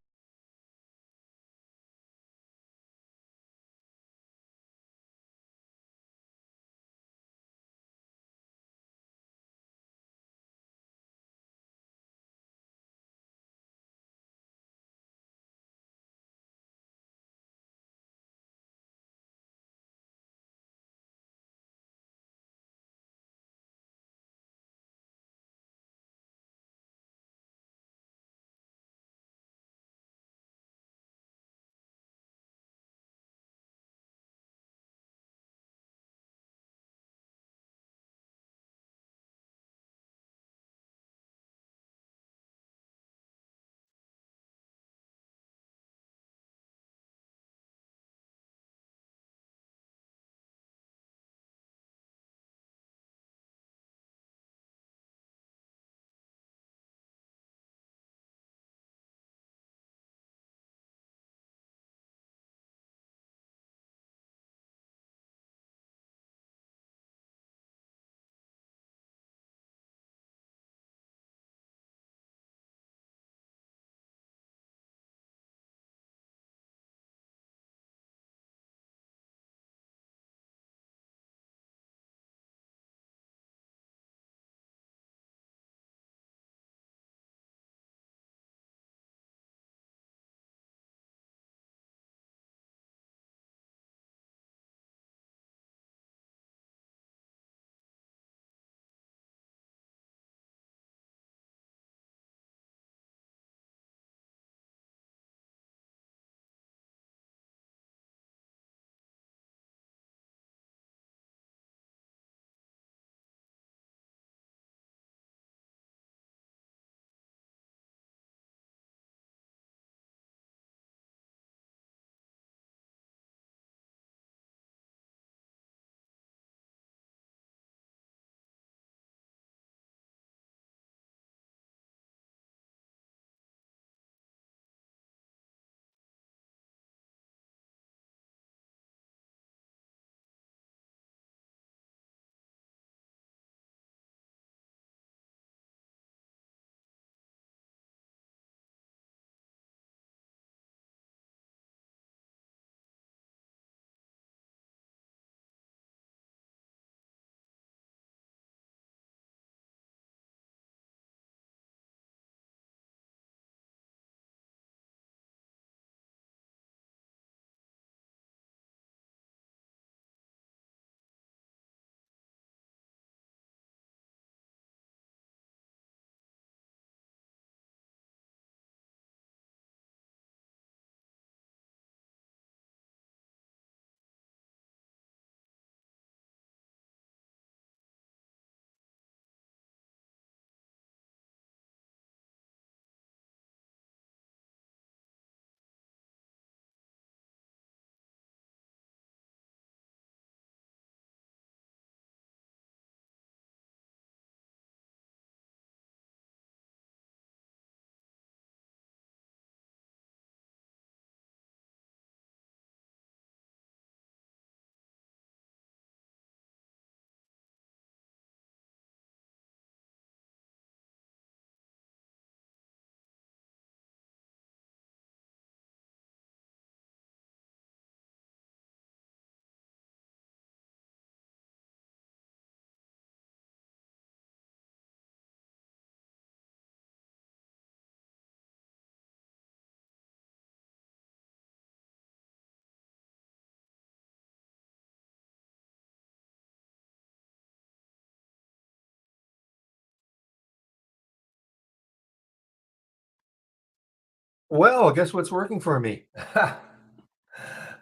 Well, guess what's working for me?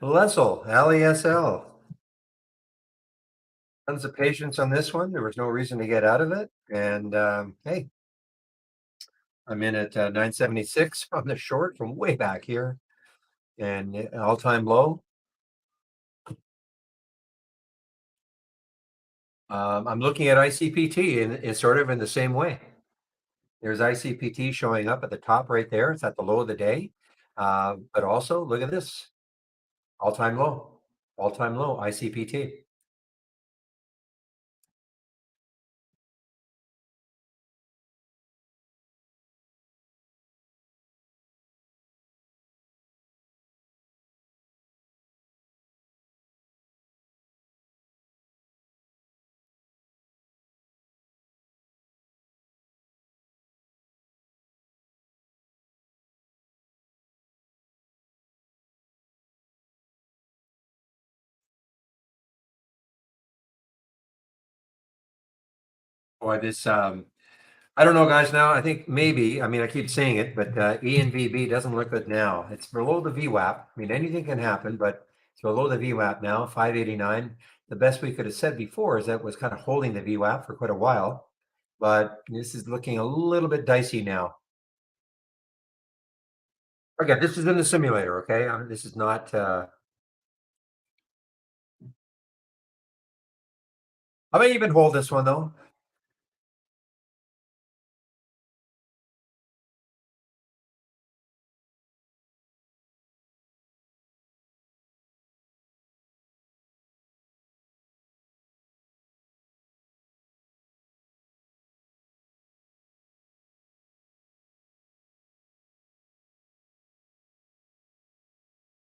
Lessel, LESL. Tons of patience on this one. There was no reason to get out of it. And hey, I'm in at 976 on the short from way back here and all-time low. I'm looking at ICPT and it's sort of in the same way. There's ICPT showing up at the top right there. It's at the low of the day. But also, look at this all-time low, ICPT. Boy, this I don't know, guys. Now I think maybe. I mean, I keep saying it, but ENVB doesn't look good now. It's below the VWAP. I mean, anything can happen, but it's below the VWAP now. 589. The best we could have said before is that it was kind of holding the VWAP for quite a while, but this is looking a little bit dicey now. Again, this is in the simulator. Okay, this is not. I may even hold this one though.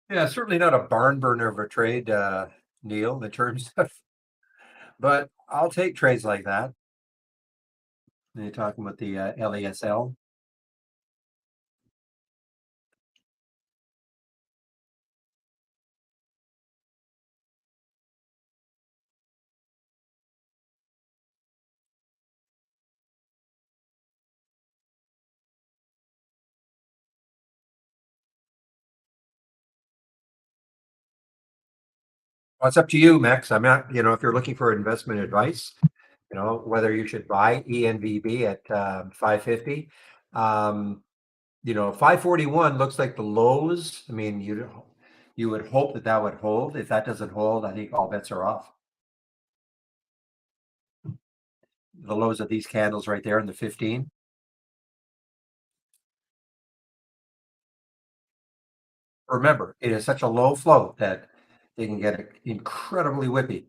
Yeah, certainly not a barn burner of a trade, Neil, in terms of. But I'll take trades like that. And you're talking about the LASL. Well, it's up to you, Max. I'm not, if you're looking for investment advice, whether you should buy ENVB at 550. 541 looks like the lows. I mean, you would hope that that would hold. If that doesn't hold, I think all bets are off. The lows of these candles right there in the 15. Remember, it is such a low float that they can get incredibly whippy.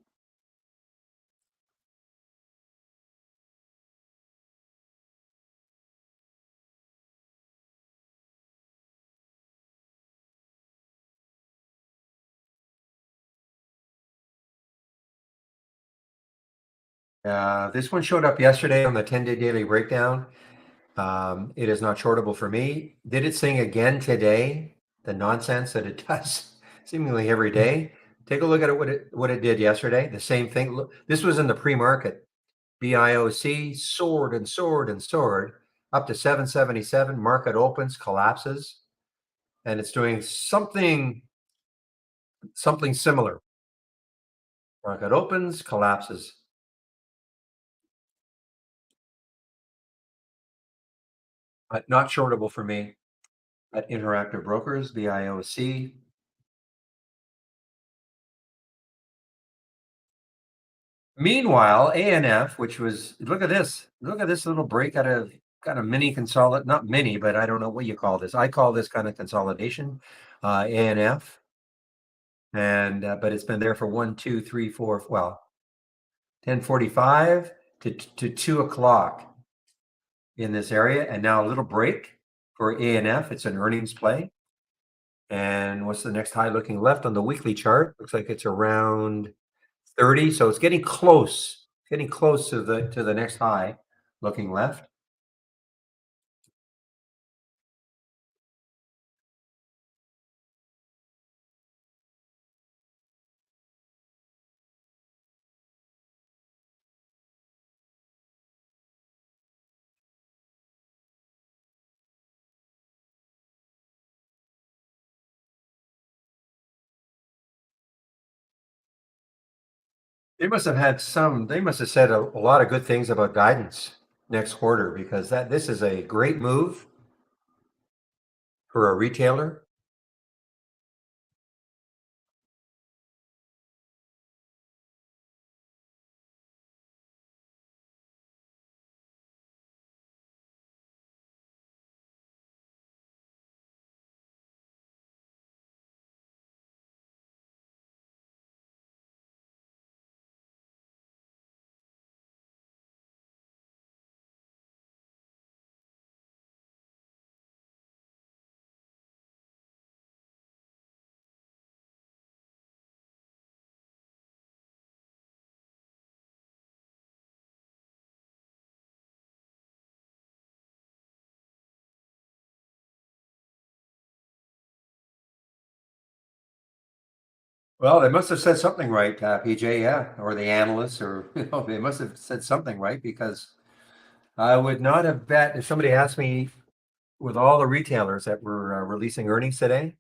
This one showed up yesterday on the 10-day daily breakdown. It is not shortable for me. Did it sing again today? The nonsense that it does seemingly every day. Take a look at it. What it did yesterday. The same thing. Look, this was in the pre-market. BIOC soared and soared and soared up to 777. Market opens, collapses, and it's doing something similar. Market opens, collapses. Not shortable for me. At Interactive Brokers, BIOC. Meanwhile, ANF, which was look at this little break out of kind of mini consolidate, not mini, but I don't know what you call this. I call this kind of consolidation, ANF, and but it's been there for 1, 2, 3, 4, well, 10:45 to 2 o'clock in this area, and now a little break for ANF. It's an earnings play, and what's the next high looking left on the weekly chart? Looks like it's around 30, so it's getting close to the next high looking left. They must have said a lot of good things about guidance next quarter because this is a great move for a retailer. Well, they must have said something right, PJ, yeah, or the analysts, or they must have said something right because I would not have bet if somebody asked me with all the retailers that were releasing earnings today,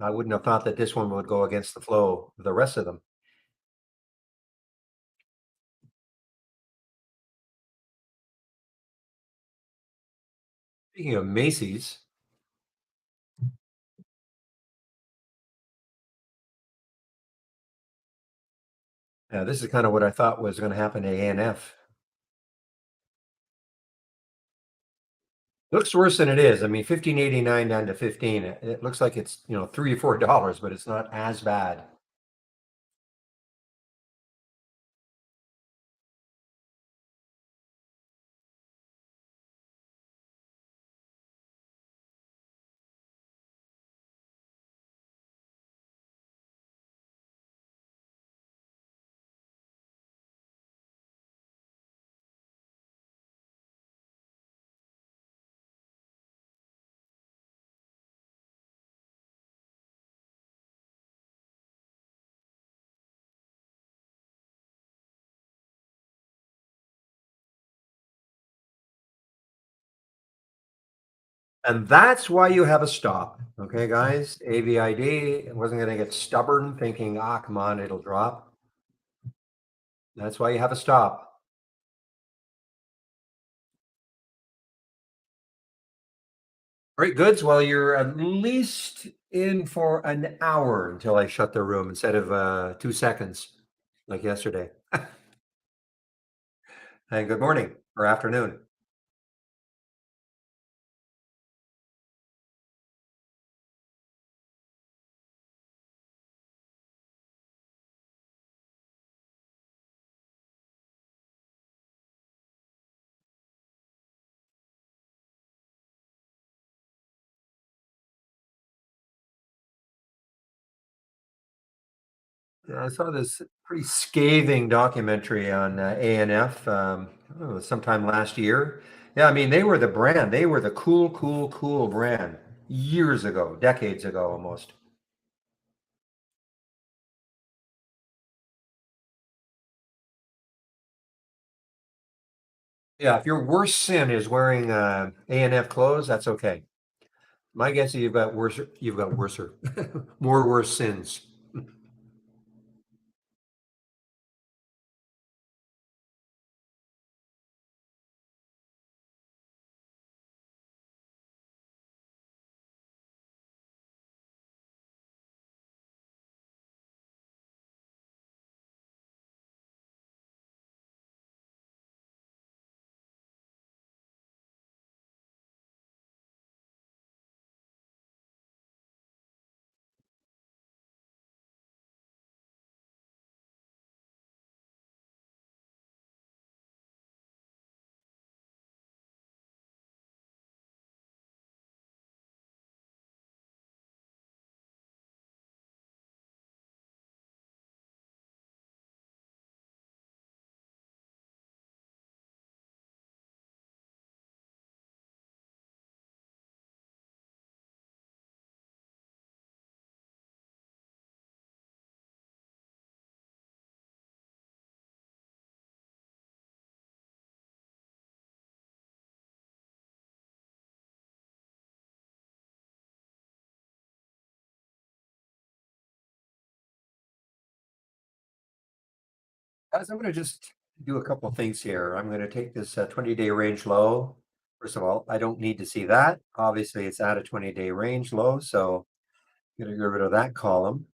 I wouldn't have thought that this one would go against the flow of the rest of them. Speaking of Macy's, this is kind of what I thought was going to happen to ANF. Looks worse than it is. I mean, 15.89 down to 15. It looks like it's, $3 or $4, but it's not as bad. And that's why you have a stop. Okay, guys, AVID wasn't going to get stubborn thinking, come on, it'll drop. That's why you have a stop. All right, goods. Well, you're at least in for an hour until I shut the room instead of 2 seconds like yesterday. And good morning or afternoon. Yeah, I saw this pretty scathing documentary on ANF sometime last year. Yeah, I mean, they were the brand. They were the cool, cool, cool brand years ago, decades ago almost. Yeah, if your worst sin is wearing ANF clothes, that's okay. My guess is you've got worser, more worse sins. Guys, I'm going to just do a couple of things here. I'm going to take this 20-day range low. First of all, I don't need to see that. Obviously, it's at a 20-day range low, so I'm going to get rid of that column.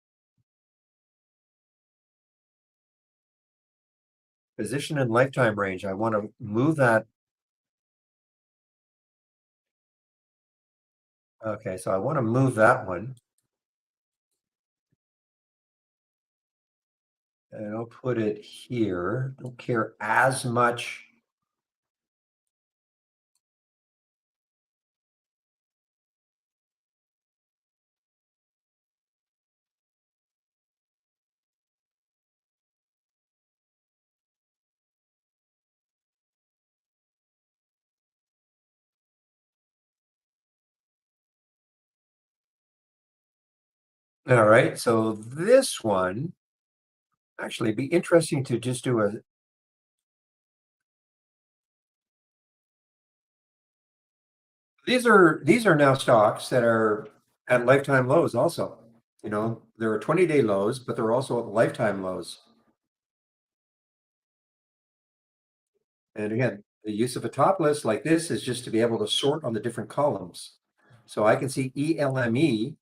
Position and lifetime range. I want to move that. Okay, so I want to move that one. And I'll put it here. Don't care as much. All right, so this one actually be interesting to just do a. These are now stocks that are at lifetime lows also. You know, there are 20-day lows, but they're also at lifetime lows. And again, the use of a top list like this is just to be able to sort on the different columns. So I can see ELME.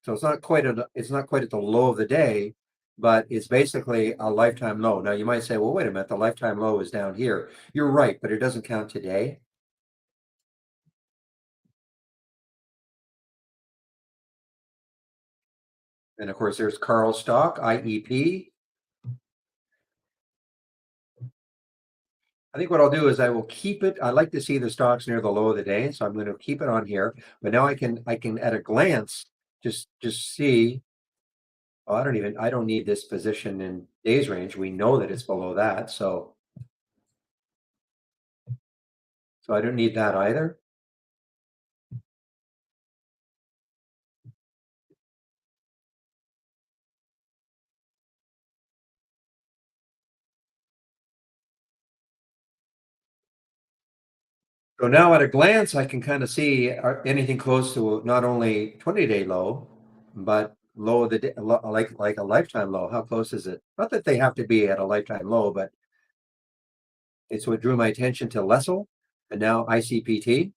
So it's not quite at the low of the day, but it's basically a lifetime low. Now you might say, well, wait a minute, the lifetime low is down here. You're right, but it doesn't count today. And of course, there's Carl Stock, IEP. I think what I'll do is I will keep it. I like to see the stocks near the low of the day, so I'm going to keep it on here. But now I can at a glance just see. Oh, I don't need this position in days range. We know that it's below that, so I don't need that either. So now at a glance, I can kind of see anything close to not only 20-day low, but low of the day, like a lifetime low. How close is it? Not that they have to be at a lifetime low, but it's what drew my attention to Lessel and now ICPT.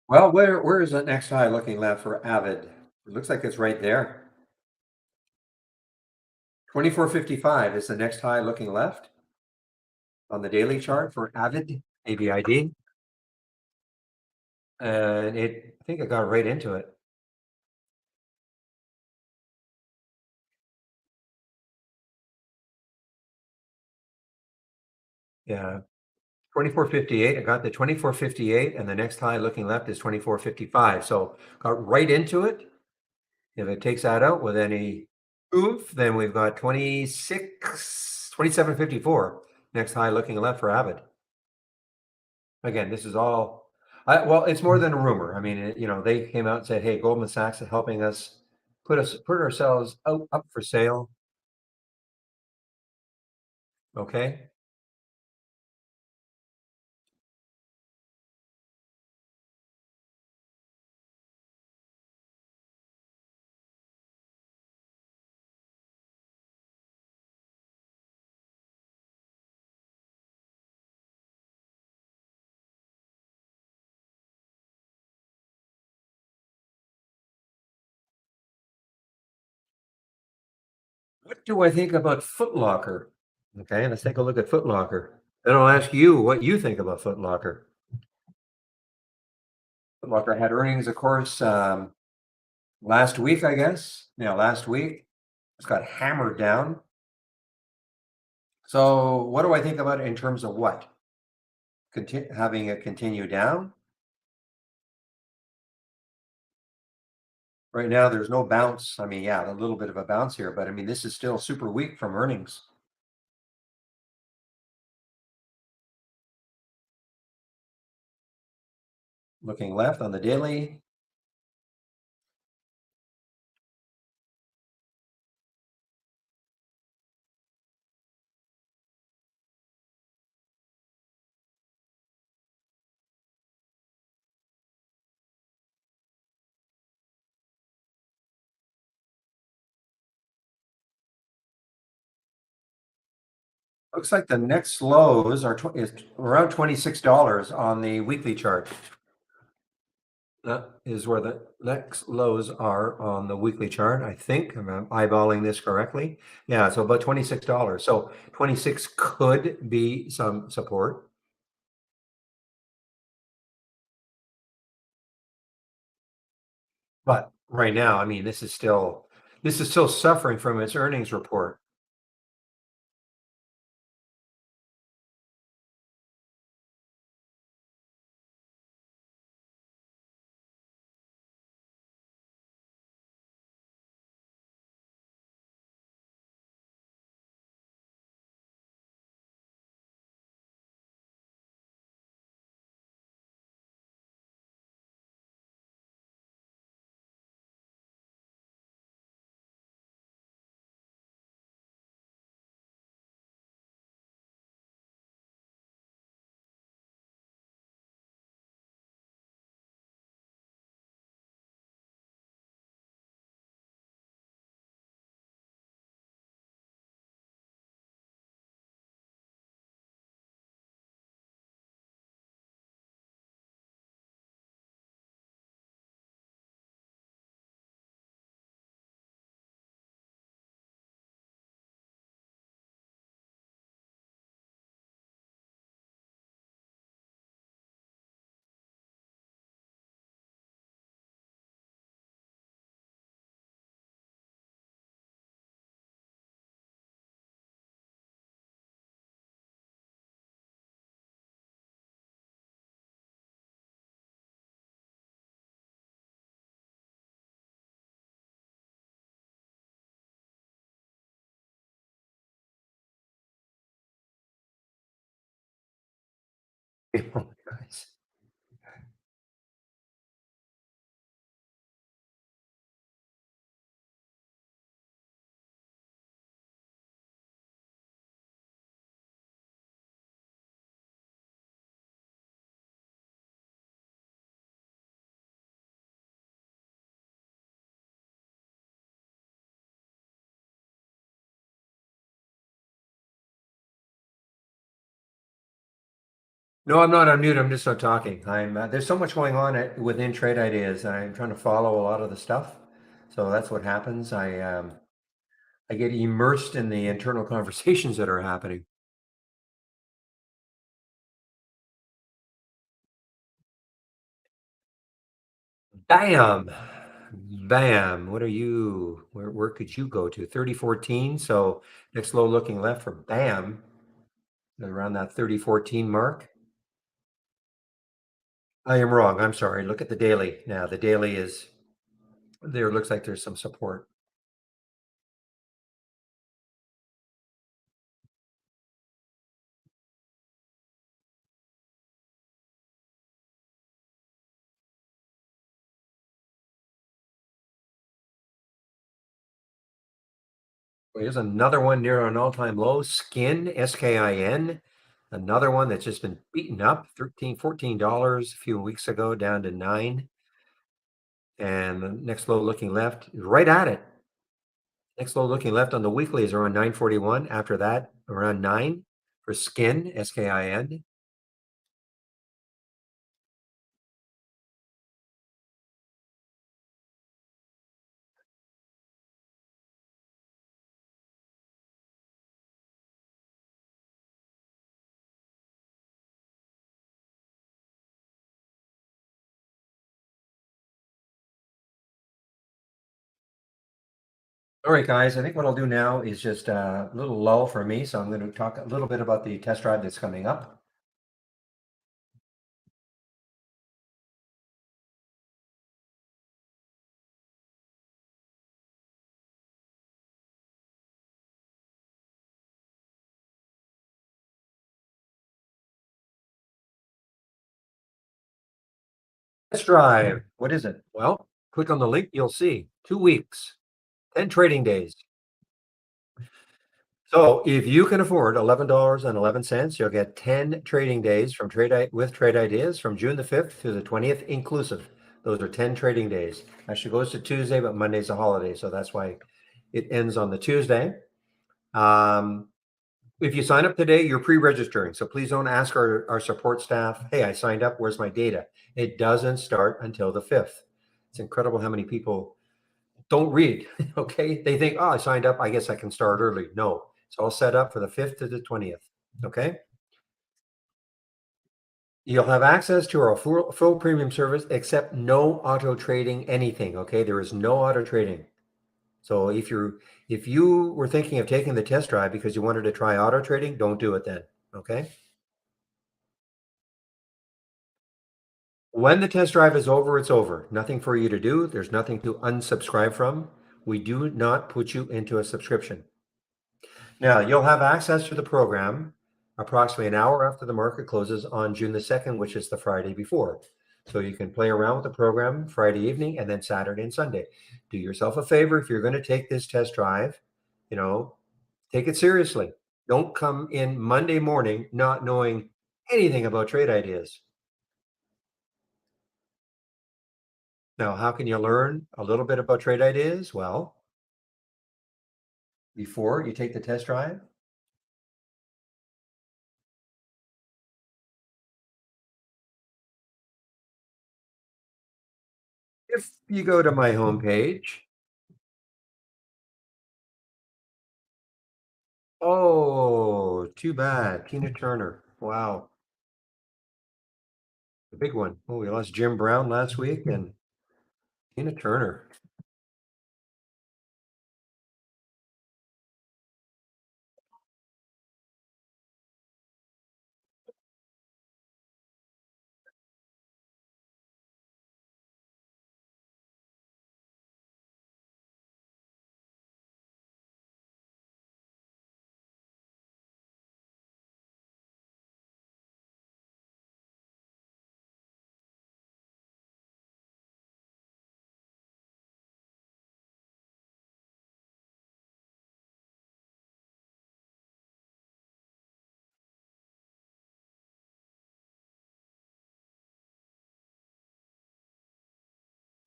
Well, where is the next high looking left for Avid? It looks like it's right there. 2455 is the next high looking left on the daily chart for Avid, AVID. And I think it got right into it. Yeah, 2458. I got the 2458, and the next high looking left is 2455. So got right into it. If it takes that out with any oomph, then we've got 2754. Next high looking left for Avid. Again, this is all, well, it's more than a rumor. I mean, they came out and said, hey, Goldman Sachs is helping us put ourselves up for sale. Okay. What do I think about Foot Locker? Okay, let's take a look at Foot Locker. Then I'll ask you what you think about Foot Locker. Foot Locker had earnings, of course, last week, I guess. Yeah, last week. It's got hammered down. So what do I think about it in terms of what? Having it continue down? Right now, there's no bounce. I mean, yeah, a little bit of a bounce here, but I mean, this is still super weak from earnings. looking left on the daily. Looks like the next lows are is around $26 on the weekly chart. That is where the next lows are on the weekly chart, I think. I'm eyeballing this correctly. Yeah, so about $26. So 26 could be some support. But right now, I mean, this is still suffering from its earnings report. Guys. No, I'm not on mute. I'm just not talking. There's so much going on within Trade Ideas. I'm trying to follow a lot of the stuff. So that's what happens. I get immersed in the internal conversations that are happening. Bam. Bam. What are you? Where could you go to? 3014. So next low looking left for BAM around that 3014 mark. I am wrong. I'm sorry. Look at the daily now. The daily is there. Looks like there's some support. Here's another one near an all-time low. Skin, SKIN. Another one that's just been beaten up. 13, $14 a few weeks ago, down to 9. And the next low looking left, right at it. Next low looking left on the weekly is around 941. After that, around 9 for Skin, SKIN. All right, guys, I think what I'll do now is just a little lull for me. So I'm going to talk a little bit about the test drive that's coming up. Test drive. What is it? Well, click on the link. You'll see 2 weeks, 10 trading days. So if you can afford $11.11, you'll get 10 trading days from with Trade Ideas from June the 5th to the 20th inclusive. Those are 10 trading days. Actually goes to Tuesday, but Monday's a holiday, so that's why it ends on the Tuesday. Um, if you sign up today, you're pre-registering. So please don't ask our support staff, hey, I signed up, where's my data? It doesn't start until the 5th. It's incredible how many people don't read. Okay. They think, oh, I signed up. I guess I can start early. No, it's all set up for the 5th to the 20th. Okay. You'll have access to our full premium service, except no auto trading anything. Okay. There is no auto trading. So if you were thinking of taking the test drive because you wanted to try auto trading, don't do it then. Okay. When the test drive is over, it's over. Nothing for you to do. There's nothing to unsubscribe from. We do not put you into a subscription. Now, you'll have access to the program approximately an hour after the market closes on June the 2nd, which is the Friday before. So you can play around with the program Friday evening and then Saturday and Sunday. Do yourself a favor if you're going to take this test drive, you know, take it seriously. Don't come in Monday morning not knowing anything about trade ideas. Now, how can you learn a little bit about trade ideas? Well, before you take the test drive, if you go to my homepage, oh, too bad. Tina Turner. Wow. The big one. Oh, we lost Jim Brown last week and Tina Turner.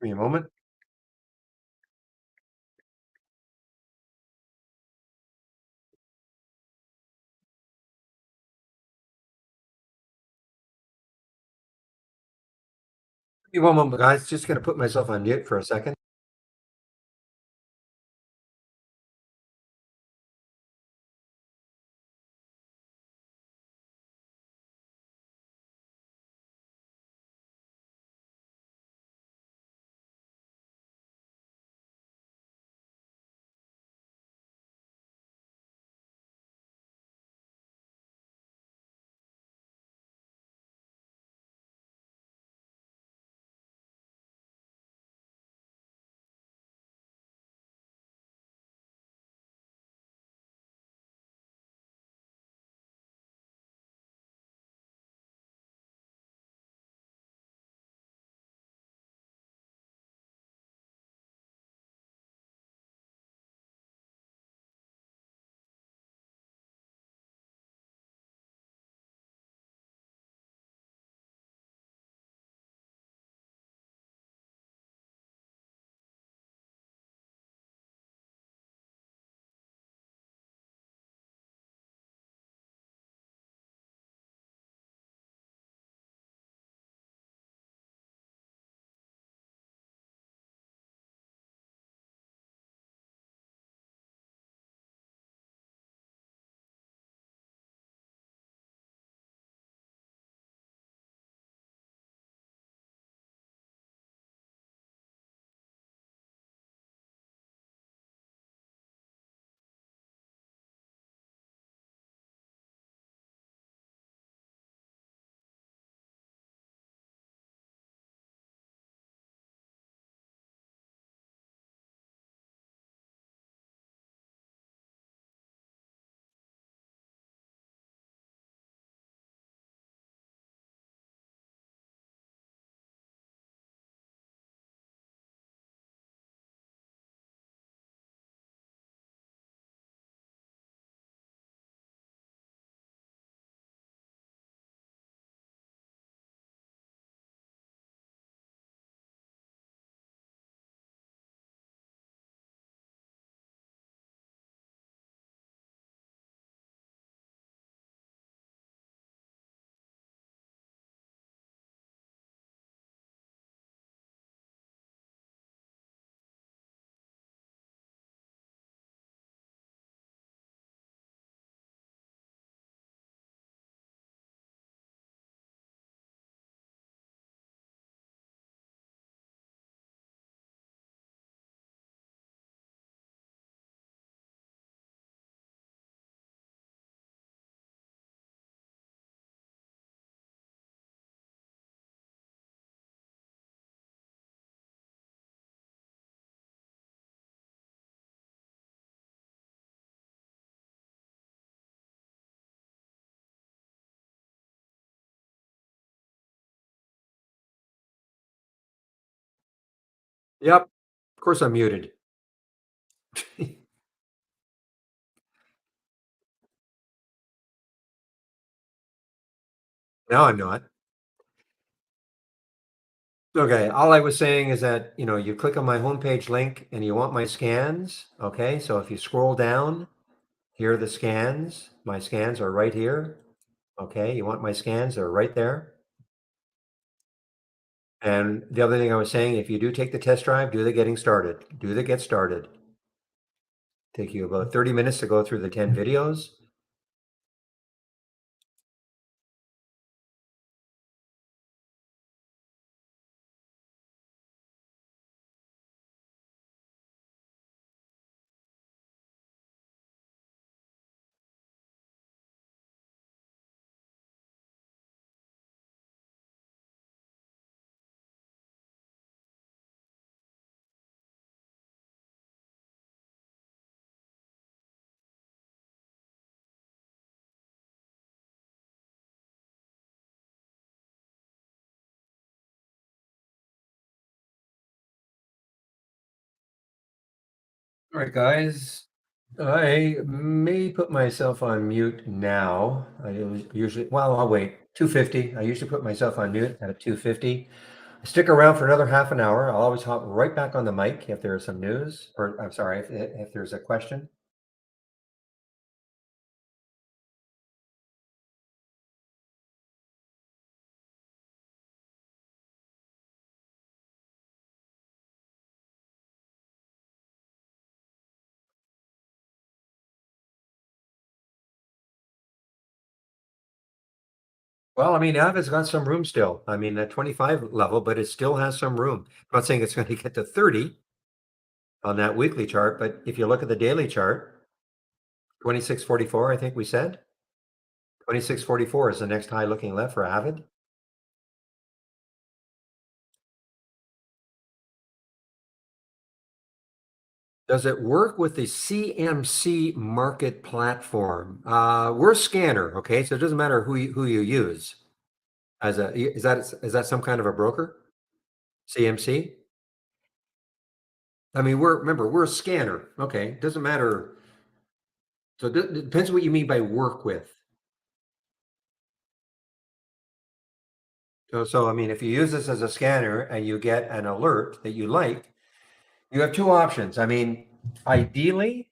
Give me a moment. Give me one moment, guys. Just going to put myself on mute for a second. Yep. Of course I'm muted. No, I'm not. Okay, all I was saying is that, you click on my homepage link and you want my scans, okay? So if you scroll down, here are the scans. My scans are right here. Okay, you want my scans, they're right there. And the other thing I was saying, if you do take the test drive, do the getting started. Do the get started. Take you about 30 minutes to go through the 10 videos. All right, guys. I may put myself on mute now. Usually, well, I'll wait. 250. I usually put myself on mute at 250. Stick around for another half an hour. I'll always hop right back on the mic if there's some news, or I'm sorry, if there's a question. Well, I mean, Avid's got some room still. I mean, at 25 level, but it still has some room. I'm not saying it's going to get to 30 on that weekly chart, but if you look at the daily chart, 2644, I think we said 2644 is the next high looking left for Avid. Does it work with the CMC market platform? We're a scanner, okay? So it doesn't matter who you use. Is that some kind of a broker? CMC? I mean, we're a scanner. Okay, doesn't matter. So it depends what you mean by work with. So I mean, if you use this as a scanner and you get an alert that you like, you have two options. I mean, ideally,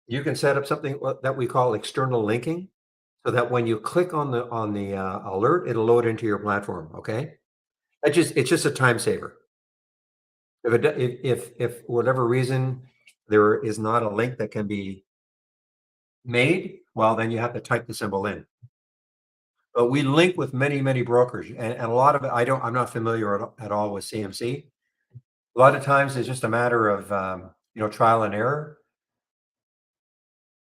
you can set up something that we call external linking, so that when you click on the alert, it'll load into your platform. Okay, it's just a time saver. If for whatever reason there is not a link that can be made, well, then you have to type the symbol in. But we link with many brokers, and a lot of it, I'm not familiar at all with CMC. A lot of times it's just a matter of trial and error.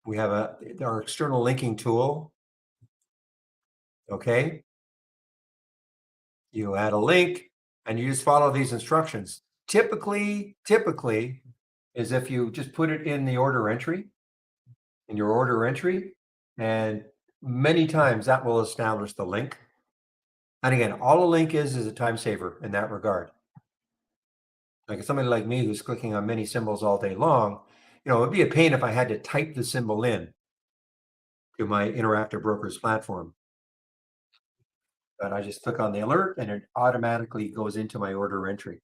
We have our external linking tool. Okay, you add a link and you just follow these instructions. Typically is if you just put it in the order entry, in your order entry, and many times that will establish the link. And again, all a link is a time saver in that regard. Like somebody like me who's clicking on many symbols all day long, it'd be a pain if I had to type the symbol in to my Interactive Brokers platform. But I just click on the alert and it automatically goes into my order entry.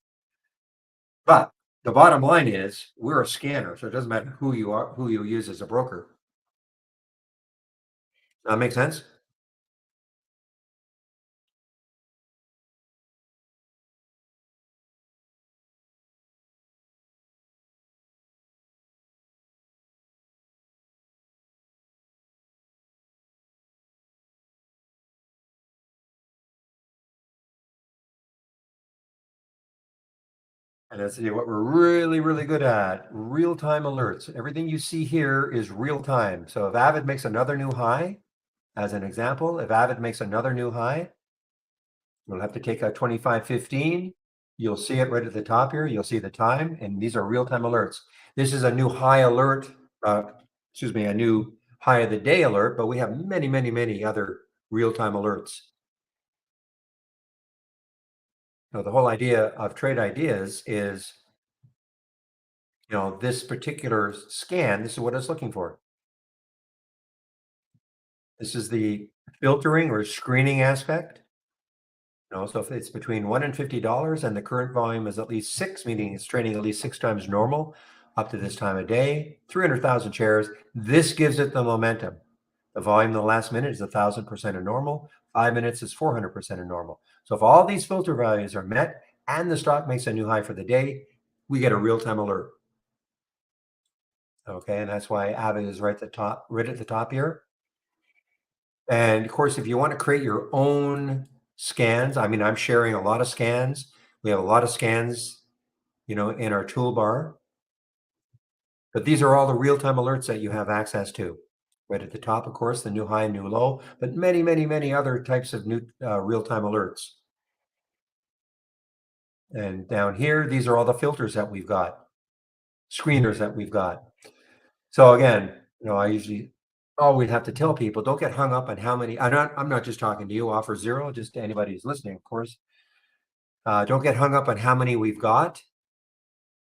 But the bottom line is we're a scanner, so it doesn't matter who you are, who you use as a broker. That makes sense? And that's what we're really good at. Real-time alerts. Everything you see here is real time. So if Avid makes another new high, as an example, if Avid makes another new high, you'll have to take a 2515. You'll see it right at the top here. You'll see the time, and these are real-time alerts. This is a new high alert, a new high of the day alert, but we have many other real-time alerts. Now, the whole idea of Trade Ideas is This particular scan, this is what it's looking for. This is the filtering or screening aspect. So if it's between $1 and $50 and the current volume is at least six, meaning it's trading at least six times normal up to this time of day, 300,000 shares, this gives it the momentum. The volume in the last minute is 1,000% of normal. 5 minutes is 400% of normal. So if all these filter values are met and the stock makes a new high for the day, we get a real-time alert. Okay, and that's why Avid is right at the top here. And of course, if you want to create your own scans, I mean, I'm sharing a lot of scans. We have a lot of scans, in our toolbar, but these are all the real-time alerts that you have access to. Right at the top, of course, the new high, new low, but many, many, many other types of new real-time alerts. And down here, these are all the filters that we've got, screeners that we've got. So again, I usually always have to tell people, don't get hung up on how many. I'm not just talking to you, Offer Zero, just to anybody who's listening, of course. Don't get hung up on how many we've got.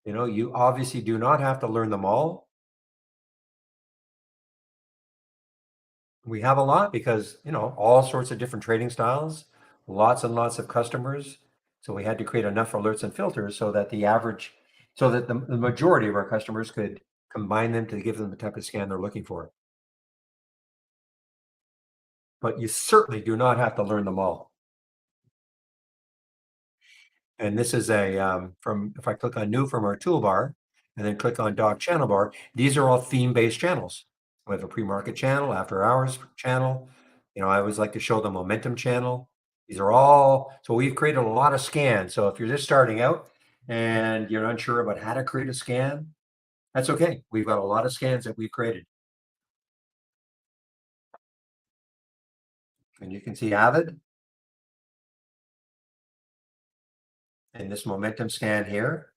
You obviously do not have to learn them all. We have a lot because, all sorts of different trading styles, lots and lots of customers. So we had to create enough alerts and filters so that the majority of our customers could combine them to give them the type of scan they're looking for. But you certainly do not have to learn them all. And this is if I click on new from our toolbar and then click on dock channel bar, these are all theme-based channels. We have a pre-market channel, after hours channel. I always like to show the momentum channel. These are all, so we've created a lot of scans. So if you're just starting out and you're unsure about how to create a scan, that's okay. We've got a lot of scans that we've created. And you can see Avid in this momentum scan here.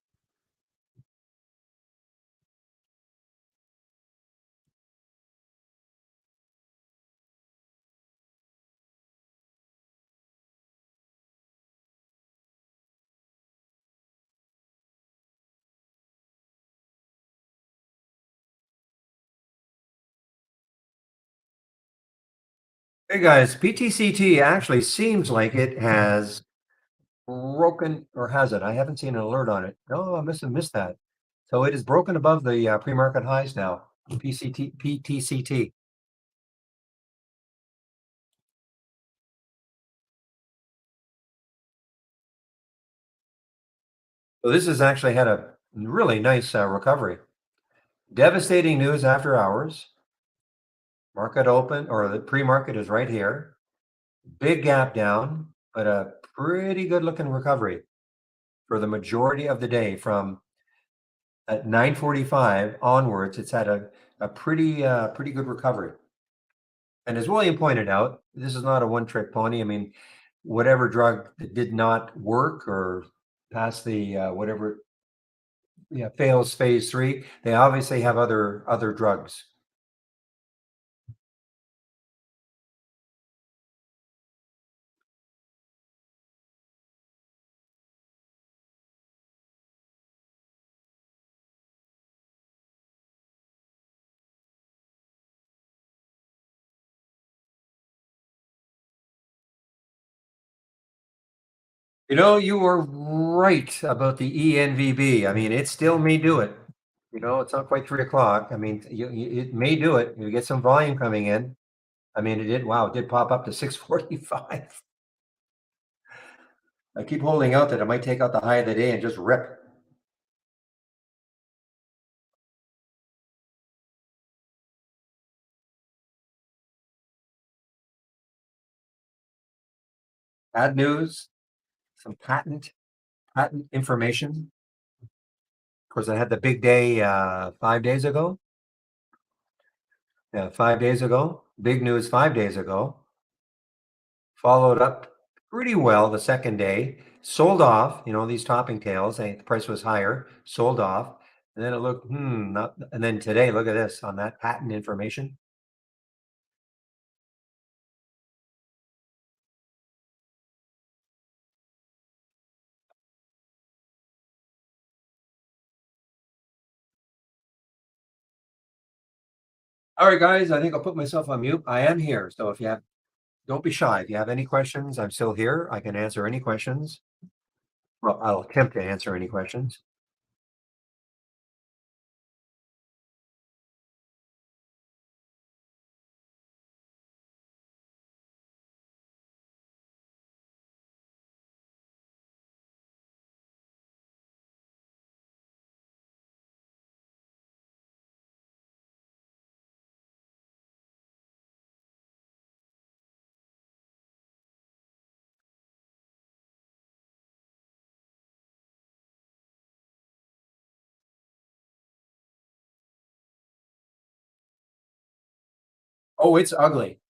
Hey guys, PTCT actually seems like it has broken, or has it? I haven't seen an alert on it. No, I must have missed that. So it is broken above the pre-market highs now. PTCT. So this has actually had a really nice recovery. Devastating news after hours. Market open, or the pre-market is right here. Big gap down, but a pretty good looking recovery for the majority of the day from at 9:45 onwards. It's had a pretty good recovery. And as William pointed out, this is not a one-trick pony. I mean, whatever drug that did not work or pass the whatever, yeah, fails phase three, they obviously have other drugs. You were right about the ENVB. I mean, it still may do it. It's not quite 3 o'clock. I mean, it may do it. You get some volume coming in. I mean, it did. Wow, it did pop up to 645. I keep holding out that it might take out the high of the day and just rip. Bad news, some patent information. Of course, I had the big day 5 days ago. Yeah, 5 days ago. Big news 5 days ago. Followed up pretty well the second day. Sold off, these topping tails. The price was higher, sold off. And then it looked, not, and then today, look at this on that patent information. All right, guys, I think I'll put myself on mute. I am here. So if you have, don't be shy. If you have any questions, I'm still here. I can answer any questions. Well, I'll attempt to answer any questions. Oh, it's ugly.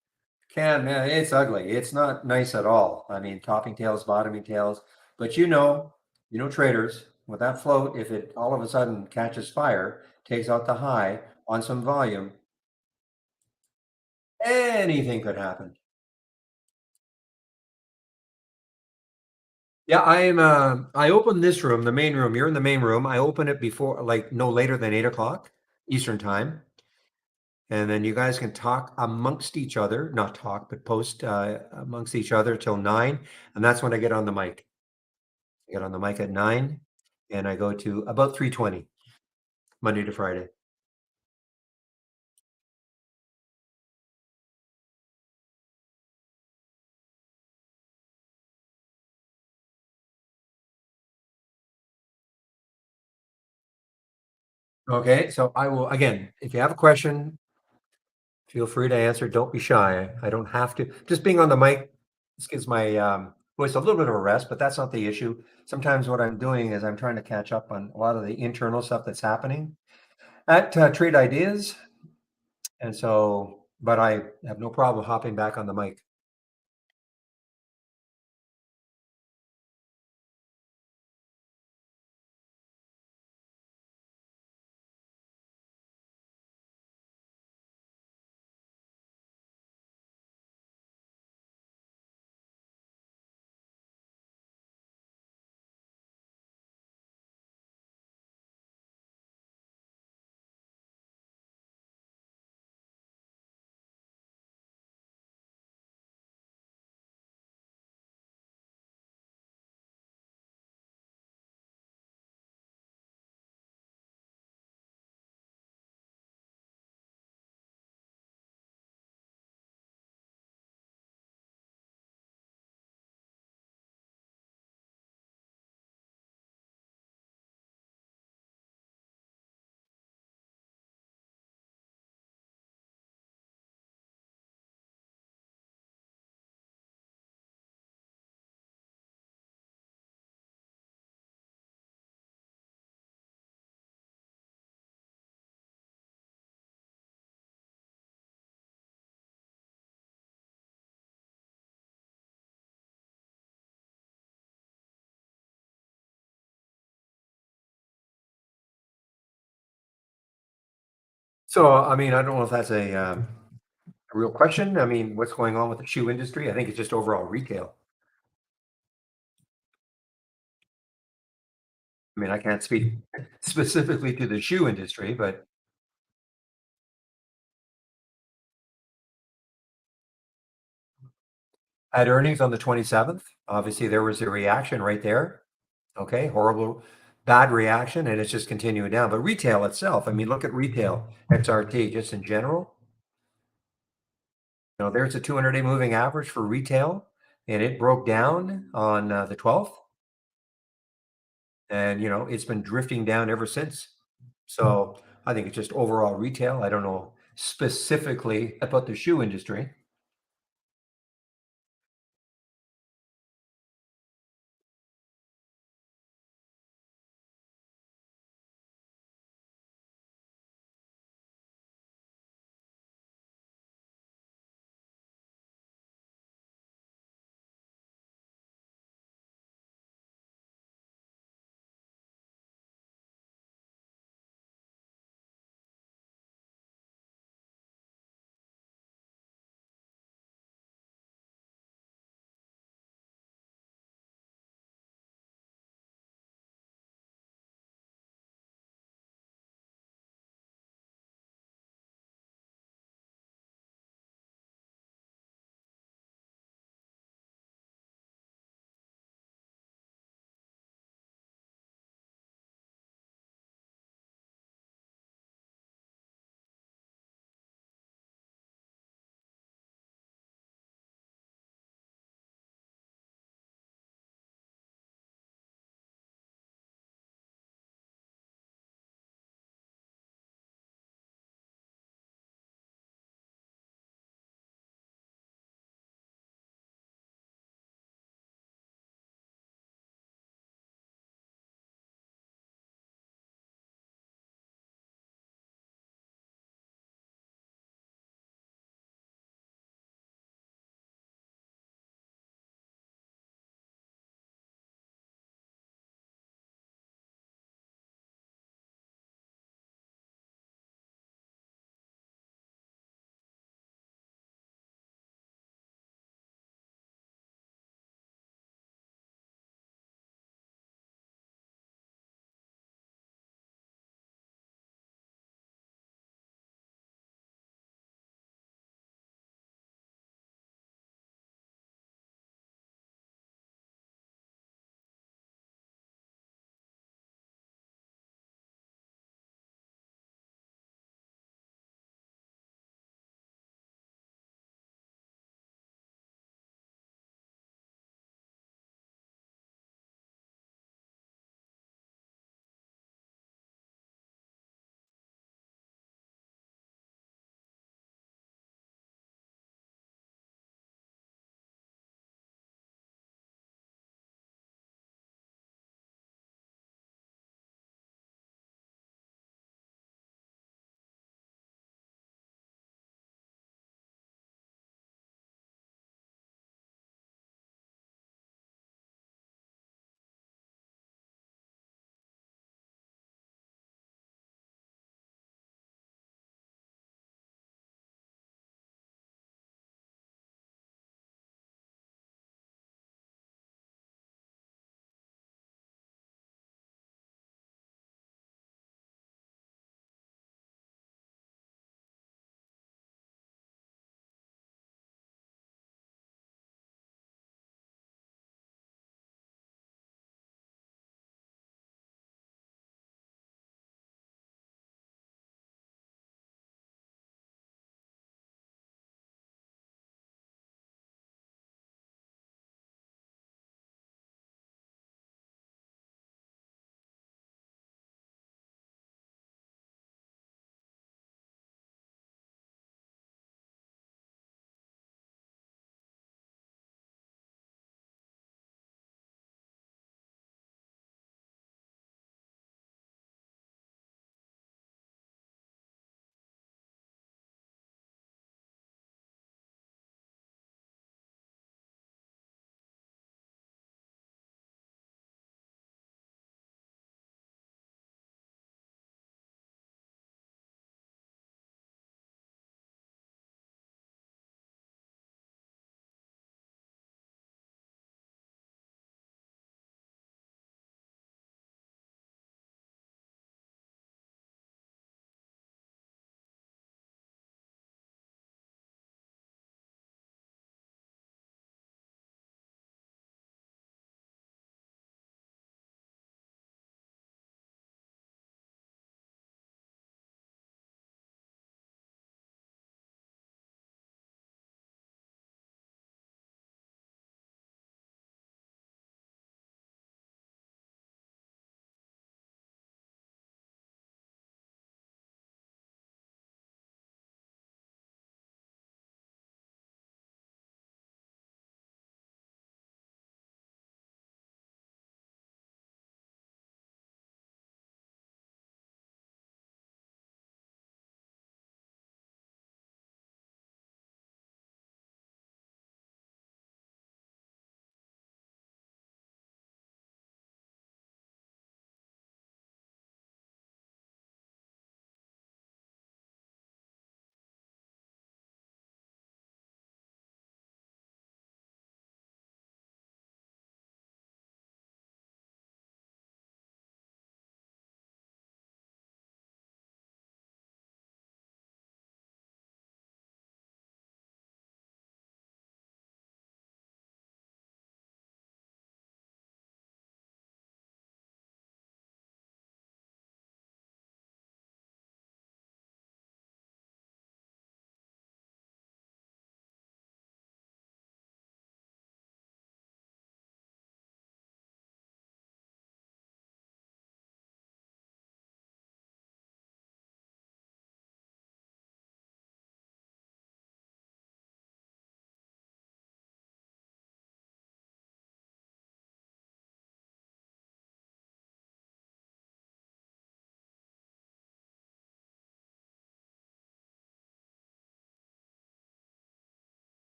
Man, it's ugly. It's not nice at all. I mean, topping tails, bottoming tails. But traders with that float, if it all of a sudden catches fire, takes out the high on some volume, anything could happen. Yeah, I opened this room, the main room. You're in the main room. I open it before, like, no later than 8 o'clock Eastern time. And then you guys can talk amongst each other, not talk, but post amongst each other till 9. And that's when I get on the mic. I get on the mic at 9 and I go to about 3:20, Monday to Friday. Okay. So I will, again, if you have a question, feel free to answer. Don't be shy. I don't have to. Just being on the mic, this gives my voice a little bit of a rest, but that's not the issue. Sometimes what I'm doing is I'm trying to catch up on a lot of the internal stuff that's happening at Trade Ideas. And so, but I have no problem hopping back on the mic. So, I mean, I don't know if that's a real question. I mean, what's going on with the shoe industry? I think it's just overall retail. I mean, I can't speak specifically to the shoe industry, but at earnings on the 27th, obviously there was a reaction right there. Okay, horrible, bad reaction, and it's just continuing down. But retail itself, I mean, look at retail, XRT, just in general. There's a 200-day moving average for retail, and it broke down on the 12th, and it's been drifting down ever since. So I think it's just overall retail. I don't know specifically about the shoe industry.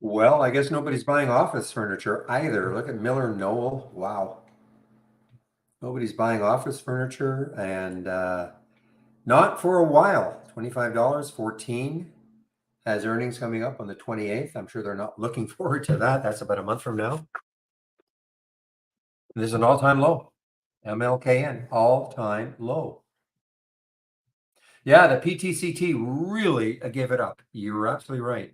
Well, I guess nobody's buying office furniture either. Look at Miller Knoll. Wow. Nobody's buying office furniture and not for a while. $25, 14 has earnings coming up on the 28th. I'm sure they're not looking forward to that. That's about a month from now. There's an all-time low. MLKN, all-time low. Yeah, the PTCT really gave it up. You're absolutely right.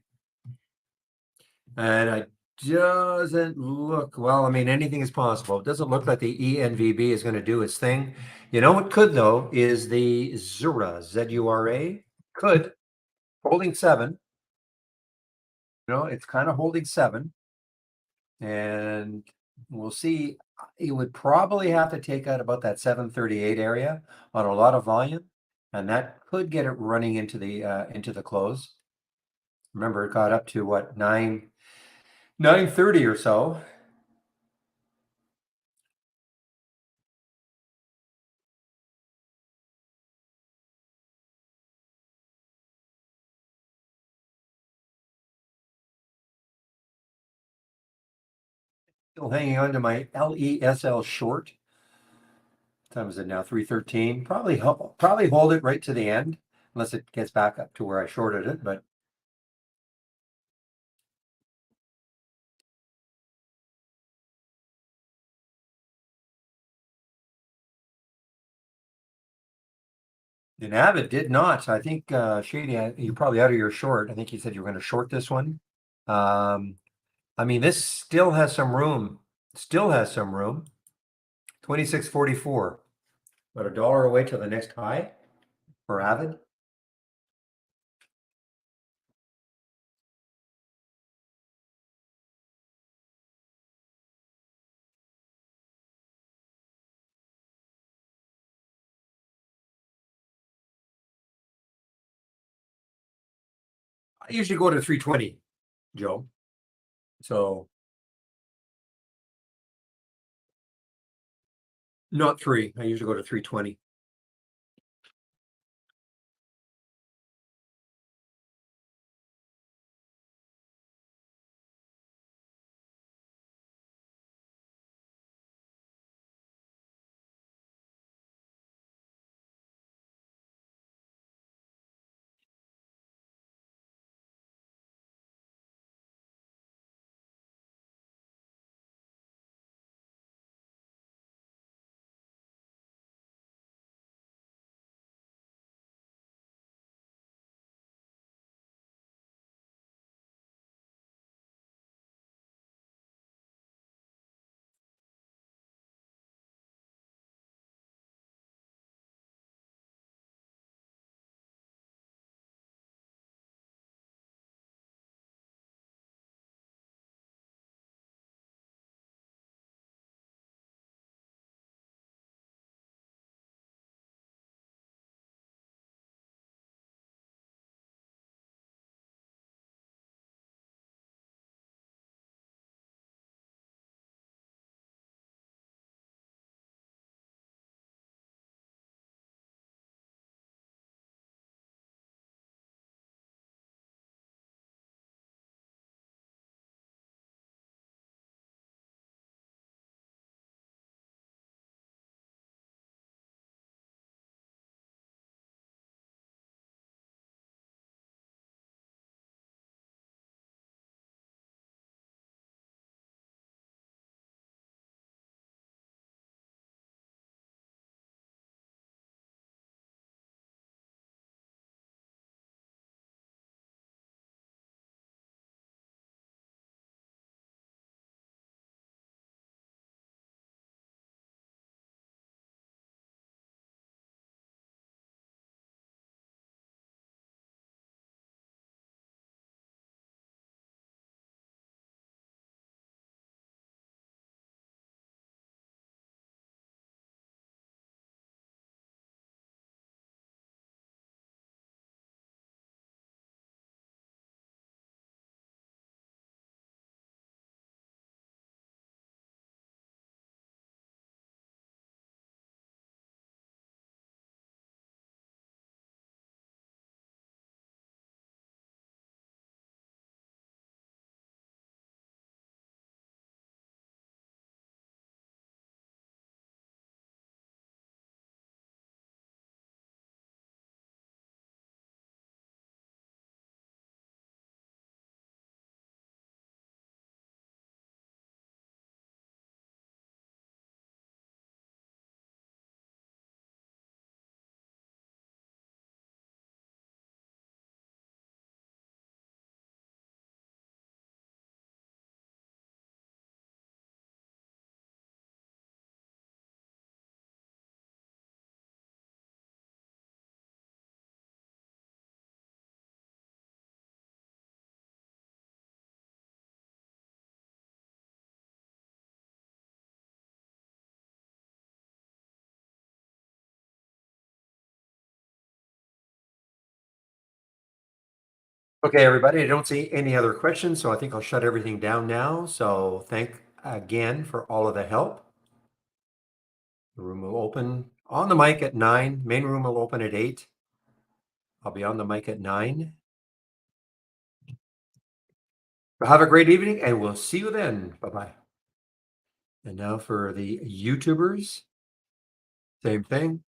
And it doesn't look, well, I mean, anything is possible. It doesn't look like the ENVB is going to do its thing. You know what could, though, is the Zura, Z-U-R-A, could, holding 7. You know, it's kind of holding 7. And we'll see. You would probably have to take out about that 738 area on a lot of volume, and that could get it running into the close. Remember, it got up to what, 930 or so. Still hanging on to my LESL short. What time is it now? 313. Probably hold it right to the end, unless it gets back up to where I shorted it. But in Avid did not. I think Shady, you're probably out of your short. I think you said you were going to short this one. I mean, this still has some room. Still has some room. 26.44. About $1 away to the next high for Avid. I usually go to 320, Joe. So not 3. I usually go to 320. Okay, everybody, I don't see any other questions, so I think I'll shut everything down now. So thank again for all of the help. The room will open on the mic at 9. Main room will open at 8. I'll be on the mic at 9. Have a great evening, and we'll see you then. Bye-bye. And now for the YouTubers, same thing.